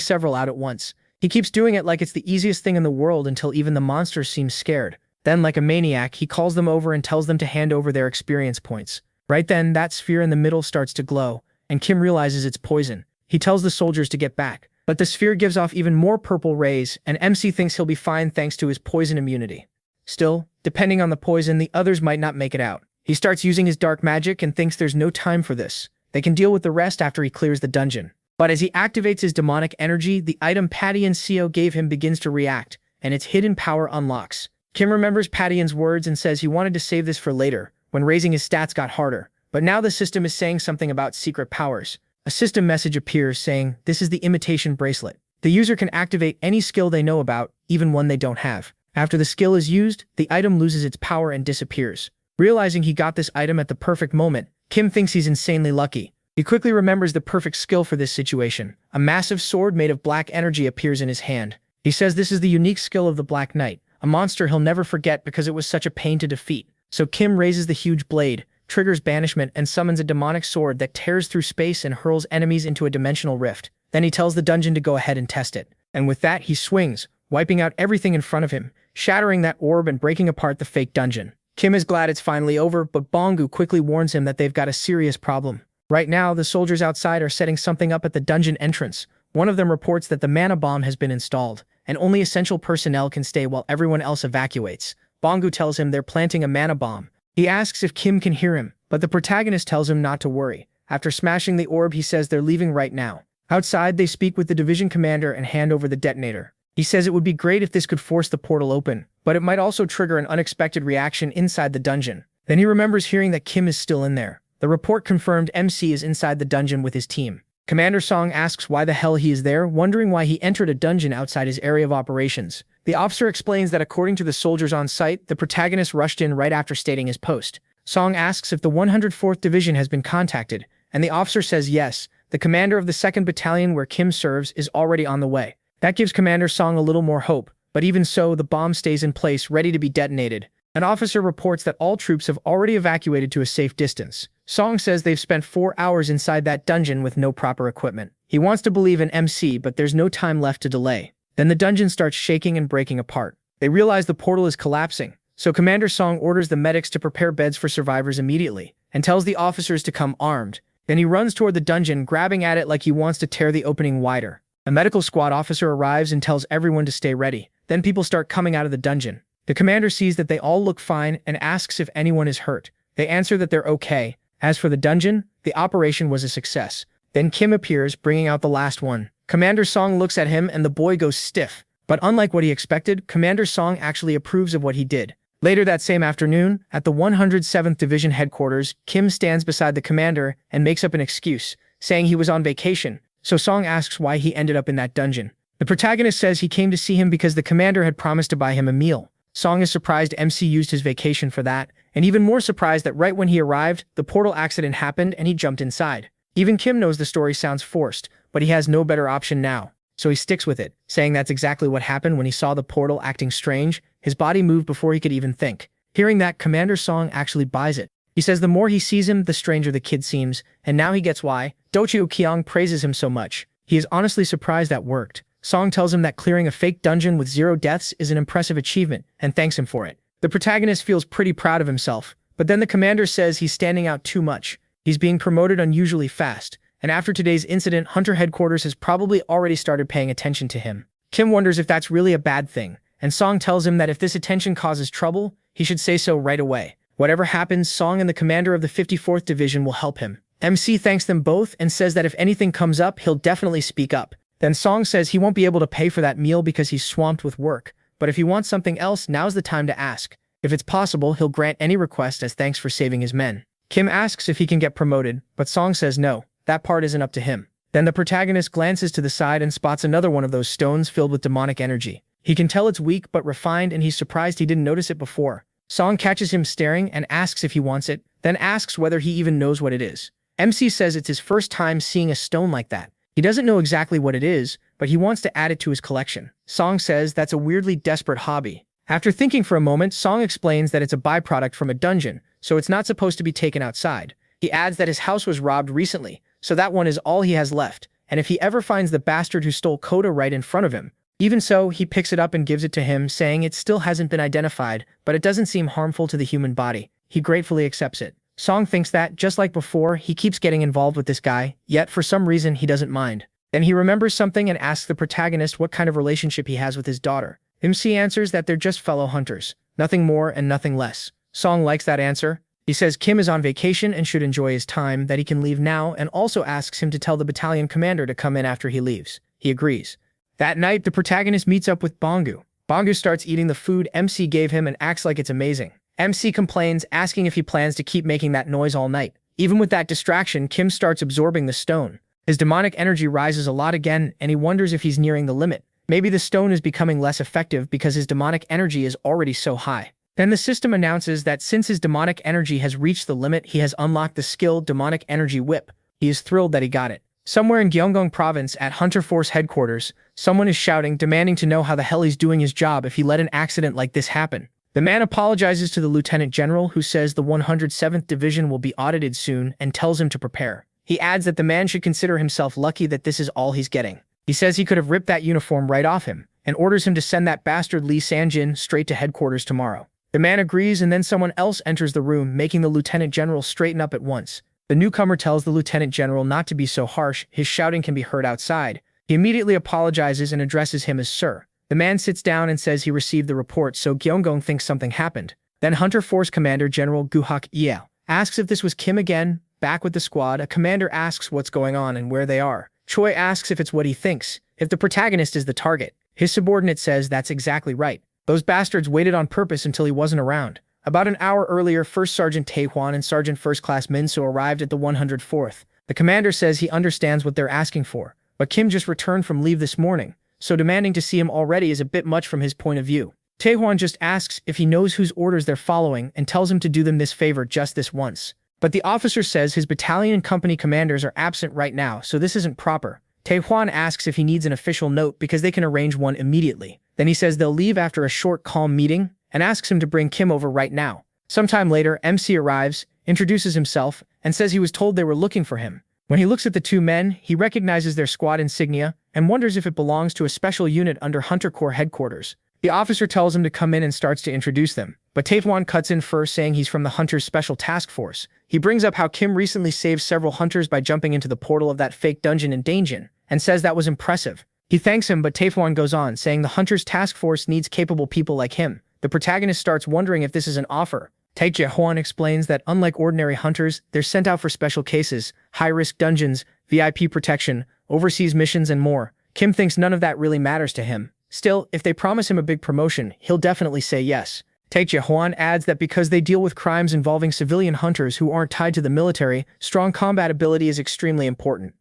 several out at once. He keeps doing it like it's the easiest thing in the world until even the monsters seem scared. Then, like a maniac, he calls them over and tells them to hand over their experience points. Right then, that sphere in the middle starts to glow, and Kim realizes it's poison. He tells the soldiers to get back, but the sphere gives off even more purple rays, and MC thinks he'll be fine thanks to his poison immunity. Still, depending on the poison, the others might not make it out. He starts using his dark magic and thinks there's no time for this. They can deal with the rest after he clears the dungeon. But as he activates his demonic energy, the item Padian Seo gave him begins to react, and its hidden power unlocks. Kim remembers Padian's words and says he wanted to save this for later, when raising his stats got harder. But now the system is saying something about secret powers. A system message appears saying, this is the imitation bracelet. The user can activate any skill they know about, even one they don't have. After the skill is used, the item loses its power and disappears. Realizing he got this item at the perfect moment, Kim thinks he's insanely lucky. He quickly remembers the perfect skill for this situation. A massive sword made of black energy appears in his hand. He says this is the unique skill of the Black Knight, a monster he'll never forget because it was such a pain to defeat. So Kim raises the huge blade, triggers banishment, and summons a demonic sword that tears through space and hurls enemies into a dimensional rift. Then he tells the dungeon to go ahead and test it. And with that, he swings, wiping out everything in front of him, shattering that orb and breaking apart the fake dungeon. Kim is glad it's finally over, but Bongu quickly warns him that they've got a serious problem. Right now, the soldiers outside are setting something up at the dungeon entrance. One of them reports that the mana bomb has been installed, and only essential personnel can stay while everyone else evacuates. Bongu tells him they're planting a mana bomb. He asks if Kim can hear him, but the protagonist tells him not to worry. After smashing the orb, he says they're leaving right now. Outside, they speak with the division commander and hand over the detonator. He says it would be great if this could force the portal open, but it might also trigger an unexpected reaction inside the dungeon. Then he remembers hearing that Kim is still in there. The report confirmed MC is inside the dungeon with his team. Commander Song asks why the hell he is there, wondering why he entered a dungeon outside his area of operations. The officer explains that according to the soldiers on site, the protagonist rushed in right after stating his post. Song asks if the 104th Division has been contacted, and the officer says yes. The commander of the 2nd Battalion where Kim serves is already on the way. That gives Commander Song a little more hope, but even so, the bomb stays in place, ready to be detonated. An officer reports that all troops have already evacuated to a safe distance. Song says they've spent 4 hours inside that dungeon with no proper equipment. He wants to believe in MC, but there's no time left to delay. Then the dungeon starts shaking and breaking apart. They realize the portal is collapsing, so Commander Song orders the medics to prepare beds for survivors immediately, and tells the officers to come armed. Then he runs toward the dungeon, grabbing at it like he wants to tear the opening wider. A medical squad officer arrives and tells everyone to stay ready. Then people start coming out of the dungeon. The commander sees that they all look fine and asks if anyone is hurt. They answer that they're okay. As for the dungeon, the operation was a success. Then Kim appears, bringing out the last one. Commander Song looks at him and the boy goes stiff. But unlike what he expected, Commander Song actually approves of what he did. Later that same afternoon, at the 107th Division headquarters, Kim stands beside the commander and makes up an excuse, saying he was on vacation, so Song asks why he ended up in that dungeon. The protagonist says he came to see him because the commander had promised to buy him a meal. Song is surprised MC used his vacation for that, and even more surprised that right when he arrived, the portal accident happened and he jumped inside. Even Kim knows the story sounds forced, but he has no better option now, so he sticks with it, saying that's exactly what happened when he saw the portal acting strange. His body moved before he could even think. Hearing that, Commander Song actually buys it. He says the more he sees him, the stranger the kid seems, and now he gets why Dochio Kyung praises him so much. He is honestly surprised that worked. Song tells him that clearing a fake dungeon with 0 deaths is an impressive achievement, and thanks him for it. The protagonist feels pretty proud of himself, but then the commander says he's standing out too much. He's being promoted unusually fast, and after today's incident, Hunter Headquarters has probably already started paying attention to him. Kim wonders if that's really a bad thing, and Song tells him that if this attention causes trouble, he should say so right away. Whatever happens, Song and the commander of the 54th Division will help him. MC thanks them both and says that if anything comes up, he'll definitely speak up. Then Song says he won't be able to pay for that meal because he's swamped with work, but if he wants something else, now's the time to ask. If it's possible, he'll grant any request as thanks for saving his men. Kim asks if he can get promoted, but Song says no, that part isn't up to him. Then the protagonist glances to the side and spots another one of those stones filled with demonic energy. He can tell it's weak but refined, and he's surprised he didn't notice it before. Song catches him staring and asks if he wants it, then asks whether he even knows what it is. MC says it's his first time seeing a stone like that. He doesn't know exactly what it is, but he wants to add it to his collection. Song says that's a weirdly desperate hobby. After thinking for a moment, Song explains that it's a byproduct from a dungeon, so it's not supposed to be taken outside. He adds that his house was robbed recently, so that one is all he has left, and if he ever finds the bastard who stole Coda right in front of him. Even so, he picks it up and gives it to him, saying it still hasn't been identified, but it doesn't seem harmful to the human body. He gratefully accepts it. Song thinks that, just like before, he keeps getting involved with this guy, yet for some reason he doesn't mind. Then he remembers something and asks the protagonist what kind of relationship he has with his daughter. MC answers that they're just fellow hunters, nothing more and nothing less. Song likes that answer. He says Kim is on vacation and should enjoy his time, that he can leave now, and also asks him to tell the battalion commander to come in after he leaves. He agrees. That night, the protagonist meets up with Bongu. Bongu starts eating the food MC gave him and acts like it's amazing. MC complains, asking if he plans to keep making that noise all night. Even with that distraction, Kim starts absorbing the stone. His demonic energy rises a lot again, and he wonders if he's nearing the limit. Maybe the stone is becoming less effective because his demonic energy is already so high. Then the system announces that since his demonic energy has reached the limit, he has unlocked the skill Demonic Energy Whip. He is thrilled that he got it. Somewhere in Gyeonggong Province at Hunter Force headquarters, someone is shouting, demanding to know how the hell he's doing his job if he let an accident like this happen. The man apologizes to the Lieutenant General, who says the 107th Division will be audited soon and tells him to prepare. He adds that the man should consider himself lucky that this is all he's getting. He says he could have ripped that uniform right off him, and orders him to send that bastard Lee Sanjin straight to headquarters tomorrow. The man agrees, and then someone else enters the room, making the Lieutenant General straighten up at once. The newcomer tells the Lieutenant General not to be so harsh, his shouting can be heard outside. He immediately apologizes and addresses him as Sir. The man sits down and says he received the report, so Gyeonggong thinks something happened. Then Hunter Force Commander General Guhak Yeo asks if this was Kim again. Back with the squad, a commander asks what's going on and where they are. Choi asks if it's what he thinks, if the protagonist is the target. His subordinate says that's exactly right. Those bastards waited on purpose until he wasn't around. About an hour earlier, First Sergeant Taehwan and Sergeant First Class Minso arrived at the 104th. The commander says he understands what they're asking for, but Kim just returned from leave this morning, so demanding to see him already is a bit much from his point of view. Taehwan just asks if he knows whose orders they're following and tells him to do them this favor just this once. But the officer says his battalion and company commanders are absent right now, so this isn't proper. Taehwan asks if he needs an official note because they can arrange one immediately. Then he says they'll leave after a short, calm meeting and asks him to bring Kim over right now. Sometime later, MC arrives, introduces himself, and says he was told they were looking for him. When he looks at the two men, he recognizes their squad insignia and wonders if it belongs to a special unit under Hunter Corps headquarters. The officer tells him to come in and starts to introduce them, but Taehwan cuts in first, saying he's from the Hunters Special Task Force. He brings up how Kim recently saved several hunters by jumping into the portal of that fake dungeon in Dainjin, and says that was impressive. He thanks him, but Taehwan goes on, saying the Hunters Task Force needs capable people like him. The protagonist starts wondering if this is an offer. Taehwan explains that unlike ordinary hunters, they're sent out for special cases, high-risk dungeons, VIP protection, overseas missions, and more. Kim thinks none of that really matters to him. Still, if they promise him a big promotion, he'll definitely say yes. Taehwan adds that because they deal with crimes involving civilian hunters who aren't tied to the military, strong combat ability is extremely important.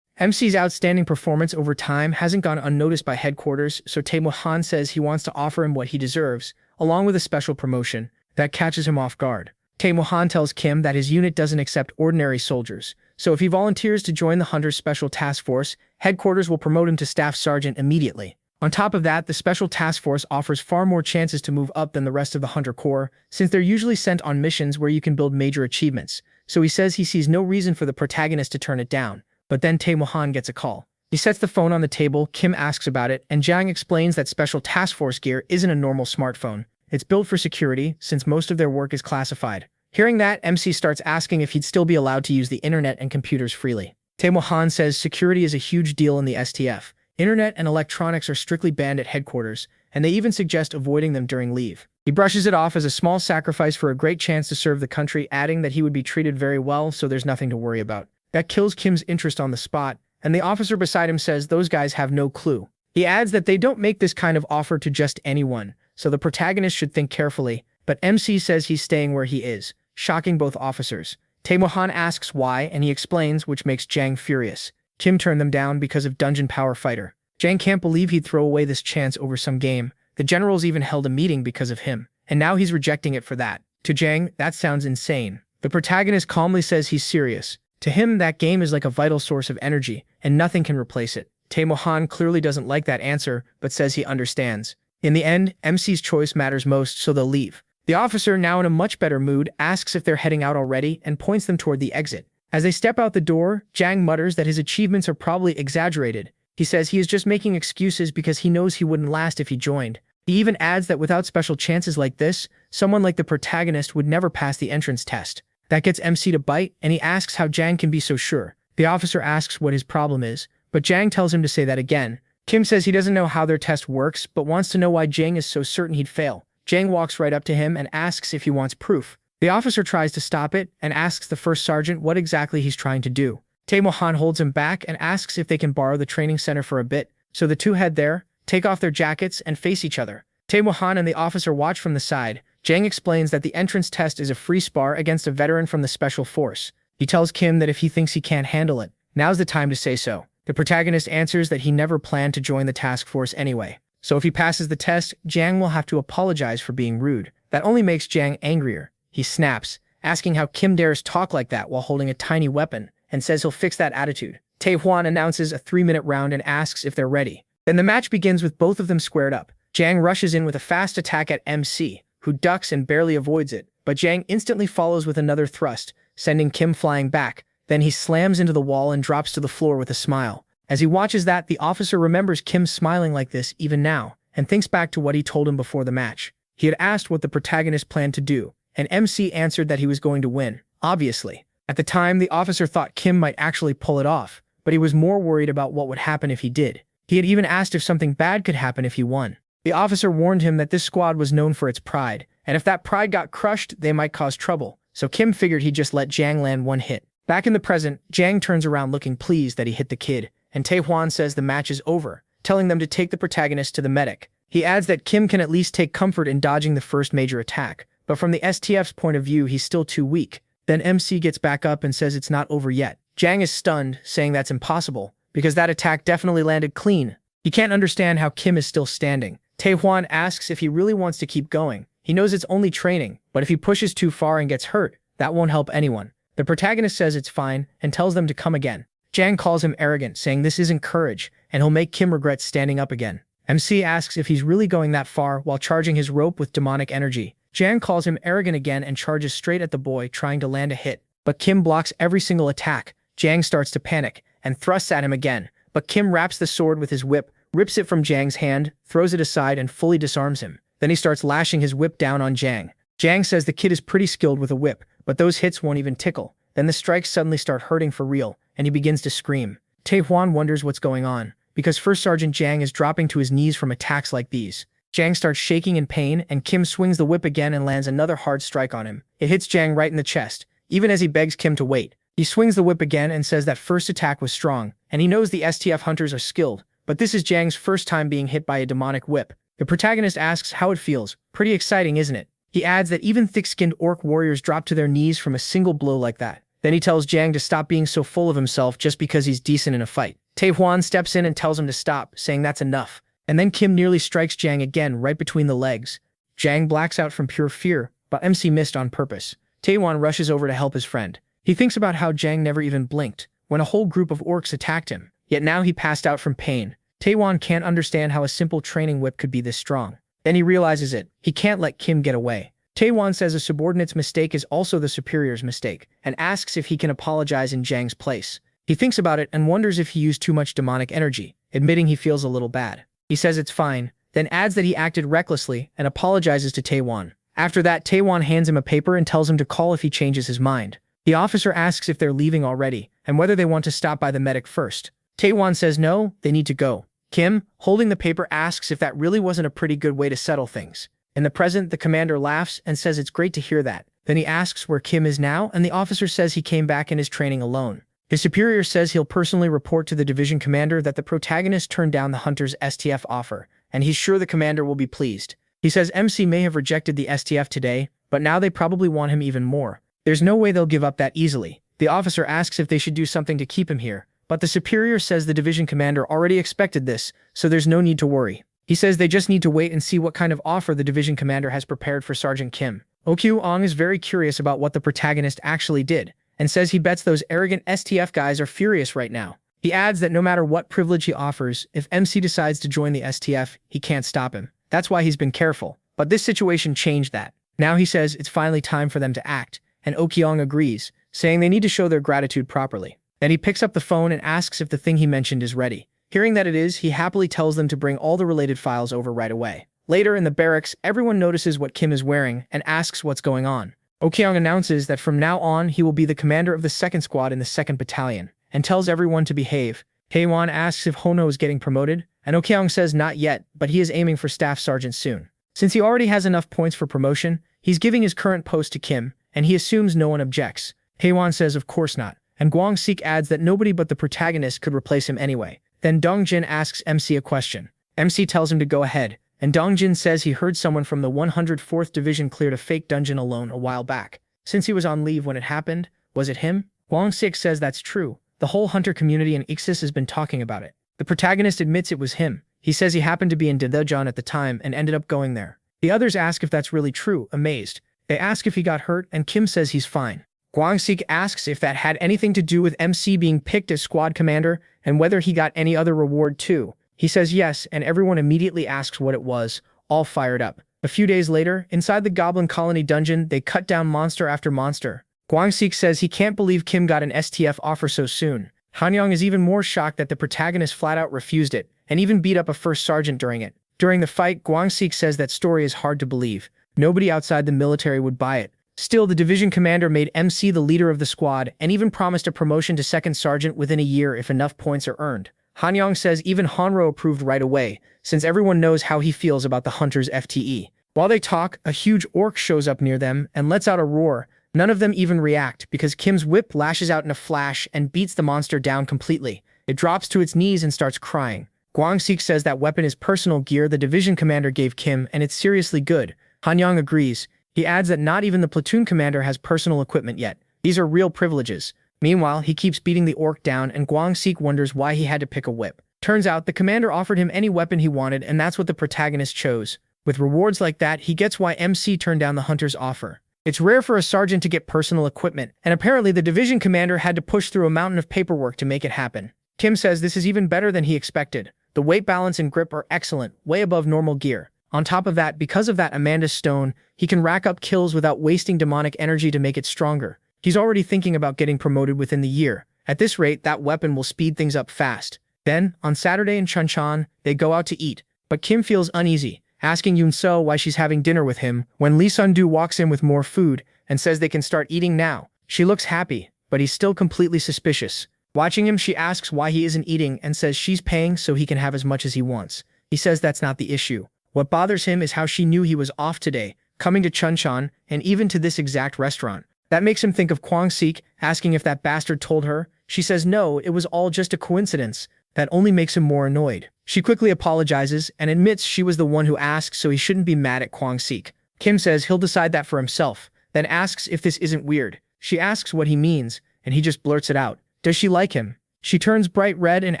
MC's outstanding performance over time hasn't gone unnoticed by headquarters, so Taehwan says he wants to offer him what he deserves, along with a special promotion that catches him off guard. Taehwan tells Kim that his unit doesn't accept ordinary soldiers, so if he volunteers to join the Hunter's Special Task Force, headquarters will promote him to Staff Sergeant immediately. On top of that, the Special Task Force offers far more chances to move up than the rest of the Hunter Corps, since they're usually sent on missions where you can build major achievements, so he says he sees no reason for the protagonist to turn it down. But then Taehwan gets a call. He sets the phone on the table, Kim asks about it, and Jang explains that Special Task Force gear isn't a normal smartphone. It's built for security, since most of their work is classified. Hearing that, MC starts asking if he'd still be allowed to use the internet and computers freely. Taehwan says security is a huge deal in the STF. Internet and electronics are strictly banned at headquarters, and they even suggest avoiding them during leave. He brushes it off as a small sacrifice for a great chance to serve the country, adding that he would be treated very well, so there's nothing to worry about. That kills Kim's interest on the spot, and the officer beside him says those guys have no clue. He adds that they don't make this kind of offer to just anyone, so the protagonist should think carefully, but MC says he's staying where he is, shocking both officers. Taehwan asks why, and he explains, which makes Jang furious. Kim turned them down because of Dungeon Power Fighter. Jang can't believe he'd throw away this chance over some game. The generals even held a meeting because of him, and now he's rejecting it for that. To Jang, that sounds insane. The protagonist calmly says he's serious. To him, that game is like a vital source of energy, and nothing can replace it. Taehwan clearly doesn't like that answer, but says he understands. In the end, MC's choice matters most, so they'll leave. The officer, now in a much better mood, asks if they're heading out already and points them toward the exit. As they step out the door, Jang mutters that his achievements are probably exaggerated. He says he is just making excuses because he knows he wouldn't last if he joined. He even adds that without special chances like this, someone like the protagonist would never pass the entrance test. That gets MC to bite, and he asks how Jang can be so sure. The officer asks what his problem is, but Jang tells him to say that again. Kim says he doesn't know how their test works, but wants to know why Jang is so certain he'd fail. Jang walks right up to him and asks if he wants proof. The officer tries to stop it and asks the first sergeant what exactly he's trying to do. Taehwan holds him back and asks if they can borrow the training center for a bit, so the two head there, take off their jackets, and face each other. Taehwan and the officer watch from the side. Jang explains that the entrance test is a free spar against a veteran from the Special Force. He tells Kim that if he thinks he can't handle it, now's the time to say so. The protagonist answers that he never planned to join the task force anyway. So if he passes the test, Jang will have to apologize for being rude. That only makes Jang angrier. He snaps, asking how Kim dares talk like that while holding a tiny weapon, and says he'll fix that attitude. Taehwan announces a 3-minute round and asks if they're ready. Then the match begins with both of them squared up. Jang rushes in with a fast attack at MC, who ducks and barely avoids it, but Jang instantly follows with another thrust, sending Kim flying back. Then he slams into the wall and drops to the floor with a smile. As he watches that, the officer remembers Kim smiling like this even now, and thinks back to what he told him before the match. He had asked what the protagonist planned to do, and MC answered that he was going to win, obviously. At the time, the officer thought Kim might actually pull it off, but he was more worried about what would happen if he did. He had even asked if something bad could happen if he won. The officer warned him that this squad was known for its pride, and if that pride got crushed, they might cause trouble, so Kim figured he'd just let Jang land one hit. Back in the present, Jang turns around looking pleased that he hit the kid, and Taehwan says the match is over, telling them to take the protagonist to the medic. He adds that Kim can at least take comfort in dodging the first major attack, but from the STF's point of view, he's still too weak. Then MC gets back up and says it's not over yet. Jang is stunned, saying that's impossible, because that attack definitely landed clean. He can't understand how Kim is still standing. Taehwan asks if he really wants to keep going. He knows it's only training, but if he pushes too far and gets hurt, that won't help anyone. The protagonist says it's fine and tells them to come again. Jang calls him arrogant, saying this isn't courage, and he'll make Kim regret standing up again. MC asks if he's really going that far while charging his rope with demonic energy. Jang calls him arrogant again and charges straight at the boy, trying to land a hit. But Kim blocks every single attack. Jang starts to panic and thrusts at him again, but Kim wraps the sword with his whip, rips it from Jang's hand, throws it aside, and fully disarms him. Then he starts lashing his whip down on Jang. Jang says the kid is pretty skilled with a whip, but those hits won't even tickle. Then the strikes suddenly start hurting for real, and he begins to scream. Taehwan wonders what's going on, because First Sergeant Jang is dropping to his knees from attacks like these. Jang starts shaking in pain, and Kim swings the whip again and lands another hard strike on him. It hits Jang right in the chest, even as he begs Kim to wait. He swings the whip again and says that first attack was strong, and he knows the STF hunters are skilled, but this is Jang's first time being hit by a demonic whip. The protagonist asks how it feels. Pretty exciting, isn't it? He adds that even thick-skinned orc warriors drop to their knees from a single blow like that. Then he tells Jang to stop being so full of himself just because he's decent in a fight. Taehwan steps in and tells him to stop, saying that's enough. And then Kim nearly strikes Jang again right between the legs. Jang blacks out from pure fear, but MC missed on purpose. Taehwan rushes over to help his friend. He thinks about how Jang never even blinked when a whole group of orcs attacked him, yet now he passed out from pain. Taehwan can't understand how a simple training whip could be this strong. Then he realizes it. He can't let Kim get away. Taehwan says a subordinate's mistake is also the superior's mistake, and asks if he can apologize in Jang's place. He thinks about it and wonders if he used too much demonic energy, admitting he feels a little bad. He says it's fine, then adds that he acted recklessly and apologizes to Taehwan. After that, Taehwan hands him a paper and tells him to call if he changes his mind. The officer asks if they're leaving already, and whether they want to stop by the medic first. Taehwan says no, they need to go. Kim, holding the paper, asks if that really wasn't a pretty good way to settle things. In the present, the commander laughs and says it's great to hear that. Then he asks where Kim is now, and the officer says he came back and is training alone. His superior says he'll personally report to the division commander that the protagonist turned down the hunter's STF offer, and he's sure the commander will be pleased. He says MC may have rejected the STF today, but now they probably want him even more. There's no way they'll give up that easily. The officer asks if they should do something to keep him here, but the superior says the division commander already expected this, so there's no need to worry. He says they just need to wait and see what kind of offer the division commander has prepared for Sergeant Kim. Okyu-ong is very curious about what the protagonist actually did, and says he bets those arrogant STF guys are furious right now. He adds that no matter what privilege he offers, if MC decides to join the STF, he can't stop him. That's why he's been careful. But this situation changed that. Now he says it's finally time for them to act, and Okyu-ong agrees, saying they need to show their gratitude properly. Then he picks up the phone and asks if the thing he mentioned is ready. Hearing that it is, he happily tells them to bring all the related files over right away. Later in the barracks, everyone notices what Kim is wearing and asks what's going on. Okyu-ong announces that from now on he will be the commander of the 2nd Squad in the 2nd Battalion, and tells everyone to behave. Taehwan asks if Hono is getting promoted, and Okyu-ong says not yet, but he is aiming for staff sergeant soon. Since he already has enough points for promotion, he's giving his current post to Kim, and he assumes no one objects. Taehwan says of course not, and Gwang-sik adds that nobody but the protagonist could replace him anyway. Then Dongjin asks MC a question. MC tells him to go ahead, and Dongjin says he heard someone from the 104th Division cleared a fake dungeon alone a while back. Since he was on leave when it happened, was it him? Gwang-sik says that's true. The whole hunter community in Ixis has been talking about it. The protagonist admits it was him. He says he happened to be in Daejeon at the time and ended up going there. The others ask if that's really true, amazed. They ask if he got hurt, and Kim says he's fine. Gwang-sik asks if that had anything to do with MC being picked as squad commander, and whether he got any other reward too. He says yes, and everyone immediately asks what it was, all fired up. A few days later, inside the Goblin Colony dungeon, they cut down monster after monster. Gwang-sik says he can't believe Kim got an STF offer so soon. Hanyang is even more shocked that the protagonist flat out refused it, and even beat up a first sergeant during it. During the fight, Gwang-sik says that story is hard to believe. Nobody outside the military would buy it. Still, the division commander made MC the leader of the squad and even promised a promotion to second sergeant within a year if enough points are earned. Hanyang says even Hanro approved right away, since everyone knows how he feels about the hunter's FTE. While they talk, a huge orc shows up near them and lets out a roar. None of them even react because Kim's whip lashes out in a flash and beats the monster down completely. It drops to its knees and starts crying. Guang-sik says that weapon is personal gear the division commander gave Kim and it's seriously good. Han-yang agrees. He adds that not even the platoon commander has personal equipment yet. These are real privileges. Meanwhile, he keeps beating the orc down and Guang-sik wonders why he had to pick a whip. Turns out the commander offered him any weapon he wanted and that's what the protagonist chose. With rewards like that, he gets why MC turned down the hunter's offer. It's rare for a sergeant to get personal equipment, and apparently the division commander had to push through a mountain of paperwork to make it happen. Kim says this is even better than he expected. The weight balance and grip are excellent, way above normal gear. On top of that, because of that Amanda Stone, he can rack up kills without wasting demonic energy to make it stronger. He's already thinking about getting promoted within the year. At this rate, that weapon will speed things up fast. Then, on Saturday in Chuncheon, they go out to eat. But Kim feels uneasy, asking Yoon-seo why she's having dinner with him, when Lee Sun-do walks in with more food and says they can start eating now. She looks happy, but he's still completely suspicious. Watching him, she asks why he isn't eating and says she's paying so he can have as much as he wants. He says that's not the issue. What bothers him is how she knew he was off today, coming to Chuncheon, and even to this exact restaurant. That makes him think of Kwang-sik, asking if that bastard told her. She says no, it was all just a coincidence. That only makes him more annoyed. She quickly apologizes and admits she was the one who asked so he shouldn't be mad at Kwang-sik. Kim says he'll decide that for himself, then asks if this isn't weird. She asks what he means, and he just blurts it out. Does she like him? She turns bright red and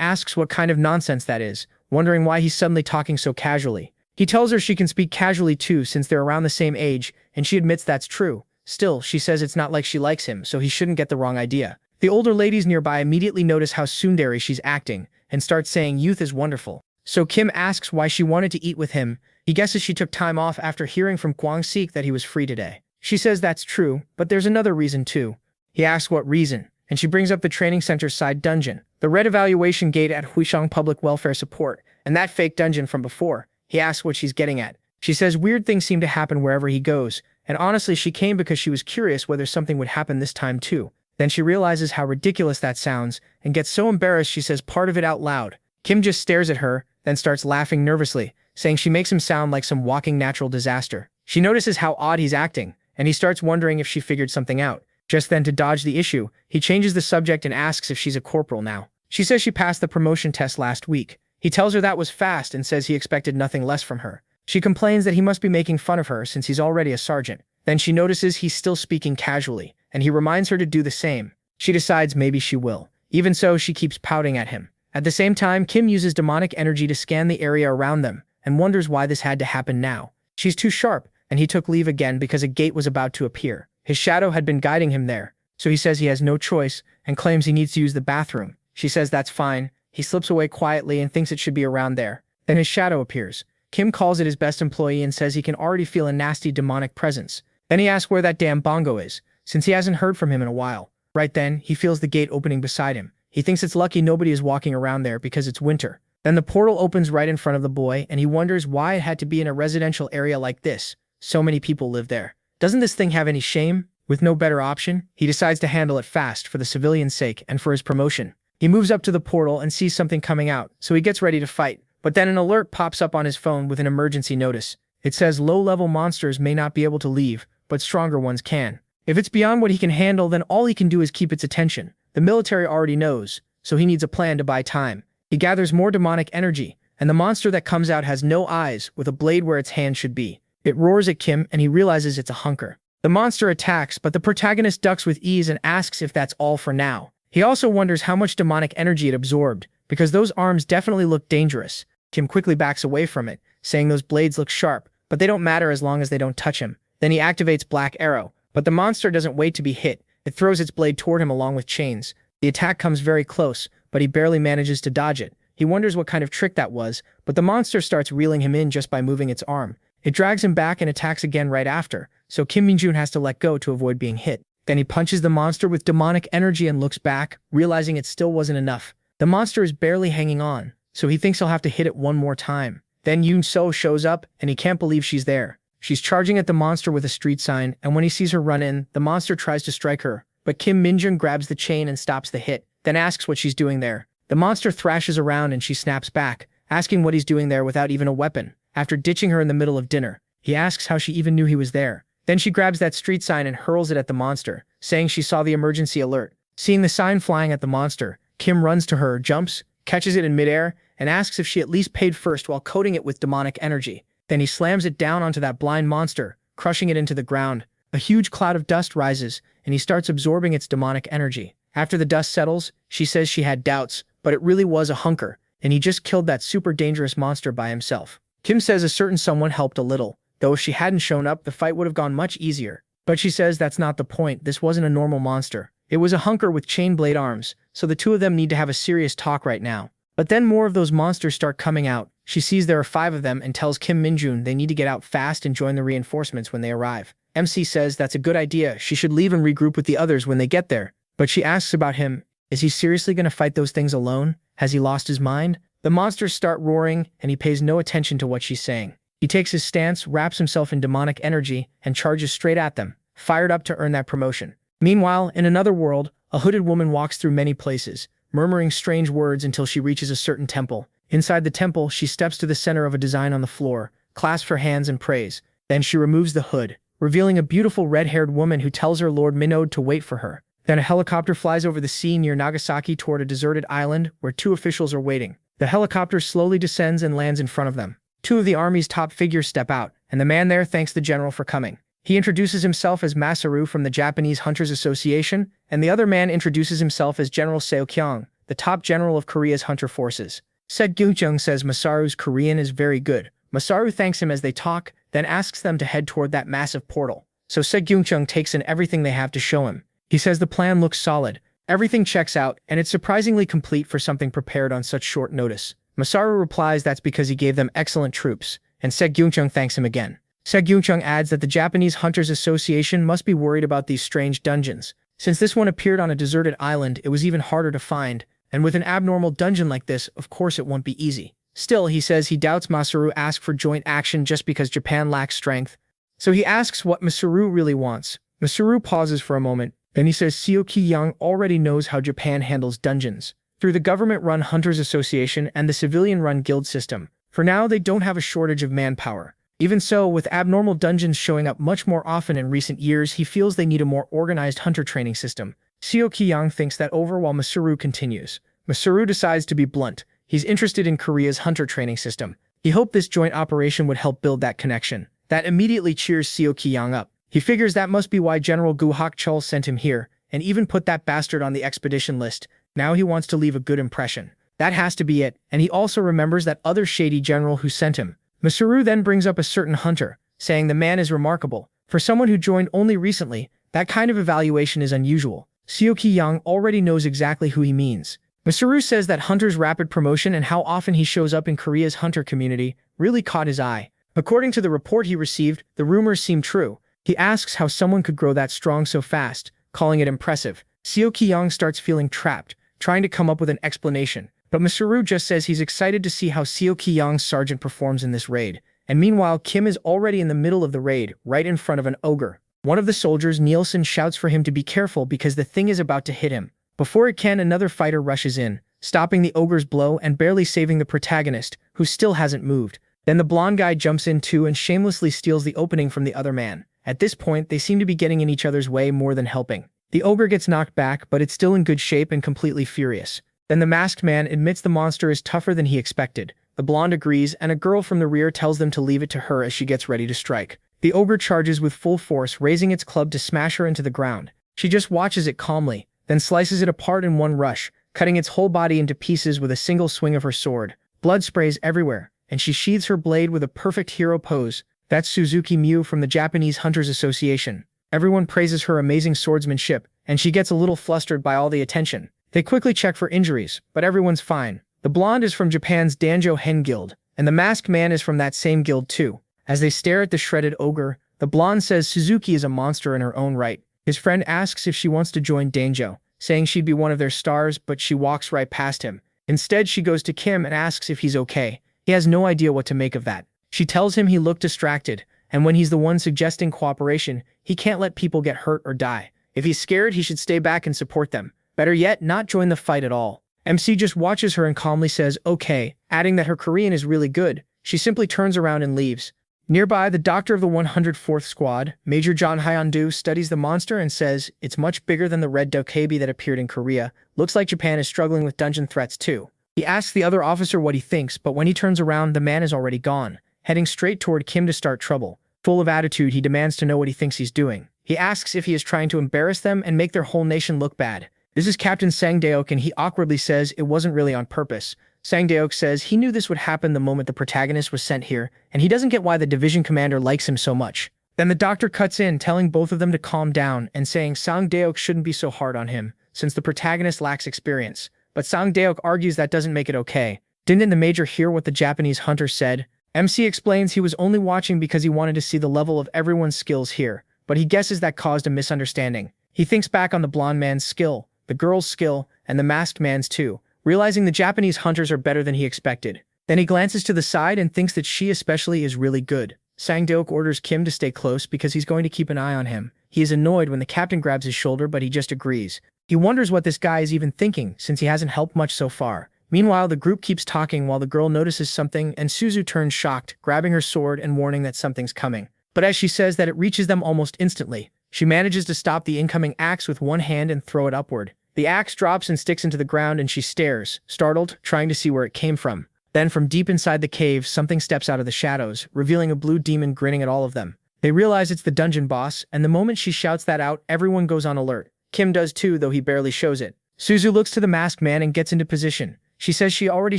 asks what kind of nonsense that is, wondering why he's suddenly talking so casually. He tells her she can speak casually too since they're around the same age, and she admits that's true. Still, she says it's not like she likes him, so he shouldn't get the wrong idea. The older ladies nearby immediately notice how tsundere she's acting, and start saying youth is wonderful. So Kim asks why she wanted to eat with him. He guesses she took time off after hearing from Kwang-sik that he was free today. She says that's true, but there's another reason too. He asks what reason, and she brings up the training center's side dungeon, the red evaluation gate at Huishang Public Welfare Support, and that fake dungeon from before. He asks what she's getting at. She says weird things seem to happen wherever he goes, and honestly she came because she was curious whether something would happen this time too. Then she realizes how ridiculous that sounds, and gets so embarrassed she says part of it out loud. Kim just stares at her, then starts laughing nervously, saying she makes him sound like some walking natural disaster. She notices how odd he's acting, and he starts wondering if she figured something out. Just then, to dodge the issue, he changes the subject and asks if she's a corporal now. She says she passed the promotion test last week. He tells her that was fast and says he expected nothing less from her. She complains that he must be making fun of her since he's already a sergeant. Then she notices he's still speaking casually, and he reminds her to do the same. She decides maybe she will. Even so, she keeps pouting at him. At the same time, Kim uses demonic energy to scan the area around them, and wonders why this had to happen now. She's too sharp, and he took leave again because a gate was about to appear. His shadow had been guiding him there, so he says he has no choice, and claims he needs to use the bathroom. She says that's fine. He slips away quietly and thinks it should be around there. Then his shadow appears. Kim calls it his best employee and says he can already feel a nasty demonic presence. Then he asks where that damn bongo is, since he hasn't heard from him in a while. Right then, he feels the gate opening beside him. He thinks it's lucky nobody is walking around there because it's winter. Then the portal opens right in front of the boy, and he wonders why it had to be in a residential area like this. So many people live there. Doesn't this thing have any shame? With no better option, he decides to handle it fast for the civilian's sake and for his promotion. He moves up to the portal and sees something coming out, so he gets ready to fight. But then an alert pops up on his phone with an emergency notice. It says low-level monsters may not be able to leave, but stronger ones can. If it's beyond what he can handle, then all he can do is keep its attention. The military already knows, so he needs a plan to buy time. He gathers more demonic energy, and the monster that comes out has no eyes, with a blade where its hand should be. It roars at Kim, and he realizes it's a hunker. The monster attacks, but the protagonist ducks with ease and asks if that's all for now. He also wonders how much demonic energy it absorbed, because those arms definitely look dangerous. Kim quickly backs away from it, saying those blades look sharp, but they don't matter as long as they don't touch him. Then he activates Black Arrow, but the monster doesn't wait to be hit. It throws its blade toward him along with chains. The attack comes very close, but he barely manages to dodge it. He wonders what kind of trick that was, but the monster starts reeling him in just by moving its arm. It drags him back and attacks again right after, so Kim Min-jun has to let go to avoid being hit. Then he punches the monster with demonic energy and looks back, realizing it still wasn't enough. The monster is barely hanging on, so he thinks he'll have to hit it one more time. Then Yoon-seo shows up, and he can't believe she's there. She's charging at the monster with a street sign, and when he sees her run in, the monster tries to strike her. But Kim Min-jun grabs the chain and stops the hit, then asks what she's doing there. The monster thrashes around and she snaps back, asking what he's doing there without even a weapon. After ditching her in the middle of dinner, he asks how she even knew he was there. Then she grabs that street sign and hurls it at the monster, saying she saw the emergency alert. Seeing the sign flying at the monster, Kim runs to her, jumps, catches it in midair, and asks if she at least paid first while coating it with demonic energy. Then he slams it down onto that blind monster, crushing it into the ground. A huge cloud of dust rises, and he starts absorbing its demonic energy. After the dust settles, she says she had doubts, but it really was a hunker, and he just killed that super dangerous monster by himself. Kim says a certain someone helped a little, though if she hadn't shown up, the fight would have gone much easier. But she says that's not the point. This wasn't a normal monster. It was a hunker with chain blade arms, so the two of them need to have a serious talk right now. But then more of those monsters start coming out. She sees there are 5 of them and tells Kim Minjun they need to get out fast and join the reinforcements when they arrive. MC says that's a good idea. She should leave and regroup with the others when they get there. But she asks about him. Is he seriously going to fight those things alone? Has he lost his mind? The monsters start roaring, and he pays no attention to what she's saying. He takes his stance, wraps himself in demonic energy, and charges straight at them, fired up to earn that promotion. Meanwhile, in another world, a hooded woman walks through many places, murmuring strange words until she reaches a certain temple. Inside the temple, she steps to the center of a design on the floor, clasps her hands and prays. Then she removes the hood, revealing a beautiful red-haired woman who tells her Lord Minode to wait for her. Then a helicopter flies over the sea near Nagasaki toward a deserted island where 2 officials are waiting. The helicopter slowly descends and lands in front of them. 2 of the army's top figures step out, and the man there thanks the general for coming. He introduces himself as Masaru from the Japanese Hunters Association, and the other man introduces himself as General Seo Kyung, the top general of Korea's hunter forces. Said Gyungjung says Masaru's Korean is very good. Masaru thanks him as they talk, then asks them to head toward that massive portal. So Said Gyungjung takes in everything they have to show him. He says the plan looks solid. Everything checks out, and it's surprisingly complete for something prepared on such short notice. Masaru replies that's because he gave them excellent troops, and Said Gyungjung thanks him again. Said Gyungjung adds that the Japanese Hunters Association must be worried about these strange dungeons. Since this one appeared on a deserted island, it was even harder to find, and with an abnormal dungeon like this, of course it won't be easy. Still, he says he doubts Masaru asked for joint action just because Japan lacks strength. So he asks what Masaru really wants. Masaru pauses for a moment, then he says Seo Ki-young already knows how Japan handles dungeons. Through the government-run Hunters Association and the civilian-run guild system. For now, they don't have a shortage of manpower. Even so, with abnormal dungeons showing up much more often in recent years, he feels they need a more organized hunter training system. Seo Ki-young thinks that over while Masaru continues. Masaru decides to be blunt. He's interested in Korea's hunter training system. He hoped this joint operation would help build that connection. That immediately cheers Seo Ki-young up. He figures that must be why General Gu Hak-chul sent him here, and even put that bastard on the expedition list. Now he wants to leave a good impression. That has to be it, and he also remembers that other shady general who sent him. Masaru then brings up a certain hunter, saying the man is remarkable. For someone who joined only recently, that kind of evaluation is unusual. Seo Ki-young already knows exactly who he means. Masaru says that Hunter's rapid promotion and how often he shows up in Korea's hunter community really caught his eye. According to the report he received, the rumors seem true. He asks how someone could grow that strong so fast, calling it impressive. Seo Ki-young starts feeling trapped, trying to come up with an explanation. But Masaru just says he's excited to see how Seo Ki-young's sergeant performs in this raid. And meanwhile, Kim is already in the middle of the raid, right in front of an ogre. One of the soldiers, Nielsen, shouts for him to be careful because the thing is about to hit him. Before it can, another fighter rushes in, stopping the ogre's blow and barely saving the protagonist, who still hasn't moved. Then the blonde guy jumps in too and shamelessly steals the opening from the other man. At this point, they seem to be getting in each other's way more than helping. The ogre gets knocked back, but it's still in good shape and completely furious. Then the masked man admits the monster is tougher than he expected. The blonde agrees, and a girl from the rear tells them to leave it to her as she gets ready to strike. The ogre charges with full force, raising its club to smash her into the ground. She just watches it calmly, then slices it apart in one rush, cutting its whole body into pieces with a single swing of her sword. Blood sprays everywhere, and she sheathes her blade with a perfect hero pose. That's Suzuki Miu from the Japanese Hunters Association. Everyone praises her amazing swordsmanship, and she gets a little flustered by all the attention. They quickly check for injuries, but everyone's fine. The blonde is from Japan's Danjo Hen Guild, and the masked man is from that same guild too. As they stare at the shredded ogre, the blonde says Suzuki is a monster in her own right. His friend asks if she wants to join Danjo, saying she'd be one of their stars, but she walks right past him. Instead, she goes to Kim and asks if he's okay. He has no idea what to make of that. She tells him he looked distracted, and when he's the one suggesting cooperation, he can't let people get hurt or die. If he's scared, he should stay back and support them. Better yet, not join the fight at all. MC just watches her and calmly says, okay, adding that her Korean is really good. She simply turns around and leaves. Nearby, the doctor of the 104th Squad, Major John Hyun-do, studies the monster and says, it's much bigger than the red dokebi that appeared in Korea. Looks like Japan is struggling with dungeon threats too. He asks the other officer what he thinks, but when he turns around, the man is already gone, heading straight toward Kim to start trouble. Full of attitude, he demands to know what he thinks he's doing. He asks if he is trying to embarrass them and make their whole nation look bad. This is Captain Sang-deok, and he awkwardly says it wasn't really on purpose. Sang-deok says he knew this would happen the moment the protagonist was sent here, and he doesn't get why the division commander likes him so much. Then the doctor cuts in, telling both of them to calm down and saying Sang-deok shouldn't be so hard on him, since the protagonist lacks experience. But Sang-deok argues that doesn't make it okay. Didn't the major hear what the Japanese hunter said? MC explains he was only watching because he wanted to see the level of everyone's skills here, but he guesses that caused a misunderstanding. He thinks back on the blonde man's skill, the girl's skill, and the masked man's too, realizing the Japanese hunters are better than he expected. Then he glances to the side and thinks that she especially is really good. Sang-deok orders Kim to stay close because he's going to keep an eye on him. He is annoyed when the captain grabs his shoulder, but he just agrees. He wonders what this guy is even thinking, since he hasn't helped much so far. Meanwhile, the group keeps talking while the girl notices something, and Suzu turns shocked, grabbing her sword and warning that something's coming. But as she says that it reaches them almost instantly, she manages to stop the incoming axe with one hand and throw it upward. The axe drops and sticks into the ground, and she stares, startled, trying to see where it came from. Then from deep inside the cave, something steps out of the shadows, revealing a blue demon grinning at all of them. They realize it's the dungeon boss, and the moment she shouts that out, everyone goes on alert. Kim does too, though he barely shows it. Suzu looks to the masked man and gets into position. She says she already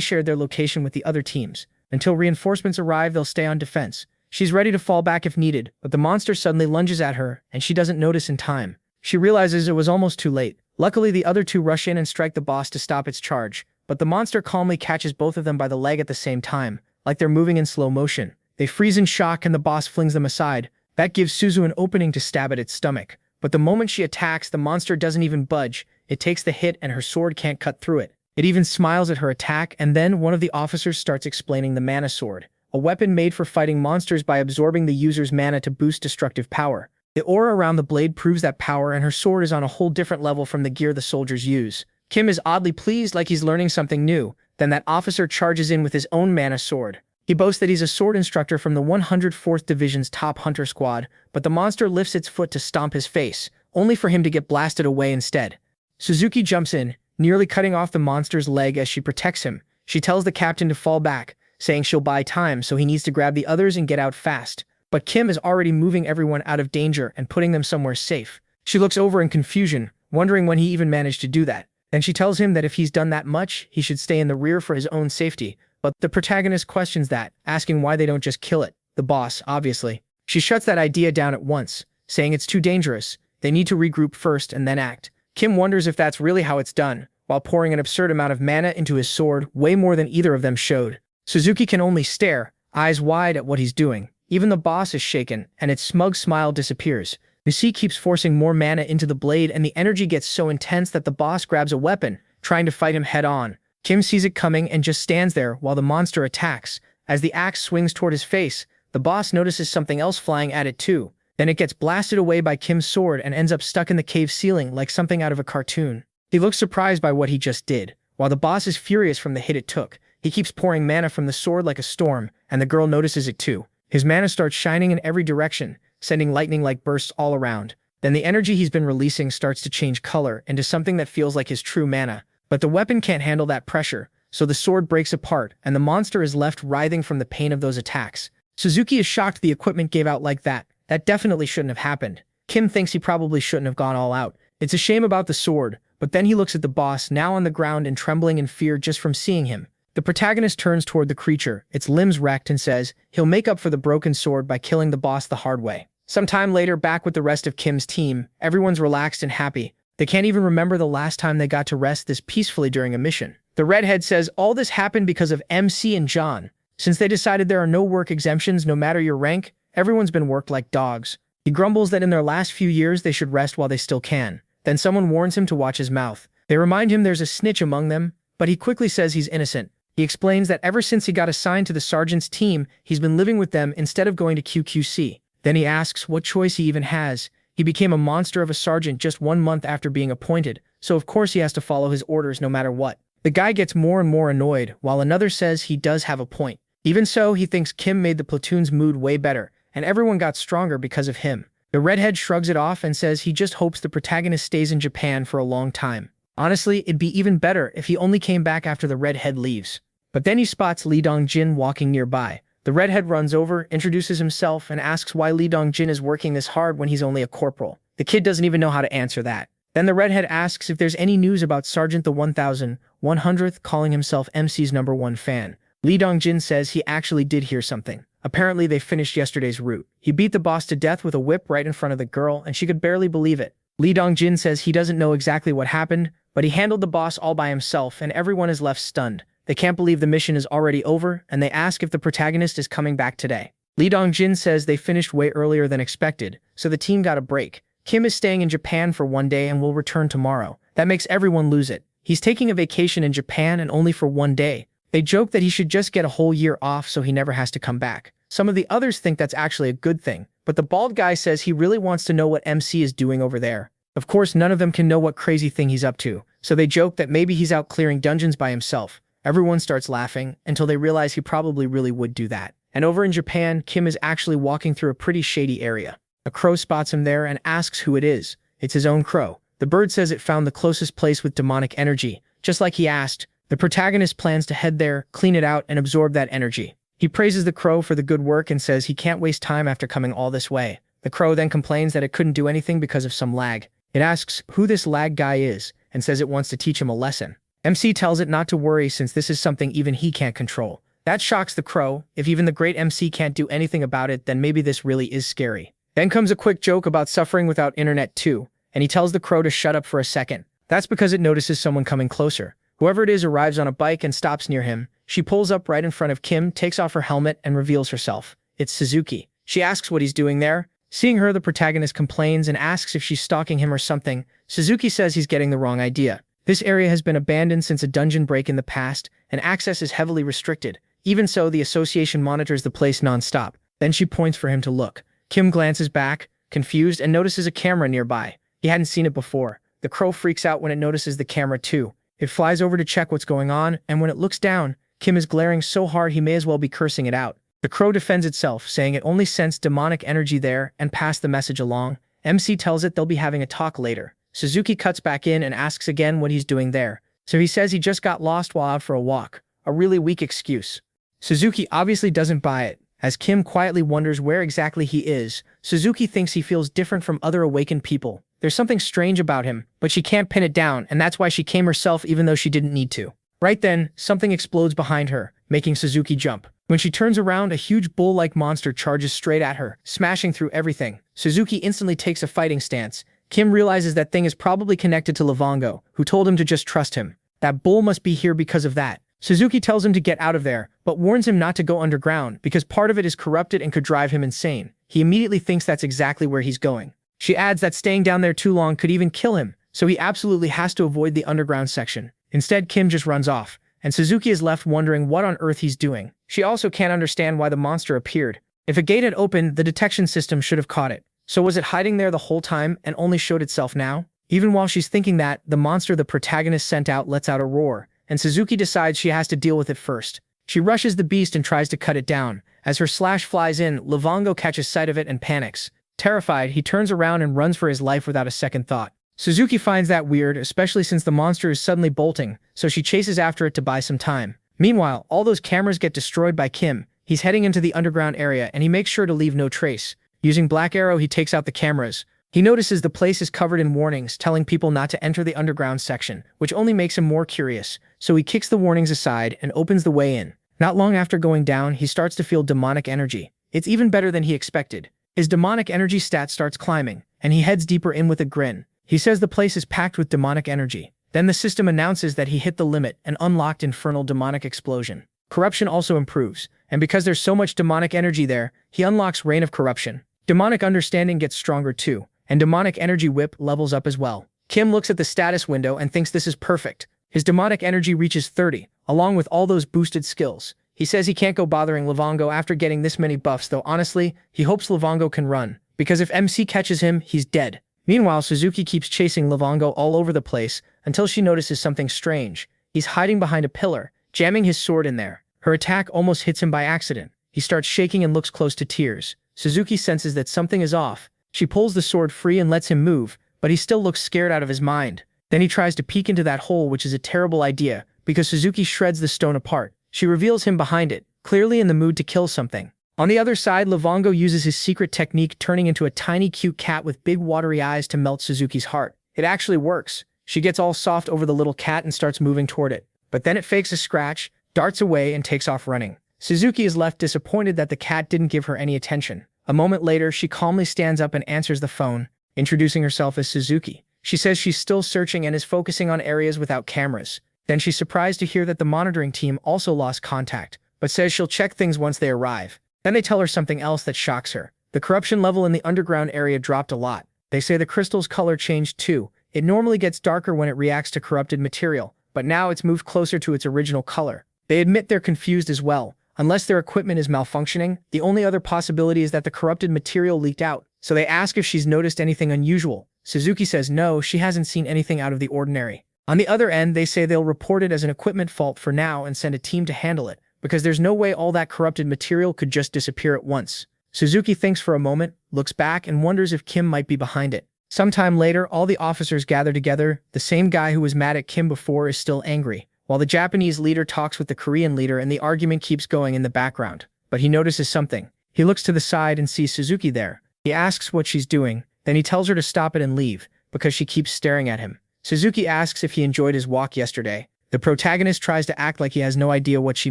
shared their location with the other teams. Until reinforcements arrive, they'll stay on defense. She's ready to fall back if needed, but the monster suddenly lunges at her, and she doesn't notice in time. She realizes it was almost too late. Luckily, the other two rush in and strike the boss to stop its charge, but the monster calmly catches both of them by the leg at the same time, like they're moving in slow motion. They freeze in shock and the boss flings them aside. That gives Suzu an opening to stab at its stomach. But the moment she attacks, the monster doesn't even budge. It takes the hit and her sword can't cut through it. It even smiles at her attack, and then one of the officers starts explaining the mana sword, a weapon made for fighting monsters by absorbing the user's mana to boost destructive power. The aura around the blade proves that power, and her sword is on a whole different level from the gear the soldiers use. Kim is oddly pleased, like he's learning something new. Then that officer charges in with his own mana sword. He boasts that he's a sword instructor from the 104th Division's top hunter squad, but the monster lifts its foot to stomp his face, only for him to get blasted away instead. Suzuki jumps in, nearly cutting off the monster's leg as she protects him. She tells the captain to fall back, saying she'll buy time, so he needs to grab the others and get out fast. But Kim is already moving everyone out of danger and putting them somewhere safe. She looks over in confusion, wondering when he even managed to do that. Then she tells him that if he's done that much, he should stay in the rear for his own safety. But the protagonist questions that, asking why they don't just kill it. The boss, obviously. She shuts that idea down at once, saying it's too dangerous. They need to regroup first and then act. Kim wonders if that's really how it's done, while pouring an absurd amount of mana into his sword, way more than either of them showed. Suzuki can only stare, eyes wide at what he's doing. Even the boss is shaken, and its smug smile disappears. Nusi keeps forcing more mana into the blade, and the energy gets so intense that the boss grabs a weapon, trying to fight him head-on. Kim sees it coming and just stands there while the monster attacks. As the axe swings toward his face, the boss notices something else flying at it too. Then it gets blasted away by Kim's sword and ends up stuck in the cave ceiling like something out of a cartoon. He looks surprised by what he just did. While the boss is furious from the hit it took, he keeps pouring mana from the sword like a storm, and the girl notices it too. His mana starts shining in every direction, sending lightning-like bursts all around. Then the energy he's been releasing starts to change color into something that feels like his true mana. But the weapon can't handle that pressure, so the sword breaks apart, and the monster is left writhing from the pain of those attacks. Suzuki is shocked the equipment gave out like that. That definitely shouldn't have happened. Kim thinks he probably shouldn't have gone all out. It's a shame about the sword, but then he looks at the boss, now on the ground and trembling in fear just from seeing him. The protagonist turns toward the creature, its limbs wrecked, and says he'll make up for the broken sword by killing the boss the hard way. Some time later, back with the rest of Kim's team, everyone's relaxed and happy. They can't even remember the last time they got to rest this peacefully during a mission. The redhead says all this happened because of MC and John. Since they decided there are no work exemptions no matter your rank, everyone's been worked like dogs. He grumbles that in their last few years they should rest while they still can. Then someone warns him to watch his mouth. They remind him there's a snitch among them, but he quickly says he's innocent. He explains that ever since he got assigned to the sergeant's team, he's been living with them instead of going to QQC. Then he asks what choice he even has. He became a monster of a sergeant just 1 month after being appointed, so of course he has to follow his orders no matter what. The guy gets more and more annoyed, while another says he does have a point. Even so, he thinks Kim made the platoon's mood way better, and everyone got stronger because of him. The redhead shrugs it off and says he just hopes the protagonist stays in Japan for a long time. Honestly, it'd be even better if he only came back after the redhead leaves. But then he spots Lee Dongjin walking nearby. The redhead runs over, introduces himself, and asks why Lee Dongjin is working this hard when he's only a corporal. The kid doesn't even know how to answer that. Then the redhead asks if there's any news about Sergeant the 1100th, calling himself MC's #1 fan. Lee Dongjin says he actually did hear something. Apparently they finished yesterday's route. He beat the boss to death with a whip right in front of the girl, and she could barely believe it. Lee Dongjin says he doesn't know exactly what happened, but he handled the boss all by himself, and everyone is left stunned. They can't believe the mission is already over, and they ask if the protagonist is coming back today. Lee Dongjin says they finished way earlier than expected, so the team got a break. Kim is staying in Japan for one day and will return tomorrow. That makes everyone lose it. He's taking a vacation in Japan and only for one day. They joke that he should just get a whole year off so he never has to come back. Some of the others think that's actually a good thing, but the bald guy says he really wants to know what MC is doing over there. Of course, none of them can know what crazy thing he's up to, so they joke that maybe he's out clearing dungeons by himself. Everyone starts laughing until they realize he probably really would do that. And over in Japan, Kim is actually walking through a pretty shady area. A crow spots him there and asks who it is. It's his own crow. The bird says it found the closest place with demonic energy. Just like he asked, the protagonist plans to head there, clean it out, and absorb that energy. He praises the crow for the good work and says he can't waste time after coming all this way. The crow then complains that it couldn't do anything because of some lag. It asks who this lag guy is and says it wants to teach him a lesson. MC tells it not to worry since this is something even he can't control. That shocks the crow. If even the great MC can't do anything about it, then maybe this really is scary. Then comes a quick joke about suffering without internet too, and he tells the crow to shut up for a second. That's because it notices someone coming closer. Whoever it is arrives on a bike and stops near him. She pulls up right in front of Kim, takes off her helmet, and reveals herself. It's Suzuki. She asks what he's doing there. Seeing her, the protagonist complains and asks if she's stalking him or something. Suzuki says he's getting the wrong idea. This area has been abandoned since a dungeon break in the past, and access is heavily restricted. Even so, the association monitors the place non-stop. Then she points for him to look. Kim glances back, confused, and notices a camera nearby. He hadn't seen it before. The crow freaks out when it notices the camera too. It flies over to check what's going on, and when it looks down, Kim is glaring so hard he may as well be cursing it out. The crow defends itself, saying it only sensed demonic energy there and passed the message along. MC tells it they'll be having a talk later. Suzuki cuts back in and asks again what he's doing there. So he says he just got lost while out for a walk. A really weak excuse. Suzuki obviously doesn't buy it. As Kim quietly wonders where exactly he is, Suzuki thinks he feels different from other awakened people. There's something strange about him, but she can't pin it down, and that's why she came herself even though she didn't need to. Right then, something explodes behind her, making Suzuki jump. When she turns around, a huge bull-like monster charges straight at her, smashing through everything. Suzuki instantly takes a fighting stance. Kim realizes that thing is probably connected to Livongo, who told him to just trust him. That bull must be here because of that. Suzuki tells him to get out of there, but warns him not to go underground because part of it is corrupted and could drive him insane. He immediately thinks that's exactly where he's going. She adds that staying down there too long could even kill him, so he absolutely has to avoid the underground section. Instead, Kim just runs off, and Suzuki is left wondering what on earth he's doing. She also can't understand why the monster appeared. If a gate had opened, the detection system should have caught it. So was it hiding there the whole time and only showed itself now? Even while she's thinking that, the monster the protagonist sent out lets out a roar, and Suzuki decides she has to deal with it first. She rushes the beast and tries to cut it down. As her slash flies in, Livongo catches sight of it and panics. Terrified, he turns around and runs for his life without a second thought. Suzuki finds that weird, especially since the monster is suddenly bolting, so she chases after it to buy some time. Meanwhile, all those cameras get destroyed by Kim. He's heading into the underground area, and he makes sure to leave no trace. Using Black Arrow, he takes out the cameras. He notices the place is covered in warnings, telling people not to enter the underground section, which only makes him more curious, so he kicks the warnings aside and opens the way in. Not long after going down, he starts to feel demonic energy. It's even better than he expected. His demonic energy stat starts climbing, and he heads deeper in with a grin. He says the place is packed with demonic energy. Then the system announces that he hit the limit and unlocked infernal demonic explosion. Corruption also improves, and because there's so much demonic energy there, he unlocks Reign of Corruption. Demonic understanding gets stronger too, and demonic energy whip levels up as well. Kim looks at the status window and thinks this is perfect. His demonic energy reaches 30, along with all those boosted skills. He says he can't go bothering Livongo after getting this many buffs, though honestly, he hopes Livongo can run, because if MC catches him, he's dead. Meanwhile, Suzuki keeps chasing Livongo all over the place until she notices something strange. He's hiding behind a pillar, jamming his sword in there. Her attack almost hits him by accident. He starts shaking and looks close to tears. Suzuki senses that something is off. She pulls the sword free and lets him move, but he still looks scared out of his mind. Then he tries to peek into that hole, which is a terrible idea, because Suzuki shreds the stone apart. She reveals him behind it, clearly in the mood to kill something. On the other side, Livongo uses his secret technique, turning into a tiny cute cat with big watery eyes to melt Suzuki's heart. It actually works. She gets all soft over the little cat and starts moving toward it. But then it fakes a scratch, darts away, and takes off running. Suzuki is left disappointed that the cat didn't give her any attention. A moment later, she calmly stands up and answers the phone, introducing herself as Suzuki. She says she's still searching and is focusing on areas without cameras. Then she's surprised to hear that the monitoring team also lost contact, but says she'll check things once they arrive. Then they tell her something else that shocks her. The corruption level in the underground area dropped a lot. They say the crystal's color changed too. It normally gets darker when it reacts to corrupted material, but now it's moved closer to its original color. They admit they're confused as well. Unless their equipment is malfunctioning, the only other possibility is that the corrupted material leaked out. So they ask if she's noticed anything unusual. Suzuki says no, she hasn't seen anything out of the ordinary. On the other end, they say they'll report it as an equipment fault for now and send a team to handle it, because there's no way all that corrupted material could just disappear at once. Suzuki thinks for a moment, looks back, and wonders if Kim might be behind it. Sometime later, all the officers gather together. The same guy who was mad at Kim before is still angry, while the Japanese leader talks with the Korean leader and the argument keeps going in the background. But he notices something. He looks to the side and sees Suzuki there. He asks what she's doing, then he tells her to stop it and leave, because she keeps staring at him. Suzuki asks if he enjoyed his walk yesterday. The protagonist tries to act like he has no idea what she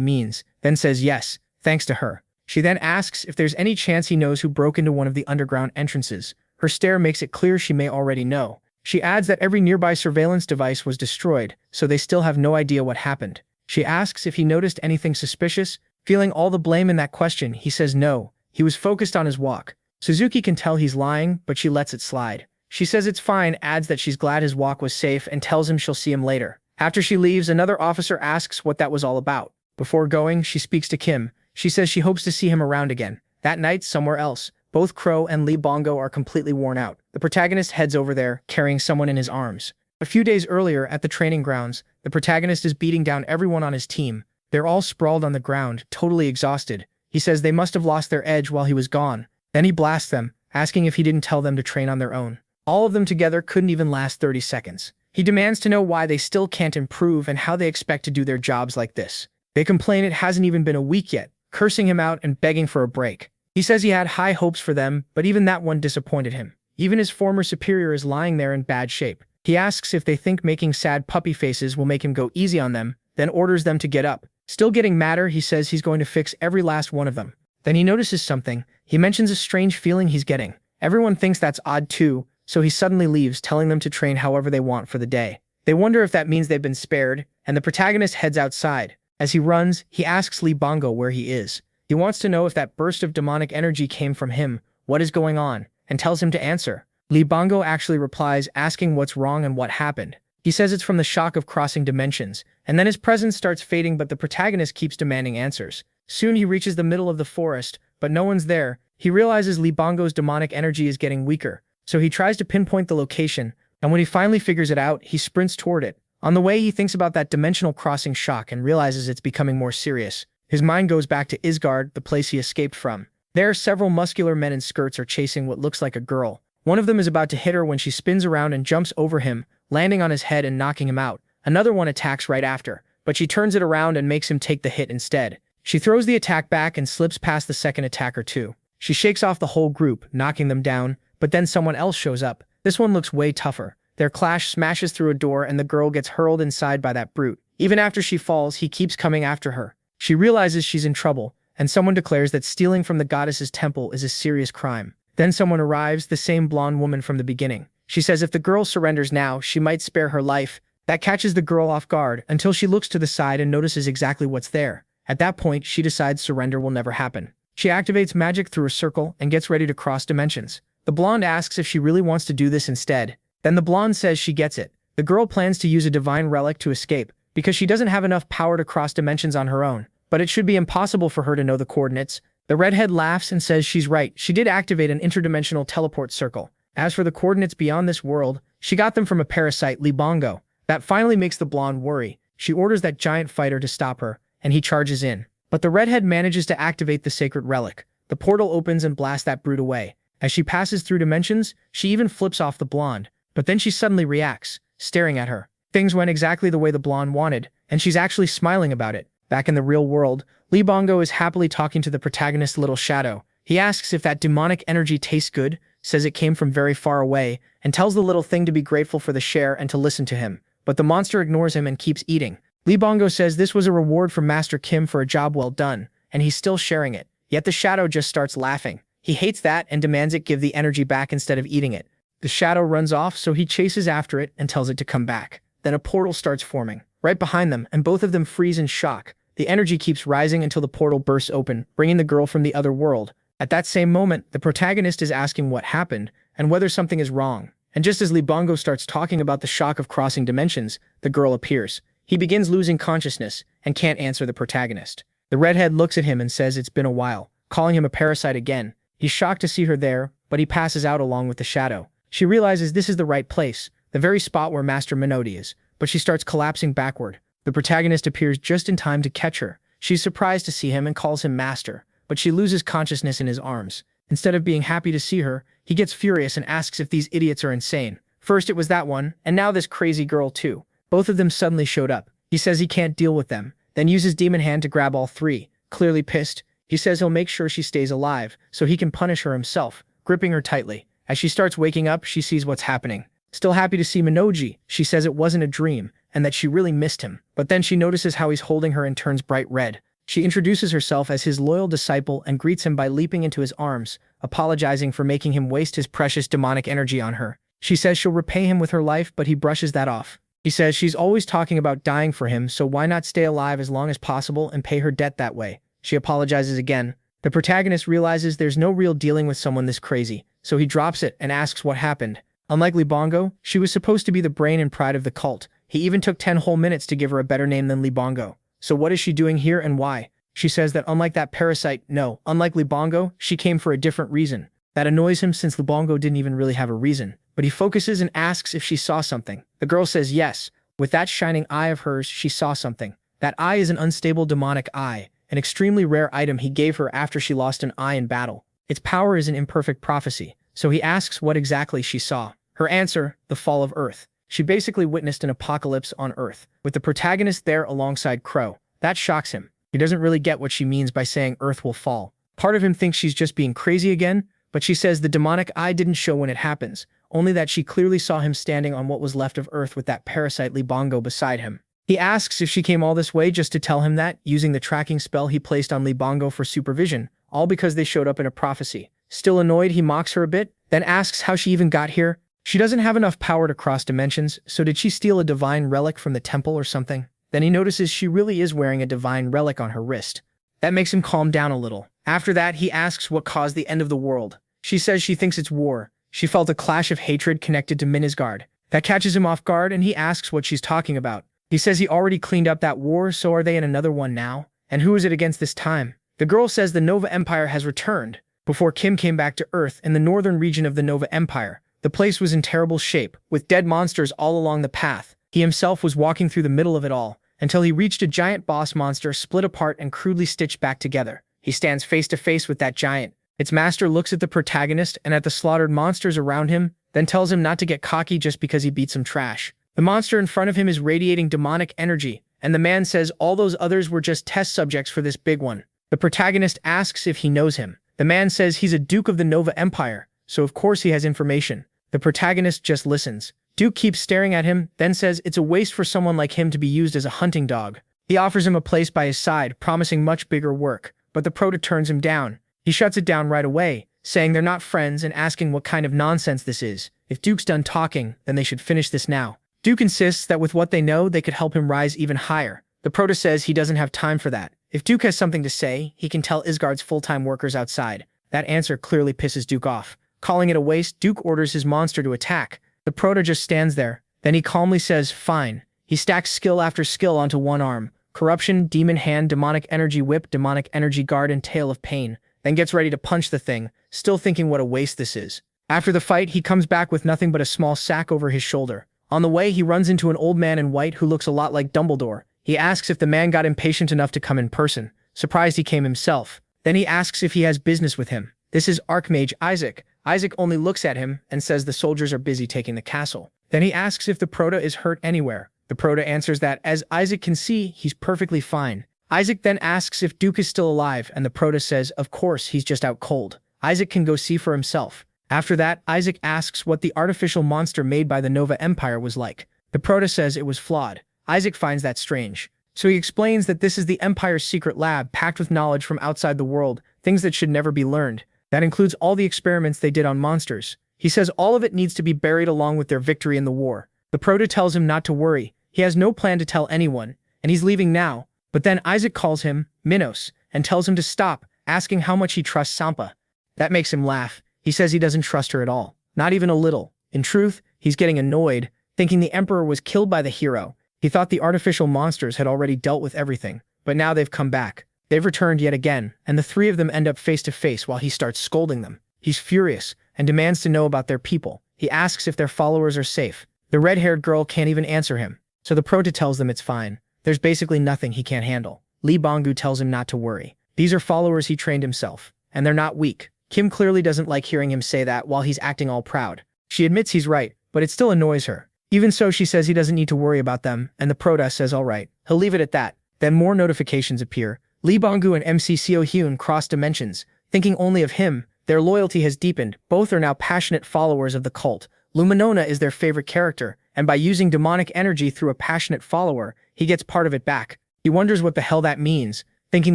means, then says yes, thanks to her. She then asks if there's any chance he knows who broke into one of the underground entrances. Her stare makes it clear she may already know. She adds that every nearby surveillance device was destroyed, so they still have no idea what happened. She asks if he noticed anything suspicious. Feeling all the blame in that question, he says no, he was focused on his walk. Suzuki can tell he's lying, but she lets it slide. She says it's fine, adds that she's glad his walk was safe, and tells him she'll see him later. After she leaves, another officer asks what that was all about. Before going, she speaks to Kim. She says she hopes to see him around again. That night, somewhere else, both Crow and Lee Bongo are completely worn out. The protagonist heads over there, carrying someone in his arms. A few days earlier, at the training grounds, the protagonist is beating down everyone on his team. They're all sprawled on the ground, totally exhausted. He says they must have lost their edge while he was gone. Then he blasts them, asking if he didn't tell them to train on their own. All of them together couldn't even last 30 seconds. He demands to know why they still can't improve and how they expect to do their jobs like this. They complain it hasn't even been a week yet, cursing him out and begging for a break. He says he had high hopes for them, but even that one disappointed him. Even his former superior is lying there in bad shape. He asks if they think making sad puppy faces will make him go easy on them, then orders them to get up. Still getting madder, he says he's going to fix every last one of them. Then he notices something. He mentions a strange feeling he's getting. Everyone thinks that's odd too, so he suddenly leaves, telling them to train however they want for the day. They wonder if that means they've been spared, and the protagonist heads outside. As he runs, he asks Lee Bongo where he is. He wants to know if that burst of demonic energy came from him, what is going on, and tells him to answer. Lee Bongo actually replies, asking what's wrong and what happened. He says it's from the shock of crossing dimensions, and then his presence starts fading, but the protagonist keeps demanding answers. Soon he reaches the middle of the forest, but no one's there. He realizes Lee Bongo's demonic energy is getting weaker, so he tries to pinpoint the location, and when he finally figures it out, he sprints toward it. On the way, he thinks about that dimensional crossing shock and realizes it's becoming more serious. His mind goes back to Isgard, the place he escaped from. There, several muscular men in skirts are chasing what looks like a girl. One of them is about to hit her when she spins around and jumps over him, landing on his head and knocking him out. Another one attacks right after, but she turns it around and makes him take the hit instead. She throws the attack back and slips past the second attacker too. She shakes off the whole group, knocking them down, but then someone else shows up. This one looks way tougher. Their clash smashes through a door and the girl gets hurled inside by that brute. Even after she falls, he keeps coming after her. She realizes she's in trouble, and someone declares that stealing from the goddess's temple is a serious crime. Then someone arrives, the same blonde woman from the beginning. She says if the girl surrenders now, she might spare her life. That catches the girl off guard until she looks to the side and notices exactly what's there. At that point, she decides surrender will never happen. She activates magic through a circle and gets ready to cross dimensions. The blonde asks if she really wants to do this instead. Then the blonde says she gets it. The girl plans to use a divine relic to escape, because she doesn't have enough power to cross dimensions on her own. But it should be impossible for her to know the coordinates. The redhead laughs and says she's right. She did activate an interdimensional teleport circle. As for the coordinates beyond this world, she got them from a parasite, Lee Bongo. That finally makes the blonde worry. She orders that giant fighter to stop her, and he charges in. But the redhead manages to activate the sacred relic. The portal opens and blasts that brute away. As she passes through dimensions, she even flips off the blonde. But then she suddenly reacts. staring at her. Things went exactly the way the blonde wanted, and she's actually smiling about it. Back in the real world, Lee Bongo is happily talking to the protagonist's little shadow. He asks if that demonic energy tastes good, says it came from very far away, and tells the little thing to be grateful for the share and to listen to him. But the monster ignores him and keeps eating. Lee Bongo says this was a reward from Master Kim for a job well done, and he's still sharing it. Yet the shadow just starts laughing. He hates that and demands it give the energy back instead of eating it. The shadow runs off, so he chases after it and tells it to come back. Then a portal starts forming right behind them, and both of them freeze in shock. The energy keeps rising until the portal bursts open, bringing the girl from the other world. At that same moment, the protagonist is asking what happened and whether something is wrong. And just as Lee Bongo starts talking about the shock of crossing dimensions, the girl appears. He begins losing consciousness and can't answer the protagonist. The redhead looks at him and says it's been a while, calling him a parasite again. He's shocked to see her there, but he passes out along with the shadow. She realizes this is the right place, the very spot where Master Minotti is, but she starts collapsing backward. The protagonist appears just in time to catch her. She's surprised to see him and calls him master, but she loses consciousness in his arms. Instead of being happy to see her, he gets furious and asks if these idiots are insane. First it was that one, and now this crazy girl too. Both of them suddenly showed up. He says he can't deal with them, then uses Demon Hand to grab all three. Clearly pissed, he says he'll make sure she stays alive, so he can punish her himself, gripping her tightly. As she starts waking up, she sees what's happening. Still happy to see Minoji, she says it wasn't a dream, and that she really missed him. But then she notices how he's holding her and turns bright red. She introduces herself as his loyal disciple and greets him by leaping into his arms, apologizing for making him waste his precious demonic energy on her. She says she'll repay him with her life, but he brushes that off. He says she's always talking about dying for him, so why not stay alive as long as possible and pay her debt that way? She apologizes again. The protagonist realizes there's no real dealing with someone this crazy, so he drops it and asks what happened. Unlike Lee Bongo, she was supposed to be the brain and pride of the cult. He even took 10 whole minutes to give her a better name than Lee Bongo. So what is she doing here and why? She says that unlike that parasite, unlike Lee Bongo, she came for a different reason. That annoys him since Lee Bongo didn't even really have a reason. But he focuses and asks if she saw something. The girl says yes. With that shining eye of hers, she saw something. That eye is an unstable demonic eye, an extremely rare item he gave her after she lost an eye in battle. Its power is an imperfect prophecy, so he asks what exactly she saw. Her answer, the fall of Earth. She basically witnessed an apocalypse on Earth, with the protagonist there alongside Crow. That shocks him. He doesn't really get what she means by saying Earth will fall. Part of him thinks she's just being crazy again, but she says the demonic eye didn't show when it happens, only that she clearly saw him standing on what was left of Earth with that parasite Lee Bongo beside him. He asks if she came all this way just to tell him that, using the tracking spell he placed on Lee Bongo for supervision, all because they showed up in a prophecy. Still annoyed, he mocks her a bit, then asks how she even got here. She doesn't have enough power to cross dimensions, so did she steal a divine relic from the temple or something? Then he notices she really is wearing a divine relic on her wrist. That makes him calm down a little. After that, he asks what caused the end of the world. She says she thinks it's war. She felt a clash of hatred connected to Minisgard. That catches him off guard, and he asks what she's talking about. He says he already cleaned up that war, so are they in another one now? And who is it against this time? The girl says the Nova Empire has returned. Before Kim came back to Earth in the northern region of the Nova Empire, the place was in terrible shape, with dead monsters all along the path. He himself was walking through the middle of it all, until he reached a giant boss monster split apart and crudely stitched back together. He stands face to face with that giant. Its master looks at the protagonist and at the slaughtered monsters around him, then tells him not to get cocky just because he beat some trash. The monster in front of him is radiating demonic energy, and the man says all those others were just test subjects for this big one. The protagonist asks if he knows him. The man says he's a Duke of the Nova Empire, so of course he has information. The protagonist just listens. Duke keeps staring at him, then says it's a waste for someone like him to be used as a hunting dog. He offers him a place by his side, promising much bigger work, but the prota turns him down. He shuts it down right away, saying they're not friends and asking what kind of nonsense this is. If Duke's done talking, then they should finish this now. Duke insists that with what they know, they could help him rise even higher. The prota says he doesn't have time for that. If Duke has something to say, he can tell Isgard's full-time workers outside. That answer clearly pisses Duke off. Calling it a waste, Duke orders his monster to attack. The prota just stands there. Then he calmly says, fine. He stacks skill after skill onto one arm. Corruption, Demon Hand, Demonic Energy Whip, Demonic Energy Guard, and Tail of Pain. Then gets ready to punch the thing, still thinking what a waste this is. After the fight, he comes back with nothing but a small sack over his shoulder. On the way, he runs into an old man in white who looks a lot like Dumbledore. He asks if the man got impatient enough to come in person. Surprised he came himself. Then he asks if he has business with him. This is Archmage Isaac. Isaac only looks at him and says the soldiers are busy taking the castle. Then he asks if the Prota is hurt anywhere. The Prota answers that, as Isaac can see, he's perfectly fine. Isaac then asks if Duke is still alive, and the Prota says, of course, he's just out cold. Isaac can go see for himself. After that, Isaac asks what the artificial monster made by the Nova Empire was like. The Prota says it was flawed. Isaac finds that strange. So he explains that this is the Empire's secret lab packed with knowledge from outside the world, things that should never be learned. That includes all the experiments they did on monsters. He says all of it needs to be buried along with their victory in the war. The Prota tells him not to worry. He has no plan to tell anyone, and he's leaving now. But then Isaac calls him Minos and tells him to stop, asking how much he trusts Sampa. That makes him laugh. He says he doesn't trust her at all. Not even a little. In truth, he's getting annoyed, thinking the Emperor was killed by the hero. He thought the artificial monsters had already dealt with everything, but now they've come back. They've returned yet again, and the three of them end up face to face while he starts scolding them. He's furious and demands to know about their people. He asks if their followers are safe. The red-haired girl can't even answer him, so the Prota tells them it's fine. There's basically nothing he can't handle. Lee Banggu tells him not to worry. These are followers he trained himself, and they're not weak. Kim clearly doesn't like hearing him say that while he's acting all proud. She admits he's right, but it still annoys her. Even so, she says he doesn't need to worry about them, and the Prota says all right. He'll leave it at that. Then more notifications appear. Lee Banggu and MC Seo Hyun cross dimensions. Thinking only of him, their loyalty has deepened. Both are now passionate followers of the cult. Luminona is their favorite character, and by using demonic energy through a passionate follower, he gets part of it back. He wonders what the hell that means, thinking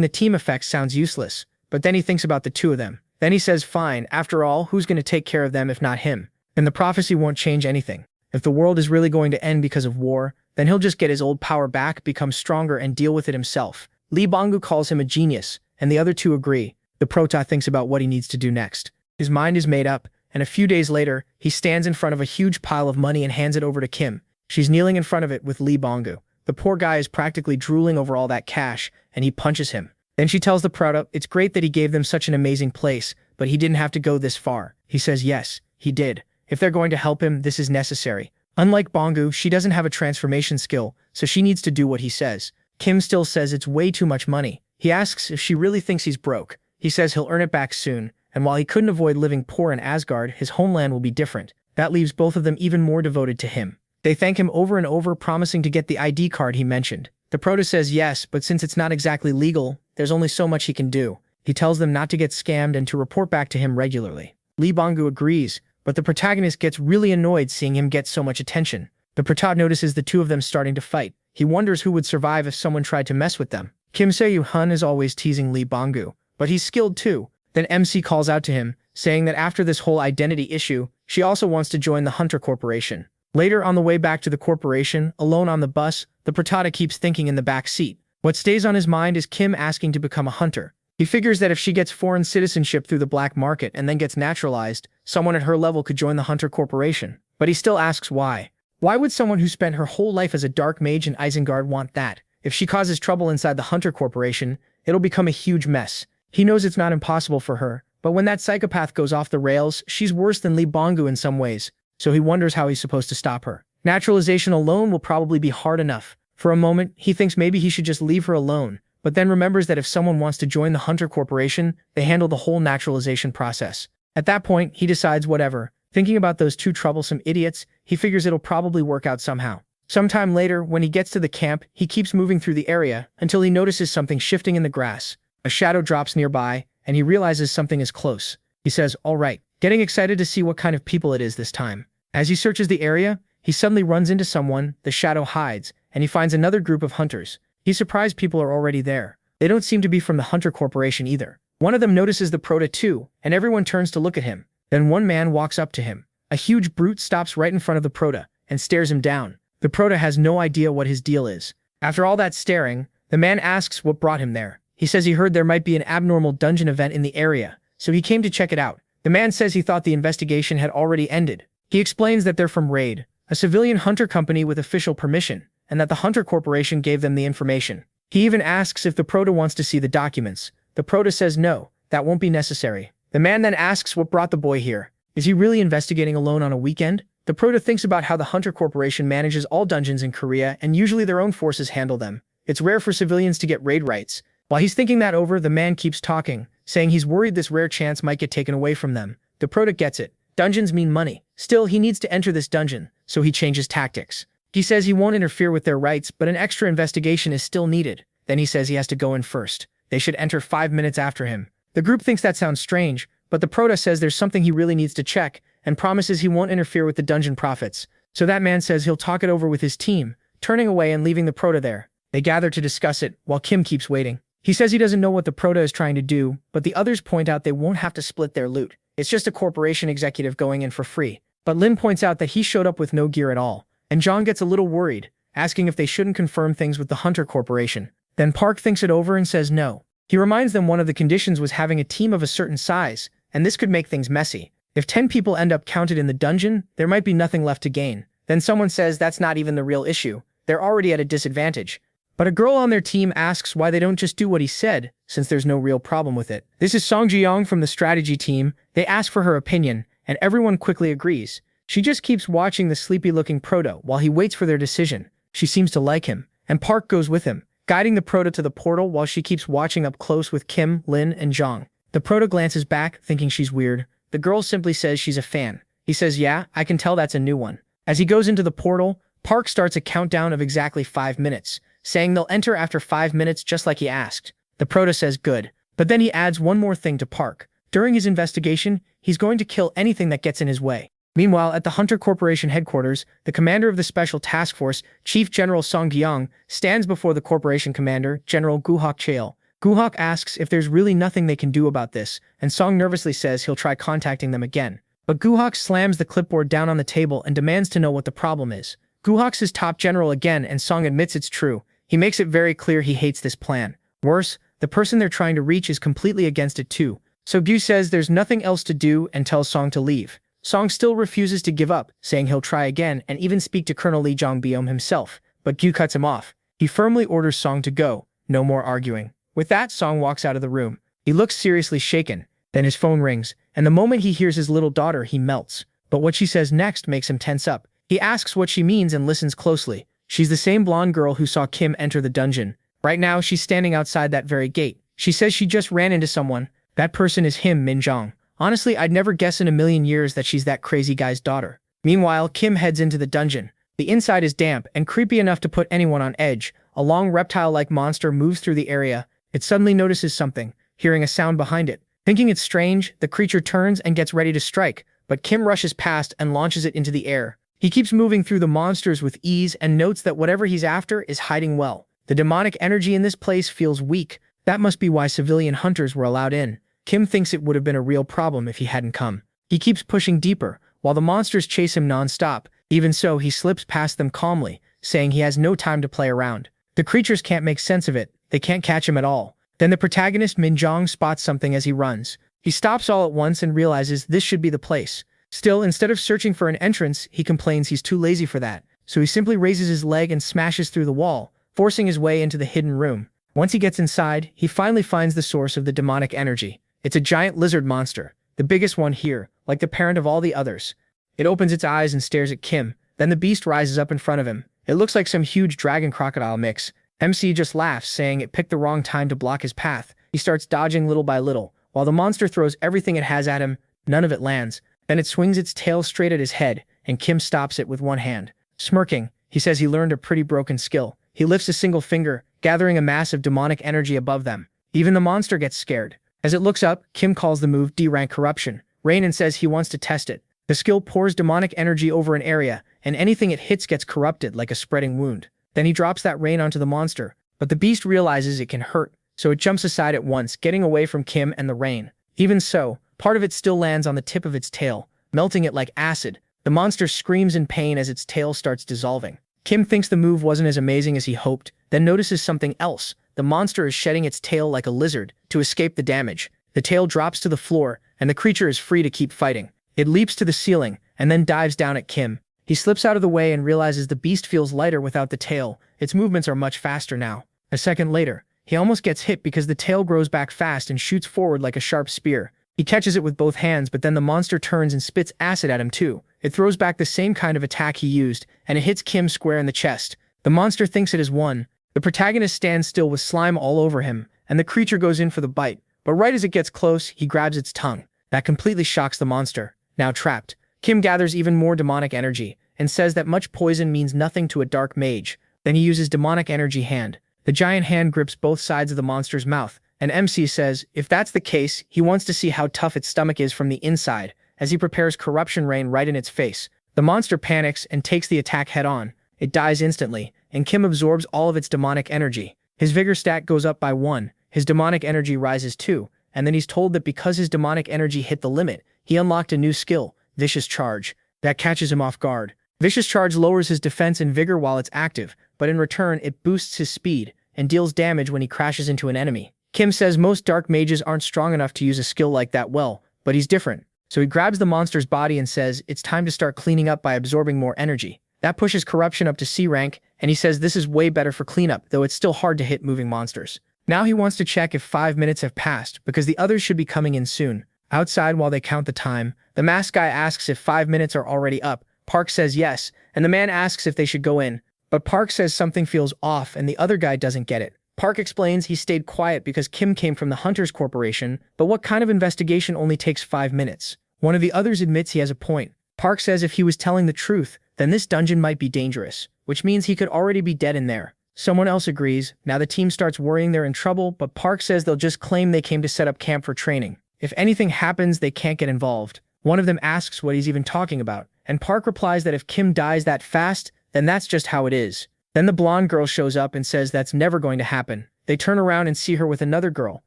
the team effect sounds useless. But then he thinks about the two of them. Then he says, fine, after all, who's going to take care of them if not him? And the prophecy won't change anything. If the world is really going to end because of war, then he'll just get his old power back, become stronger, and deal with it himself. Lee Banggu calls him a genius, and the other two agree. The Prota thinks about what he needs to do next. His mind is made up, and a few days later, he stands in front of a huge pile of money and hands it over to Kim. She's kneeling in front of it with Lee Banggu. The poor guy is practically drooling over all that cash, and he punches him. Then she tells the Prota it's great that he gave them such an amazing place, but he didn't have to go this far. He says yes, he did. If they're going to help him, this is necessary. Unlike Banggu, she doesn't have a transformation skill, so she needs to do what he says. Kim still says it's way too much money. He asks if she really thinks he's broke. He says he'll earn it back soon, and while he couldn't avoid living poor in Asgard, his homeland will be different. That leaves both of them even more devoted to him. They thank him over and over, promising to get the ID card he mentioned. The Prota says yes, but since it's not exactly legal, there's only so much he can do. He tells them not to get scammed and to report back to him regularly. Lee Banggu agrees, but the protagonist gets really annoyed seeing him get so much attention. The Prota notices the two of them starting to fight. He wonders who would survive if someone tried to mess with them. Kim Seo-hun is always teasing Lee Banggu, but he's skilled too. Then MC calls out to him, saying that after this whole identity issue, she also wants to join the Hunter Corporation. Later, on the way back to the corporation, alone on the bus, the Prota keeps thinking in the back seat. What stays on his mind is Kim asking to become a hunter. He figures that if she gets foreign citizenship through the black market and then gets naturalized, someone at her level could join the Hunter Corporation. But he still asks why. Why would someone who spent her whole life as a dark mage in Isengard want that? If she causes trouble inside the Hunter Corporation, it'll become a huge mess. He knows it's not impossible for her, but when that psychopath goes off the rails, she's worse than Lee Banggu in some ways, so he wonders how he's supposed to stop her. Naturalization alone will probably be hard enough. For a moment, he thinks maybe he should just leave her alone, but then remembers that if someone wants to join the Hunter Corporation, they handle the whole naturalization process. At that point, he decides whatever. Thinking about those two troublesome idiots, he figures it'll probably work out somehow. Sometime later, when he gets to the camp, he keeps moving through the area until he notices something shifting in the grass. A shadow drops nearby, and he realizes something is close. He says, all right, getting excited to see what kind of people it is this time. As he searches the area, he suddenly runs into someone, the shadow hides, and he finds another group of hunters. He's surprised people are already there. They don't seem to be from the Hunter Corporation either. One of them notices the Prota too, and everyone turns to look at him. Then one man walks up to him. A huge brute stops right in front of the Prota and stares him down. The Prota has no idea what his deal is. After all that staring, the man asks what brought him there. He says he heard there might be an abnormal dungeon event in the area, so he came to check it out. The man says he thought the investigation had already ended. He explains that they're from Raid, a civilian hunter company with official permission, and that the Hunter Corporation gave them the information. He even asks if the Prota wants to see the documents. The Prota says no, that won't be necessary. The man then asks what brought the boy here. Is he really investigating alone on a weekend? The Prota thinks about how the Hunter Corporation manages all dungeons in Korea, and usually their own forces handle them. It's rare for civilians to get raid rights. While he's thinking that over, the man keeps talking, saying he's worried this rare chance might get taken away from them. The Proto gets it. Dungeons mean money. Still, he needs to enter this dungeon, so he changes tactics. He says he won't interfere with their rights, but an extra investigation is still needed. Then he says he has to go in first. They should enter 5 minutes after him. The group thinks that sounds strange, but the Proto says there's something he really needs to check and promises he won't interfere with the dungeon profits. So that man says he'll talk it over with his team, turning away and leaving the Proto there. They gather to discuss it, while Kim keeps waiting. He says he doesn't know what the Proto is trying to do, but the others point out they won't have to split their loot. It's just a corporation executive going in for free. But Lin points out that he showed up with no gear at all, and John gets a little worried, asking if they shouldn't confirm things with the Hunter Corporation. Then Park thinks it over and says no. He reminds them one of the conditions was having a team of a certain size, and this could make things messy. If 10 people end up counted in the dungeon, there might be nothing left to gain. Then someone says that's not even the real issue. They're already at a disadvantage. But a girl on their team asks why they don't just do what he said, since there's no real problem with it. This is Song Ji-young from the strategy team. They ask for her opinion, and everyone quickly agrees. She just keeps watching the sleepy-looking Proto while he waits for their decision. She seems to like him, and Park goes with him, guiding the Proto to the portal while she keeps watching up close with Kim, Lin, and Zhang. The Proto glances back, thinking she's weird. The girl simply says she's a fan. He says, yeah, I can tell that's a new one. As he goes into the portal, Park starts a countdown of exactly 5 minutes, saying they'll enter after 5 minutes just like he asked. The Proto says good, but then he adds one more thing to Park. During his investigation, he's going to kill anything that gets in his way. Meanwhile, at the Hunter Corporation headquarters, the commander of the Special Task Force, Chief General Song Gyung, stands before the corporation commander, General Guhak Chael. Guhak asks if there's really nothing they can do about this, and Song nervously says he'll try contacting them again. But Guhak slams the clipboard down on the table and demands to know what the problem is. Guhak's his top general again, and Song admits it's true. He makes it very clear he hates this plan. Worse, the person they're trying to reach is completely against it too. So Gu says there's nothing else to do and tells Song to leave. Song still refuses to give up, saying he'll try again and even speak to Colonel Lee Jongbiom himself, but Gu cuts him off. He firmly orders Song to go. No more arguing. With that, Song walks out of the room. He looks seriously shaken. Then his phone rings, and the moment he hears his little daughter, he melts. But what she says next makes him tense up. He asks what she means and listens closely. She's the same blonde girl who saw Kim enter the dungeon. Right now, she's standing outside that very gate. She says she just ran into someone. That person is him, Min Zhang. Honestly, I'd never guess in a million years that she's that crazy guy's daughter. Meanwhile, Kim heads into the dungeon. The inside is damp and creepy enough to put anyone on edge. A long reptile-like monster moves through the area. It suddenly notices something, hearing a sound behind it. Thinking it's strange, the creature turns and gets ready to strike, but Kim rushes past and launches it into the air. He keeps moving through the monsters with ease and notes that whatever he's after is hiding well. The demonic energy in this place feels weak. That must be why civilian hunters were allowed in. Kim thinks it would have been a real problem if he hadn't come. He keeps pushing deeper, while the monsters chase him non-stop. Even so, he slips past them calmly, saying he has no time to play around. The creatures can't make sense of it. They can't catch him at all. Then the protagonist Min Zhang spots something as he runs. He stops all at once and realizes this should be the place. Still, instead of searching for an entrance, he complains he's too lazy for that, so he simply raises his leg and smashes through the wall, forcing his way into the hidden room. Once he gets inside, he finally finds the source of the demonic energy. It's a giant lizard monster, the biggest one here, like the parent of all the others. It opens its eyes and stares at Kim. Then the beast rises up in front of him. It looks like some huge dragon-crocodile mix. MC just laughs, saying it picked the wrong time to block his path. He starts dodging little by little, while the monster throws everything it has at him. None of it lands. Then it swings its tail straight at his head, and Kim stops it with one hand. Smirking, he says he learned a pretty broken skill. He lifts a single finger, gathering a mass of demonic energy above them. Even the monster gets scared. As it looks up, Kim calls the move D-rank corruption. Rainen says he wants to test it. The skill pours demonic energy over an area, and anything it hits gets corrupted like a spreading wound. Then he drops that rain onto the monster, but the beast realizes it can hurt, so it jumps aside at once, getting away from Kim and the rain. Even so, part of it still lands on the tip of its tail, melting it like acid. The monster screams in pain as its tail starts dissolving. Kim thinks the move wasn't as amazing as he hoped, then notices something else. The monster is shedding its tail like a lizard to escape the damage. The tail drops to the floor, and the creature is free to keep fighting. It leaps to the ceiling, and then dives down at Kim. He slips out of the way and realizes the beast feels lighter without the tail. Its movements are much faster now. A second later, he almost gets hit because the tail grows back fast and shoots forward like a sharp spear. He catches it with both hands, but then the monster turns and spits acid at him too. It throws back the same kind of attack he used, and it hits Kim square in the chest. The monster thinks it has won. The protagonist stands still with slime all over him, and the creature goes in for the bite. But right as it gets close, he grabs its tongue. That completely shocks the monster. Now trapped, Kim gathers even more demonic energy and says that much poison means nothing to a dark mage. Then he uses demonic energy hand. The giant hand grips both sides of the monster's mouth, and MC says if that's the case, he wants to see how tough its stomach is from the inside, as he prepares corruption rain right in its face. The monster panics and takes the attack head-on. It dies instantly, and Kim absorbs all of its demonic energy. His vigor stat goes up by 1, his demonic energy rises 2, and then he's told that because his demonic energy hit the limit, he unlocked a new skill, Vicious Charge. That catches him off guard. Vicious Charge lowers his defense and vigor while it's active, but in return it boosts his speed and deals damage when he crashes into an enemy. Kim says most dark mages aren't strong enough to use a skill like that well, but he's different. So he grabs the monster's body and says it's time to start cleaning up by absorbing more energy. That pushes corruption up to C rank, and he says this is way better for cleanup, though it's still hard to hit moving monsters. Now he wants to check if 5 minutes have passed, because the others should be coming in soon. Outside, while they count the time, the masked guy asks if 5 minutes are already up. Park says yes, and the man asks if they should go in. But Park says something feels off and the other guy doesn't get it. Park explains he stayed quiet because Kim came from the Hunters Corporation, but what kind of investigation only takes 5 minutes? One of the others admits he has a point. Park says if he was telling the truth, then this dungeon might be dangerous, which means he could already be dead in there. Someone else agrees. Now the team starts worrying they're in trouble, but Park says they'll just claim they came to set up camp for training. If anything happens, they can't get involved. One of them asks what he's even talking about, and Park replies that if Kim dies that fast, then that's just how it is. Then the blonde girl shows up and says that's never going to happen. They turn around and see her with another girl.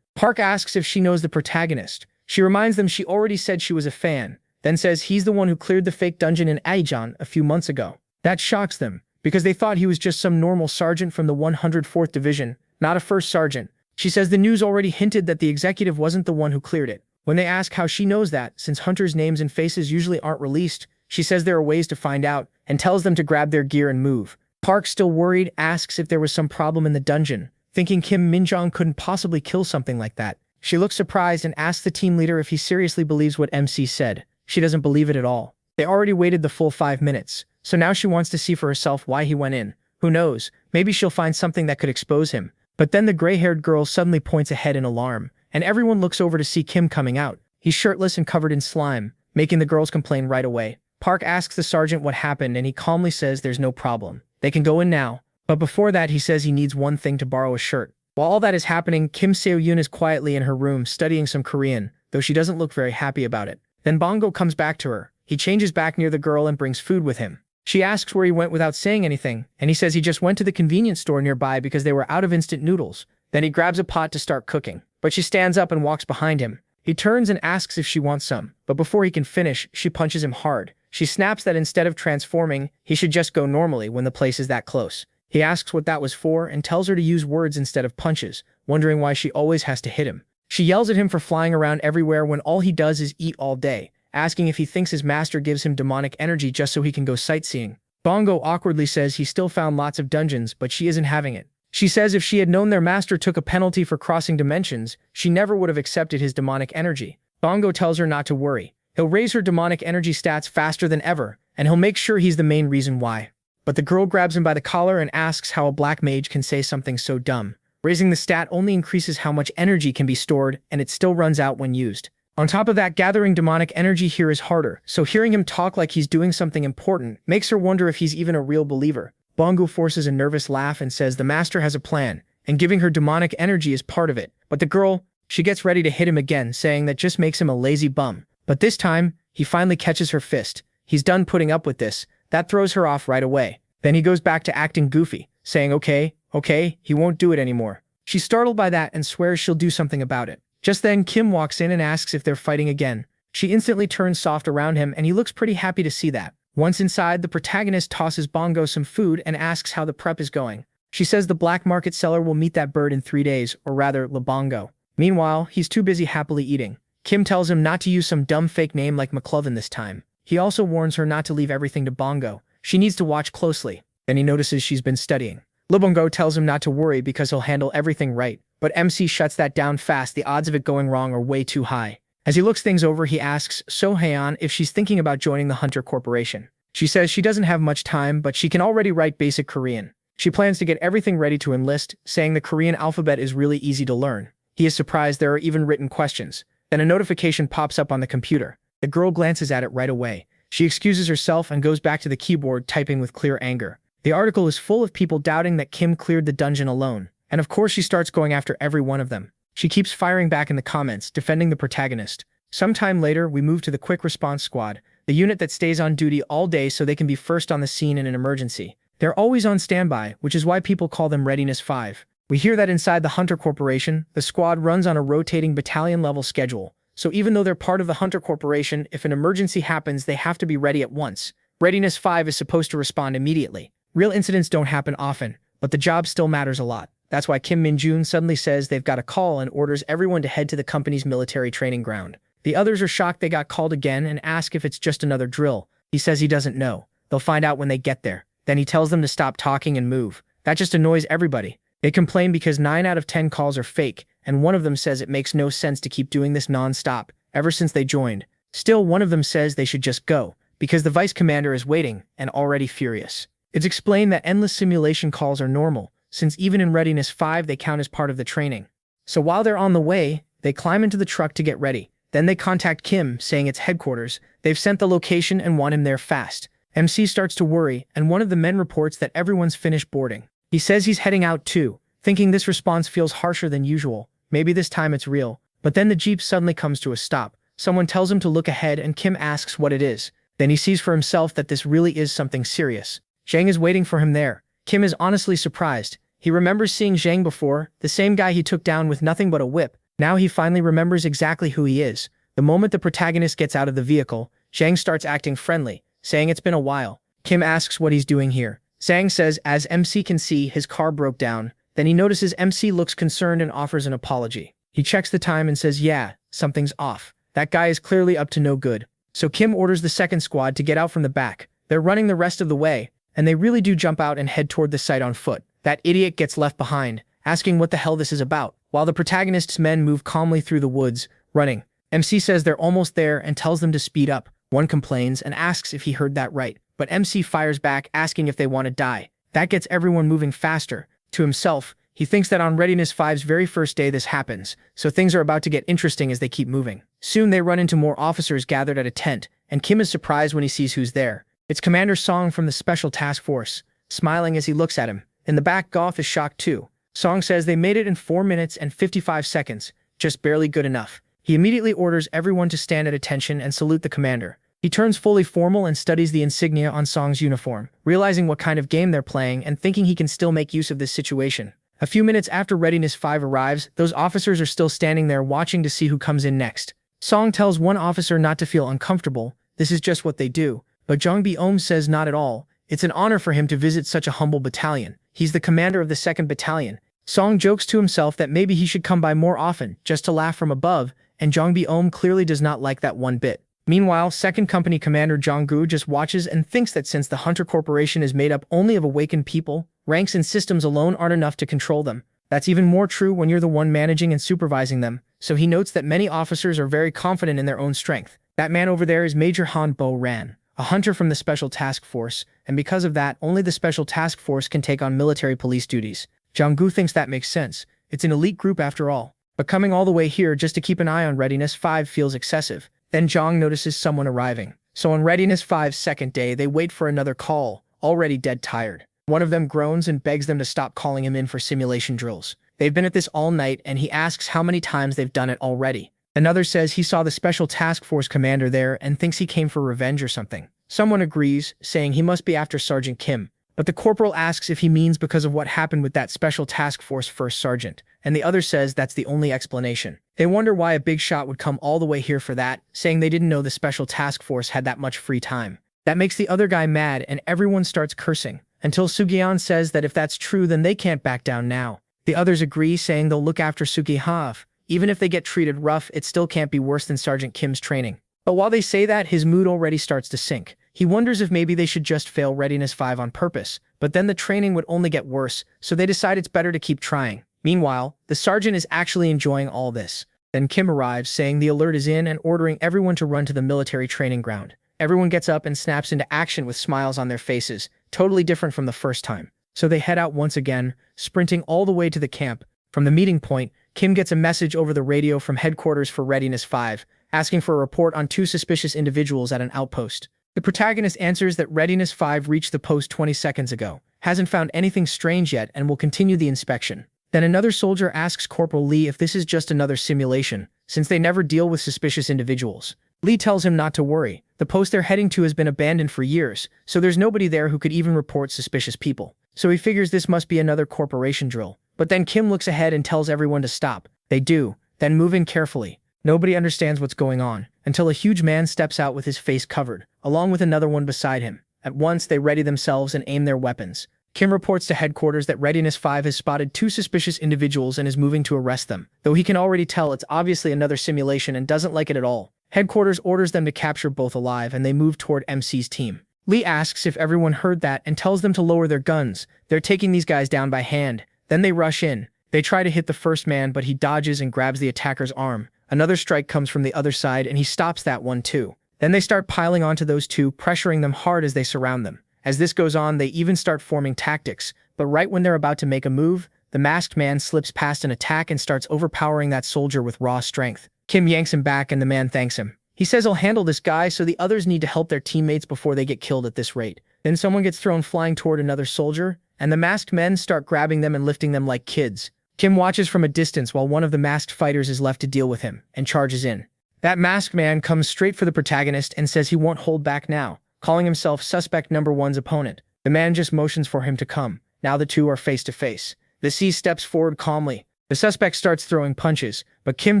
Park asks if she knows the protagonist. She reminds them she already said she was a fan, then says he's the one who cleared the fake dungeon in Aijan a few months ago. That shocks them, because they thought he was just some normal sergeant from the 104th Division, not a first sergeant. She says the news already hinted that the executive wasn't the one who cleared it. When they ask how she knows that, since hunters' names and faces usually aren't released, she says there are ways to find out, and tells them to grab their gear and move. Park, still worried, asks if there was some problem in the dungeon, thinking Kim Minjong couldn't possibly kill something like that. She looks surprised and asks the team leader if he seriously believes what MC said. She doesn't believe it at all. They already waited the full 5 minutes, so now she wants to see for herself why he went in. Who knows, maybe she'll find something that could expose him. But then the gray-haired girl suddenly points ahead in alarm, and everyone looks over to see Kim coming out. He's shirtless and covered in slime, making the girls complain right away. Park asks the sergeant what happened and he calmly says there's no problem. They can go in now. But before that he says he needs one thing to borrow a shirt. While all that is happening, Kim Seo-yoon is quietly in her room studying some Korean, though she doesn't look very happy about it. Then Bongo comes back to her. He changes back near the girl and brings food with him. She asks where he went without saying anything, and he says he just went to the convenience store nearby because they were out of instant noodles. Then he grabs a pot to start cooking, but she stands up and walks behind him. He turns and asks if she wants some, but before he can finish, she punches him hard. She snaps that instead of transforming, he should just go normally when the place is that close. He asks what that was for and tells her to use words instead of punches, wondering why she always has to hit him. She yells at him for flying around everywhere when all he does is eat all day, asking if he thinks his master gives him demonic energy just so he can go sightseeing. Bongo awkwardly says he still found lots of dungeons, but she isn't having it. She says if she had known their master took a penalty for crossing dimensions, she never would have accepted his demonic energy. Bongo tells her not to worry. He'll raise her demonic energy stats faster than ever, and he'll make sure he's the main reason why. But the girl grabs him by the collar and asks how a black mage can say something so dumb. Raising the stat only increases how much energy can be stored, and it still runs out when used. On top of that, gathering demonic energy here is harder, so hearing him talk like he's doing something important makes her wonder if he's even a real believer. Bongo forces a nervous laugh and says the master has a plan, and giving her demonic energy is part of it. But the girl, she gets ready to hit him again, saying that just makes him a lazy bum. But this time, he finally catches her fist. He's done putting up with this. That throws her off right away. Then he goes back to acting goofy, saying okay, he won't do it anymore. She's startled by that and swears she'll do something about it. Just then, Kim walks in and asks if they're fighting again. She instantly turns soft around him and he looks pretty happy to see that. Once inside, the protagonist tosses Bongo some food and asks how the prep is going. She says the black market seller will meet that bird in 3 days, or rather, Bongo. Meanwhile, he's too busy happily eating. Kim tells him not to use some dumb fake name like McCloven this time. He also warns her not to leave everything to Bongo. She needs to watch closely. Then he notices she's been studying. Bongo tells him not to worry because he'll handle everything right. But MC shuts that down fast. The odds of it going wrong are way too high. As he looks things over, he asks So Haeon if she's thinking about joining the Hunter Corporation. She says she doesn't have much time, but she can already write basic Korean. She plans to get everything ready to enlist, saying the Korean alphabet is really easy to learn. He is surprised there are even written questions. Then a notification pops up on the computer. The girl glances at it right away. She excuses herself and goes back to the keyboard, typing with clear anger. The article is full of people doubting that Kim cleared the dungeon alone. And of course she starts going after every one of them. She keeps firing back in the comments, defending the protagonist. Sometime later, we move to the Quick Response Squad, the unit that stays on duty all day so they can be first on the scene in an emergency. They're always on standby, which is why people call them Readiness 5. We hear that inside the Hunter Corporation, the squad runs on a rotating battalion-level schedule. So even though they're part of the Hunter Corporation, if an emergency happens, they have to be ready at once. Readiness 5 is supposed to respond immediately. Real incidents don't happen often, but the job still matters a lot. That's why Kim Min-jun suddenly says they've got a call and orders everyone to head to the company's military training ground. The others are shocked they got called again and ask if it's just another drill. He says he doesn't know. They'll find out when they get there. Then he tells them to stop talking and move. That just annoys everybody. They complain because 9 out of 10 calls are fake, and one of them says it makes no sense to keep doing this non-stop, ever since they joined. Still, one of them says they should just go, because the vice commander is waiting, and already furious. It's explained that endless simulation calls are normal, since even in Readiness 5 they count as part of the training. So while they're on the way, they climb into the truck to get ready. Then they contact Kim, saying it's headquarters. They've sent the location and want him there fast. MC starts to worry, and one of the men reports that everyone's finished boarding. He says he's heading out too, thinking this response feels harsher than usual. Maybe this time it's real. But then the jeep suddenly comes to a stop. Someone tells him to look ahead and Kim asks what it is. Then he sees for himself that this really is something serious. Zhang is waiting for him there. Kim is honestly surprised. He remembers seeing Zhang before, the same guy he took down with nothing but a whip. Now he finally remembers exactly who he is. The moment the protagonist gets out of the vehicle, Zhang starts acting friendly, saying it's been a while. Kim asks what he's doing here. Zhang says as MC can see, his car broke down. Then he notices MC looks concerned and offers an apology. He checks the time and says, yeah, something's off. That guy is clearly up to no good. So Kim orders the second squad to get out from the back. They're running the rest of the way, and they really do jump out and head toward the site on foot. That idiot gets left behind, asking what the hell this is about, while the protagonist's men move calmly through the woods, running. MC says they're almost there and tells them to speed up. One complains and asks if he heard that right, but MC fires back, asking if they want to die. That gets everyone moving faster. To himself, he thinks that on Readiness 5's very first day this happens, so things are about to get interesting as they keep moving. Soon they run into more officers gathered at a tent, and Kim is surprised when he sees who's there. It's Commander Song from the Special Task Force, smiling as he looks at him. In the back, Goff is shocked too. Song says they made it in 4 minutes and 55 seconds, just barely good enough. He immediately orders everyone to stand at attention and salute the commander. He turns fully formal and studies the insignia on Song's uniform, realizing what kind of game they're playing and thinking he can still make use of this situation. A few minutes after Readiness 5 arrives, those officers are still standing there watching to see who comes in next. Song tells one officer not to feel uncomfortable, this is just what they do, but Jong Bi-om says not at all. It's an honor for him to visit such a humble battalion. He's the commander of the 2nd Battalion. Song jokes to himself that maybe he should come by more often, just to laugh from above, and Jong Bi-om clearly does not like that one bit. Meanwhile, 2nd Company Commander Jong-gu just watches and thinks that since the Hunter Corporation is made up only of awakened people, ranks and systems alone aren't enough to control them. That's even more true when you're the one managing and supervising them, so he notes that many officers are very confident in their own strength. That man over there is Major Han Bo-ran, a hunter from the Special Task Force, and because of that, only the Special Task Force can take on military police duties. Jong-gu thinks that makes sense. It's an elite group after all. But coming all the way here just to keep an eye on Readiness 5 feels excessive. Then Jong notices someone arriving. So on Readiness 5's second day, they wait for another call, already dead tired. One of them groans and begs them to stop calling him in for simulation drills. They've been at this all night, and he asks how many times they've done it already. Another says he saw the Special Task Force commander there and thinks he came for revenge or something. Someone agrees, saying he must be after Sergeant Kim. But the corporal asks if he means because of what happened with that Special Task Force first sergeant, and the other says that's the only explanation. They wonder why a big shot would come all the way here for that, saying they didn't know the Special Task Force had that much free time. That makes the other guy mad and everyone starts cursing, until Sugyeon says that if that's true then they can't back down now. The others agree, saying they'll look after Sugyeon. Even if they get treated rough, it still can't be worse than Sergeant Kim's training. But while they say that, his mood already starts to sink. He wonders if maybe they should just fail Readiness 5 on purpose, but then the training would only get worse, so they decide it's better to keep trying. Meanwhile, the sergeant is actually enjoying all this. Then Kim arrives, saying the alert is in and ordering everyone to run to the military training ground. Everyone gets up and snaps into action with smiles on their faces, totally different from the first time. So they head out once again, sprinting all the way to the camp. From the meeting point, Kim gets a message over the radio from headquarters for Readiness 5, asking for a report on 2 suspicious individuals at an outpost. The protagonist answers that Readiness 5 reached the post 20 seconds ago, hasn't found anything strange yet, and will continue the inspection. Then another soldier asks Corporal Lee if this is just another simulation, since they never deal with suspicious individuals. Lee tells him not to worry. The post they're heading to has been abandoned for years, so there's nobody there who could even report suspicious people. So he figures this must be another corporation drill. But then Kim looks ahead and tells everyone to stop. They do, then move in carefully. Nobody understands what's going on, until a huge man steps out with his face covered, along with another one beside him. At once, they ready themselves and aim their weapons. Kim reports to headquarters that Readiness 5 has spotted 2 suspicious individuals and is moving to arrest them, though he can already tell it's obviously another simulation and doesn't like it at all. Headquarters orders them to capture both alive, and they move toward MC's team. Lee asks if everyone heard that and tells them to lower their guns. They're taking these guys down by hand. Then they rush in. They try to hit the first man, but he dodges and grabs the attacker's arm. Another strike comes from the other side, and he stops that one too. Then they start piling onto those 2, pressuring them hard as they surround them. As this goes on, they even start forming tactics, but right when they're about to make a move, the masked man slips past an attack and starts overpowering that soldier with raw strength. Kim yanks him back and the man thanks him. He says he'll handle this guy, so the others need to help their teammates before they get killed at this rate. Then someone gets thrown flying toward another soldier, and the masked men start grabbing them and lifting them like kids. Kim watches from a distance while one of the masked fighters is left to deal with him, and charges in. That masked man comes straight for the protagonist and says he won't hold back now, calling himself suspect number 1's opponent. The man just motions for him to come. Now the 2 are face to face. The C steps forward calmly. The suspect starts throwing punches, but Kim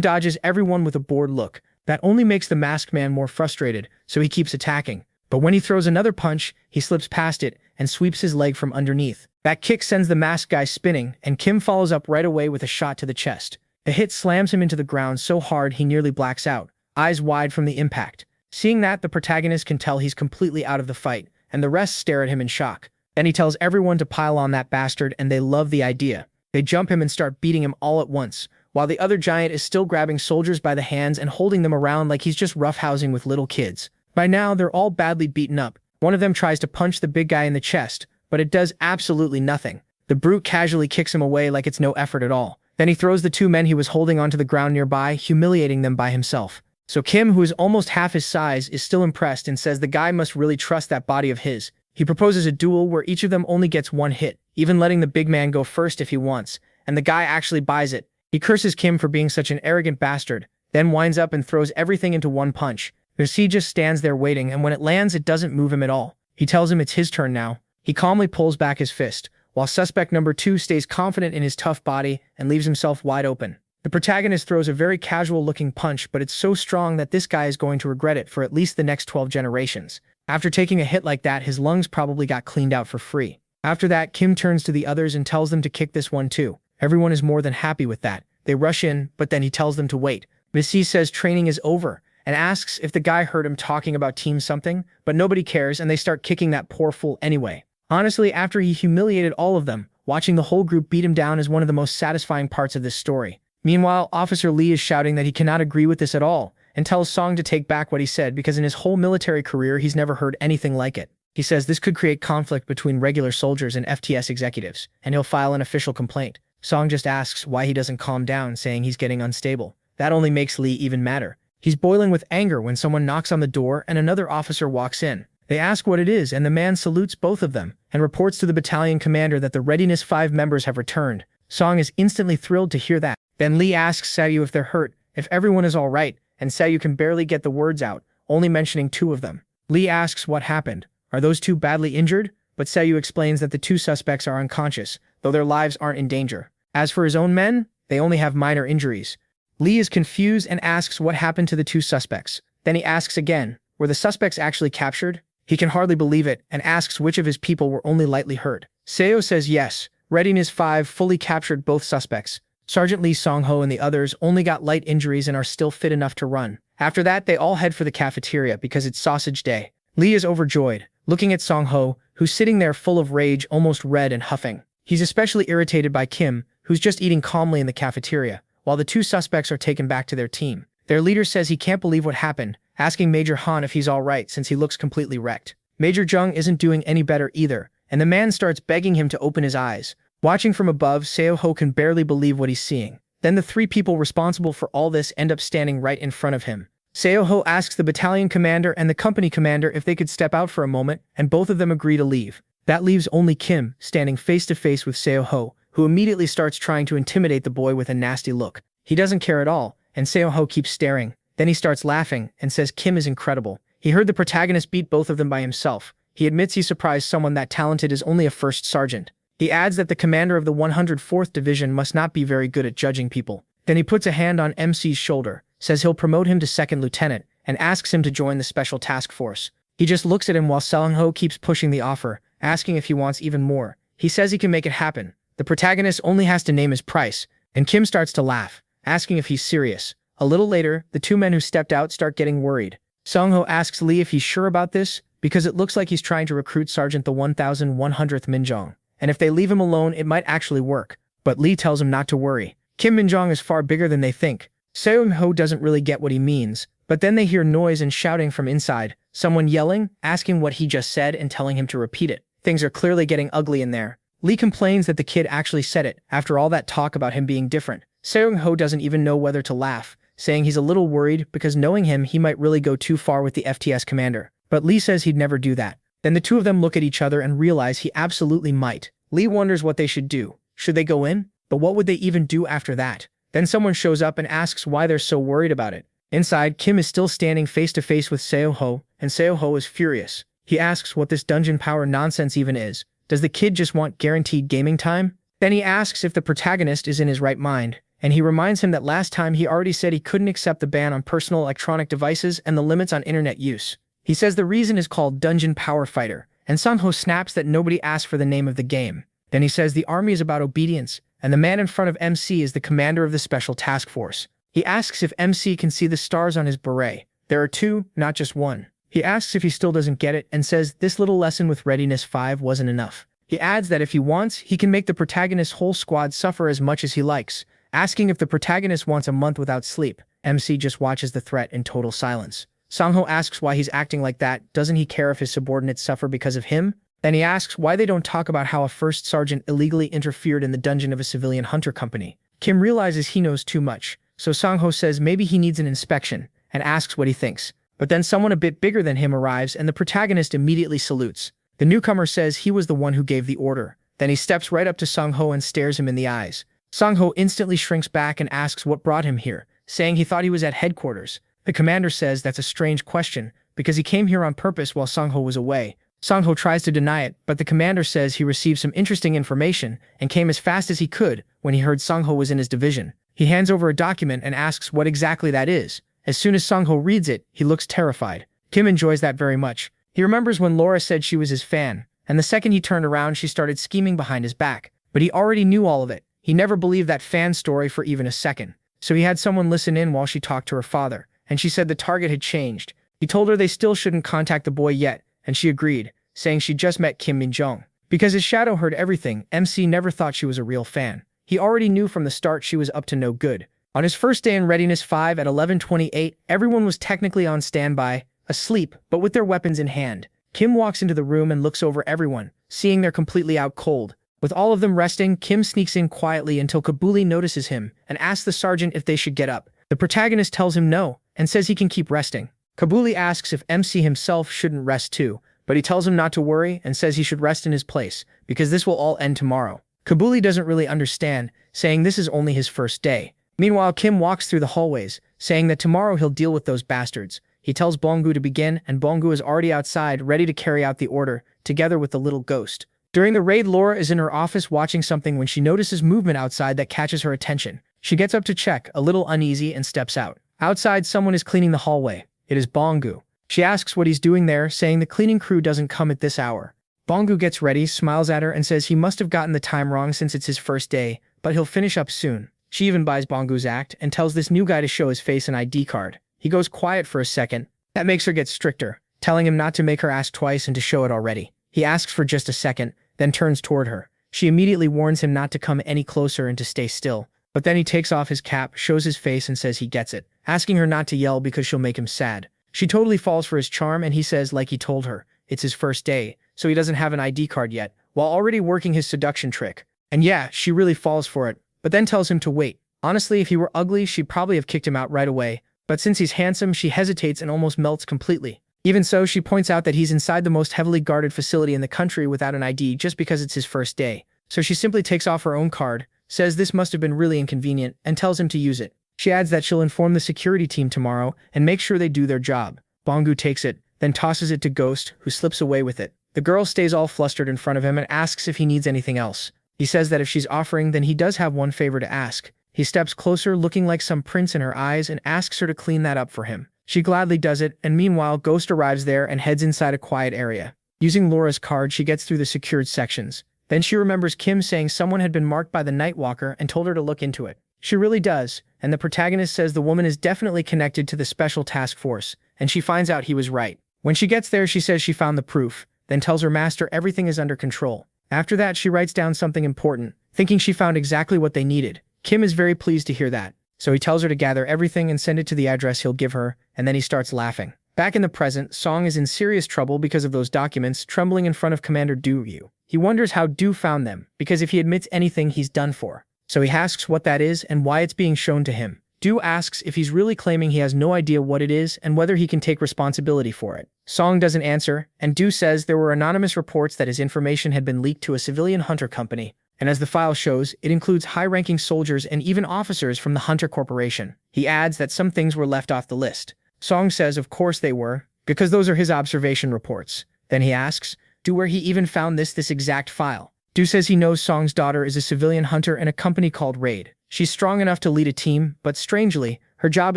dodges everyone with a bored look. That only makes the masked man more frustrated, so he keeps attacking. But when he throws another punch, he slips past it and sweeps his leg from underneath. That kick sends the masked guy spinning, and Kim follows up right away with a shot to the chest. The hit slams him into the ground so hard he nearly blacks out, eyes wide from the impact. Seeing that, the protagonist can tell he's completely out of the fight, and the rest stare at him in shock. Then he tells everyone to pile on that bastard, and they love the idea. They jump him and start beating him all at once, while the other giant is still grabbing soldiers by the hands and holding them around like he's just roughhousing with little kids. By now, they're all badly beaten up. One of them tries to punch the big guy in the chest, but it does absolutely nothing. The brute casually kicks him away like it's no effort at all. Then he throws the 2 men he was holding onto the ground nearby, humiliating them by himself. So Kim, who is almost half his size, is still impressed and says the guy must really trust that body of his. He proposes a duel where each of them only gets 1 hit, even letting the big man go first if he wants, and the guy actually buys it. He curses Kim for being such an arrogant bastard, then winds up and throws everything into 1 punch. The C just stands there waiting, and when it lands, it doesn't move him at all. He tells him it's his turn now. He calmly pulls back his fist, while suspect number 2 stays confident in his tough body and leaves himself wide open. The protagonist throws a very casual-looking punch, but it's so strong that this guy is going to regret it for at least the next 12 generations. After taking a hit like that, his lungs probably got cleaned out for free. After that, Kim turns to the others and tells them to kick this one too. Everyone is more than happy with that. They rush in, but then he tells them to wait. Missy says training is over, and asks if the guy heard him talking about team something, but nobody cares and they start kicking that poor fool anyway. Honestly, after he humiliated all of them, watching the whole group beat him down is one of the most satisfying parts of this story. Meanwhile, Officer Lee is shouting that he cannot agree with this at all, and tells Song to take back what he said because in his whole military career he's never heard anything like it. He says this could create conflict between regular soldiers and FTS executives, and he'll file an official complaint. Song just asks why he doesn't calm down, saying he's getting unstable. That only makes Lee even madder. He's boiling with anger when someone knocks on the door and another officer walks in. They ask what it is, and the man salutes both of them and reports to the battalion commander that the Readiness 5 members have returned. Song is instantly thrilled to hear that. Then Lee asks Sayu if they're hurt, if everyone is all right, and Sayu can barely get the words out, only mentioning 2 of them. Lee asks what happened. Are those 2 badly injured? But Sayu explains that the 2 suspects are unconscious, though their lives aren't in danger. As for his own men, they only have minor injuries. Lee is confused and asks what happened to the 2 suspects. Then he asks again, were the suspects actually captured? He can hardly believe it and asks which of his people were only lightly hurt. Seo says yes, Readiness 5 fully captured both suspects. Sergeant Lee Song-ho and the others only got light injuries and are still fit enough to run. After that, they all head for the cafeteria because it's sausage day. Lee is overjoyed, looking at Song-ho, who's sitting there full of rage, almost red and huffing. He's especially irritated by Kim, who's just eating calmly in the cafeteria, while the 2 suspects are taken back to their team. Their leader says he can't believe what happened, asking Major Han if he's all right since he looks completely wrecked. Major Jung isn't doing any better either, and the man starts begging him to open his eyes. Watching from above, Seo-ho can barely believe what he's seeing. Then the three people responsible for all this end up standing right in front of him. Seo-ho asks the battalion commander and the company commander if they could step out for a moment, and both of them agree to leave. That leaves only Kim standing face to face with Seo-ho, who immediately starts trying to intimidate the boy with a nasty look. He doesn't care at all, and Seo-ho keeps staring. Then he starts laughing and says Kim is incredible. He heard the protagonist beat both of them by himself. He admits he surprised someone that talented as only a first sergeant. He adds that the commander of the 104th Division must not be very good at judging people. Then he puts a hand on MC's shoulder, says he'll promote him to second lieutenant, and asks him to join the special task force. He just looks at him while Seo-ho keeps pushing the offer, asking if he wants even more. He says he can make it happen. The protagonist only has to name his price, and Kim starts to laugh, asking if he's serious. A little later, the two men who stepped out start getting worried. Seo-ho asks Lee if he's sure about this, because it looks like he's trying to recruit Sergeant the 1100th Minjong, and if they leave him alone it might actually work. But Lee tells him not to worry. Kim Minjong is far bigger than they think. Seo-ho doesn't really get what he means, but then they hear noise and shouting from inside, someone yelling, asking what he just said and telling him to repeat it. Things are clearly getting ugly in there. Lee complains that the kid actually said it, after all that talk about him being different. Seo-ho doesn't even know whether to laugh, saying he's a little worried because knowing him he might really go too far with the FTS commander. But Lee says he'd never do that. Then the two of them look at each other and realize he absolutely might. Lee wonders what they should do. Should they go in? But what would they even do after that? Then someone shows up and asks why they're so worried about it. Inside, Kim is still standing face to face with Seo-ho, and Seo-ho is furious. He asks what this dungeon power nonsense even is. Does the kid just want guaranteed gaming time? Then he asks if the protagonist is in his right mind, and he reminds him that last time he already said he couldn't accept the ban on personal electronic devices and the limits on internet use. He says the reason is called Dungeon Power Fighter, and Seo-ho snaps that nobody asked for the name of the game. Then he says the army is about obedience, and the man in front of MC is the commander of the special task force. He asks if MC can see the stars on his beret. There are two, not just one. He asks if he still doesn't get it and says this little lesson with Readiness 5 wasn't enough. He adds that if he wants, he can make the protagonist's whole squad suffer as much as he likes. Asking if the protagonist wants a month without sleep, MC just watches the threat in total silence. Seo-ho asks why he's acting like that. Doesn't he care if his subordinates suffer because of him? Then he asks why they don't talk about how a first sergeant illegally interfered in the dungeon of a civilian hunter company. Kim realizes he knows too much, so Seo-ho says maybe he needs an inspection, and asks what he thinks. But then someone a bit bigger than him arrives and the protagonist immediately salutes. The newcomer says he was the one who gave the order. Then he steps right up to Seo-ho and stares him in the eyes. Seo-ho instantly shrinks back and asks what brought him here, saying he thought he was at headquarters. The commander says that's a strange question, because he came here on purpose while Seo-ho was away. Seo-ho tries to deny it, but the commander says he received some interesting information and came as fast as he could when he heard Seo-ho was in his division. He hands over a document and asks what exactly that is. As soon as Seo-ho reads it, he looks terrified. Kim enjoys that very much. He remembers when Laura said she was his fan, and the second he turned around she started scheming behind his back. But he already knew all of it. He never believed that fan story for even a second. So he had someone listen in while she talked to her father, and she said the target had changed. He told her they still shouldn't contact the boy yet, and she agreed, saying she just met Kim Minjong. Because his shadow heard everything, MC never thought she was a real fan. He already knew from the start she was up to no good. On his first day in Readiness 5 at 11:28, everyone was technically on standby, asleep, but with their weapons in hand. Kim walks into the room and looks over everyone, seeing they're completely out cold. With all of them resting, Kim sneaks in quietly until Kabuli notices him and asks the sergeant if they should get up. The protagonist tells him no, and says he can keep resting. Kabuli asks if MC himself shouldn't rest too, but he tells him not to worry and says he should rest in his place, because this will all end tomorrow. Kabuli doesn't really understand, saying this is only his first day. Meanwhile, Kim walks through the hallways, saying that tomorrow he'll deal with those bastards. He tells Bongu to begin, and Bongu is already outside, ready to carry out the order, together with the little ghost. During the raid, Laura is in her office watching something when she notices movement outside that catches her attention. She gets up to check, a little uneasy, and steps out. Outside, someone is cleaning the hallway. It is Bongu. She asks what he's doing there, saying the cleaning crew doesn't come at this hour. Bongu gets ready, smiles at her, and says he must have gotten the time wrong since it's his first day, but he'll finish up soon. She even buys Bongu's act and tells this new guy to show his face and ID card. He goes quiet for a second. That makes her get stricter, telling him not to make her ask twice and to show it already. He asks for just a second, then turns toward her. She immediately warns him not to come any closer and to stay still. But then he takes off his cap, shows his face, and says he gets it, asking her not to yell because she'll make him sad. She totally falls for his charm, and he says, like he told her, it's his first day, so he doesn't have an ID card yet, while already working his seduction trick. And yeah, she really falls for it, but then tells him to wait. Honestly, if he were ugly, she'd probably have kicked him out right away, but since he's handsome, she hesitates and almost melts completely. Even so, she points out that he's inside the most heavily guarded facility in the country without an ID just because it's his first day. So she simply takes off her own card, says this must have been really inconvenient, and tells him to use it. She adds that she'll inform the security team tomorrow and make sure they do their job. Bongu takes it, then tosses it to Ghost, who slips away with it. The girl stays all flustered in front of him and asks if he needs anything else. He says that if she's offering, then he does have one favor to ask. He steps closer, looking like some prince in her eyes, and asks her to clean that up for him. She gladly does it, and meanwhile, Ghost arrives there and heads inside a quiet area. Using Laura's card, she gets through the secured sections. Then she remembers Kim saying someone had been marked by the Nightwalker and told her to look into it. She really does, and the protagonist says the woman is definitely connected to the special task force, and she finds out he was right. When she gets there, she says she found the proof, then tells her master everything is under control. After that, she writes down something important, thinking she found exactly what they needed. Kim is very pleased to hear that, so he tells her to gather everything and send it to the address he'll give her, and then he starts laughing. Back in the present, Song is in serious trouble because of those documents, trembling in front of Commander Du Yu. He wonders how Du found them, because if he admits anything, he's done for. So he asks what that is and why it's being shown to him. Du asks if he's really claiming he has no idea what it is and whether he can take responsibility for it. Song doesn't answer, and Du says there were anonymous reports that his information had been leaked to a civilian hunter company, and as the file shows, it includes high-ranking soldiers and even officers from the Hunter Corporation. He adds that some things were left off the list. Song says of course they were, because those are his observation reports. Then he asks Du where he even found this exact file. Du says he knows Song's daughter is a civilian hunter in a company called Raid. She's strong enough to lead a team, but strangely, her job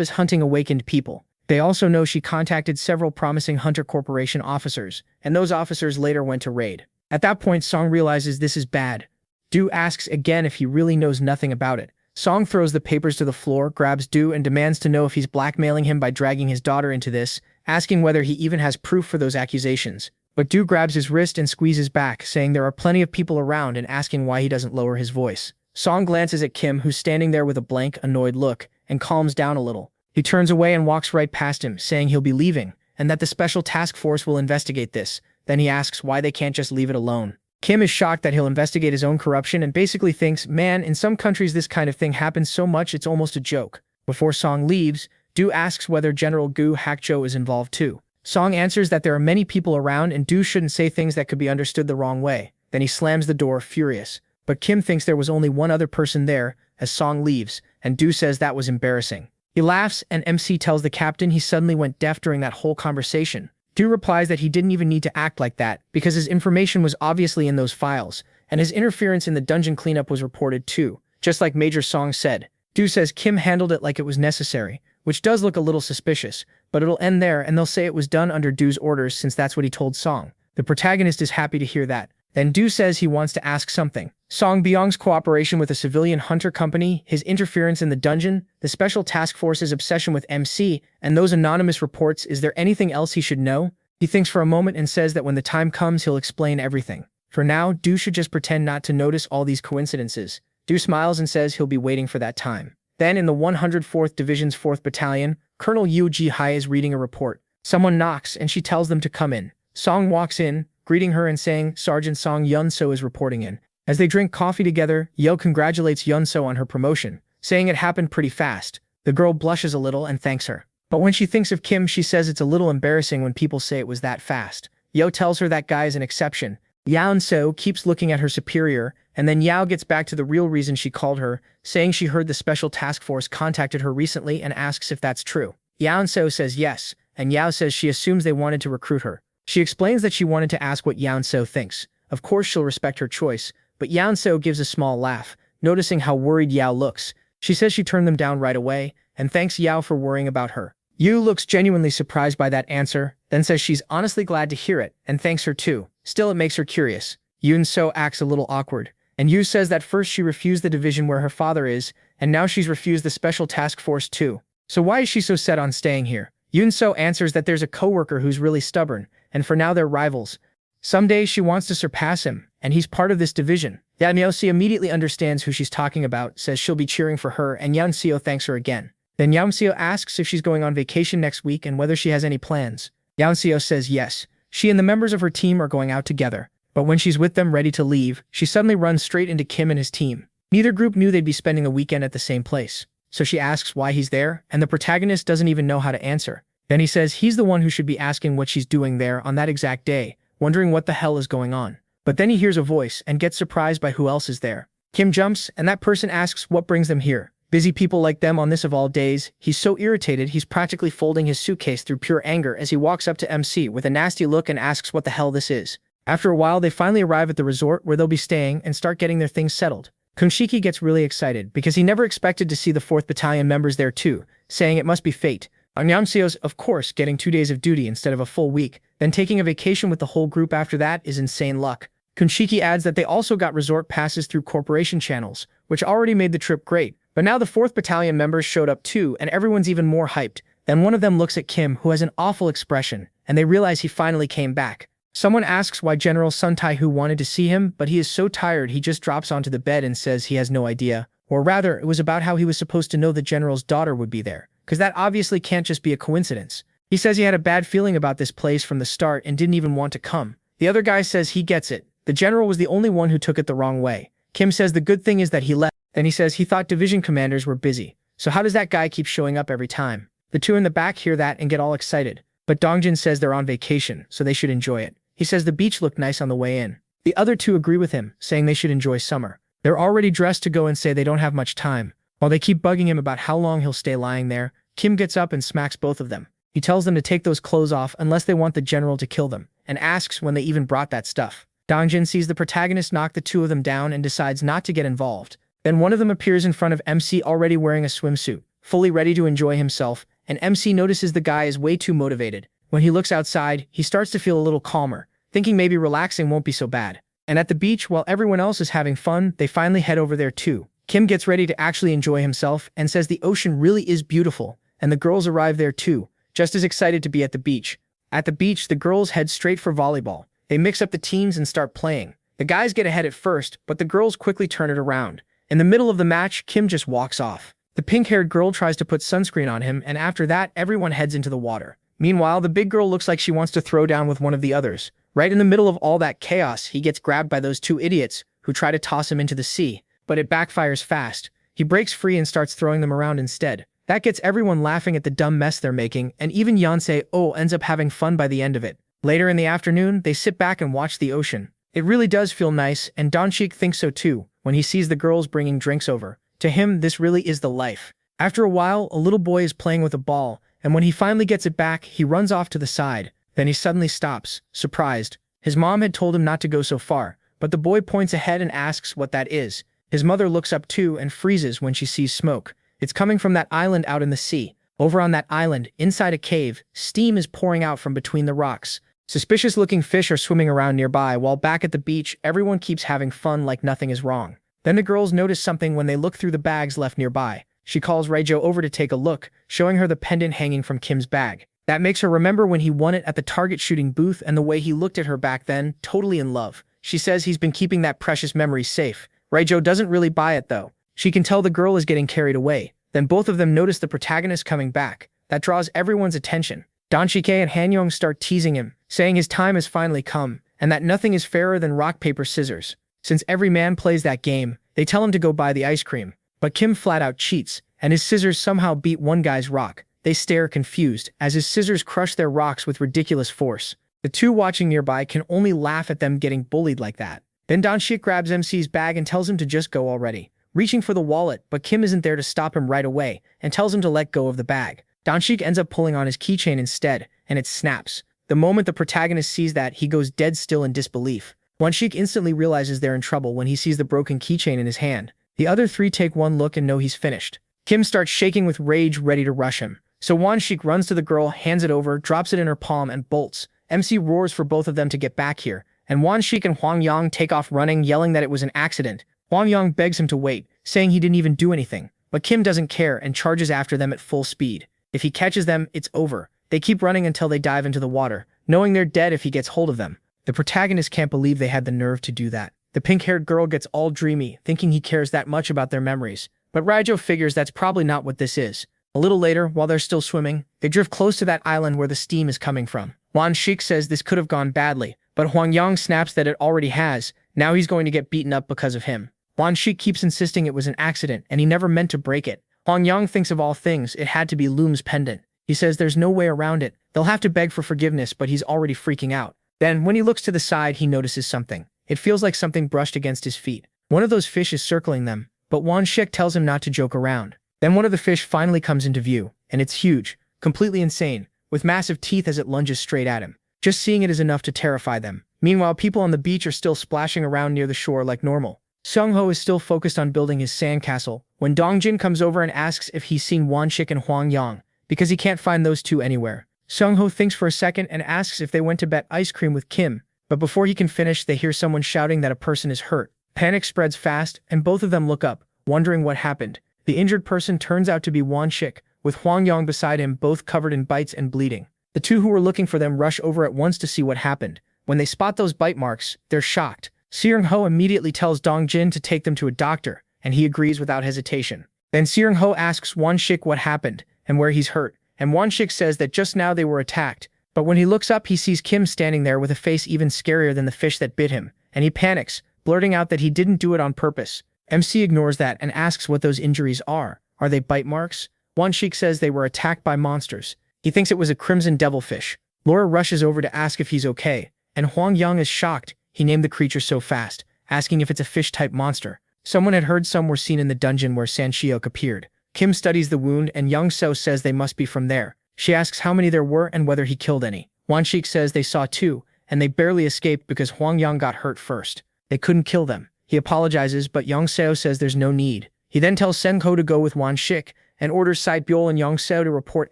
is hunting awakened people. They also know she contacted several promising Hunter Corporation officers, and those officers later went to Raid. At that point, Song realizes this is bad. Du asks again if he really knows nothing about it. Song throws the papers to the floor, grabs Du, and demands to know if he's blackmailing him by dragging his daughter into this, asking whether he even has proof for those accusations. But Du grabs his wrist and squeezes back, saying there are plenty of people around and asking why he doesn't lower his voice. Song glances at Kim, who's standing there with a blank, annoyed look, and calms down a little. He turns away and walks right past him, saying he'll be leaving, and that the special task force will investigate this. Then he asks why they can't just leave it alone. Kim is shocked that he'll investigate his own corruption and basically thinks, man, in some countries this kind of thing happens so much it's almost a joke. Before Song leaves, Du asks whether General Gu Hakjo is involved too. Song answers that there are many people around and Du shouldn't say things that could be understood the wrong way. Then he slams the door, furious. But Kim thinks there was only one other person there as Song leaves, and Du says that was embarrassing. He laughs, and MC tells the captain he suddenly went deaf during that whole conversation. Du replies that he didn't even need to act like that, because his information was obviously in those files, and his interference in the dungeon cleanup was reported too, just like Major Song said. Du says Kim handled it like it was necessary, which does look a little suspicious, but it'll end there and they'll say it was done under Du's orders since that's what he told Song. The protagonist is happy to hear that. Then Du says he wants to ask something. Song Byung's cooperation with a civilian hunter company, his interference in the dungeon, the special task force's obsession with MC, and those anonymous reports, is there anything else he should know? He thinks for a moment and says that when the time comes he'll explain everything. For now, Du should just pretend not to notice all these coincidences. Du smiles and says he'll be waiting for that time. Then in the 104th Division's 4th Battalion, Colonel Yu Ji-hai is reading a report. Someone knocks and she tells them to come in. Song walks in, greeting her and saying Sergeant Song Yun-so is reporting in. As they drink coffee together, Yo congratulates Yun-so on her promotion, saying it happened pretty fast. The girl blushes a little and thanks her. But when she thinks of Kim, she says it's a little embarrassing when people say it was that fast. Yo tells her that guy is an exception. Yun-so keeps looking at her superior, and then Yao gets back to the real reason she called her, saying she heard the special task force contacted her recently and asks if that's true. Yun-so says yes, and Yao says she assumes they wanted to recruit her. She explains that she wanted to ask what Yun-so thinks. Of course she'll respect her choice, but Yun-so gives a small laugh, noticing how worried Yao looks. She says she turned them down right away, and thanks Yao for worrying about her. Yu looks genuinely surprised by that answer, then says she's honestly glad to hear it, and thanks her too. Still, it makes her curious. Yun-so acts a little awkward, and Yu says that first she refused the division where her father is, and now she's refused the special task force too. So why is she so set on staying here? Yun-so answers that there's a coworker who's really stubborn, and for now they're rivals. Someday she wants to surpass him, and he's part of this division. Yamyosi immediately understands who she's talking about, says she'll be cheering for her, and Yanseo thanks her again. Then Yanseo asks if she's going on vacation next week and whether she has any plans. Yanseo says yes. She and the members of her team are going out together. But when she's with them ready to leave, she suddenly runs straight into Kim and his team. Neither group knew they'd be spending a weekend at the same place. So she asks why he's there, and the protagonist doesn't even know how to answer. Then he says he's the one who should be asking what she's doing there on that exact day, wondering what the hell is going on. But then he hears a voice and gets surprised by who else is there. Kim jumps, and that person asks what brings them here. Busy people like them on this of all days. He's so irritated he's practically folding his suitcase through pure anger as he walks up to MC with a nasty look and asks what the hell this is. After a while, they finally arrive at the resort where they'll be staying and start getting their things settled. Kunshiki gets really excited because he never expected to see the 4th Battalion members there too, saying it must be fate. Anyamseo's, of course, getting 2 days of duty instead of a full week, then taking a vacation with the whole group after that is insane luck. Kunshiki adds that they also got resort passes through corporation channels, which already made the trip great, but now the 4th Battalion members showed up too and everyone's even more hyped. Then one of them looks at Kim, who has an awful expression, and they realize he finally came back. Someone asks why General Sun Tai-Hu wanted to see him, but he is so tired he just drops onto the bed and says he has no idea. Or rather, it was about how he was supposed to know the general's daughter would be there, because that obviously can't just be a coincidence. He says he had a bad feeling about this place from the start and didn't even want to come. The other guy says he gets it. The general was the only one who took it the wrong way. Kim says the good thing is that he left. Then he says he thought division commanders were busy. So how does that guy keep showing up every time? The two in the back hear that and get all excited. But Dongjin says they're on vacation, so they should enjoy it. He says the beach looked nice on the way in. The other two agree with him, saying they should enjoy summer. They're already dressed to go and say they don't have much time. While they keep bugging him about how long he'll stay lying there, Kim gets up and smacks both of them. He tells them to take those clothes off unless they want the general to kill them, and asks when they even brought that stuff. Dongjin sees the protagonist knock the two of them down and decides not to get involved. Then one of them appears in front of MC already wearing a swimsuit, fully ready to enjoy himself, and MC notices the guy is way too motivated. When he looks outside, he starts to feel a little calmer, thinking maybe relaxing won't be so bad. And at the beach, while everyone else is having fun, they finally head over there too. Kim gets ready to actually enjoy himself and says the ocean really is beautiful, and the girls arrive there too, just as excited to be at the beach. At the beach, the girls head straight for volleyball. They mix up the teams and start playing. The guys get ahead at first, but the girls quickly turn it around. In the middle of the match, Kim just walks off. The pink-haired girl tries to put sunscreen on him, and after that, everyone heads into the water. Meanwhile, the big girl looks like she wants to throw down with one of the others. Right in the middle of all that chaos, he gets grabbed by those two idiots who try to toss him into the sea, but it backfires fast. He breaks free and starts throwing them around instead. That gets everyone laughing at the dumb mess they're making, and even Yansei ends up having fun by the end of it. Later in the afternoon, they sit back and watch the ocean. It really does feel nice, and Donshik thinks so too, when he sees the girls bringing drinks over. To him, this really is the life. After a while, a little boy is playing with a ball, and when he finally gets it back, he runs off to the side. Then he suddenly stops, surprised. His mom had told him not to go so far, but the boy points ahead and asks what that is. His mother looks up too and freezes when she sees smoke. It's coming from that island out in the sea. Over on that island, inside a cave, steam is pouring out from between the rocks. Suspicious-looking fish are swimming around nearby, while back at the beach, everyone keeps having fun like nothing is wrong. Then the girls notice something when they look through the bags left nearby. She calls Raijo over to take a look, showing her the pendant hanging from Kim's bag. That makes her remember when he won it at the target shooting booth and the way he looked at her back then, totally in love. She says he's been keeping that precious memory safe. Raijo doesn't really buy it though. She can tell the girl is getting carried away. Then both of them notice the protagonist coming back. That draws everyone's attention. Donshike and Hanyong start teasing him, saying his time has finally come, and that nothing is fairer than rock, paper, scissors. Since every man plays that game, they tell him to go buy the ice cream. But Kim flat out cheats, and his scissors somehow beat one guy's rock. They stare confused, as his scissors crush their rocks with ridiculous force. The two watching nearby can only laugh at them getting bullied like that. Then Donshik grabs MC's bag and tells him to just go already, reaching for the wallet, but Kim isn't there to stop him right away, and tells him to let go of the bag. Donshik ends up pulling on his keychain instead, and it snaps. The moment the protagonist sees that, he goes dead still in disbelief. Wonshik instantly realizes they're in trouble when he sees the broken keychain in his hand. The other three take one look and know he's finished. Kim starts shaking with rage, ready to rush him. So Wonshik runs to the girl, hands it over, drops it in her palm, and bolts. MC roars for both of them to get back here, and Wonshik and Huang Yang take off running, yelling that it was an accident. Huang Yang begs him to wait, saying he didn't even do anything. But Kim doesn't care and charges after them at full speed. If he catches them, it's over. They keep running until they dive into the water, knowing they're dead if he gets hold of them. The protagonist can't believe they had the nerve to do that. The pink-haired girl gets all dreamy, thinking he cares that much about their memories. But Raijo figures that's probably not what this is. A little later, while they're still swimming, they drift close to that island where the steam is coming from. Wonshik says this could have gone badly, but Huang Yang snaps that it already has. Now he's going to get beaten up because of him. Wan Shik keeps insisting it was an accident and he never meant to break it. Huang Yang thinks of all things it had to be Loom's pendant. He says there's no way around it. They'll have to beg for forgiveness, but he's already freaking out. Then, when he looks to the side, he notices something. It feels like something brushed against his feet. One of those fish is circling them, but Wan Shik tells him not to joke around. Then one of the fish finally comes into view, and it's huge, completely insane, with massive teeth as it lunges straight at him. Just seeing it is enough to terrify them. Meanwhile, people on the beach are still splashing around near the shore like normal. Seung-ho is still focused on building his sandcastle when Dongjin comes over and asks if he's seen Wan Shik and Huang Yang, because he can't find those two anywhere. Seung-ho thinks for a second and asks if they went to bet ice cream with Kim, but before he can finish, they hear someone shouting that a person is hurt. Panic spreads fast, and both of them look up, wondering what happened. The injured person turns out to be Wan Shik, with Huang Yang beside him, both covered in bites and bleeding. The two who were looking for them rush over at once to see what happened. When they spot those bite marks, they're shocked. Seung-ho immediately tells Dongjin to take them to a doctor, and he agrees without hesitation. Then Seung-ho asks Wan Shik what happened and where he's hurt, and Wan Shik says that just now they were attacked. But when he looks up, he sees Kim standing there with a face even scarier than the fish that bit him, and he panics, blurting out that he didn't do it on purpose. MC ignores that and asks what those injuries are. Are they bite marks? Wan Shik says they were attacked by monsters. He thinks it was a crimson devilfish. Laura rushes over to ask if he's okay, and Huang Yang is shocked. He named the creature so fast, asking if it's a fish-type monster. Someone had heard some were seen in the dungeon where San Shiok appeared. Kim studies the wound, and Young So says they must be from there. She asks how many there were and whether he killed any. Wan Shik says they saw two, and they barely escaped because Huang Yang got hurt first. They couldn't kill them. He apologizes, but Young Seo says there's no need. He then tells Seung-ho to go with Wan Shik, and orders Side Byul and Young Seo to report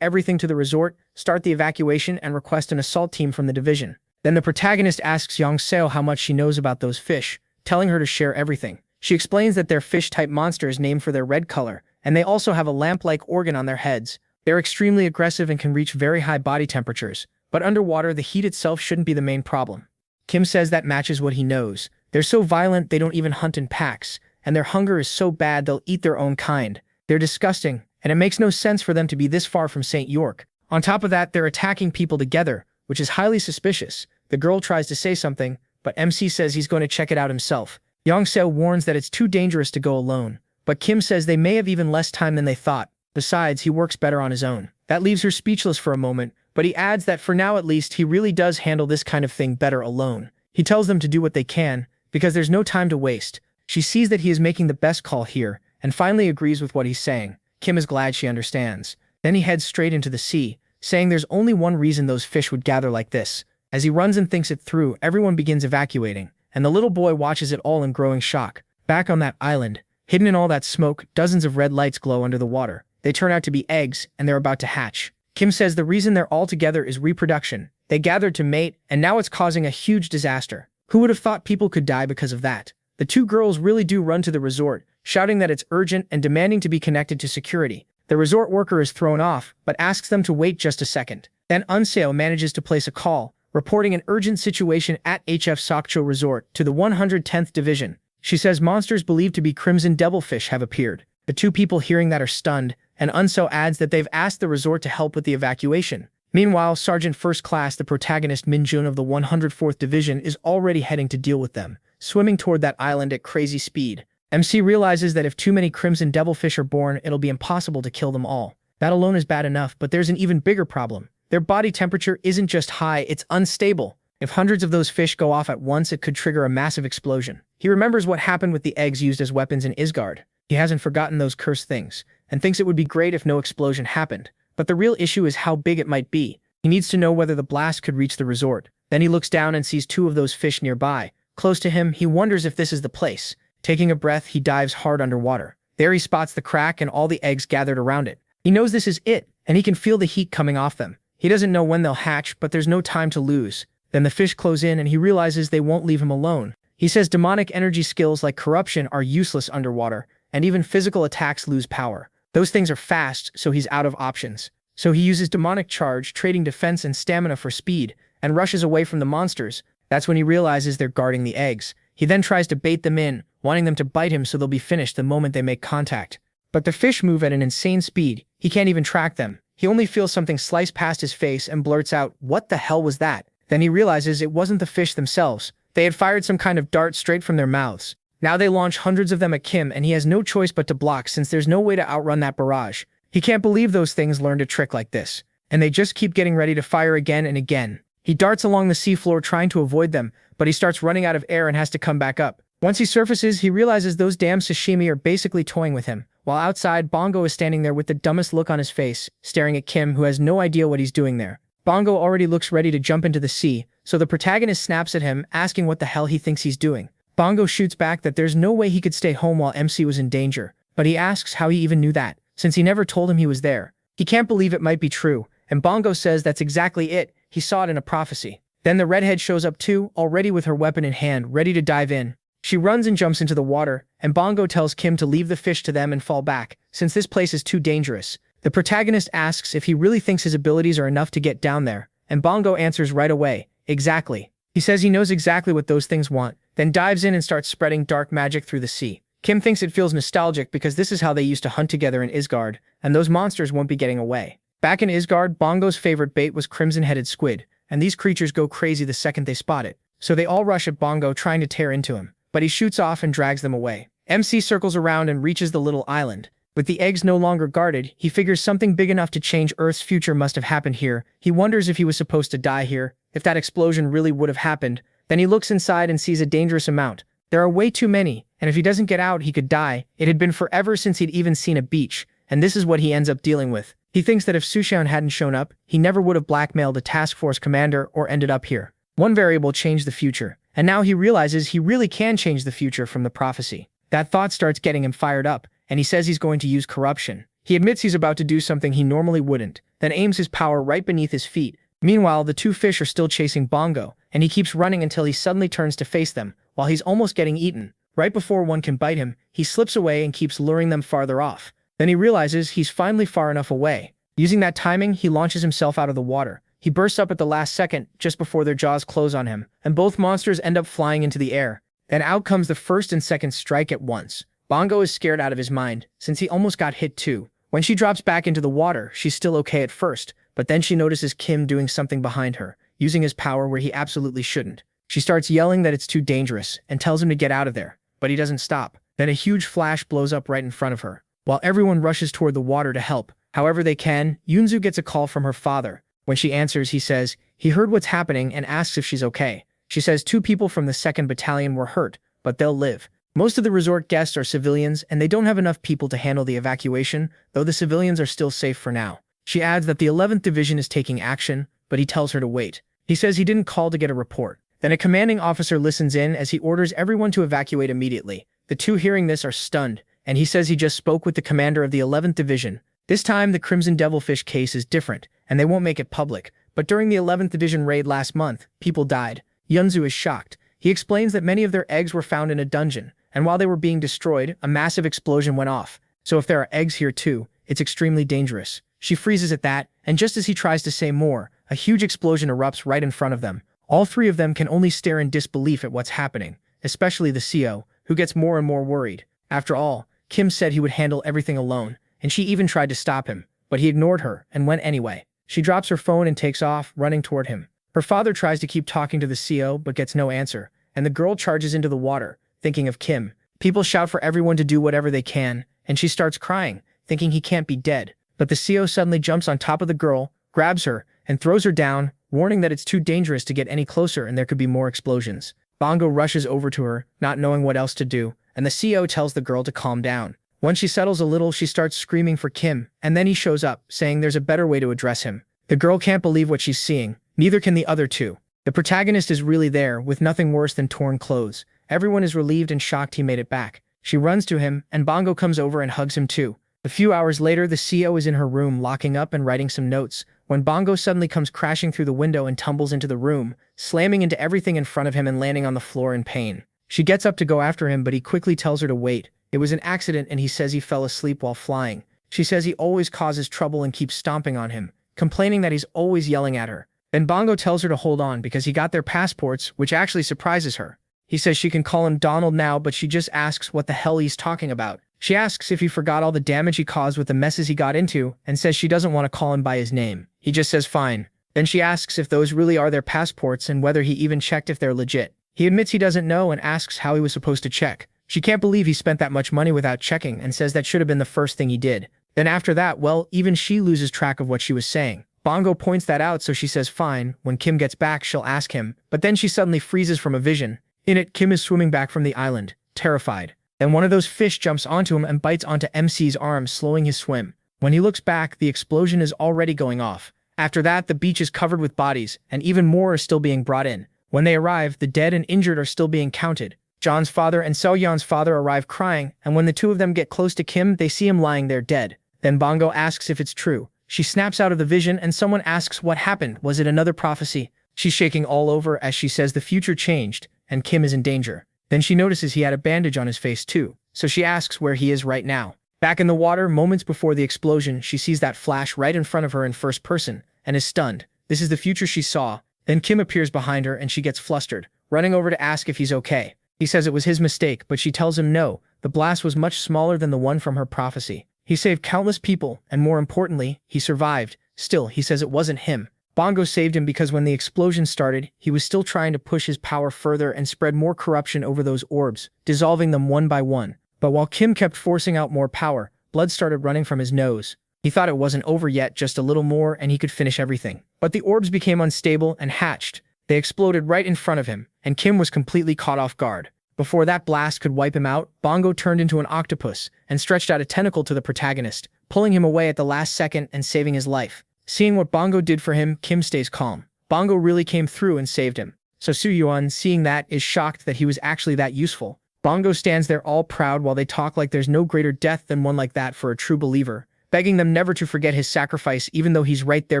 everything to the resort, start the evacuation, and request an assault team from the division. Then the protagonist asks Young Seo how much she knows about those fish, telling her to share everything. She explains that they're fish-type monsters named for their red color, and they also have a lamp-like organ on their heads. They're extremely aggressive and can reach very high body temperatures, but underwater the heat itself shouldn't be the main problem. Kim says that matches what he knows. They're so violent they don't even hunt in packs, and their hunger is so bad they'll eat their own kind. They're disgusting, and it makes no sense for them to be this far from St. York. On top of that, they're attacking people together, which is highly suspicious. The girl tries to say something, but MC says he's going to check it out himself. Young Seo warns that it's too dangerous to go alone, but Kim says they may have even less time than they thought. Besides, he works better on his own. That leaves her speechless for a moment, but he adds that for now at least he really does handle this kind of thing better alone. He tells them to do what they can, because there's no time to waste. She sees that he is making the best call here, and finally agrees with what he's saying. Kim is glad she understands. Then he heads straight into the sea, saying there's only one reason those fish would gather like this. As he runs and thinks it through, everyone begins evacuating, and the little boy watches it all in growing shock. Back on that island, hidden in all that smoke, dozens of red lights glow under the water. They turn out to be eggs, and they're about to hatch. Kim says the reason they're all together is reproduction. They gathered to mate, and now it's causing a huge disaster. Who would have thought people could die because of that? The two girls really do run to the resort, shouting that it's urgent and demanding to be connected to security. The resort worker is thrown off, but asks them to wait just a second. Then Unseo manages to place a call, reporting an urgent situation at HF Sokcho Resort to the 110th Division. She says monsters believed to be crimson devilfish have appeared. The two people hearing that are stunned, and Unseo adds that they've asked the resort to help with the evacuation. Meanwhile, Sergeant First Class, the protagonist Min Jun of the 104th Division, is already heading to deal with them, swimming toward that island at crazy speed. MC realizes that if too many crimson devilfish are born, it'll be impossible to kill them all. That alone is bad enough, but there's an even bigger problem. Their body temperature isn't just high, it's unstable. If hundreds of those fish go off at once, it could trigger a massive explosion. He remembers what happened with the eggs used as weapons in Isgard. He hasn't forgotten those cursed things, and thinks it would be great if no explosion happened. But the real issue is how big it might be. He needs to know whether the blast could reach the resort. Then he looks down and sees two of those fish nearby. Close to him, he wonders if this is the place. Taking a breath, he dives hard underwater. There he spots the crack and all the eggs gathered around it. He knows this is it, and he can feel the heat coming off them. He doesn't know when they'll hatch, but there's no time to lose. Then the fish close in and he realizes they won't leave him alone. He says demonic energy skills like corruption are useless underwater, and even physical attacks lose power. Those things are fast, so he's out of options. So he uses demonic charge, trading defense and stamina for speed, and rushes away from the monsters. That's when he realizes they're guarding the eggs. He then tries to bait them in, wanting them to bite him so they'll be finished the moment they make contact. But the fish move at an insane speed. He can't even track them. He only feels something slice past his face and blurts out, "What the hell was that?" Then he realizes it wasn't the fish themselves. They had fired some kind of dart straight from their mouths. Now they launch hundreds of them at Kim, and he has no choice but to block since there's no way to outrun that barrage. He can't believe those things learned a trick like this, and they just keep getting ready to fire again and again. He darts along the seafloor trying to avoid them, but he starts running out of air and has to come back up. Once he surfaces, he realizes those damn sashimi are basically toying with him. While outside, Bongo is standing there with the dumbest look on his face, staring at Kim, who has no idea what he's doing there. Bongo already looks ready to jump into the sea, so the protagonist snaps at him, asking what the hell he thinks he's doing. Bongo shoots back that there's no way he could stay home while MC was in danger, but he asks how he even knew that, since he never told him he was there. He can't believe it might be true, and Bongo says that's exactly it, he saw it in a prophecy. Then the redhead shows up too, already with her weapon in hand, ready to dive in. She runs and jumps into the water, and Bongo tells Kim to leave the fish to them and fall back, since this place is too dangerous. The protagonist asks if he really thinks his abilities are enough to get down there, and Bongo answers right away, exactly. He says he knows exactly what those things want, then dives in and starts spreading dark magic through the sea. Kim thinks it feels nostalgic because this is how they used to hunt together in Isgard, and those monsters won't be getting away. Back in Isgard, Bongo's favorite bait was crimson-headed squid, and these creatures go crazy the second they spot it, so they all rush at Bongo trying to tear into him. But he shoots off and drags them away. MC circles around and reaches the little island. With the eggs no longer guarded, he figures something big enough to change Earth's future must have happened here. He wonders if he was supposed to die here, if that explosion really would have happened. Then he looks inside and sees a dangerous amount. There are way too many, and if he doesn't get out, he could die. It had been forever since he'd even seen a beach, and this is what he ends up dealing with. He thinks that if Sushion hadn't shown up, he never would have blackmailed a task force commander or ended up here. One variable changed the future, and now he realizes he really can change the future from the prophecy. That thought starts getting him fired up, and he says he's going to use corruption. He admits he's about to do something he normally wouldn't, then aims his power right beneath his feet. Meanwhile, the two fish are still chasing Bongo, and he keeps running until he suddenly turns to face them, while he's almost getting eaten. Right before one can bite him, he slips away and keeps luring them farther off. Then he realizes he's finally far enough away. Using that timing, he launches himself out of the water. He bursts up at the last second, just before their jaws close on him, and both monsters end up flying into the air. Then out comes the first and second strike at once. Bongo is scared out of his mind, since he almost got hit too. When she drops back into the water, she's still okay at first, but then she notices Kim doing something behind her, using his power where he absolutely shouldn't. She starts yelling that it's too dangerous, and tells him to get out of there, but he doesn't stop. Then a huge flash blows up right in front of her. While everyone rushes toward the water to help, however they can, Yunzu gets a call from her father. When she answers, he says he heard what's happening and asks if she's okay. She says 2 people from the 2nd Battalion were hurt, but they'll live. Most of the resort guests are civilians, and they don't have enough people to handle the evacuation, though the civilians are still safe for now. She adds that the 11th Division is taking action, but he tells her to wait. He says he didn't call to get a report. Then a commanding officer listens in as he orders everyone to evacuate immediately. The 2 hearing this are stunned, and he says he just spoke with the commander of the 11th Division. This time, the Crimson Devilfish case is different, and they won't make it public. But during the 11th Division raid last month, people died. Yunzu is shocked. He explains that many of their eggs were found in a dungeon, and while they were being destroyed, a massive explosion went off. So if there are eggs here too, it's extremely dangerous. She freezes at that, and just as he tries to say more, a huge explosion erupts right in front of them. All 3 of them can only stare in disbelief at what's happening, especially the CO, who gets more and more worried. After all, Kim said he would handle everything alone, and she even tried to stop him, but he ignored her and went anyway. She drops her phone and takes off, running toward him. Her father tries to keep talking to the CO but gets no answer, and the girl charges into the water, thinking of Kim. People shout for everyone to do whatever they can, and she starts crying, thinking he can't be dead. But the CO suddenly jumps on top of the girl, grabs her, and throws her down, warning that it's too dangerous to get any closer and there could be more explosions. Bongo rushes over to her, not knowing what else to do, and the CO tells the girl to calm down. Once she settles a little, she starts screaming for Kim, and then he shows up, saying there's a better way to address him. The girl can't believe what she's seeing, neither can the other 2. The protagonist is really there, with nothing worse than torn clothes. Everyone is relieved and shocked he made it back. She runs to him, and Bongo comes over and hugs him too. A few hours later, the CO is in her room locking up and writing some notes, when Bongo suddenly comes crashing through the window and tumbles into the room, slamming into everything in front of him and landing on the floor in pain. She gets up to go after him, but he quickly tells her to wait. It was an accident, and he says he fell asleep while flying. She says he always causes trouble and keeps stomping on him, complaining that he's always yelling at her. Then Bongo tells her to hold on because he got their passports, which actually surprises her. He says she can call him Donald now, but she just asks what the hell he's talking about. She asks if he forgot all the damage he caused with the messes he got into, and says she doesn't want to call him by his name. He just says fine. Then she asks if those really are their passports and whether he even checked if they're legit. He admits he doesn't know and asks how he was supposed to check. She can't believe he spent that much money without checking and says that should have been the first thing he did. Then after that, well, even she loses track of what she was saying. Bongo points that out, so she says fine. When Kim gets back, she'll ask him, but then she suddenly freezes from a vision. In it, Kim is swimming back from the island, terrified. Then one of those fish jumps onto him and bites onto MC's arm, slowing his swim. When he looks back, the explosion is already going off. After that, the beach is covered with bodies, and even more are still being brought in. When they arrive, the dead and injured are still being counted. John's father and Seo-yeon's father arrive crying, and when the two of them get close to Kim, they see him lying there dead. Then Bongo asks if it's true. She snaps out of the vision, and someone asks what happened. Was it another prophecy? She's shaking all over as she says the future changed, and Kim is in danger. Then she notices he had a bandage on his face too, so she asks where he is right now. Back in the water, moments before the explosion, she sees that flash right in front of her in first person, and is stunned. This is the future she saw. Then Kim appears behind her and she gets flustered, running over to ask if he's okay. He says it was his mistake, but she tells him no, the blast was much smaller than the one from her prophecy. He saved countless people, and more importantly, he survived. Still, he says it wasn't him. Bongo saved him because when the explosion started, he was still trying to push his power further and spread more corruption over those orbs, dissolving them one by one. But while Kim kept forcing out more power, blood started running from his nose. He thought it wasn't over yet, just a little more, and he could finish everything. But the orbs became unstable and hatched. They exploded right in front of him, and Kim was completely caught off guard. Before that blast could wipe him out, Bongo turned into an octopus and stretched out a tentacle to the protagonist, pulling him away at the last second and saving his life. Seeing what Bongo did for him, Kim stays calm. Bongo really came through and saved him. So Soo-yeon, seeing that, is shocked that he was actually that useful. Bongo stands there all proud while they talk like there's no greater death than one like that for a true believer, begging them never to forget his sacrifice even though he's right there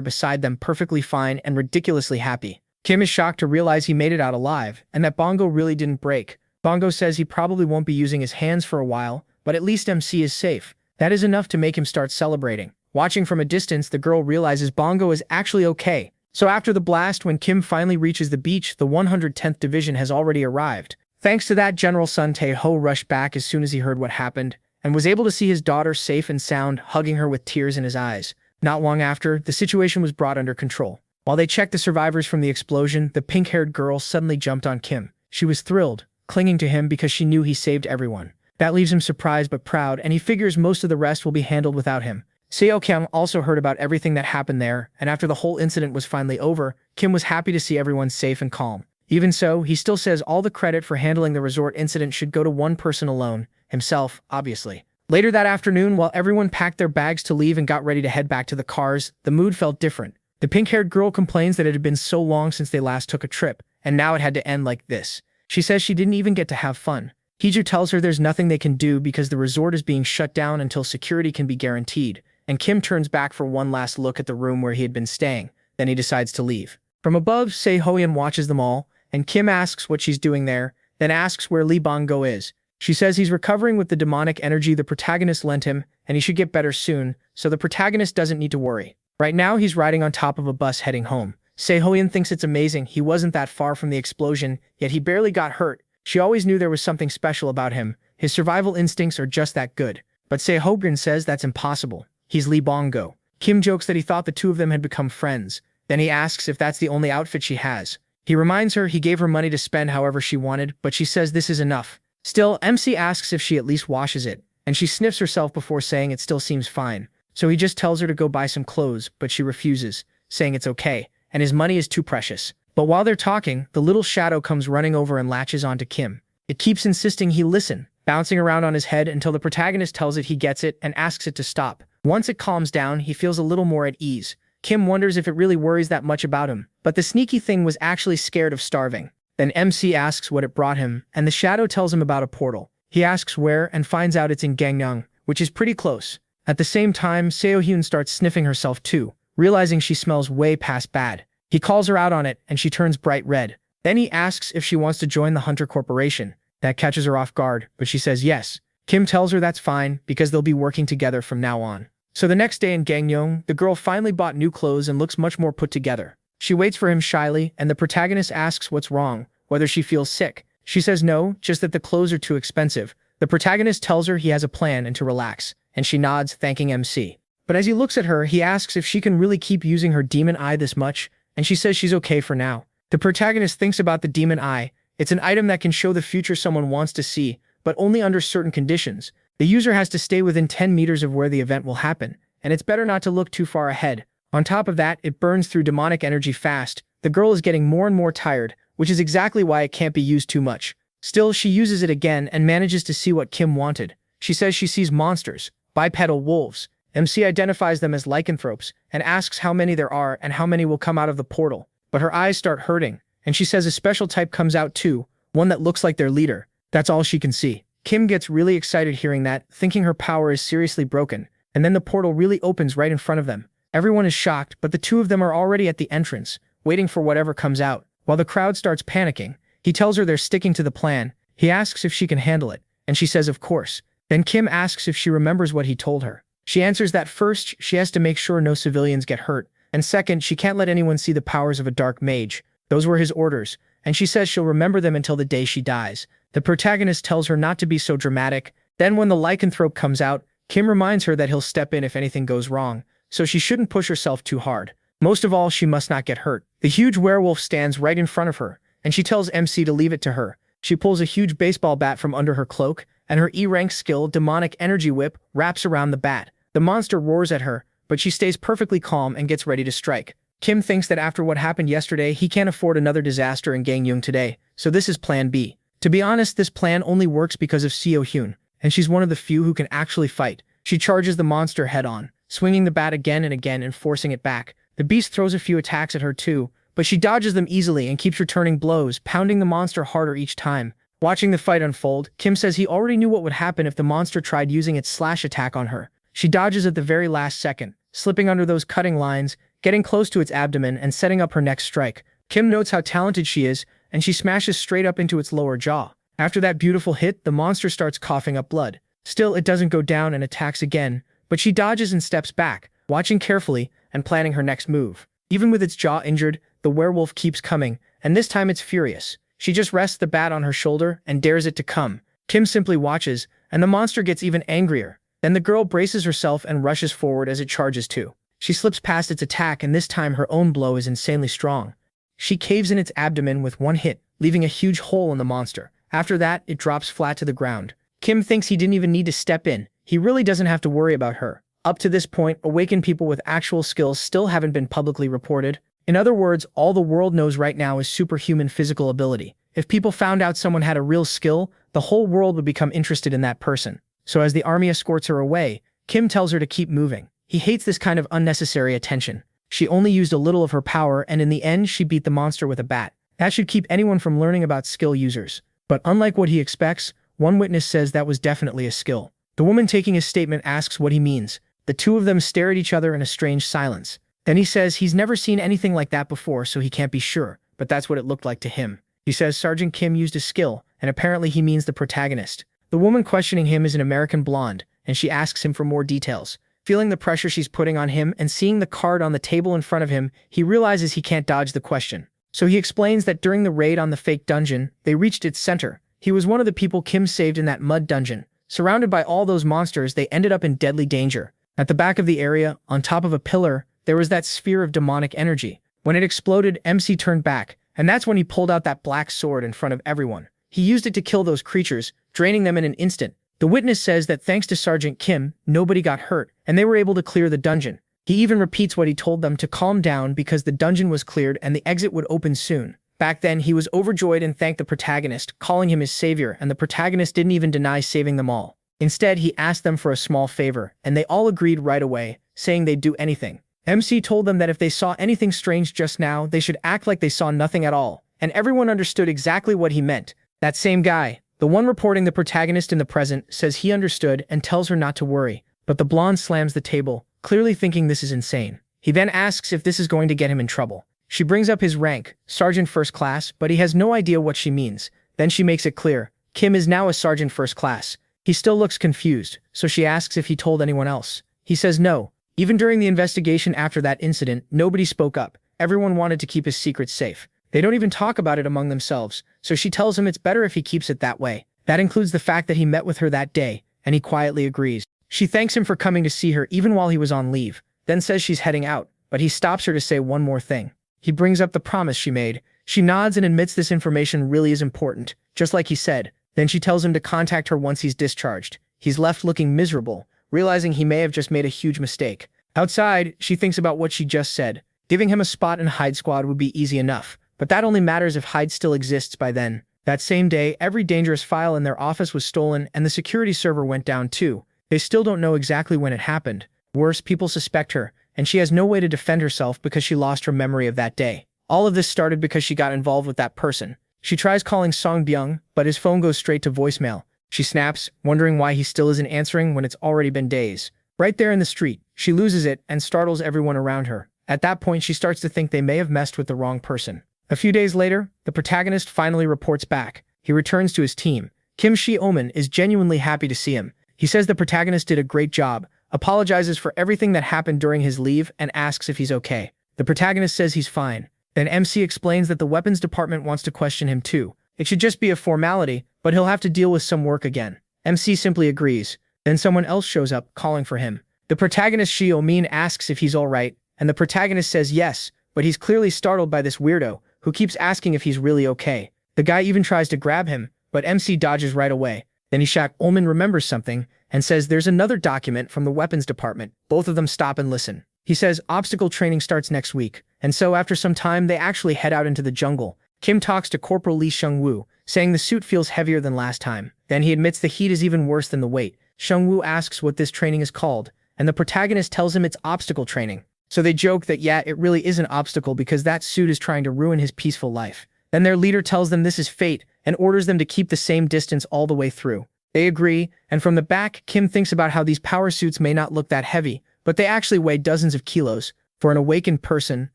beside them perfectly fine and ridiculously happy. Kim is shocked to realize he made it out alive, and that Bongo really didn't break. Bongo says he probably won't be using his hands for a while, but at least MC is safe. That is enough to make him start celebrating. Watching from a distance, the girl realizes Bongo is actually okay. So after the blast, when Kim finally reaches the beach, the 110th Division has already arrived. Thanks to that, General Sun Tae-ho rushed back as soon as he heard what happened, and was able to see his daughter safe and sound, hugging her with tears in his eyes. Not long after, the situation was brought under control. While they checked the survivors from the explosion, the pink-haired girl suddenly jumped on Kim. She was thrilled, clinging to him because she knew he saved everyone. That leaves him surprised but proud, and he figures most of the rest will be handled without him. Seo-kyung also heard about everything that happened there, and after the whole incident was finally over, Kim was happy to see everyone safe and calm. Even so, he still says all the credit for handling the resort incident should go to one person alone, himself, obviously. Later that afternoon, while everyone packed their bags to leave and got ready to head back to the cars, the mood felt different. The pink-haired girl complains that it had been so long since they last took a trip, and now it had to end like this. She says she didn't even get to have fun. Hiju tells her there's nothing they can do because the resort is being shut down until security can be guaranteed, and Kim turns back for one last look at the room where he had been staying. Then he decides to leave. From above, Seo-yeon watches them all, and Kim asks what she's doing there, then asks where Lee Bongo is. She says he's recovering with the demonic energy the protagonist lent him, and he should get better soon, so the protagonist doesn't need to worry. Right now, he's riding on top of a bus heading home. Seo-yeon thinks it's amazing he wasn't that far from the explosion, yet he barely got hurt. She always knew there was something special about him. His survival instincts are just that good. But Seo-yeon says that's impossible. He's Lee Bongo. Kim jokes that he thought the two of them had become friends. Then he asks if that's the only outfit she has. He reminds her he gave her money to spend however she wanted, but she says this is enough. Still, MC asks if she at least washes it, and she sniffs herself before saying it still seems fine. So he just tells her to go buy some clothes, but she refuses, saying it's okay, and his money is too precious. But while they're talking, the little shadow comes running over and latches onto Kim. It keeps insisting he listen, bouncing around on his head until the protagonist tells it he gets it and asks it to stop. Once it calms down, he feels a little more at ease. Kim wonders if it really worries that much about him, but the sneaky thing was actually scared of starving. Then MC asks what it brought him, and the shadow tells him about a portal. He asks where and finds out it's in Gangneung, which is pretty close. At the same time, Seo-yeon starts sniffing herself too, realizing she smells way past bad. He calls her out on it, and she turns bright red. Then he asks if she wants to join the Hunter Corporation. That catches her off guard, but she says yes. Kim tells her that's fine, because they'll be working together from now on. So the next day in Gangneung, the girl finally bought new clothes and looks much more put together. She waits for him shyly, and the protagonist asks what's wrong, whether she feels sick. She says no, just that the clothes are too expensive. The protagonist tells her he has a plan and to relax, and she nods, thanking MC. But as he looks at her, he asks if she can really keep using her demon eye this much, and she says she's okay for now. The protagonist thinks about the demon eye. It's an item that can show the future someone wants to see, but only under certain conditions. The user has to stay within 10 meters of where the event will happen, and it's better not to look too far ahead. On top of that, it burns through demonic energy fast. The girl is getting more and more tired, which is exactly why it can't be used too much. Still, she uses it again and manages to see what Kim wanted. She says she sees monsters, bipedal wolves. MC identifies them as lycanthropes and asks how many there are and how many will come out of the portal. But her eyes start hurting, and she says a special type comes out too, one that looks like their leader. That's all she can see. Kim gets really excited hearing that, thinking her power is seriously broken, and then the portal really opens right in front of them. Everyone is shocked, but the two of them are already at the entrance, waiting for whatever comes out. While the crowd starts panicking, he tells her they're sticking to the plan. He asks if she can handle it, and she says of course. Then Kim asks if she remembers what he told her. She answers that first, she has to make sure no civilians get hurt, and second, she can't let anyone see the powers of a dark mage. Those were his orders, and she says she'll remember them until the day she dies. The protagonist tells her not to be so dramatic. Then when the lycanthrope comes out, Kim reminds her that he'll step in if anything goes wrong, so she shouldn't push herself too hard. Most of all, she must not get hurt. The huge werewolf stands right in front of her, and she tells MC to leave it to her. She pulls a huge baseball bat from under her cloak, and her E-rank skill, Demonic Energy Whip, wraps around the bat. The monster roars at her, but she stays perfectly calm and gets ready to strike. Kim thinks that after what happened yesterday, he can't afford another disaster in Gangyung today, so this is plan B. To be honest, this plan only works because of Seo Hyun, and she's one of the few who can actually fight. She charges the monster head-on, swinging the bat again and again and forcing it back. The beast throws a few attacks at her too, but she dodges them easily and keeps returning blows, pounding the monster harder each time. Watching the fight unfold, Kim says he already knew what would happen if the monster tried using its slash attack on her. She dodges at the very last second, slipping under those cutting lines, getting close to its abdomen and setting up her next strike. Kim notes how talented she is, and she smashes straight up into its lower jaw. After that beautiful hit, the monster starts coughing up blood. Still, it doesn't go down and attacks again, but she dodges and steps back, watching carefully and planning her next move. Even with its jaw injured, the werewolf keeps coming, and this time it's furious. She just rests the bat on her shoulder and dares it to come. Kim simply watches, and the monster gets even angrier. Then the girl braces herself and rushes forward as it charges too. She slips past its attack, and this time her own blow is insanely strong. She caves in its abdomen with one hit, leaving a huge hole in the monster. After that, it drops flat to the ground. Kim thinks he didn't even need to step in. He really doesn't have to worry about her. Up to this point, awakened people with actual skills still haven't been publicly reported. In other words, all the world knows right now is superhuman physical ability. If people found out someone had a real skill, the whole world would become interested in that person. So as the army escorts her away, Kim tells her to keep moving. He hates this kind of unnecessary attention. She only used a little of her power, and in the end, she beat the monster with a bat. That should keep anyone from learning about skill users. But unlike what he expects, one witness says that was definitely a skill. The woman taking his statement asks what he means. The two of them stare at each other in a strange silence. Then he says he's never seen anything like that before, so he can't be sure, but that's what it looked like to him. He says Sergeant Kim used a skill, and apparently he means the protagonist. The woman questioning him is an American blonde, and she asks him for more details. Feeling the pressure she's putting on him and seeing the card on the table in front of him, he realizes he can't dodge the question. So he explains that during the raid on the fake dungeon, they reached its center. He was one of the people Kim saved in that mud dungeon. Surrounded by all those monsters, they ended up in deadly danger. At the back of the area, on top of a pillar, there was that sphere of demonic energy. When it exploded, MC turned back, and that's when he pulled out that black sword in front of everyone. He used it to kill those creatures, draining them in an instant. The witness says that thanks to Sergeant Kim, nobody got hurt, and they were able to clear the dungeon. He even repeats what he told them to calm down because the dungeon was cleared and the exit would open soon. Back then, he was overjoyed and thanked the protagonist, calling him his savior, and the protagonist didn't even deny saving them all. Instead, he asked them for a small favor, and they all agreed right away, saying they'd do anything. MC told them that if they saw anything strange just now, they should act like they saw nothing at all, and everyone understood exactly what he meant. That same guy, the one reporting the protagonist in the present, says he understood and tells her not to worry, but the blonde slams the table, clearly thinking this is insane. He then asks if this is going to get him in trouble. She brings up his rank, Sergeant First Class, but he has no idea what she means. Then she makes it clear, Kim is now a Sergeant First Class. He still looks confused, so she asks if he told anyone else. He says no. Even during the investigation after that incident, nobody spoke up. Everyone wanted to keep his secret safe. They don't even talk about it among themselves, so she tells him it's better if he keeps it that way. That includes the fact that he met with her that day, and he quietly agrees. She thanks him for coming to see her even while he was on leave, then says she's heading out, but he stops her to say one more thing. He brings up the promise she made. She nods and admits this information really is important. Just like he said, Then she tells him to contact her once he's discharged. He's left looking miserable, realizing he may have just made a huge mistake. Outside, she thinks about what she just said. Giving him a spot in Hyde Squad would be easy enough, but that only matters if Hyde still exists by then. That same day, every dangerous file in their office was stolen and the security server went down too. They still don't know exactly when it happened. Worse, people suspect her, and she has no way to defend herself because she lost her memory of that day. All of this started because she got involved with that person. She tries calling Song Byung, but his phone goes straight to voicemail. She snaps, wondering why he still isn't answering when it's already been days. Right there in the street, she loses it and startles everyone around her. At that point, she starts to think they may have messed with the wrong person. A few days later, the protagonist finally reports back. He returns to his team. Kim Shi-oman is genuinely happy to see him. He says the protagonist did a great job, apologizes for everything that happened during his leave, and asks if he's okay. The protagonist says he's fine. Then MC explains that the weapons department wants to question him too. It should just be a formality, but he'll have to deal with some work again. MC simply agrees. Then someone else shows up, calling for him. The protagonist Shi-omin asks if he's alright, and the protagonist says yes, but he's clearly startled by this weirdo, who keeps asking if he's really okay. The guy even tries to grab him, but MC dodges right away. Then Ishak-Ulman remembers something, and says there's another document from the weapons department. Both of them stop and listen. He says obstacle training starts next week, and so after some time they actually head out into the jungle. Kim talks to Corporal Lee Seung-woo, saying the suit feels heavier than last time. Then he admits the heat is even worse than the weight. Seung-woo asks what this training is called, and the protagonist tells him it's obstacle training. So they joke that yeah, it really is an obstacle because that suit is trying to ruin his peaceful life. Then their leader tells them this is fate and orders them to keep the same distance all the way through. They agree, and from the back, Kim thinks about how these power suits may not look that heavy, but they actually weigh dozens of kilos. For an awakened person,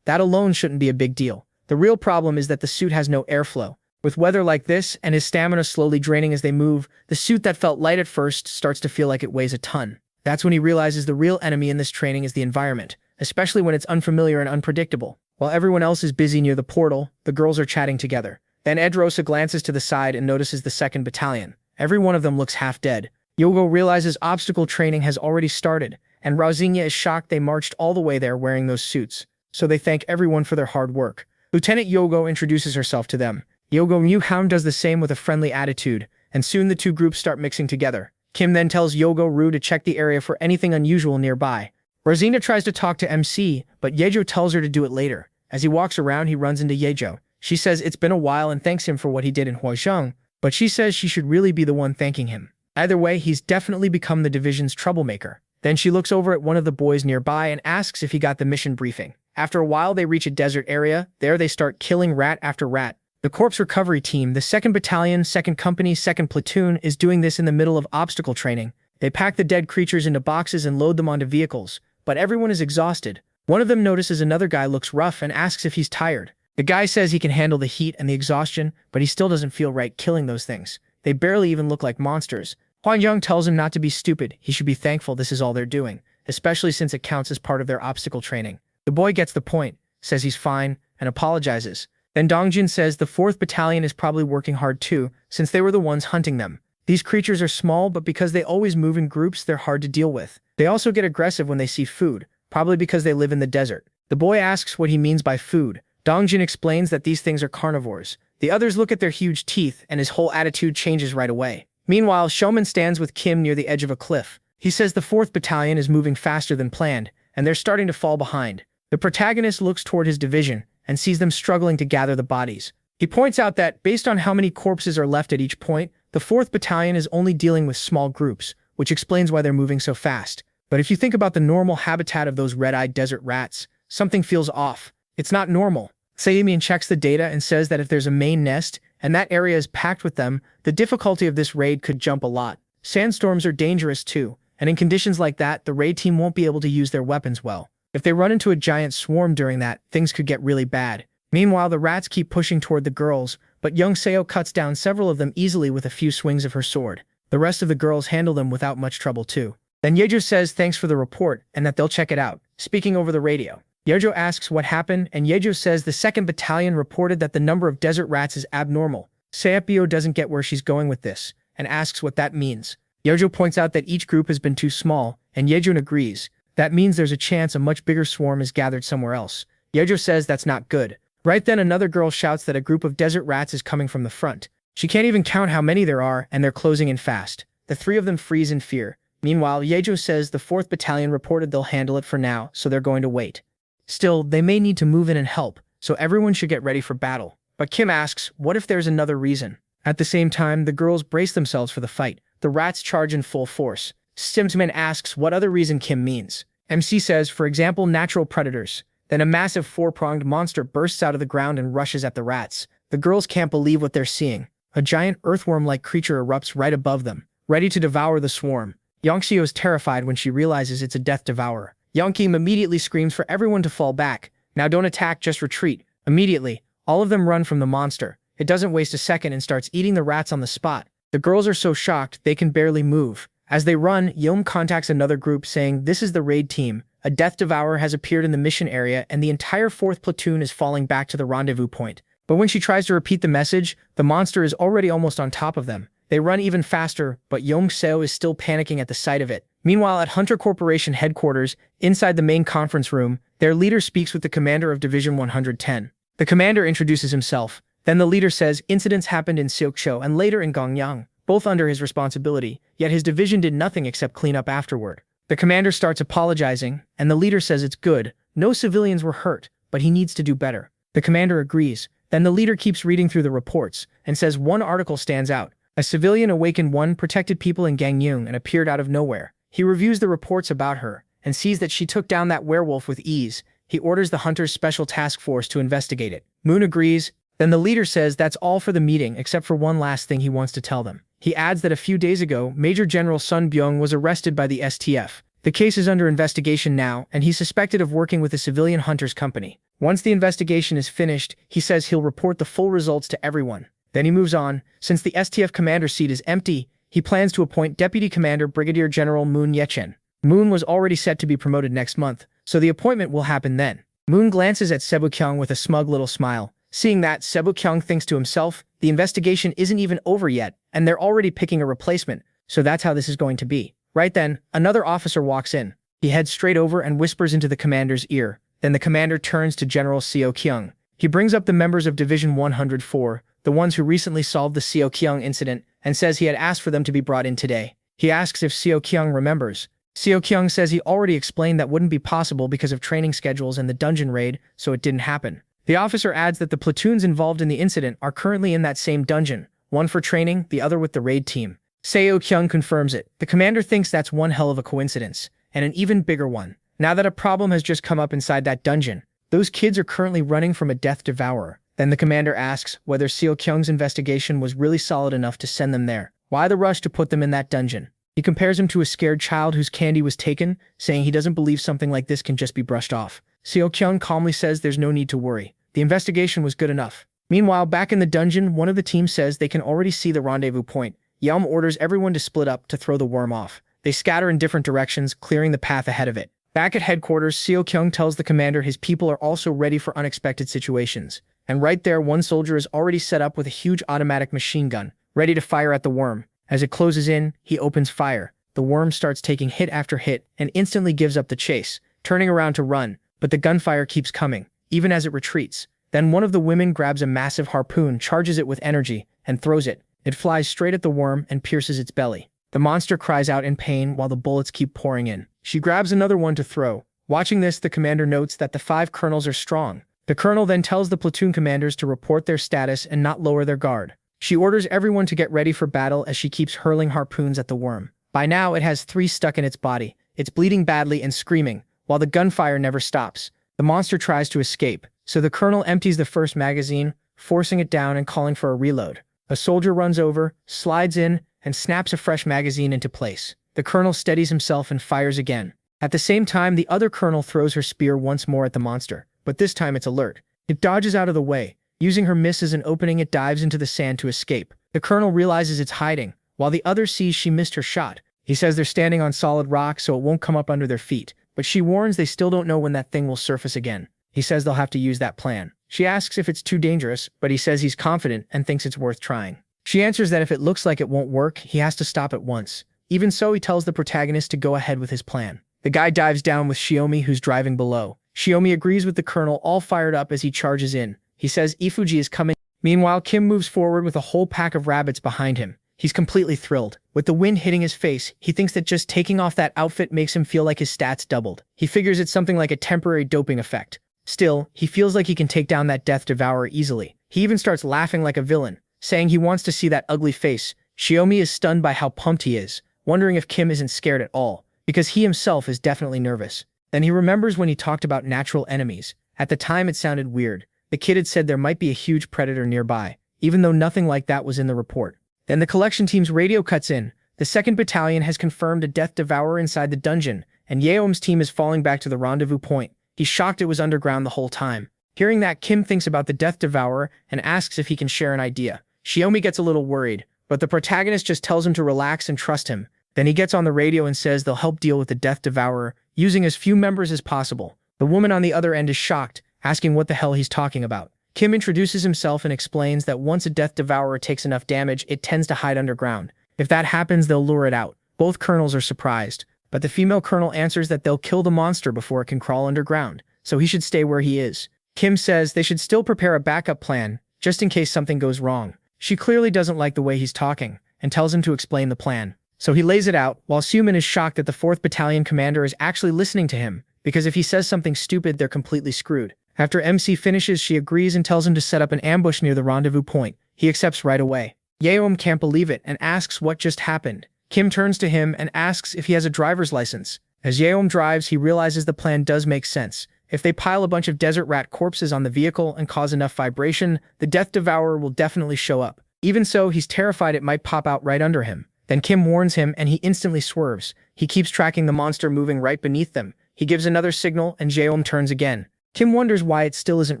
that alone shouldn't be a big deal. The real problem is that the suit has no airflow. With weather like this and his stamina slowly draining as they move, the suit that felt light at first starts to feel like it weighs a ton. That's when he realizes the real enemy in this training is the environment, especially when it's unfamiliar and unpredictable. While everyone else is busy near the portal, the girls are chatting together. Then Edrosa glances to the side and notices the 2nd Battalion. Every one of them looks half dead. Yogo realizes obstacle training has already started, and Rauzinya is shocked they marched all the way there wearing those suits. So they thank everyone for their hard work. Lieutenant Yogo introduces herself to them. Yogo Muhaum does the same with a friendly attitude, and soon the two groups start mixing together. Kim then tells Yogo Ru to check the area for anything unusual nearby. Rosina tries to talk to MC, but Yejo tells her to do it later. As he walks around, he runs into Yejo. She says it's been a while and thanks him for what he did in Huazhong, but she says she should really be the one thanking him. Either way, he's definitely become the division's troublemaker. Then she looks over at one of the boys nearby and asks if he got the mission briefing. After a while, they reach a desert area. There they start killing rat after rat. The corpse recovery team, the 2nd Battalion, 2nd Company, 2nd Platoon, is doing this in the middle of obstacle training. They pack the dead creatures into boxes and load them onto vehicles, but everyone is exhausted. One of them notices another guy looks rough and asks if he's tired. The guy says he can handle the heat and the exhaustion, but he still doesn't feel right killing those things. They barely even look like monsters. Huan Yang tells him not to be stupid. He should be thankful this is all they're doing, especially since it counts as part of their obstacle training. The boy gets the point, says he's fine, and apologizes. Then Dongjin says the 4th Battalion is probably working hard too, since they were the ones hunting them. These creatures are small, but because they always move in groups, they're hard to deal with. They also get aggressive when they see food, probably because they live in the desert. The boy asks what he means by food. Dongjin explains that these things are carnivores. The others look at their huge teeth, and his whole attitude changes right away. Meanwhile, Showman stands with Kim near the edge of a cliff. He says the 4th Battalion is moving faster than planned, and they're starting to fall behind. The protagonist looks toward his division and sees them struggling to gather the bodies. He points out that, based on how many corpses are left at each point, the 4th Battalion is only dealing with small groups, which explains why they're moving so fast. But if you think about the normal habitat of those red-eyed desert rats, something feels off. It's not normal. Sayemian checks the data and says that if there's a main nest, and that area is packed with them, the difficulty of this raid could jump a lot. Sandstorms are dangerous too, and in conditions like that, the raid team won't be able to use their weapons well. If they run into a giant swarm during that, things could get really bad. Meanwhile, the rats keep pushing toward the girls, but young Seo cuts down several of them easily with a few swings of her sword. The rest of the girls handle them without much trouble too. Then Yejo says thanks for the report, and that they'll check it out, speaking over the radio. Yejo asks what happened, and Yejo says the 2nd Battalion reported that the number of desert rats is abnormal. Seopio doesn't get where she's going with this, and asks what that means. Yejo points out that each group has been too small, and Yejo agrees. That means there's a chance a much bigger swarm is gathered somewhere else. Yejo says that's not good. Right then another girl shouts that a group of desert rats is coming from the front. She can't even count how many there are, and they're closing in fast. The three of them freeze in fear. Meanwhile, Yejo says the 4th Battalion reported they'll handle it for now, so they're going to wait. Still, they may need to move in and help, so everyone should get ready for battle. But Kim asks, what if there's another reason? At the same time, the girls brace themselves for the fight. The rats charge in full force. Stimsman asks what other reason Kim means. MC says, for example, natural predators. Then a massive 4-pronged monster bursts out of the ground and rushes at the rats. The girls can't believe what they're seeing. A giant earthworm-like creature erupts right above them, ready to devour the swarm. Yongxio is terrified when she realizes it's a death devourer. Yongkim immediately screams for everyone to fall back. Now don't attack, just retreat. Immediately, all of them run from the monster. It doesn't waste a second and starts eating the rats on the spot. The girls are so shocked they can barely move. As they run, Yom contacts another group saying this is the raid team. A death devourer has appeared in the mission area and the entire 4th platoon is falling back to the rendezvous point. But when she tries to repeat the message, the monster is already almost on top of them. They run even faster, but Yom Seo is still panicking at the sight of it. Meanwhile, at Hunter Corporation headquarters, inside the main conference room, their leader speaks with the commander of Division 110. The commander introduces himself. Then the leader says incidents happened in Seokcho and later in Gongyang, both under his responsibility, yet his division did nothing except clean up afterward. The commander starts apologizing, and the leader says it's good. No civilians were hurt, but he needs to do better. The commander agrees. Then the leader keeps reading through the reports and says one article stands out. A civilian awakened 1 protected people in Gangyung and appeared out of nowhere. He reviews the reports about her and sees that she took down that werewolf with ease. He orders the Hunters Special Task Force to investigate it. Moon agrees. Then the leader says that's all for the meeting except for one last thing he wants to tell them. He adds that a few days ago, Major General Sun Byung was arrested by the STF. The case is under investigation now, and he's suspected of working with a civilian hunters company. Once the investigation is finished, he says he'll report the full results to everyone. Then he moves on. Since the STF commander seat is empty, he plans to appoint Deputy Commander Brigadier General Moon Yechen. Moon was already set to be promoted next month, so the appointment will happen then. Moon glances at Sebukyung with a smug little smile. Seeing that, Sebukyung thinks to himself, the investigation isn't even over yet, and they're already picking a replacement, so that's how this is going to be. Right then, another officer walks in. He heads straight over and whispers into the commander's ear. Then the commander turns to General Seo Kyung. He brings up the members of Division 104, the ones who recently solved the Seo Kyung incident, and says he had asked for them to be brought in today. He asks if Seo Kyung remembers. Seo Kyung says he already explained that wouldn't be possible because of training schedules and the dungeon raid, so it didn't happen. The officer adds that the platoons involved in the incident are currently in that same dungeon, one for training, the other with the raid team. Seo Kyung confirms it. The commander thinks that's one hell of a coincidence, and an even bigger one. Now that a problem has just come up inside that dungeon, those kids are currently running from a death devourer. Then the commander asks whether Seo Kyung's investigation was really solid enough to send them there. Why the rush to put them in that dungeon? He compares him to a scared child whose candy was taken, saying he doesn't believe something like this can just be brushed off. Seo Kyung calmly says there's no need to worry. The investigation was good enough. Meanwhile, back in the dungeon, one of the team says they can already see the rendezvous point. Yelm orders everyone to split up to throw the worm off. They scatter in different directions, clearing the path ahead of it. Back at headquarters, Seo Kyung tells the commander his people are also ready for unexpected situations. And right there, one soldier is already set up with a huge automatic machine gun, ready to fire at the worm. As it closes in, he opens fire. The worm starts taking hit after hit and instantly gives up the chase, turning around to run, but the gunfire keeps coming, even as it retreats. Then one of the women grabs a massive harpoon, charges it with energy, and throws it. It flies straight at the worm and pierces its belly. The monster cries out in pain while the bullets keep pouring in. She grabs another one to throw. Watching this, the commander notes that the 5 colonels are strong. The colonel then tells the platoon commanders to report their status and not lower their guard. She orders everyone to get ready for battle as she keeps hurling harpoons at the worm. By now, it has 3 stuck in its body. It's bleeding badly and screaming, while the gunfire never stops. The monster tries to escape, so the colonel empties the first magazine, forcing it down and calling for a reload. A soldier runs over, slides in, and snaps a fresh magazine into place. The colonel steadies himself and fires again. At the same time, the other colonel throws her spear once more at the monster, but this time it's alert. It dodges out of the way. Using her miss as an opening, it dives into the sand to escape. The colonel realizes it's hiding, while the other sees she missed her shot. He says they're standing on solid rock so it won't come up under their feet, but she warns they still don't know when that thing will surface again. He says they'll have to use that plan. She asks if it's too dangerous, but he says he's confident and thinks it's worth trying. She answers that if it looks like it won't work, he has to stop at once. Even so, he tells the protagonist to go ahead with his plan. The guy dives down with Shiomi, who's driving below. Shiomi agrees with the colonel, all fired up as he charges in. He says Ifuji is coming. Meanwhile, Kim moves forward with a whole pack of rabbits behind him. He's completely thrilled. With the wind hitting his face, he thinks that just taking off that outfit makes him feel like his stats doubled. He figures it's something like a temporary doping effect. Still, he feels like he can take down that Death Devourer easily. He even starts laughing like a villain, saying he wants to see that ugly face. Xiaomi is stunned by how pumped he is, wondering if Kim isn't scared at all, because he himself is definitely nervous. Then he remembers when he talked about natural enemies. At the time it sounded weird. The kid had said there might be a huge predator nearby, even though nothing like that was in the report. Then the collection team's radio cuts in. The 2nd Battalion has confirmed a Death Devourer inside the dungeon, and Yeom's team is falling back to the rendezvous point. He's shocked it was underground the whole time. Hearing that, Kim thinks about the Death Devourer and asks if he can share an idea. Xiaomi gets a little worried, but the protagonist just tells him to relax and trust him. Then he gets on the radio and says they'll help deal with the Death Devourer, using as few members as possible. The woman on the other end is shocked, asking what the hell he's talking about. Kim introduces himself and explains that once a Death Devourer takes enough damage, it tends to hide underground. If that happens, they'll lure it out. Both colonels are surprised, but the female colonel answers that they'll kill the monster before it can crawl underground, so he should stay where he is. Kim says they should still prepare a backup plan, just in case something goes wrong. She clearly doesn't like the way he's talking, and tells him to explain the plan. So he lays it out, while Suman is shocked that the 4th Battalion commander is actually listening to him, because if he says something stupid, they're completely screwed. After MC finishes, she agrees and tells him to set up an ambush near the rendezvous point. He accepts right away. Yeom can't believe it and asks what just happened. Kim turns to him and asks if he has a driver's license. As Yeom drives, he realizes the plan does make sense. If they pile a bunch of desert rat corpses on the vehicle and cause enough vibration, the Death Devourer will definitely show up. Even so, he's terrified it might pop out right under him. Then Kim warns him and he instantly swerves. He keeps tracking the monster moving right beneath them. He gives another signal and Yeom turns again. Kim wonders why it still isn't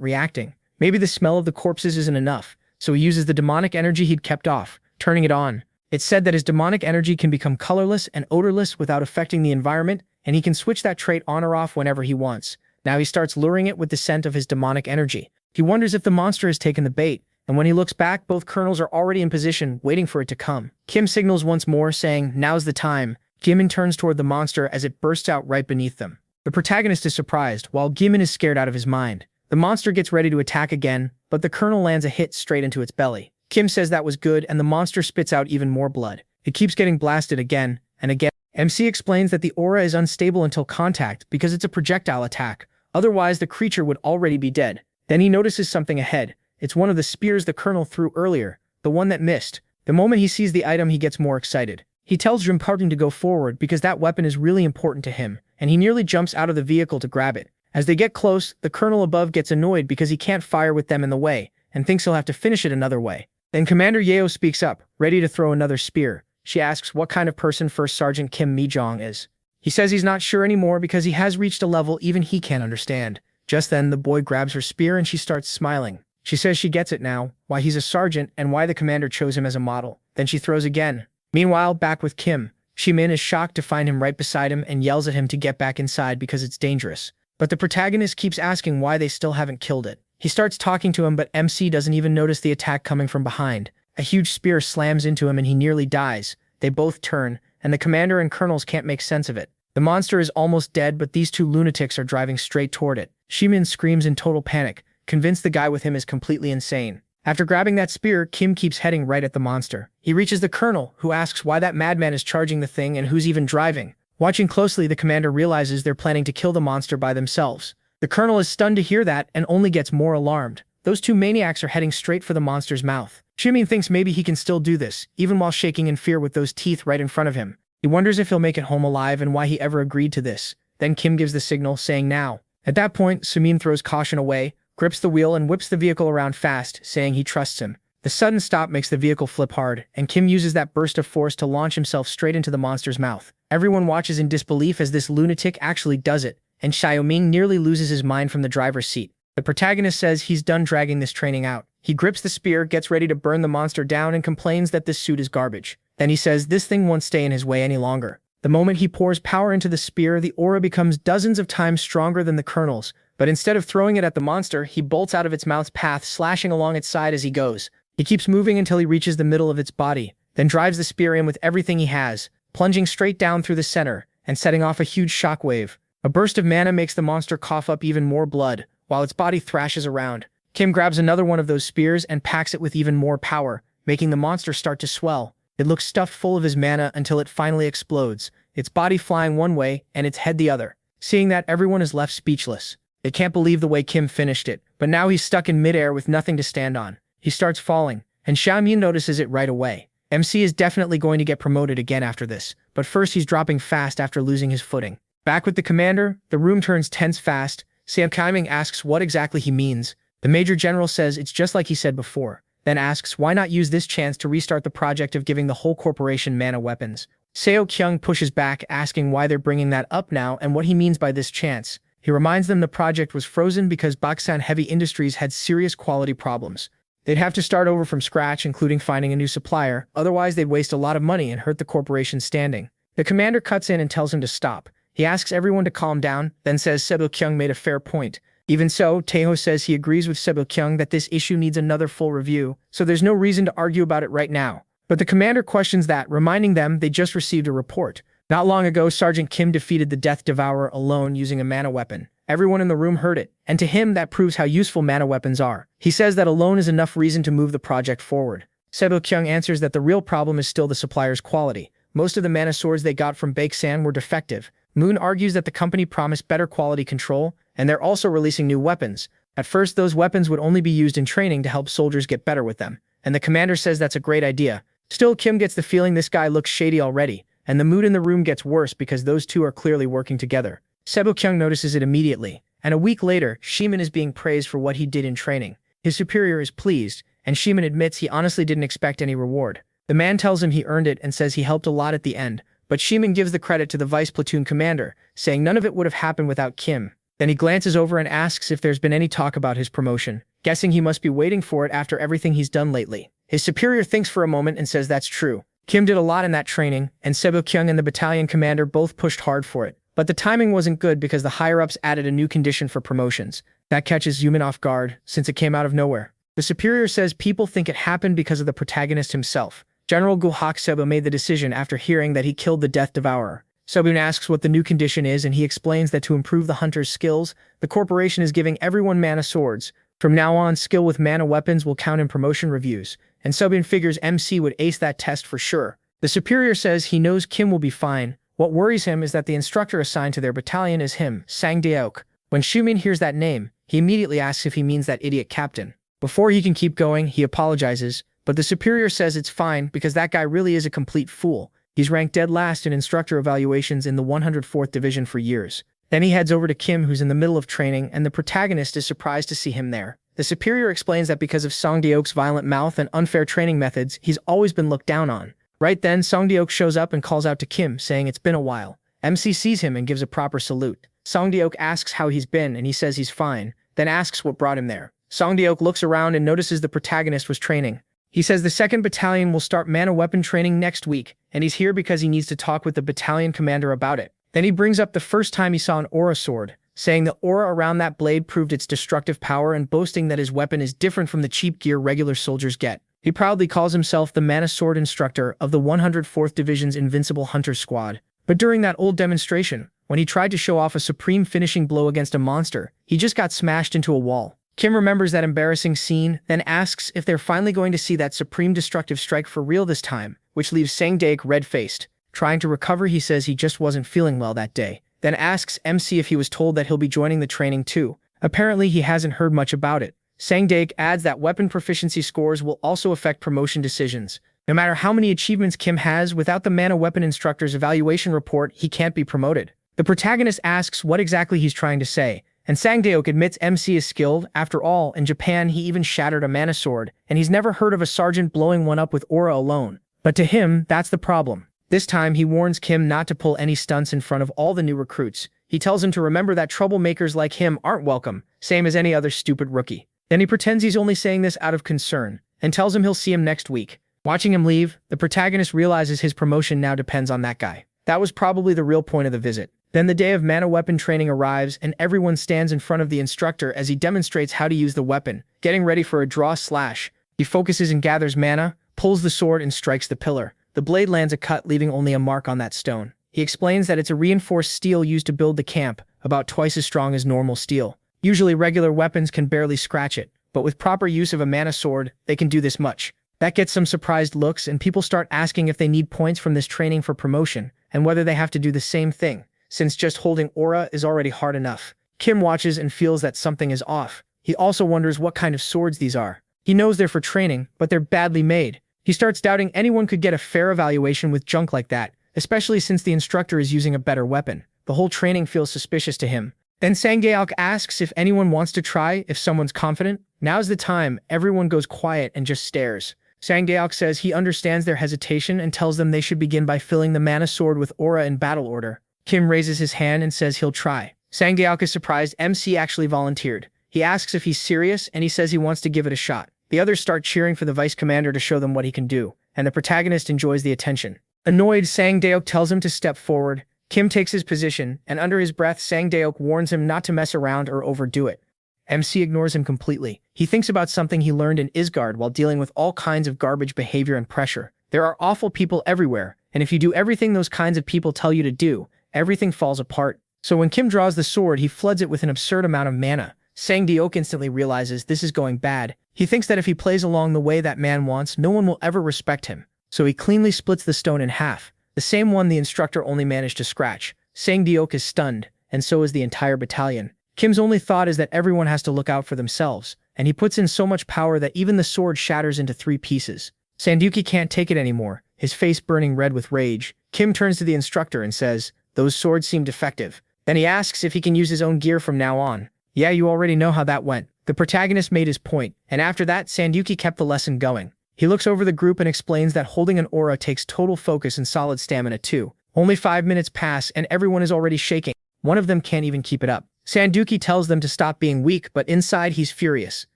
reacting. Maybe the smell of the corpses isn't enough, so he uses the demonic energy he'd kept off, turning it on. It's said that his demonic energy can become colorless and odorless without affecting the environment, and he can switch that trait on or off whenever he wants. Now he starts luring it with the scent of his demonic energy. He wonders if the monster has taken the bait, and when he looks back, both colonels are already in position, waiting for it to come. Kim signals once more, saying, "Now's the time." Gimin turns toward the monster as it bursts out right beneath them. The protagonist is surprised, while Gimin is scared out of his mind. The monster gets ready to attack again, but the colonel lands a hit straight into its belly. Kim says that was good, and the monster spits out even more blood. It keeps getting blasted again and again. MC explains that the aura is unstable until contact because it's a projectile attack. Otherwise, the creature would already be dead. Then he notices something ahead. It's one of the spears the colonel threw earlier, the one that missed. The moment he sees the item, he gets more excited. He tells Jrimparting to go forward because that weapon is really important to him, and he nearly jumps out of the vehicle to grab it. As they get close, the colonel above gets annoyed because he can't fire with them in the way, and thinks he'll have to finish it another way. Then Commander Yeo speaks up, ready to throw another spear. She asks what kind of person First Sergeant Kim Mi-jong is. He says he's not sure anymore because he has reached a level even he can't understand. Just then, the boy grabs her spear and she starts smiling. She says she gets it now, why he's a sergeant and why the commander chose him as a model. Then she throws again. Meanwhile, back with Kim, Shimin is shocked to find him right beside him and yells at him to get back inside because it's dangerous. But the protagonist keeps asking why they still haven't killed it. He starts talking to him, but MC doesn't even notice the attack coming from behind. A huge spear slams into him and he nearly dies. They both turn, and the commander and colonels can't make sense of it. The monster is almost dead, but these two lunatics are driving straight toward it. Shimin screams in total panic, convinced the guy with him is completely insane. After grabbing that spear, Kim keeps heading right at the monster. He reaches the colonel, who asks why that madman is charging the thing and who's even driving. Watching closely, the commander realizes they're planning to kill the monster by themselves. The colonel is stunned to hear that and only gets more alarmed. Those two maniacs are heading straight for the monster's mouth. Shimin thinks maybe he can still do this, even while shaking in fear with those teeth right in front of him. He wonders if he'll make it home alive and why he ever agreed to this. Then Kim gives the signal, saying now. At that point, Sumin throws caution away, grips the wheel and whips the vehicle around fast, saying he trusts him. The sudden stop makes the vehicle flip hard, and Kim uses that burst of force to launch himself straight into the monster's mouth. Everyone watches in disbelief as this lunatic actually does it, and Xiaoming nearly loses his mind from the driver's seat. The protagonist says he's done dragging this training out. He grips the spear, gets ready to burn the monster down, and complains that this suit is garbage. Then he says this thing won't stay in his way any longer. The moment he pours power into the spear, the aura becomes dozens of times stronger than the colonel's, but instead of throwing it at the monster, he bolts out of its mouth's path, slashing along its side as he goes. He keeps moving until he reaches the middle of its body, then drives the spear in with everything he has, plunging straight down through the center, and setting off a huge shockwave. A burst of mana makes the monster cough up even more blood, while its body thrashes around. Kim grabs another one of those spears and packs it with even more power, making the monster start to swell. It looks stuffed full of his mana until it finally explodes, its body flying one way and its head the other. Seeing that, everyone is left speechless. They can't believe the way Kim finished it, but now he's stuck in midair with nothing to stand on. He starts falling, and Xiaomin notices it right away. MC is definitely going to get promoted again after this, but first he's dropping fast after losing his footing. Back with the commander, the room turns tense fast. Sam Kaiming asks what exactly he means. The Major General says it's just like he said before, then asks why not use this chance to restart the project of giving the whole corporation mana weapons. Seo Kyung pushes back, asking why they're bringing that up now and what he means by this chance. He reminds them the project was frozen because Baksan Heavy Industries had serious quality problems. They'd have to start over from scratch, including finding a new supplier, otherwise they'd waste a lot of money and hurt the corporation's standing. The commander cuts in and tells him to stop. He asks everyone to calm down, then says Seo Kyung made a fair point. Even so, Taeho says he agrees with Seo Kyung that this issue needs another full review, so there's no reason to argue about it right now. But the commander questions that, reminding them they just received a report. Not long ago, Sergeant Kim defeated the Death Devourer alone using a mana weapon. Everyone in the room heard it, and to him that proves how useful mana weapons are. He says that alone is enough reason to move the project forward. Seo Kyung answers that the real problem is still the supplier's quality. Most of the mana swords they got from Baeksan were defective. Moon argues that the company promised better quality control, and they're also releasing new weapons. At first, those weapons would only be used in training to help soldiers get better with them, and the commander says that's a great idea. Still, Kim gets the feeling this guy looks shady already, and the mood in the room gets worse because those two are clearly working together. Seo Kyung notices it immediately, and a week later, Shimin is being praised for what he did in training. His superior is pleased, and Shimin admits he honestly didn't expect any reward. The man tells him he earned it and says he helped a lot at the end, but Shimin gives the credit to the vice platoon commander, saying none of it would have happened without Kim. Then he glances over and asks if there's been any talk about his promotion, guessing he must be waiting for it after everything he's done lately. His superior thinks for a moment and says that's true. Kim did a lot in that training, and Seo Kyung and the battalion commander both pushed hard for it. But the timing wasn't good because the higher-ups added a new condition for promotions. That catches Yumin off guard, since it came out of nowhere. The superior says people think it happened because of the protagonist himself. General Guhak Sebo made the decision after hearing that he killed the Death Devourer. Sobun asks what the new condition is, and he explains that to improve the hunter's skills, the corporation is giving everyone mana swords. From now on, skill with mana weapons will count in promotion reviews, and Sobun figures MC would ace that test for sure. The superior says he knows Kim will be fine. What worries him is that the instructor assigned to their battalion is him, Sang Daeok. When Xiumin hears that name, he immediately asks if he means that idiot captain. Before he can keep going, he apologizes, but the superior says it's fine because that guy really is a complete fool. He's ranked dead last in instructor evaluations in the 104th Division for years. Then he heads over to Kim, who's in the middle of training, and the protagonist is surprised to see him there. The superior explains that because of Song Daeok's violent mouth and unfair training methods, he's always been looked down on. Right then, Song Daeok shows up and calls out to Kim, saying it's been a while. MC sees him and gives a proper salute. Song Daeok asks how he's been, and he says he's fine, then asks what brought him there. Song Daeok looks around and notices the protagonist was training. He says the 2nd Battalion will start mana weapon training next week, and he's here because he needs to talk with the battalion commander about it. Then he brings up the first time he saw an aura sword, saying the aura around that blade proved its destructive power and boasting that his weapon is different from the cheap gear regular soldiers get. He proudly calls himself the mana sword instructor of the 104th Division's Invincible Hunter Squad. But during that old demonstration, when he tried to show off a supreme finishing blow against a monster, he just got smashed into a wall. Kim remembers that embarrassing scene, then asks if they're finally going to see that supreme destructive strike for real this time, which leaves Sang Daeok red-faced. Trying to recover, he says he just wasn't feeling well that day, then asks MC if he was told that he'll be joining the training too. Apparently he hasn't heard much about it. Sang Daeok adds that weapon proficiency scores will also affect promotion decisions. No matter how many achievements Kim has, without the mana weapon instructor's evaluation report, he can't be promoted. The protagonist asks what exactly he's trying to say, and Sang Daeok admits MC is skilled. After all, in Japan he even shattered a mana sword, and he's never heard of a sergeant blowing one up with aura alone. But to him, that's the problem. This time he warns Kim not to pull any stunts in front of all the new recruits. He tells him to remember that troublemakers like him aren't welcome, same as any other stupid rookie. Then he pretends he's only saying this out of concern, and tells him he'll see him next week. Watching him leave, the protagonist realizes his promotion now depends on that guy. That was probably the real point of the visit. Then the day of mana weapon training arrives, and everyone stands in front of the instructor as he demonstrates how to use the weapon, getting ready for a draw/slash. He focuses and gathers mana, pulls the sword and strikes the pillar. The blade lands a cut, leaving only a mark on that stone. He explains that it's a reinforced steel used to build the camp, about twice as strong as normal steel. Usually regular weapons can barely scratch it. but with proper use of a mana sword, they can do this much. That gets some surprised looks, and people start asking if they need points from this training for promotion, and whether they have to do the same thing, since just holding aura is already hard enough. Kim watches and feels that something is off. He also wonders what kind of swords these are. He knows they're for training, but they're badly made. He starts doubting anyone could get a fair evaluation with junk like that, especially since the instructor is using a better weapon. The whole training feels suspicious to him. Then Sang-geok asks if anyone wants to try, if someone's confident. Now's the time. Everyone goes quiet and just stares. Sang-geok says he understands their hesitation and tells them they should begin by filling the mana sword with aura in battle order. Kim raises his hand and says he'll try. Sang-geok is surprised MC actually volunteered. He asks if he's serious, and he says he wants to give it a shot. The others start cheering for the vice commander to show them what he can do, and the protagonist enjoys the attention. Annoyed, Sang-geok tells him to step forward. Kim takes his position, and under his breath Sang-geok warns him not to mess around or overdo it. MC ignores him completely. He thinks about something he learned in Isgard while dealing with all kinds of garbage behavior and pressure. There are awful people everywhere, and if you do everything those kinds of people tell you to do, everything falls apart. So when Kim draws the sword, he floods it with an absurd amount of mana. Sang-geok instantly realizes this is going bad. He thinks that if he plays along the way that man wants, no one will ever respect him. So he cleanly splits the stone in half, the same one the instructor only managed to scratch. Sang-geok is stunned, and so is the entire battalion. Kim's only thought is that everyone has to look out for themselves, and he puts in so much power that even the sword shatters into 3 pieces. Sang-geok can't take it anymore, his face burning red with rage. Kim turns to the instructor and says, "Those swords seem defective." Then he asks if he can use his own gear from now on. Yeah, you already know how that went. The protagonist made his point, and after that, Sang-geok kept the lesson going. He looks over the group and explains that holding an aura takes total focus and solid stamina too. Only 5 minutes pass and everyone is already shaking. One of them can't even keep it up. Sang-geok tells them to stop being weak, but inside he's furious.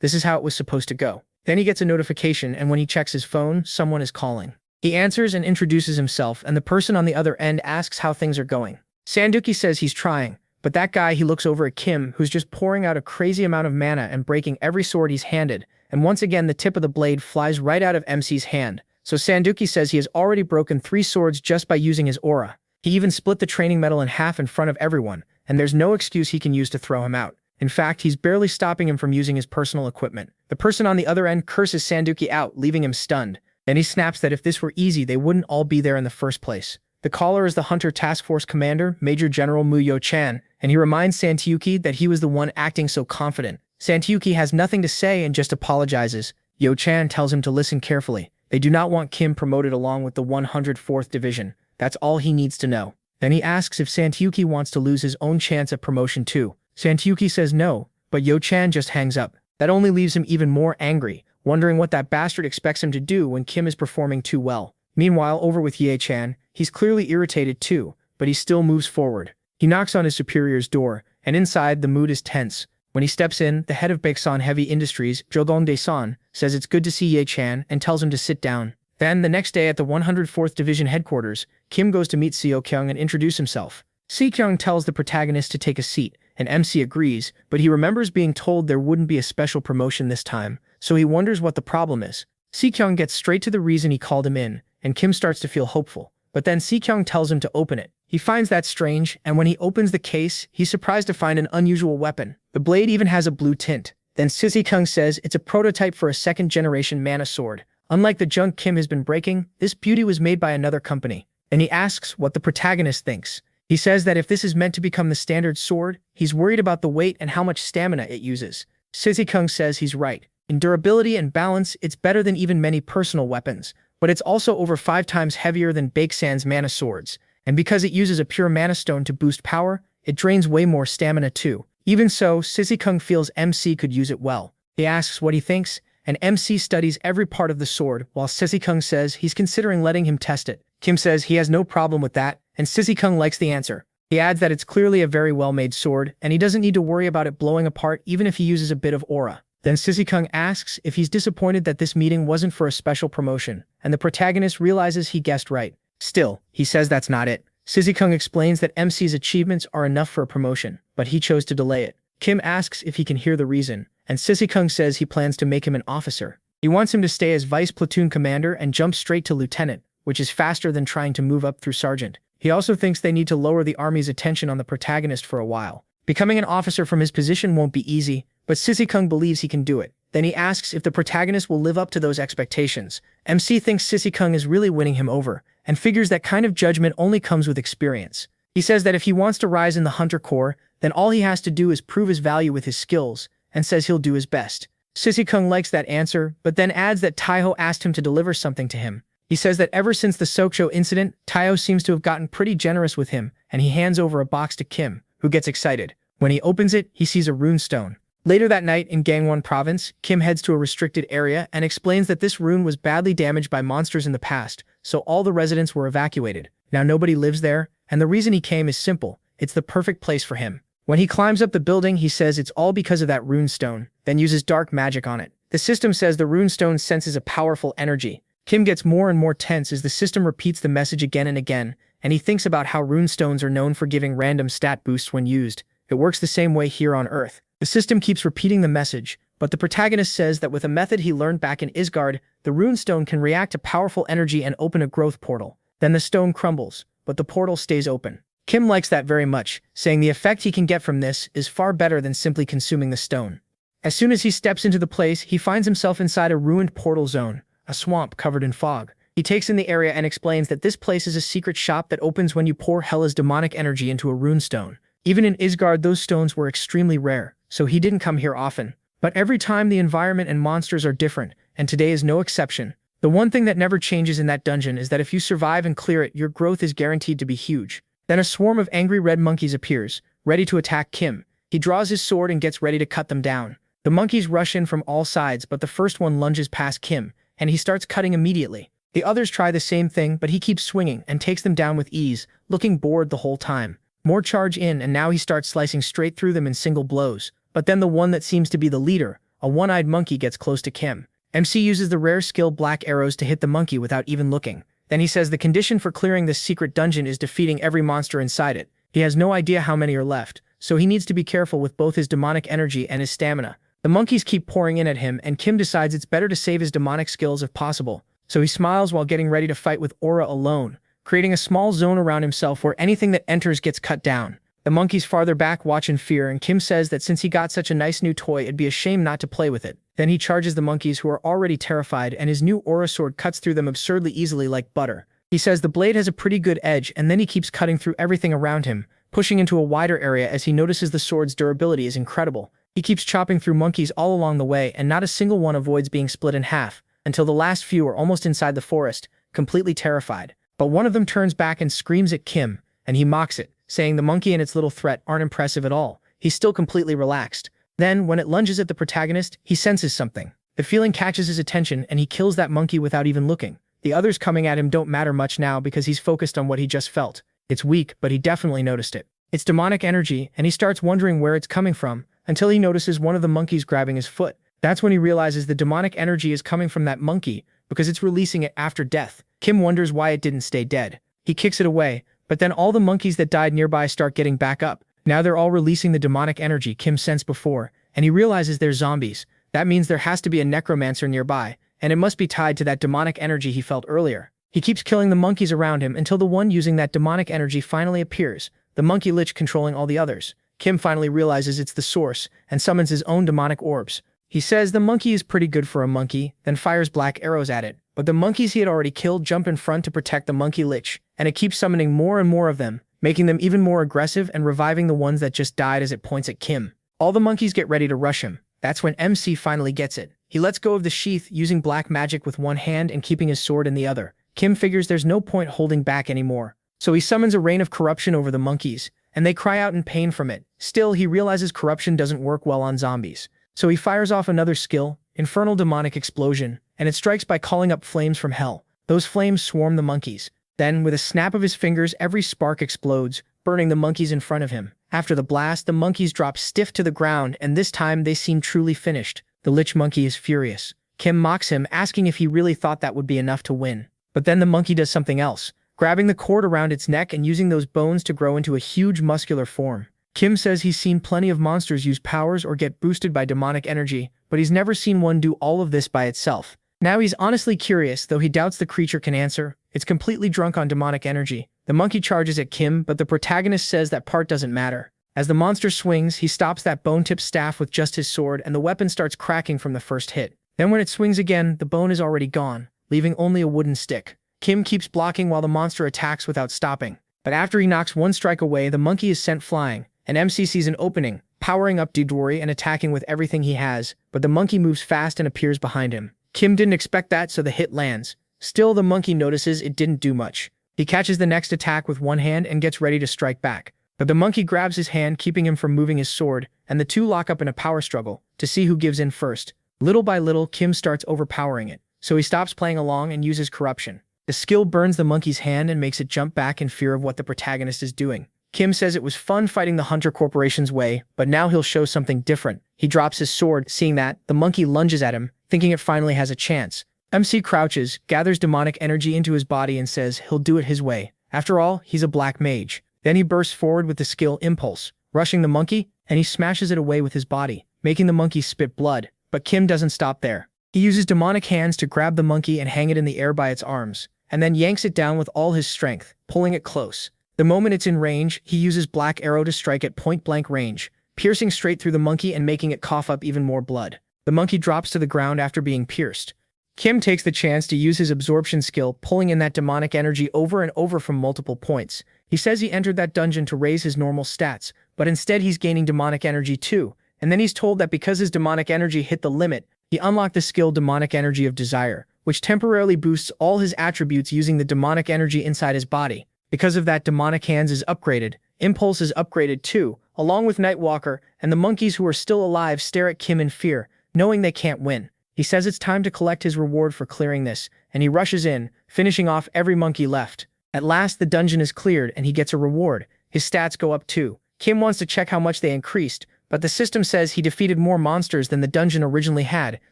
This is how it was supposed to go. Then he gets a notification, and when he checks his phone, someone is calling. He answers and introduces himself, and the person on the other end asks how things are going. Sang-geok says he's trying, but that guy, he looks over at Kim, who's just pouring out a crazy amount of mana and breaking every sword he's handed, and once again the tip of the blade flies right out of MC's hand. So Sang-geok says he has already broken 3 swords just by using his aura. He even split the training medal in half in front of everyone, and there's no excuse he can use to throw him out. In fact, he's barely stopping him from using his personal equipment. The person on the other end curses Sang-geok out, leaving him stunned. Then he snaps that if this were easy, they wouldn't all be there in the first place. The caller is the Hunter Task Force Commander, Major General Mu Yo-chan, and he reminds Sang-geok that he was the one acting so confident. Sang-geok has nothing to say and just apologizes. Yo-chan tells him to listen carefully. They do not want Kim promoted along with the 104th Division. That's all he needs to know. Then he asks if Sang-geok wants to lose his own chance at promotion too. Sang-geok says no, but Yo-chan just hangs up. That only leaves him even more angry, wondering what that bastard expects him to do when Kim is performing too well. Meanwhile, over with Ye-chan, he's clearly irritated too, but he still moves forward. He knocks on his superior's door, and inside the mood is tense. When he steps in, the head of Baeksan Heavy Industries, Jogong Dae-san, says it's good to see Ye-chan and tells him to sit down. Then, the next day at the 104th Division headquarters, Kim goes to meet Seo-kyung and introduce himself. Seo-kyung tells the protagonist to take a seat, and MC agrees, but he remembers being told there wouldn't be a special promotion this time, so he wonders what the problem is. Seo-kyung gets straight to the reason he called him in, and Kim starts to feel hopeful. But then Seo-kyung tells him to open it. He finds that strange, and when he opens the case, he's surprised to find an unusual weapon. The blade even has a blue tint. Then Seo-kyung says it's a prototype for a 2nd-generation mana sword. Unlike the junk Kim has been breaking, this beauty was made by another company. And he asks what the protagonist thinks. He says that if this is meant to become the standard sword, he's worried about the weight and how much stamina it uses. Seo-kyung says he's right. In durability and balance, it's better than even many personal weapons, but it's also over 5 times heavier than Baeksan's mana swords. And because it uses a pure mana stone to boost power, it drains way more stamina too. Even so, Seo-kyung feels MC could use it well. He asks what he thinks, and MC studies every part of the sword, while Seo-kyung says he's considering letting him test it. Kim says he has no problem with that, and Seo-kyung likes the answer. He adds that it's clearly a very well-made sword, and he doesn't need to worry about it blowing apart even if he uses a bit of aura. Then Seo-kyung asks if he's disappointed that this meeting wasn't for a special promotion, and the protagonist realizes he guessed right. Still, he says that's not it. Seo-kyung explains that MC's achievements are enough for a promotion, but he chose to delay it. Kim asks if he can hear the reason, and Seo-kyung says he plans to make him an officer. He wants him to stay as vice platoon commander and jump straight to lieutenant, which is faster than trying to move up through sergeant. He also thinks they need to lower the army's attention on the protagonist for a while. Becoming an officer from his position won't be easy, but Seo-kyung believes he can do it. Then he asks if the protagonist will live up to those expectations. MC thinks Sissy Kung is really winning him over, and figures that kind of judgment only comes with experience. He says that if he wants to rise in the Hunter Corps, then all he has to do is prove his value with his skills, and says he'll do his best. Sissy Kung likes that answer, but then adds that Taiho asked him to deliver something to him. He says that ever since the Soksho incident, Taiho seems to have gotten pretty generous with him, and he hands over a box to Kim, who gets excited. When he opens it, he sees a rune stone. Later that night in Gangwon Province, Kim heads to a restricted area and explains that this rune was badly damaged by monsters in the past, so all the residents were evacuated. Now nobody lives there, and the reason he came is simple. It's the perfect place for him. When he climbs up the building, he says it's all because of that rune stone, then uses dark magic on it. The system says the rune stone senses a powerful energy. Kim gets more and more tense as the system repeats the message again and again, and he thinks about how rune stones are known for giving random stat boosts when used. It works the same way here on Earth. The system keeps repeating the message, but the protagonist says that with a method he learned back in Isgard, the rune stone can react to powerful energy and open a growth portal. Then the stone crumbles, but the portal stays open. Kim likes that very much, saying the effect he can get from this is far better than simply consuming the stone. As soon as he steps into the place, he finds himself inside a ruined portal zone, a swamp covered in fog. He takes in the area and explains that this place is a secret shop that opens when you pour Hela's demonic energy into a rune stone. Even in Isgard, those stones were extremely rare, so he didn't come here often. But every time the environment and monsters are different, and today is no exception. The one thing that never changes in that dungeon is that if you survive and clear it, your growth is guaranteed to be huge. Then a swarm of angry red monkeys appears, ready to attack Kim. He draws his sword and gets ready to cut them down. The monkeys rush in from all sides, but the first one lunges past Kim, and he starts cutting immediately. The others try the same thing, but he keeps swinging and takes them down with ease, looking bored the whole time. More charge in, and now he starts slicing straight through them in single blows. But then the one that seems to be the leader, a one-eyed monkey, gets close to Kim. MC uses the rare skill black arrows to hit the monkey without even looking. Then he says the condition for clearing this secret dungeon is defeating every monster inside it. He has no idea how many are left, so he needs to be careful with both his demonic energy and his stamina. The monkeys keep pouring in at him, and Kim decides it's better to save his demonic skills if possible. So he smiles while getting ready to fight with Aura alone, creating a small zone around himself where anything that enters gets cut down. The monkeys farther back watch in fear, and Kim says that since he got such a nice new toy, it'd be a shame not to play with it. Then he charges the monkeys, who are already terrified, and his new aura sword cuts through them absurdly easily like butter. He says the blade has a pretty good edge, and then he keeps cutting through everything around him, pushing into a wider area as he notices the sword's durability is incredible. He keeps chopping through monkeys all along the way, and not a single one avoids being split in half, until the last few are almost inside the forest, completely terrified. But one of them turns back and screams at Kim, and he mocks it, saying the monkey and its little threat aren't impressive at all. He's still completely relaxed. Then, when it lunges at the protagonist, he senses something. The feeling catches his attention, and he kills that monkey without even looking. The others coming at him don't matter much now because he's focused on what he just felt. It's weak, but he definitely noticed it. It's demonic energy, and he starts wondering where it's coming from, until he notices one of the monkeys grabbing his foot. That's when he realizes the demonic energy is coming from that monkey, because it's releasing it after death. Kim wonders why it didn't stay dead. He kicks it away, but then all the monkeys that died nearby start getting back up. Now they're all releasing the demonic energy Kim sensed before, and he realizes they're zombies. That means there has to be a necromancer nearby, and it must be tied to that demonic energy he felt earlier. He keeps killing the monkeys around him until the one using that demonic energy finally appears, the monkey lich controlling all the others. Kim finally realizes it's the source, and summons his own demonic orbs. He says the monkey is pretty good for a monkey, then fires black arrows at it. But the monkeys he had already killed jump in front to protect the monkey lich, and it keeps summoning more and more of them, making them even more aggressive and reviving the ones that just died as it points at Kim. All the monkeys get ready to rush him. That's when MC finally gets it. He lets go of the sheath, using black magic with one hand and keeping his sword in the other. Kim figures there's no point holding back anymore, so he summons a rain of corruption over the monkeys, and they cry out in pain from it. Still, he realizes corruption doesn't work well on zombies. So he fires off another skill, Infernal Demonic Explosion, and it strikes by calling up flames from hell. Those flames swarm the monkeys. Then, with a snap of his fingers, every spark explodes, burning the monkeys in front of him. After the blast, the monkeys drop stiff to the ground, and this time they seem truly finished. The lich monkey is furious. Kim mocks him, asking if he really thought that would be enough to win. But then the monkey does something else, grabbing the cord around its neck and using those bones to grow into a huge muscular form. Kim says he's seen plenty of monsters use powers or get boosted by demonic energy, but he's never seen one do all of this by itself. Now he's honestly curious, though he doubts the creature can answer. It's completely drunk on demonic energy. The monkey charges at Kim, but the protagonist says that part doesn't matter. As the monster swings, he stops that bone-tipped staff with just his sword, and the weapon starts cracking from the first hit. Then when it swings again, the bone is already gone, leaving only a wooden stick. Kim keeps blocking while the monster attacks without stopping. But after he knocks one strike away, the monkey is sent flying, and MC sees an opening, powering up Didori and attacking with everything he has, but the monkey moves fast and appears behind him. Kim didn't expect that, so the hit lands. Still, the monkey notices it didn't do much. He catches the next attack with one hand and gets ready to strike back. But the monkey grabs his hand, keeping him from moving his sword, and the two lock up in a power struggle to see who gives in first. Little by little, Kim starts overpowering it, so he stops playing along and uses corruption. The skill burns the monkey's hand and makes it jump back in fear of what the protagonist is doing. Kim says it was fun fighting the Hunter Corporation's way, but now he'll show something different. He drops his sword, seeing that, the monkey lunges at him, thinking it finally has a chance. MC crouches, gathers demonic energy into his body and says he'll do it his way. After all, he's a black mage. Then he bursts forward with the skill Impulse, rushing the monkey, and he smashes it away with his body, making the monkey spit blood. But Kim doesn't stop there. He uses demonic hands to grab the monkey and hang it in the air by its arms, and then yanks it down with all his strength, pulling it close. The moment it's in range, he uses Black Arrow to strike at point-blank range, piercing straight through the monkey and making it cough up even more blood. The monkey drops to the ground after being pierced. Kim takes the chance to use his absorption skill, pulling in that demonic energy over and over from multiple points. He says he entered that dungeon to raise his normal stats, but instead he's gaining demonic energy too, and then he's told that because his demonic energy hit the limit, he unlocked the skill Demonic Energy of Desire, which temporarily boosts all his attributes using the demonic energy inside his body. Because of that, Demonic Hands is upgraded, Impulse is upgraded too, along with Nightwalker, and the monkeys who are still alive stare at Kim in fear, knowing they can't win. He says it's time to collect his reward for clearing this, and he rushes in, finishing off every monkey left. At last, the dungeon is cleared, and he gets a reward. His stats go up too. Kim wants to check how much they increased, but the system says he defeated more monsters than the dungeon originally had,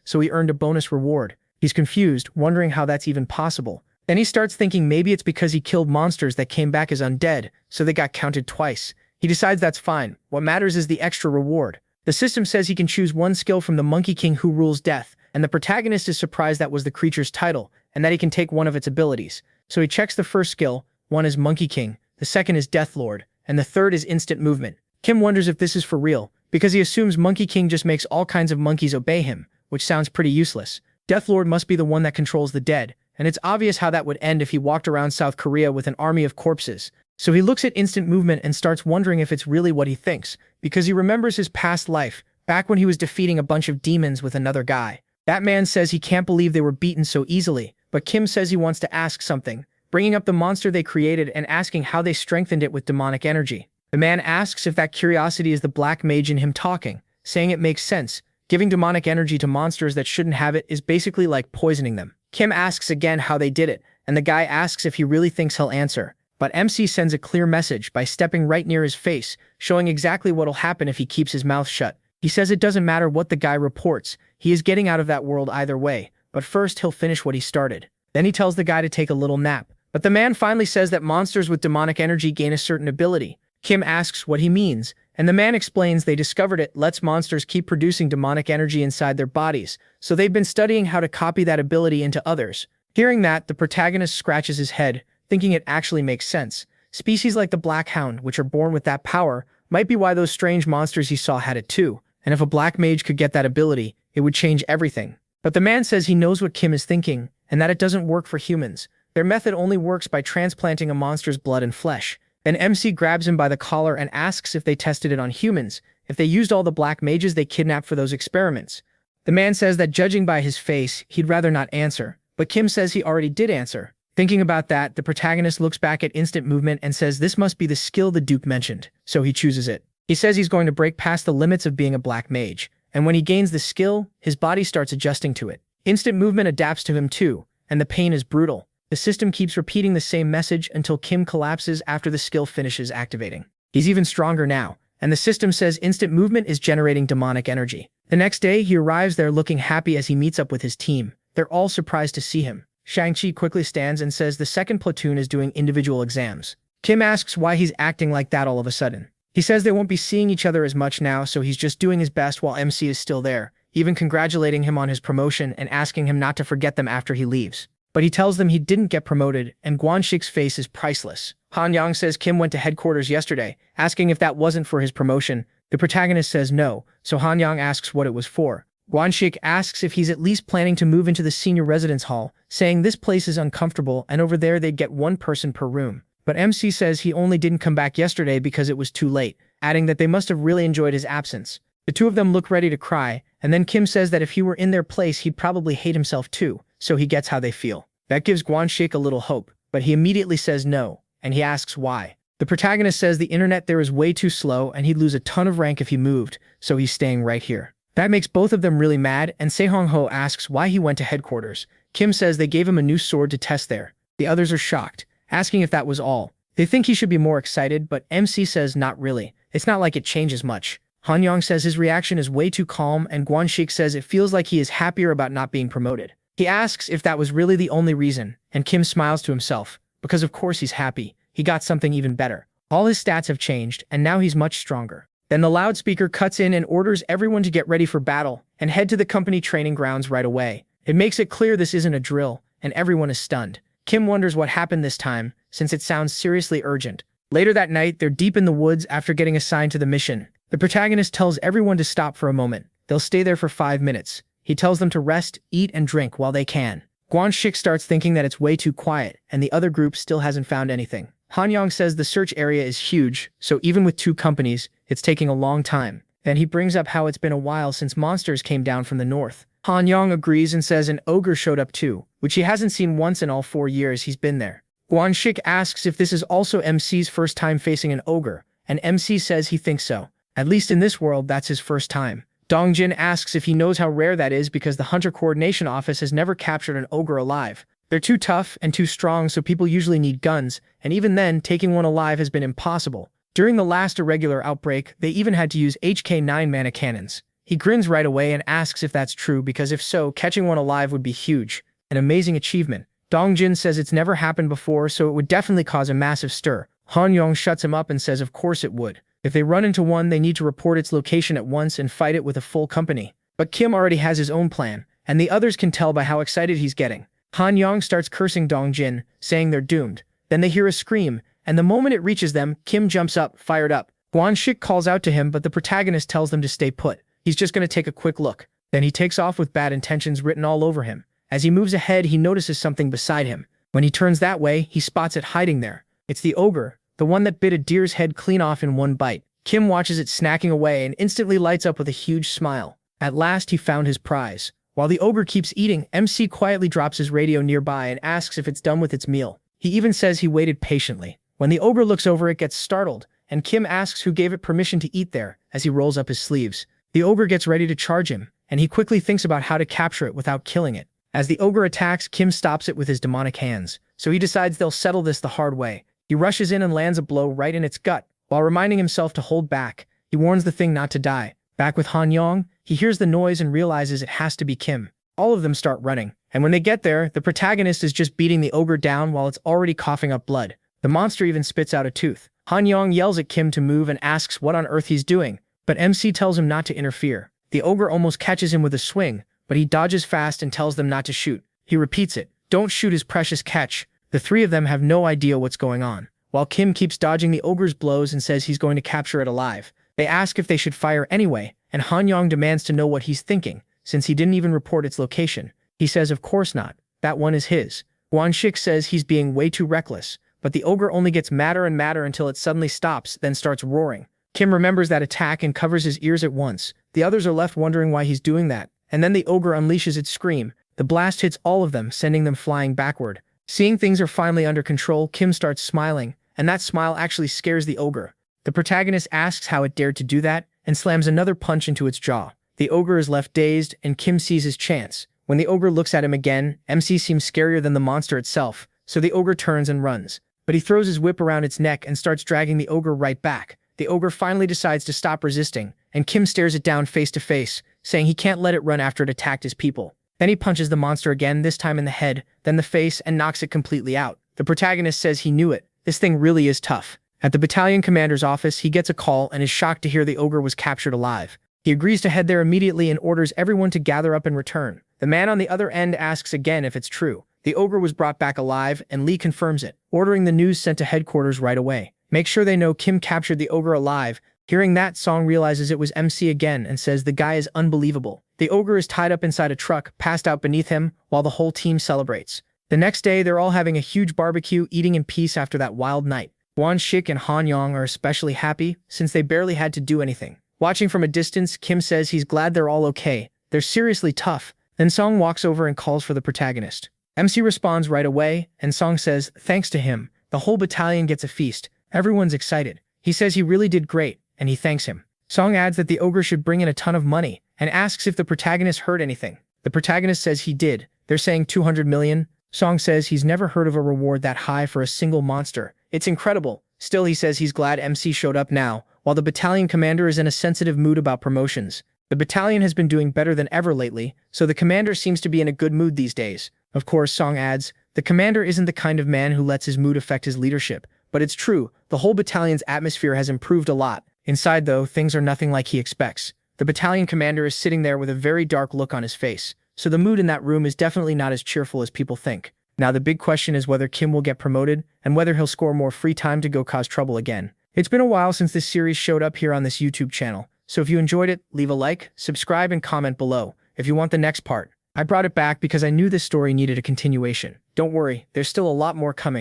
so he earned a bonus reward. He's confused, wondering how that's even possible. Then he starts thinking maybe it's because he killed monsters that came back as undead, so they got counted twice. He decides that's fine. What matters is the extra reward. The system says he can choose one skill from the Monkey King who rules death, and the protagonist is surprised that was the creature's title, and that he can take one of its abilities. So he checks the first skill. One is Monkey King, the second is Death Lord, and the third is Instant Movement. Kim wonders if this is for real, because he assumes Monkey King just makes all kinds of monkeys obey him, which sounds pretty useless. Death Lord must be the one that controls the dead, and it's obvious how that would end if he walked around South Korea with an army of corpses. So he looks at Instant Movement and starts wondering if it's really what he thinks, because he remembers his past life, back when he was defeating a bunch of demons with another guy. That man says he can't believe they were beaten so easily, but Kim says he wants to ask something, bringing up the monster they created and asking how they strengthened it with demonic energy. The man asks if that curiosity is the black mage in him talking, saying it makes sense. Giving demonic energy to monsters that shouldn't have it is basically like poisoning them. Kim asks again how they did it, and the guy asks if he really thinks he'll answer. But MC sends a clear message by stepping right near his face, showing exactly what'll happen if he keeps his mouth shut. He says it doesn't matter what the guy reports, he is getting out of that world either way, but first he'll finish what he started. Then he tells the guy to take a little nap. But the man finally says that monsters with demonic energy gain a certain ability. Kim asks what he means, and the man explains they discovered it lets monsters keep producing demonic energy inside their bodies, so they've been studying how to copy that ability into others. Hearing that, the protagonist scratches his head, thinking it actually makes sense. Species like the Black Hound, which are born with that power, might be why those strange monsters he saw had it too, and if a black mage could get that ability, it would change everything. But the man says he knows what Kim is thinking, and that it doesn't work for humans. Their method only works by transplanting a monster's blood and flesh. Then MC grabs him by the collar and asks if they tested it on humans, if they used all the black mages they kidnapped for those experiments. The man says that judging by his face, he'd rather not answer, but Kim says he already did answer. Thinking about that, the protagonist looks back at Instant Movement and says this must be the skill the Duke mentioned, so he chooses it. He says he's going to break past the limits of being a black mage, and when he gains the skill, his body starts adjusting to it. Instant Movement adapts to him too, and the pain is brutal. The system keeps repeating the same message until Kim collapses after the skill finishes activating. He's even stronger now, and the system says Instant Movement is generating demonic energy. The next day, he arrives there looking happy as he meets up with his team. They're all surprised to see him. Shang-Chi quickly stands and says the second platoon is doing individual exams. Kim asks why he's acting like that all of a sudden. He says they won't be seeing each other as much now, so he's just doing his best while MC is still there, even congratulating him on his promotion and asking him not to forget them after he leaves. but he tells them he didn't get promoted, and Guanxic's face is priceless. Han Yang says Kim went to headquarters yesterday, asking if that wasn't for his promotion. The protagonist says no, so Han Yang asks what it was for. Guanxic asks if he's at least planning to move into the senior residence hall, saying this place is uncomfortable and over there they'd get one person per room. But MC says he only didn't come back yesterday because it was too late, adding that they must have really enjoyed his absence. The two of them look ready to cry, and then Kim says that if he were in their place he'd probably hate himself too, so he gets how they feel. That gives Guanxic a little hope, but he immediately says no, and he asks why. The protagonist says the internet there is way too slow and he'd lose a ton of rank if he moved, so he's staying right here. That makes both of them really mad, and Sehong-ho asks why he went to headquarters. Kim says they gave him a new sword to test there. The others are shocked, asking if that was all. They think he should be more excited, but MC says not really. It's not like it changes much. Han Yang says his reaction is way too calm, and Guanxic says it feels like he is happier about not being promoted. He asks if that was really the only reason, and Kim smiles to himself, because of course he's happy. He got something even better. All his stats have changed, and now he's much stronger. Then the loudspeaker cuts in and orders everyone to get ready for battle and head to the company training grounds right away. It makes it clear this isn't a drill, and everyone is stunned. Kim wonders what happened this time, since it sounds seriously urgent. Later that night, they're deep in the woods after getting assigned to the mission. The protagonist tells everyone to stop for a moment. They'll stay there for 5 minutes. He tells them to rest, eat, and drink while they can. Guanxic starts thinking that it's way too quiet, and the other group still hasn't found anything. Han Yang says the search area is huge, so even with 2 companies, it's taking a long time. Then he brings up how it's been a while since monsters came down from the north. Han Yang agrees and says an ogre showed up too, which he hasn't seen once in all 4 years he's been there. Guanxic asks if this is also MC's first time facing an ogre, and MC says he thinks so. At least in this world, that's his first time. Dongjin asks if he knows how rare that is because the Hunter Coordination Office has never captured an ogre alive. They're too tough and too strong, so people usually need guns, and even then, taking one alive has been impossible. During the last irregular outbreak, they even had to use HK-9 mana cannons. He grins right away and asks if that's true because if so, catching one alive would be huge. An amazing achievement. Dongjin says it's never happened before, so it would definitely cause a massive stir. Han Yang shuts him up and says of course it would. If they run into one, they need to report its location at once and fight it with a full company. But Kim already has his own plan, and the others can tell by how excited he's getting. Han Yang starts cursing Dongjin, saying they're doomed. Then they hear a scream, and the moment it reaches them, Kim jumps up, fired up. Guanxic calls out to him, but the protagonist tells them to stay put. He's just going to take a quick look. Then he takes off with bad intentions written all over him. As he moves ahead, he notices something beside him. When he turns that way, he spots it hiding there. It's the ogre, the one that bit a deer's head clean off in one bite. Kim watches it snacking away and instantly lights up with a huge smile. At last, he found his prize. While the ogre keeps eating, MC quietly drops his radio nearby and asks if it's done with its meal. He even says he waited patiently. When the ogre looks over, it gets startled, and Kim asks who gave it permission to eat there as he rolls up his sleeves. The ogre gets ready to charge him, and he quickly thinks about how to capture it without killing it. As the ogre attacks, Kim stops it with his demonic hands, so he decides they'll settle this the hard way. He rushes in and lands a blow right in its gut. While reminding himself to hold back, he warns the thing not to die. Back with Han Yang, he hears the noise and realizes it has to be Kim. All of them start running, and when they get there, the protagonist is just beating the ogre down while it's already coughing up blood. The monster even spits out a tooth. Han Yang yells at Kim to move and asks what on earth he's doing, but MC tells him not to interfere. The ogre almost catches him with a swing, but he dodges fast and tells them not to shoot. He repeats it, "Don't shoot his precious catch." The 3 of them have no idea what's going on, while Kim keeps dodging the ogre's blows and says he's going to capture it alive. They ask if they should fire anyway, and Han Yang demands to know what he's thinking, since he didn't even report its location. He says of course not, that one is his. Guanxic says he's being way too reckless, but the ogre only gets madder and madder until it suddenly stops, then starts roaring. Kim remembers that attack and covers his ears at once. The others are left wondering why he's doing that, and then the ogre unleashes its scream. The blast hits all of them, sending them flying backward. Seeing things are finally under control, Kim starts smiling, and that smile actually scares the ogre. The protagonist asks how it dared to do that, and slams another punch into its jaw. The ogre is left dazed, and Kim sees his chance. When the ogre looks at him again, MC seems scarier than the monster itself, so the ogre turns and runs. But he throws his whip around its neck and starts dragging the ogre right back. The ogre finally decides to stop resisting, and Kim stares it down face to face, saying he can't let it run after it attacked his people. Then he punches the monster again, this time in the head, then the face, and knocks it completely out. The protagonist says he knew it. This thing really is tough. At the battalion commander's office, he gets a call and is shocked to hear the ogre was captured alive. He agrees to head there immediately and orders everyone to gather up and return. The man on the other end asks again if it's true. The ogre was brought back alive, and Lee confirms it, ordering the news sent to headquarters right away. Make sure they know Kim captured the ogre alive. Hearing that, Song realizes it was MC again and says the guy is unbelievable. The ogre is tied up inside a truck, passed out beneath him, while the whole team celebrates. The next day, they're all having a huge barbecue, eating in peace after that wild night. Won Shik and Han Yong are especially happy, since they barely had to do anything. Watching from a distance, Kim says he's glad they're all okay. They're seriously tough. Then Song walks over and calls for the protagonist. MC responds right away, and Song says, thanks to him, the whole battalion gets a feast. Everyone's excited. He says he really did great, and he thanks him. Song adds that the ogre should bring in a ton of money, and asks if the protagonist heard anything. The protagonist says he did. They're saying 200 million. Song says he's never heard of a reward that high for a single monster. It's incredible. Still, he says he's glad MC showed up now, while the battalion commander is in a sensitive mood about promotions. The battalion has been doing better than ever lately, so the commander seems to be in a good mood these days. Of course, Song adds, the commander isn't the kind of man who lets his mood affect his leadership. But it's true, the whole battalion's atmosphere has improved a lot. Inside, though, things are nothing like he expects. The battalion commander is sitting there with a very dark look on his face, so the mood in that room is definitely not as cheerful as people think. Now the big question is whether Kim will get promoted, and whether he'll score more free time to go cause trouble again. It's been a while since this series showed up here on this YouTube channel, so if you enjoyed it, leave a like, subscribe, and comment below if you want the next part. I brought it back because I knew this story needed a continuation. Don't worry, there's still a lot more coming.